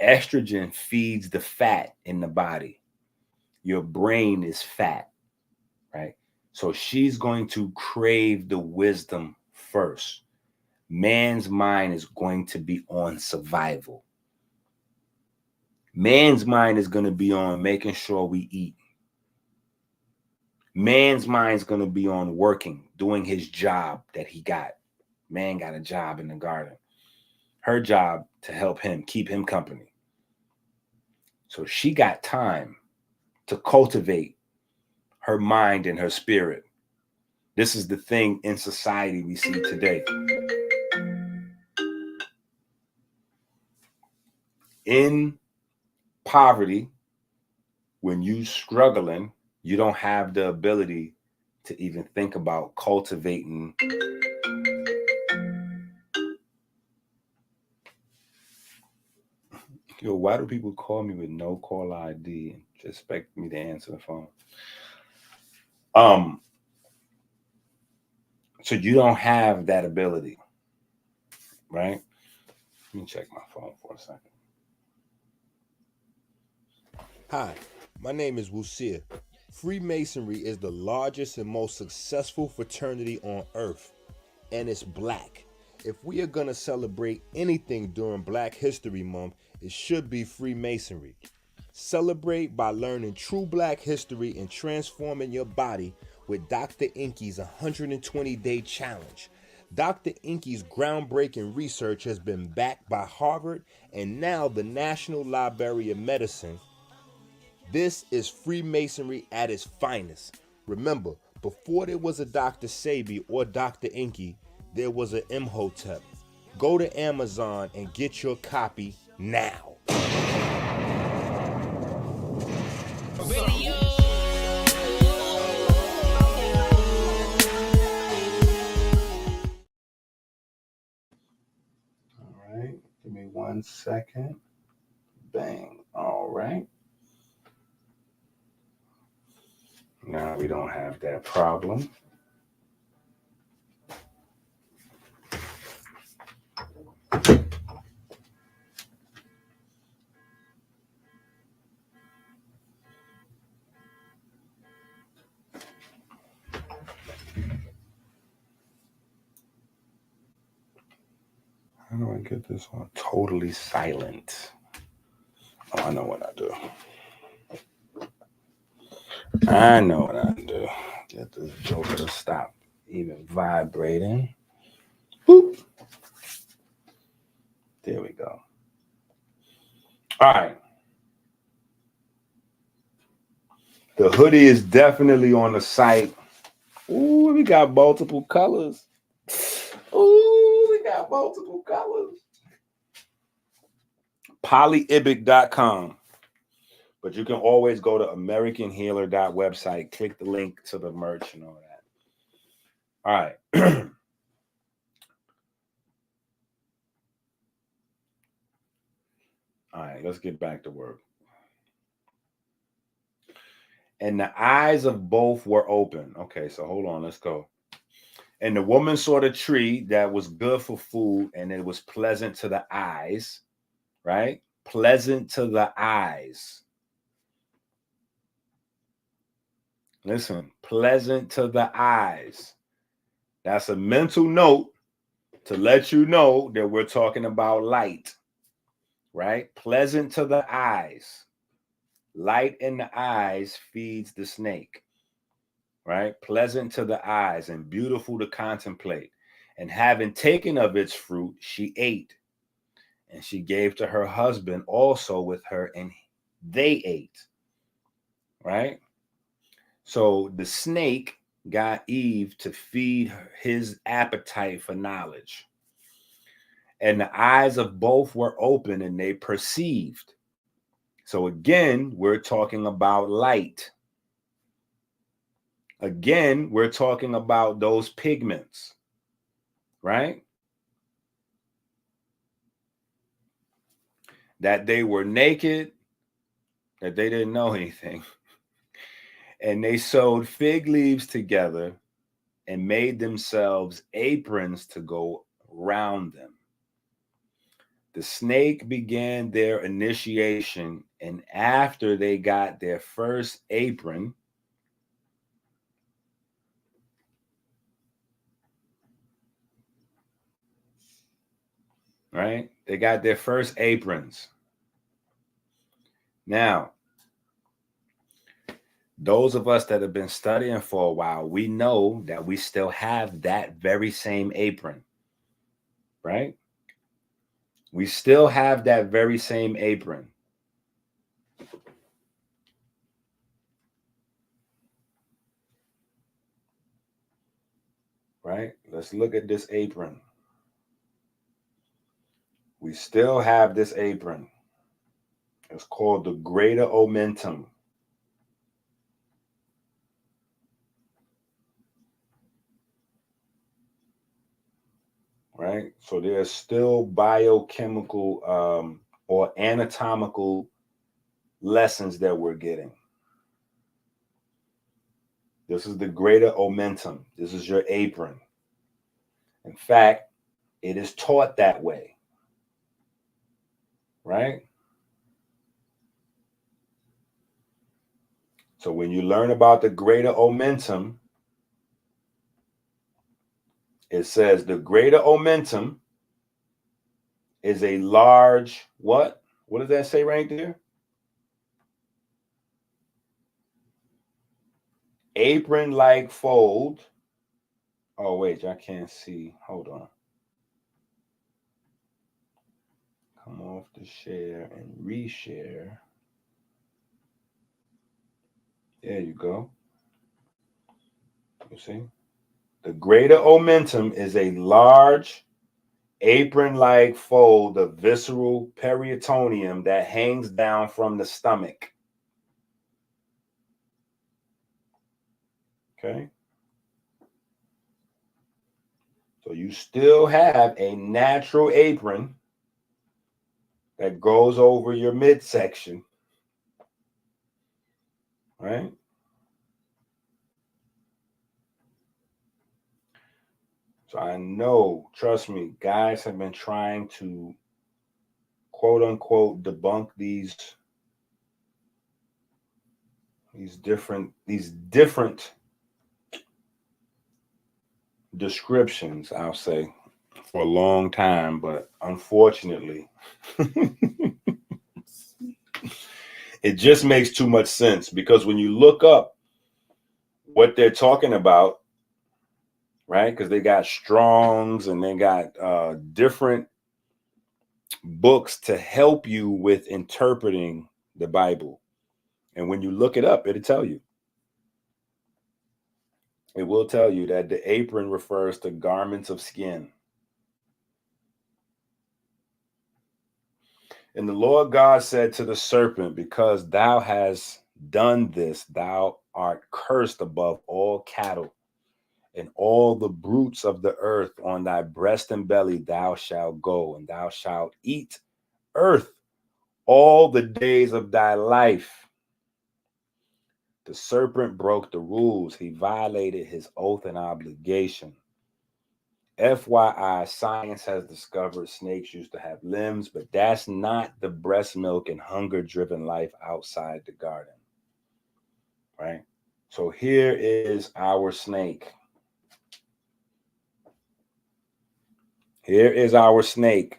Estrogen feeds the fat in the body. Your brain is fat, right? So she's going to crave the wisdom first. Man's mind is going to be on survival. Man's mind is going to be on making sure we eat. Man's mind is going to be on working, doing his job that he got. Man got a job in the garden. Her job to help him, keep him company. So she got time to cultivate her mind and her spirit. This is the thing in society we see today. In poverty, when you struggling, you don't have the ability to even think about cultivating Yo, why do people call me with no call ID and just expect me to answer the phone? So you don't have that ability, right? Let me check my phone for a second. Hi, my name is Wusir. Freemasonry is the largest and most successful fraternity on earth, and it's black. If we are going to celebrate anything during Black History Month, it should be Freemasonry. Celebrate by learning true Black history and transforming your body with Dr. EnQi's 120-day challenge. Dr. EnQi's groundbreaking research has been backed by Harvard and now the National Library of Medicine. This is Freemasonry at its finest. Remember, before there was a Dr. Sebi or Dr. EnQi, there was an Imhotep. Go to Amazon and get your copy now. All right, give me 1 second. Bang. All right. Now we don't have that problem. How do I get this on totally silent? Oh, I know what I do. I know what I do. Get this joker to stop even vibrating. Boop. There we go. All right. The hoodie is definitely on the site. Ooh, we got multiple colors. Ooh, we got multiple colors. Polyibic.com. But you can always go to AmericanHealer.website, click the link to the merch and all that. All right. All right, let's get back to work. And the eyes of both were open. Okay, so hold on, let's go. And the woman saw the tree that was good for food, and it was pleasant to the eyes, right? Pleasant to the eyes. Listen, pleasant to the eyes. That's a mental note to let you know that we're talking about light, right? Pleasant to the eyes. Light in the eyes feeds the snake, right? Pleasant to the eyes and beautiful to contemplate. And having taken of its fruit, she ate. And she gave to her husband also with her, and they ate, right? So the snake got Eve to feed his appetite for knowledge. And the eyes of both were open and they perceived. So again, we're talking about light. Again, we're talking about those pigments, right? That they were naked, that they didn't know anything. And they sewed fig leaves together and made themselves aprons to go round them. The snake began their initiation, and after they got their first apron, right? They got their first aprons. Now, those of us that have been studying for a while, we know that we still have that very same apron, right? We still have that very same apron. Right? Let's look at this apron. We still have this apron. It's called the greater omentum. Right? So there's still biochemical or anatomical lessons that we're getting. This is the greater omentum. This is your apron. In fact, it is taught that way. Right? So when you learn about the greater omentum, It says the greater omentum is a large what? What does that say right there? Apron-like fold. Oh, wait, I can't see. Hold on. Come off the share and reshare. There you go. You see? The greater omentum is a large apron-like fold of visceral peritoneum that hangs down from the stomach. Okay? So you still have a natural apron that goes over your midsection, right? So I know, trust me, guys have been trying to quote unquote debunk these different descriptions, I'll say, for a long time, but unfortunately it just makes too much sense, because when you look up what they're talking about, right, because they got Strongs and they got different books to help you with interpreting the Bible, and when you look it up, it'll tell you. It will tell you that the apron refers to garments of skin. And the Lord God said to the serpent, because thou hast done this, thou art cursed above all cattle, and all the brutes of the earth. On thy breast and belly thou shalt go, and thou shalt eat earth all the days of thy life. The serpent broke the rules. He violated his oath and obligation. FYI, science has discovered snakes used to have limbs, but that's not the breast milk and hunger-driven life outside the garden, right? So here is our snake. Here is our snake.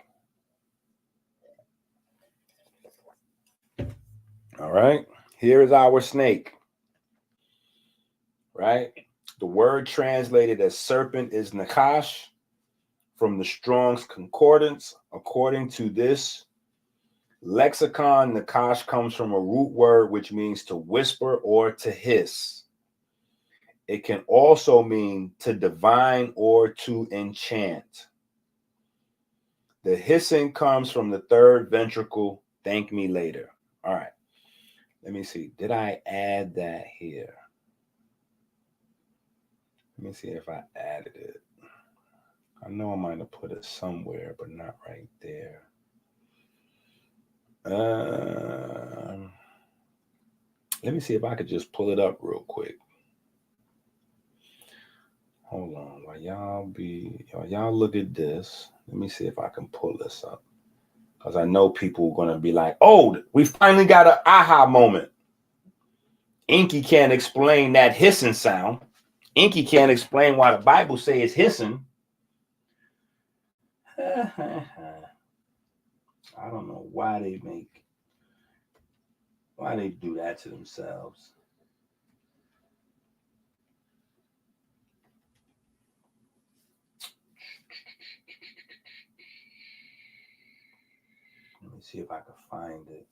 All right? Here is our snake, right? The word translated as serpent is nakash from the Strong's Concordance. According to this lexicon, nakash comes from a root word which means to whisper or to hiss. It can also mean to divine or to enchant. The hissing comes from the third ventricle. Thank me later. All right. Let me see. Did I add that here? Let me see if I added it. I know I might have put it somewhere, but not right there. Let me see if I could just pull it up real quick. Hold on. While y'all look at this, let me see if I can pull this up. Because I know people are going to be like, oh, we finally got an aha moment. EnQi can't explain that hissing sound. EnQi can't explain why the Bible says it's hissing. I don't know why they do that to themselves. Let me see if I can find it.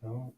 No.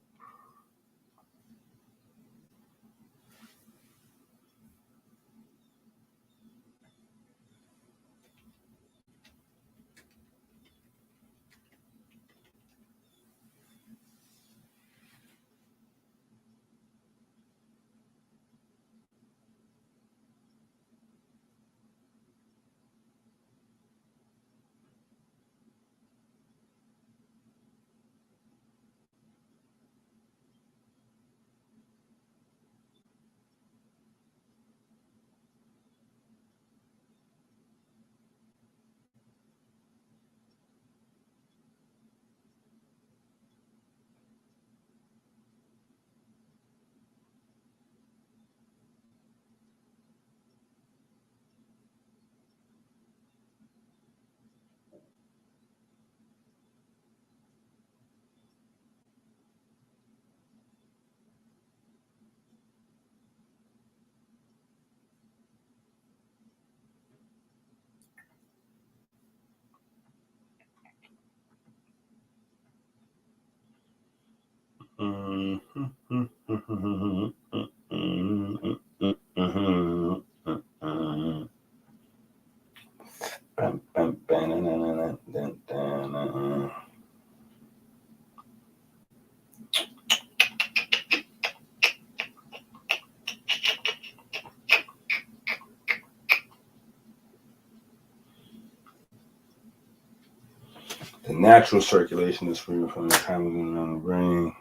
The natural circulation is free from the chemicals in the brain.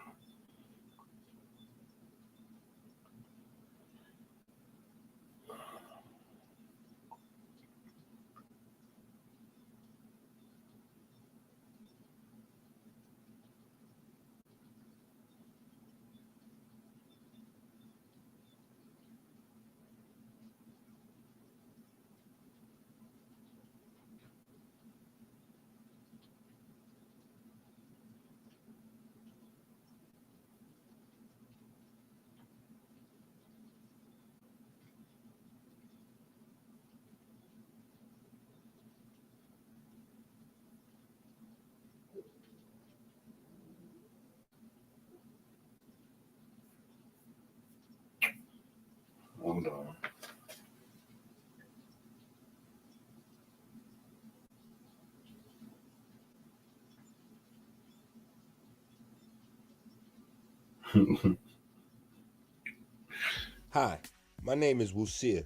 Hold on. Hi, my name is Wusir.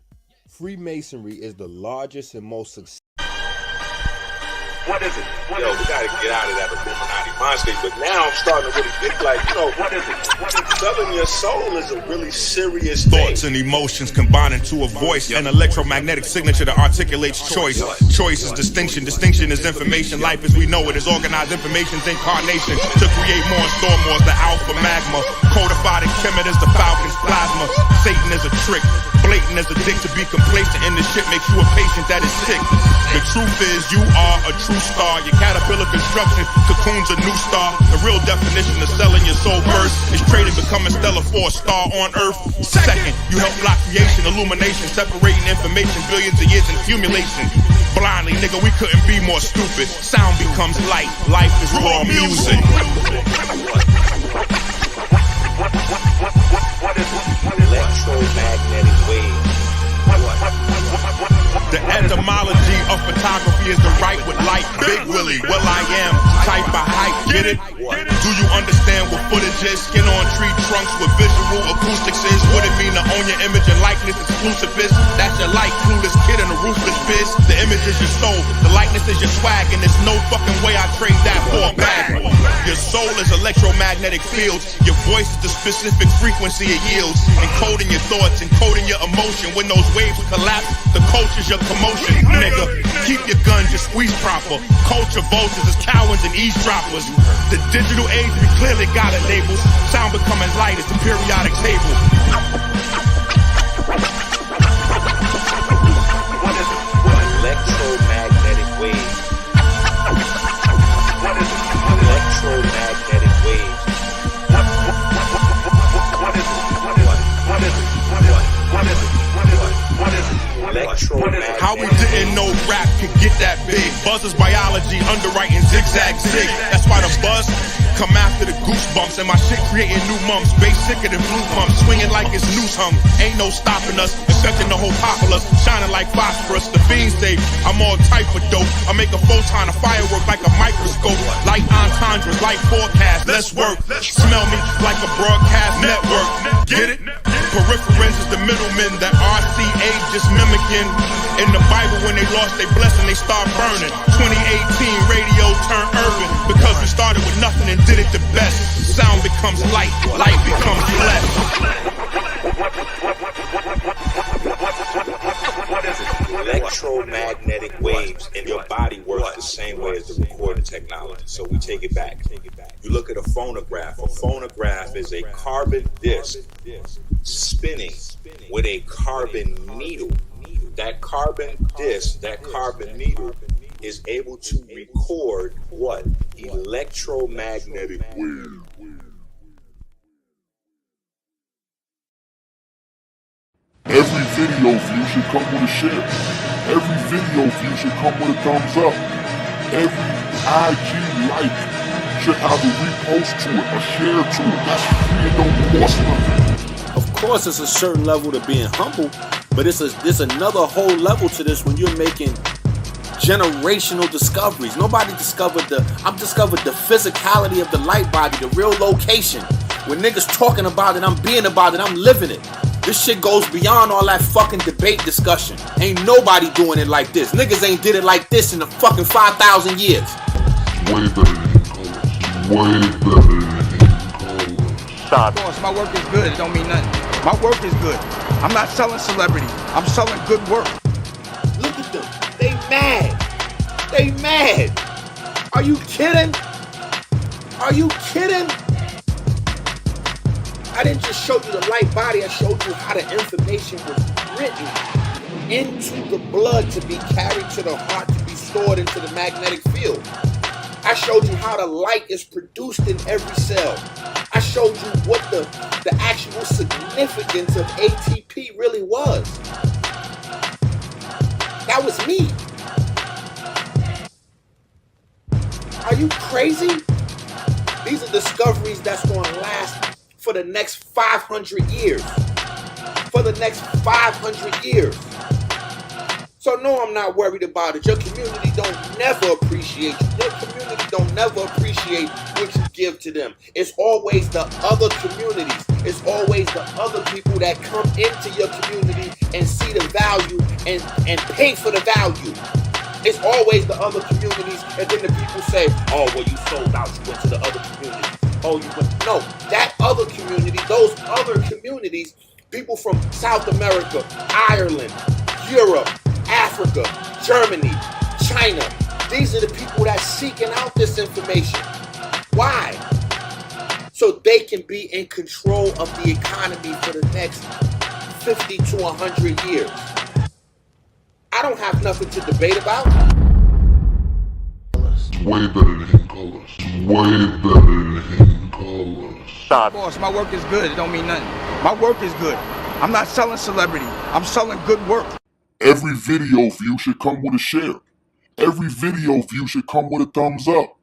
Freemasonry is the largest and most successful. What is it? Yo, we gotta get out of that Illuminati mind state, but now I'm starting to really think like, what is it? Selling your soul is a really serious thing. Thoughts and emotions combine into a voice, an electromagnetic signature that articulates choice. Choice is distinction, distinction is information. Life as we know it is organized information's incarnation to create more and store more is the alpha magma. Codified in Kemet is the falcon's plasma. Satan is a trick, blatant as a dick. To be complacent in this shit makes you a patient that is sick. The truth is you are a true star. Your caterpillar construction cocoon's a new star. The real definition of selling your soul first is trading, becoming stellar for a star on earth. Second, you help block creation, illumination, separating information, billions of years in accumulation. Blindly, nigga, we couldn't be more stupid. Sound becomes light, life is raw music. What is it? Electromagnetic waves. The etymology of photography is the right with light. Big Willie, well I am, type of hype, get it? Do you understand what footage is? Skin on tree trunks with visual acoustics is. What it mean to own your image and likeness exclusive is? That's your light, clueless kid in a ruthless biz. The image is your soul, the likeness is your swag, and there's no fucking way I trade that for a bag. Your soul is electromagnetic fields. Your voice is the specific frequency it yields. Encoding your thoughts, encoding your emotion. When those waves collapse, the culture's your commotion. Nigga, keep your gun, just squeeze proper. Culture vultures is cowards and eavesdroppers. The digital age, we clearly got it labels. Sound becoming light as the periodic table. What is it? Electromagnetic waves. What is it? Electromagnetic waves. What is it? What is it? What is it? What is it? Electromagnetic. How we didn't know rap could get that big. Buzz is biology, underwriting zigzag zig. That's why the buzz come after the goose goosebumps, and my shit creating new mumps. Bass sicker than blue pumps, swinging like it's noose hung. Ain't no stopping us, affecting the whole populace, shining like phosphorus. The fiends say I'm all type of dope. I make a photon of firework like a microscope. Light entendres, light forecast. Let's work. Smell me like a broadcast network. Get it? Peripherans is the middlemen that RCA just mimicking. In the Bible, when they lost their blessing, they start burning. 2018 radio turned urban because we started with nothing and did it the best. Sound becomes light, light becomes flesh. What is it? Electromagnetic waves in your body work the same way as the recording technology. So we take it back. You look at a phonograph. A phonograph is a carbon disc spinning with a carbon needle. That carbon disc, that carbon needle, is able to record what? Electromagnetic waves. Every video view should come with a share. Every video view should come with a thumbs up. Every IG like should have a repost to it, a share to it. That's free, it don't cost nothing. Of course, it's a certain level to being humble, but there's another whole level to this when you're making generational discoveries. Nobody discovered I've discovered the physicality of the light body, the real location. When niggas talking about it, I'm being about it, I'm living it. This shit goes beyond all that fucking debate discussion. Ain't nobody doing it like this. Niggas ain't did it like this in the fucking 5,000 years. Way better than colors. Way better than colors. Of course, my work is good. It don't mean nothing. My work is good. I'm not selling celebrity. I'm selling good work. Look at them. They mad. They mad. Are you kidding? Are you kidding? I didn't just show you the light body, I showed you how the information was written into the blood to be carried to the heart, to be stored into the magnetic field. I showed you how the light is produced in every cell. I showed you what the actual significance of ATP really was. That was me. Are you crazy? These are discoveries that's going to last for the next 500 years. For the next 500 years. So no, I'm not worried about it. Your community don't never appreciate you. Your community don't never appreciate what you give to them. It's always the other communities. It's always the other people that come into your community and see the value and pay for the value. It's always the other communities, and then the people say, oh, well, you sold out, you went to the other community. Oh, you went. No, that other community, those other communities, people from South America, Ireland, Europe, Africa, Germany, China, these are the people that's seeking out this information. Why? So they can be in control of the economy for the next 50 to 100 years. I don't have nothing to debate about. Way better than colors. Way better than colors. Of course, my work is good. It don't mean nothing. My work is good. I'm not selling celebrity. I'm selling good work. Every video view should come with a share. Every video view should come with a thumbs up.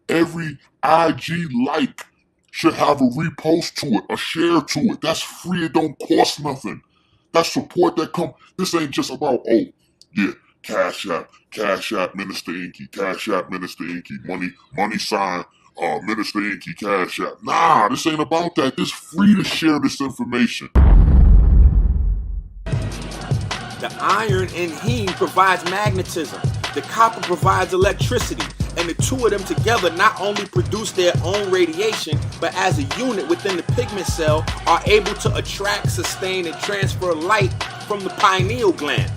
Every IG like should have a repost to it, a share to it. That's free, it don't cost nothing. That's support that come. This ain't just about, oh, yeah, Cash App, Minister EnQi, Cash App, Minister EnQi, money sign, Minister EnQi, Cash App. Nah, this ain't about that. It's free to share this information. The iron in heme provides magnetism. The copper provides electricity. And the two of them together not only produce their own radiation, but as a unit within the pigment cell are able to attract, sustain, and transfer light from the pineal gland.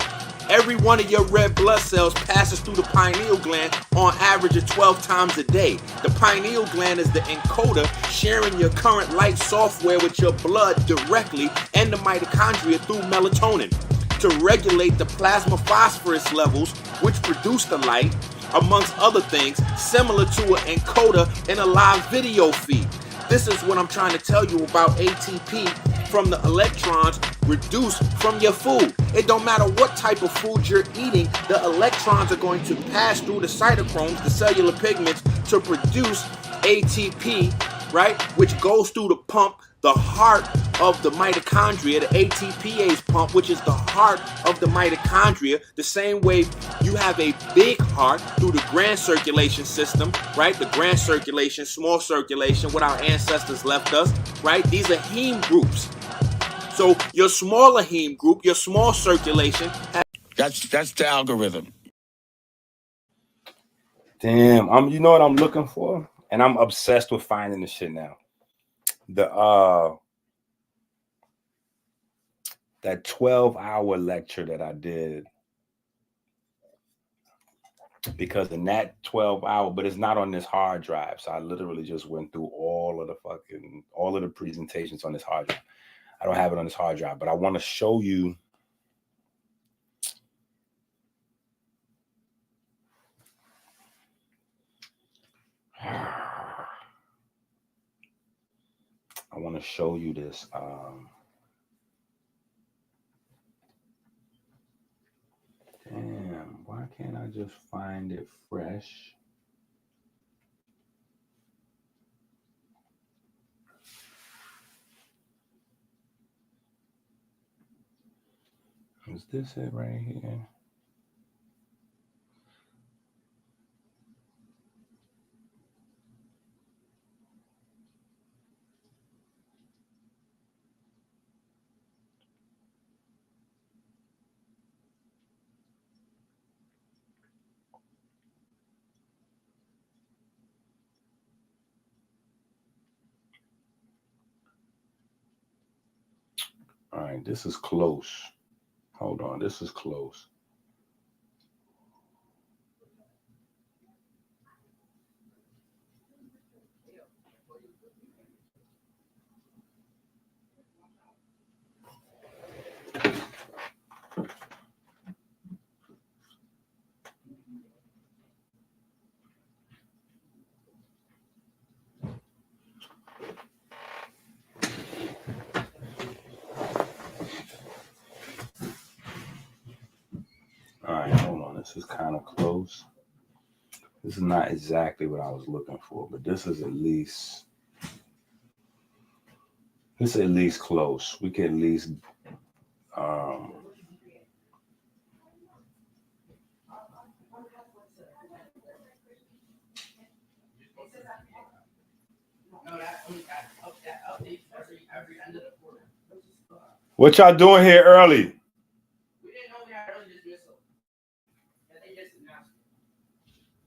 Every one of your red blood cells passes through the pineal gland on average of 12 times a day. The pineal gland is the encoder sharing your current light software with your blood directly and the mitochondria through melatonin to regulate the plasma phosphorus levels which produce the light, amongst other things, similar to an encoder in a live video feed. This is what I'm trying to tell you about ATP from the electrons reduced from your food. It don't matter what type of food you're eating, the electrons are going to pass through the cytochromes, the cellular pigments, to produce ATP right? Which goes through the pump, the heart of the mitochondria, the ATPase pump, which is the heart of the mitochondria. The same way you have a big heart through the grand circulation system, right? The grand circulation, small circulation, what our ancestors left us, right? These are heme groups. So your smaller heme group, your small circulation. That's the algorithm. Damn, you know what I'm looking for? And I'm obsessed with finding this shit now. That 12-hour lecture that I did, because in that 12-hour, but it's not on this hard drive. So I literally just went through all of the presentations on this hard drive. I don't have it on this hard drive, but I want to show you. I want to show you this. Damn, why can't I just find it fresh? Is this it right here? All right, this is close. Hold on, this is close. All right, hold on. This is kind of close. This is not exactly what I was looking for, but this is at least close. We can at least What y'all doing here early?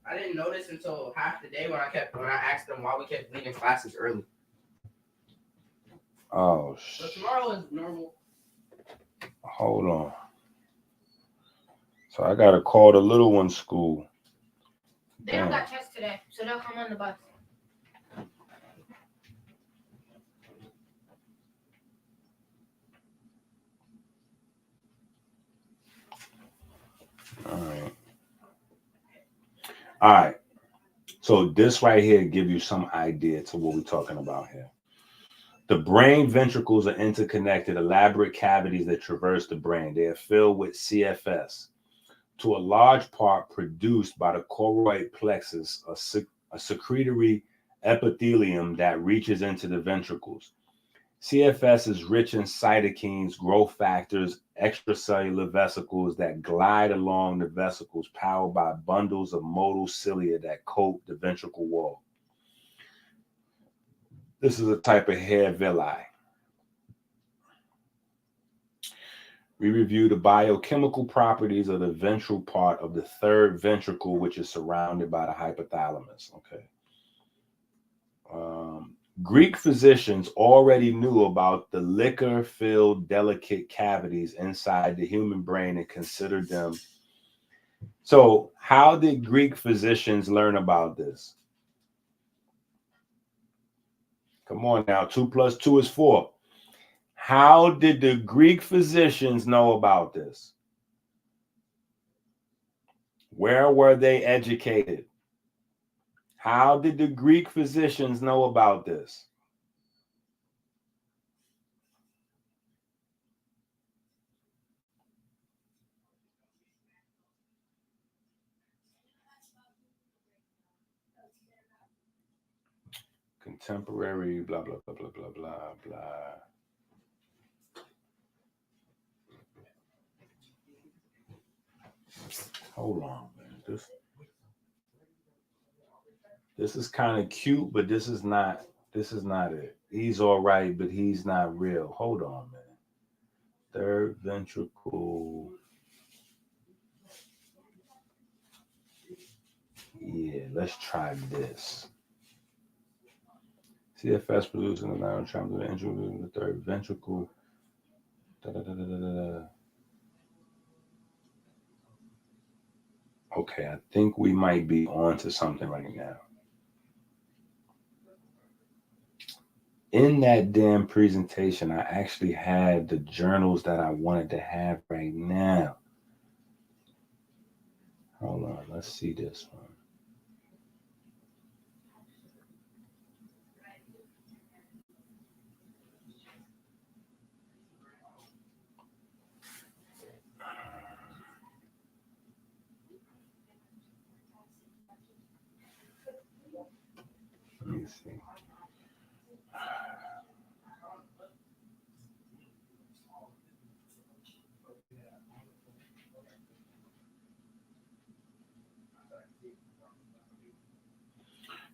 I didn't notice until half the day when I asked them why we kept leaving classes early. Oh So tomorrow is normal. Hold on. So I gotta call the little one's school. They don't got tests today, so they'll come on the bus. All right. So this right here give you some idea to what we're talking about here. The brain ventricles are interconnected, elaborate cavities that traverse the brain. They are filled with CFS, to a large part produced by the choroid plexus, a secretory epithelium that reaches into the ventricles. CFS is rich in cytokines, growth factors, extracellular vesicles that glide along the vesicles, powered by bundles of motile cilia that coat the ventricle wall. This is a type of hair villi. We review the biochemical properties of the ventral part of the third ventricle, which is surrounded by the hypothalamus. Okay. Greek physicians already knew about the liquor-filled delicate cavities inside the human brain and considered them. So how did Greek physicians learn about this? Come on now, 2 + 2 is 4. How did the Greek physicians know about this? Where were they educated? How did the Greek physicians know about this? Contemporary, blah, blah, blah, blah, blah, blah, blah. Hold on, man. This is kind of cute, but this is not it. He's all right, but he's not real. Hold on, man. Third ventricle. Yeah, let's try this. CFS producing the lateral triangle, the third ventricle. Da, da, da, da, da, da. Okay, I think we might be on to something right now. In that damn presentation, I actually had the journals that I wanted to have right now. Hold on, let's see this one. Let me see.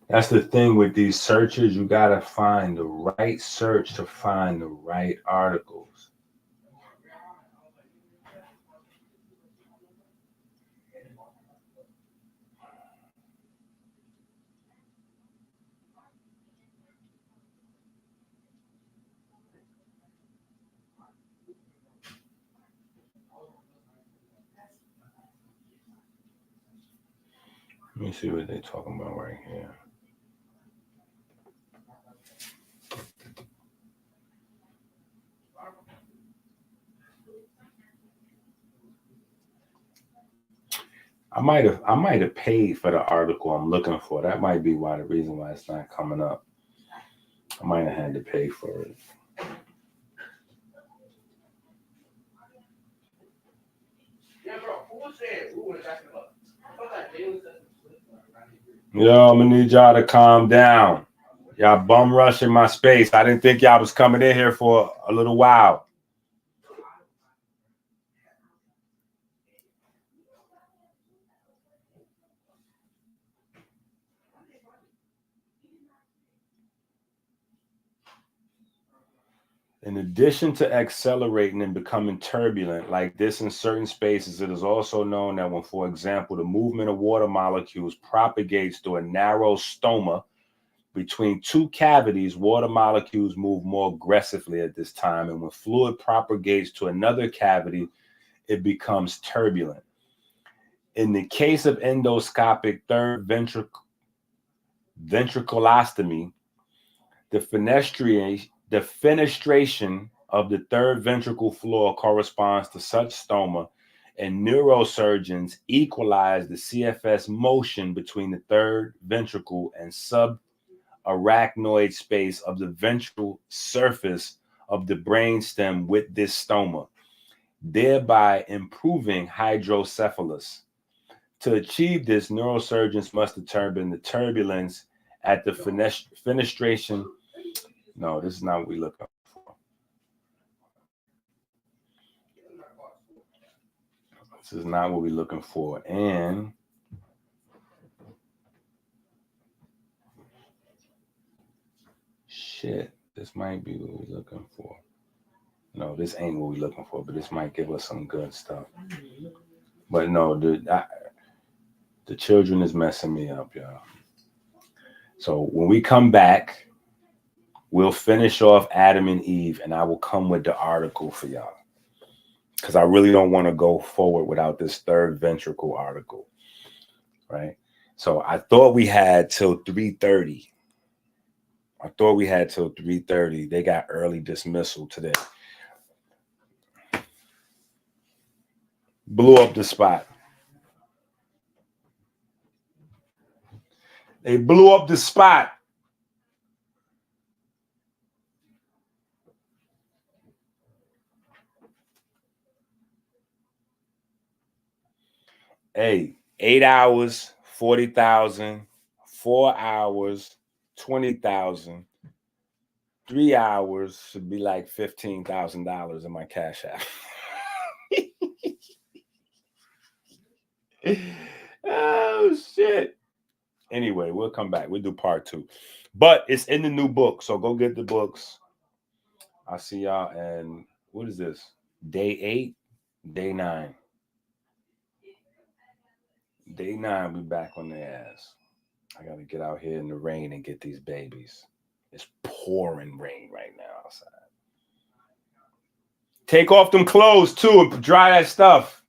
That's the thing with these searches. You got to find the right search to find the right articles. Let me see what they're talking about right here. I might have paid for the article I'm looking for. That might be why the reason why it's not coming up. I might have had to pay for it. Yo, I'm gonna need y'all to calm down. Y'all bum rushing my space. I didn't think y'all was coming in here for a little while. In addition to accelerating and becoming turbulent like this in certain spaces, it is also known that when, for example, the movement of water molecules propagates through a narrow stoma between two cavities, water molecules move more aggressively at this time. And when fluid propagates to another cavity, it becomes turbulent. In the case of endoscopic third ventriculostomy, the fenestration of the third ventricle floor corresponds to such stoma, and neurosurgeons equalize the CFS motion between the third ventricle and subarachnoid space of the ventral surface of the brainstem with this stoma, thereby improving hydrocephalus. To achieve this, neurosurgeons must determine the turbulence at the fenestration. No, this is not what we're looking for. This is not what we're looking for. And shit, this might be what we're looking for. No, this ain't what we're looking for, but this might give us some good stuff. But no, the children is messing me up, y'all. So when we come back, we'll finish off Adam and Eve, and I will come with the article for y'all, because I really don't want to go forward without this third ventricle article, right? So I thought we had till 3:30. They got early dismissal today. Blew up the spot. They blew up the spot. Hey, 8 hours, 40,000, 4 hours, 20,000. 3 hours should be like $15,000 in my Cash App. Oh shit. Anyway, we'll come back. We'll do part 2. But it's in the new book, so go get the books. I'll see y'all. And what is this? Day 8, day 9. Day 9, we back on the ass. I gotta get out here in the rain and get these babies. It's pouring rain right now outside. Take off them clothes too and dry that stuff.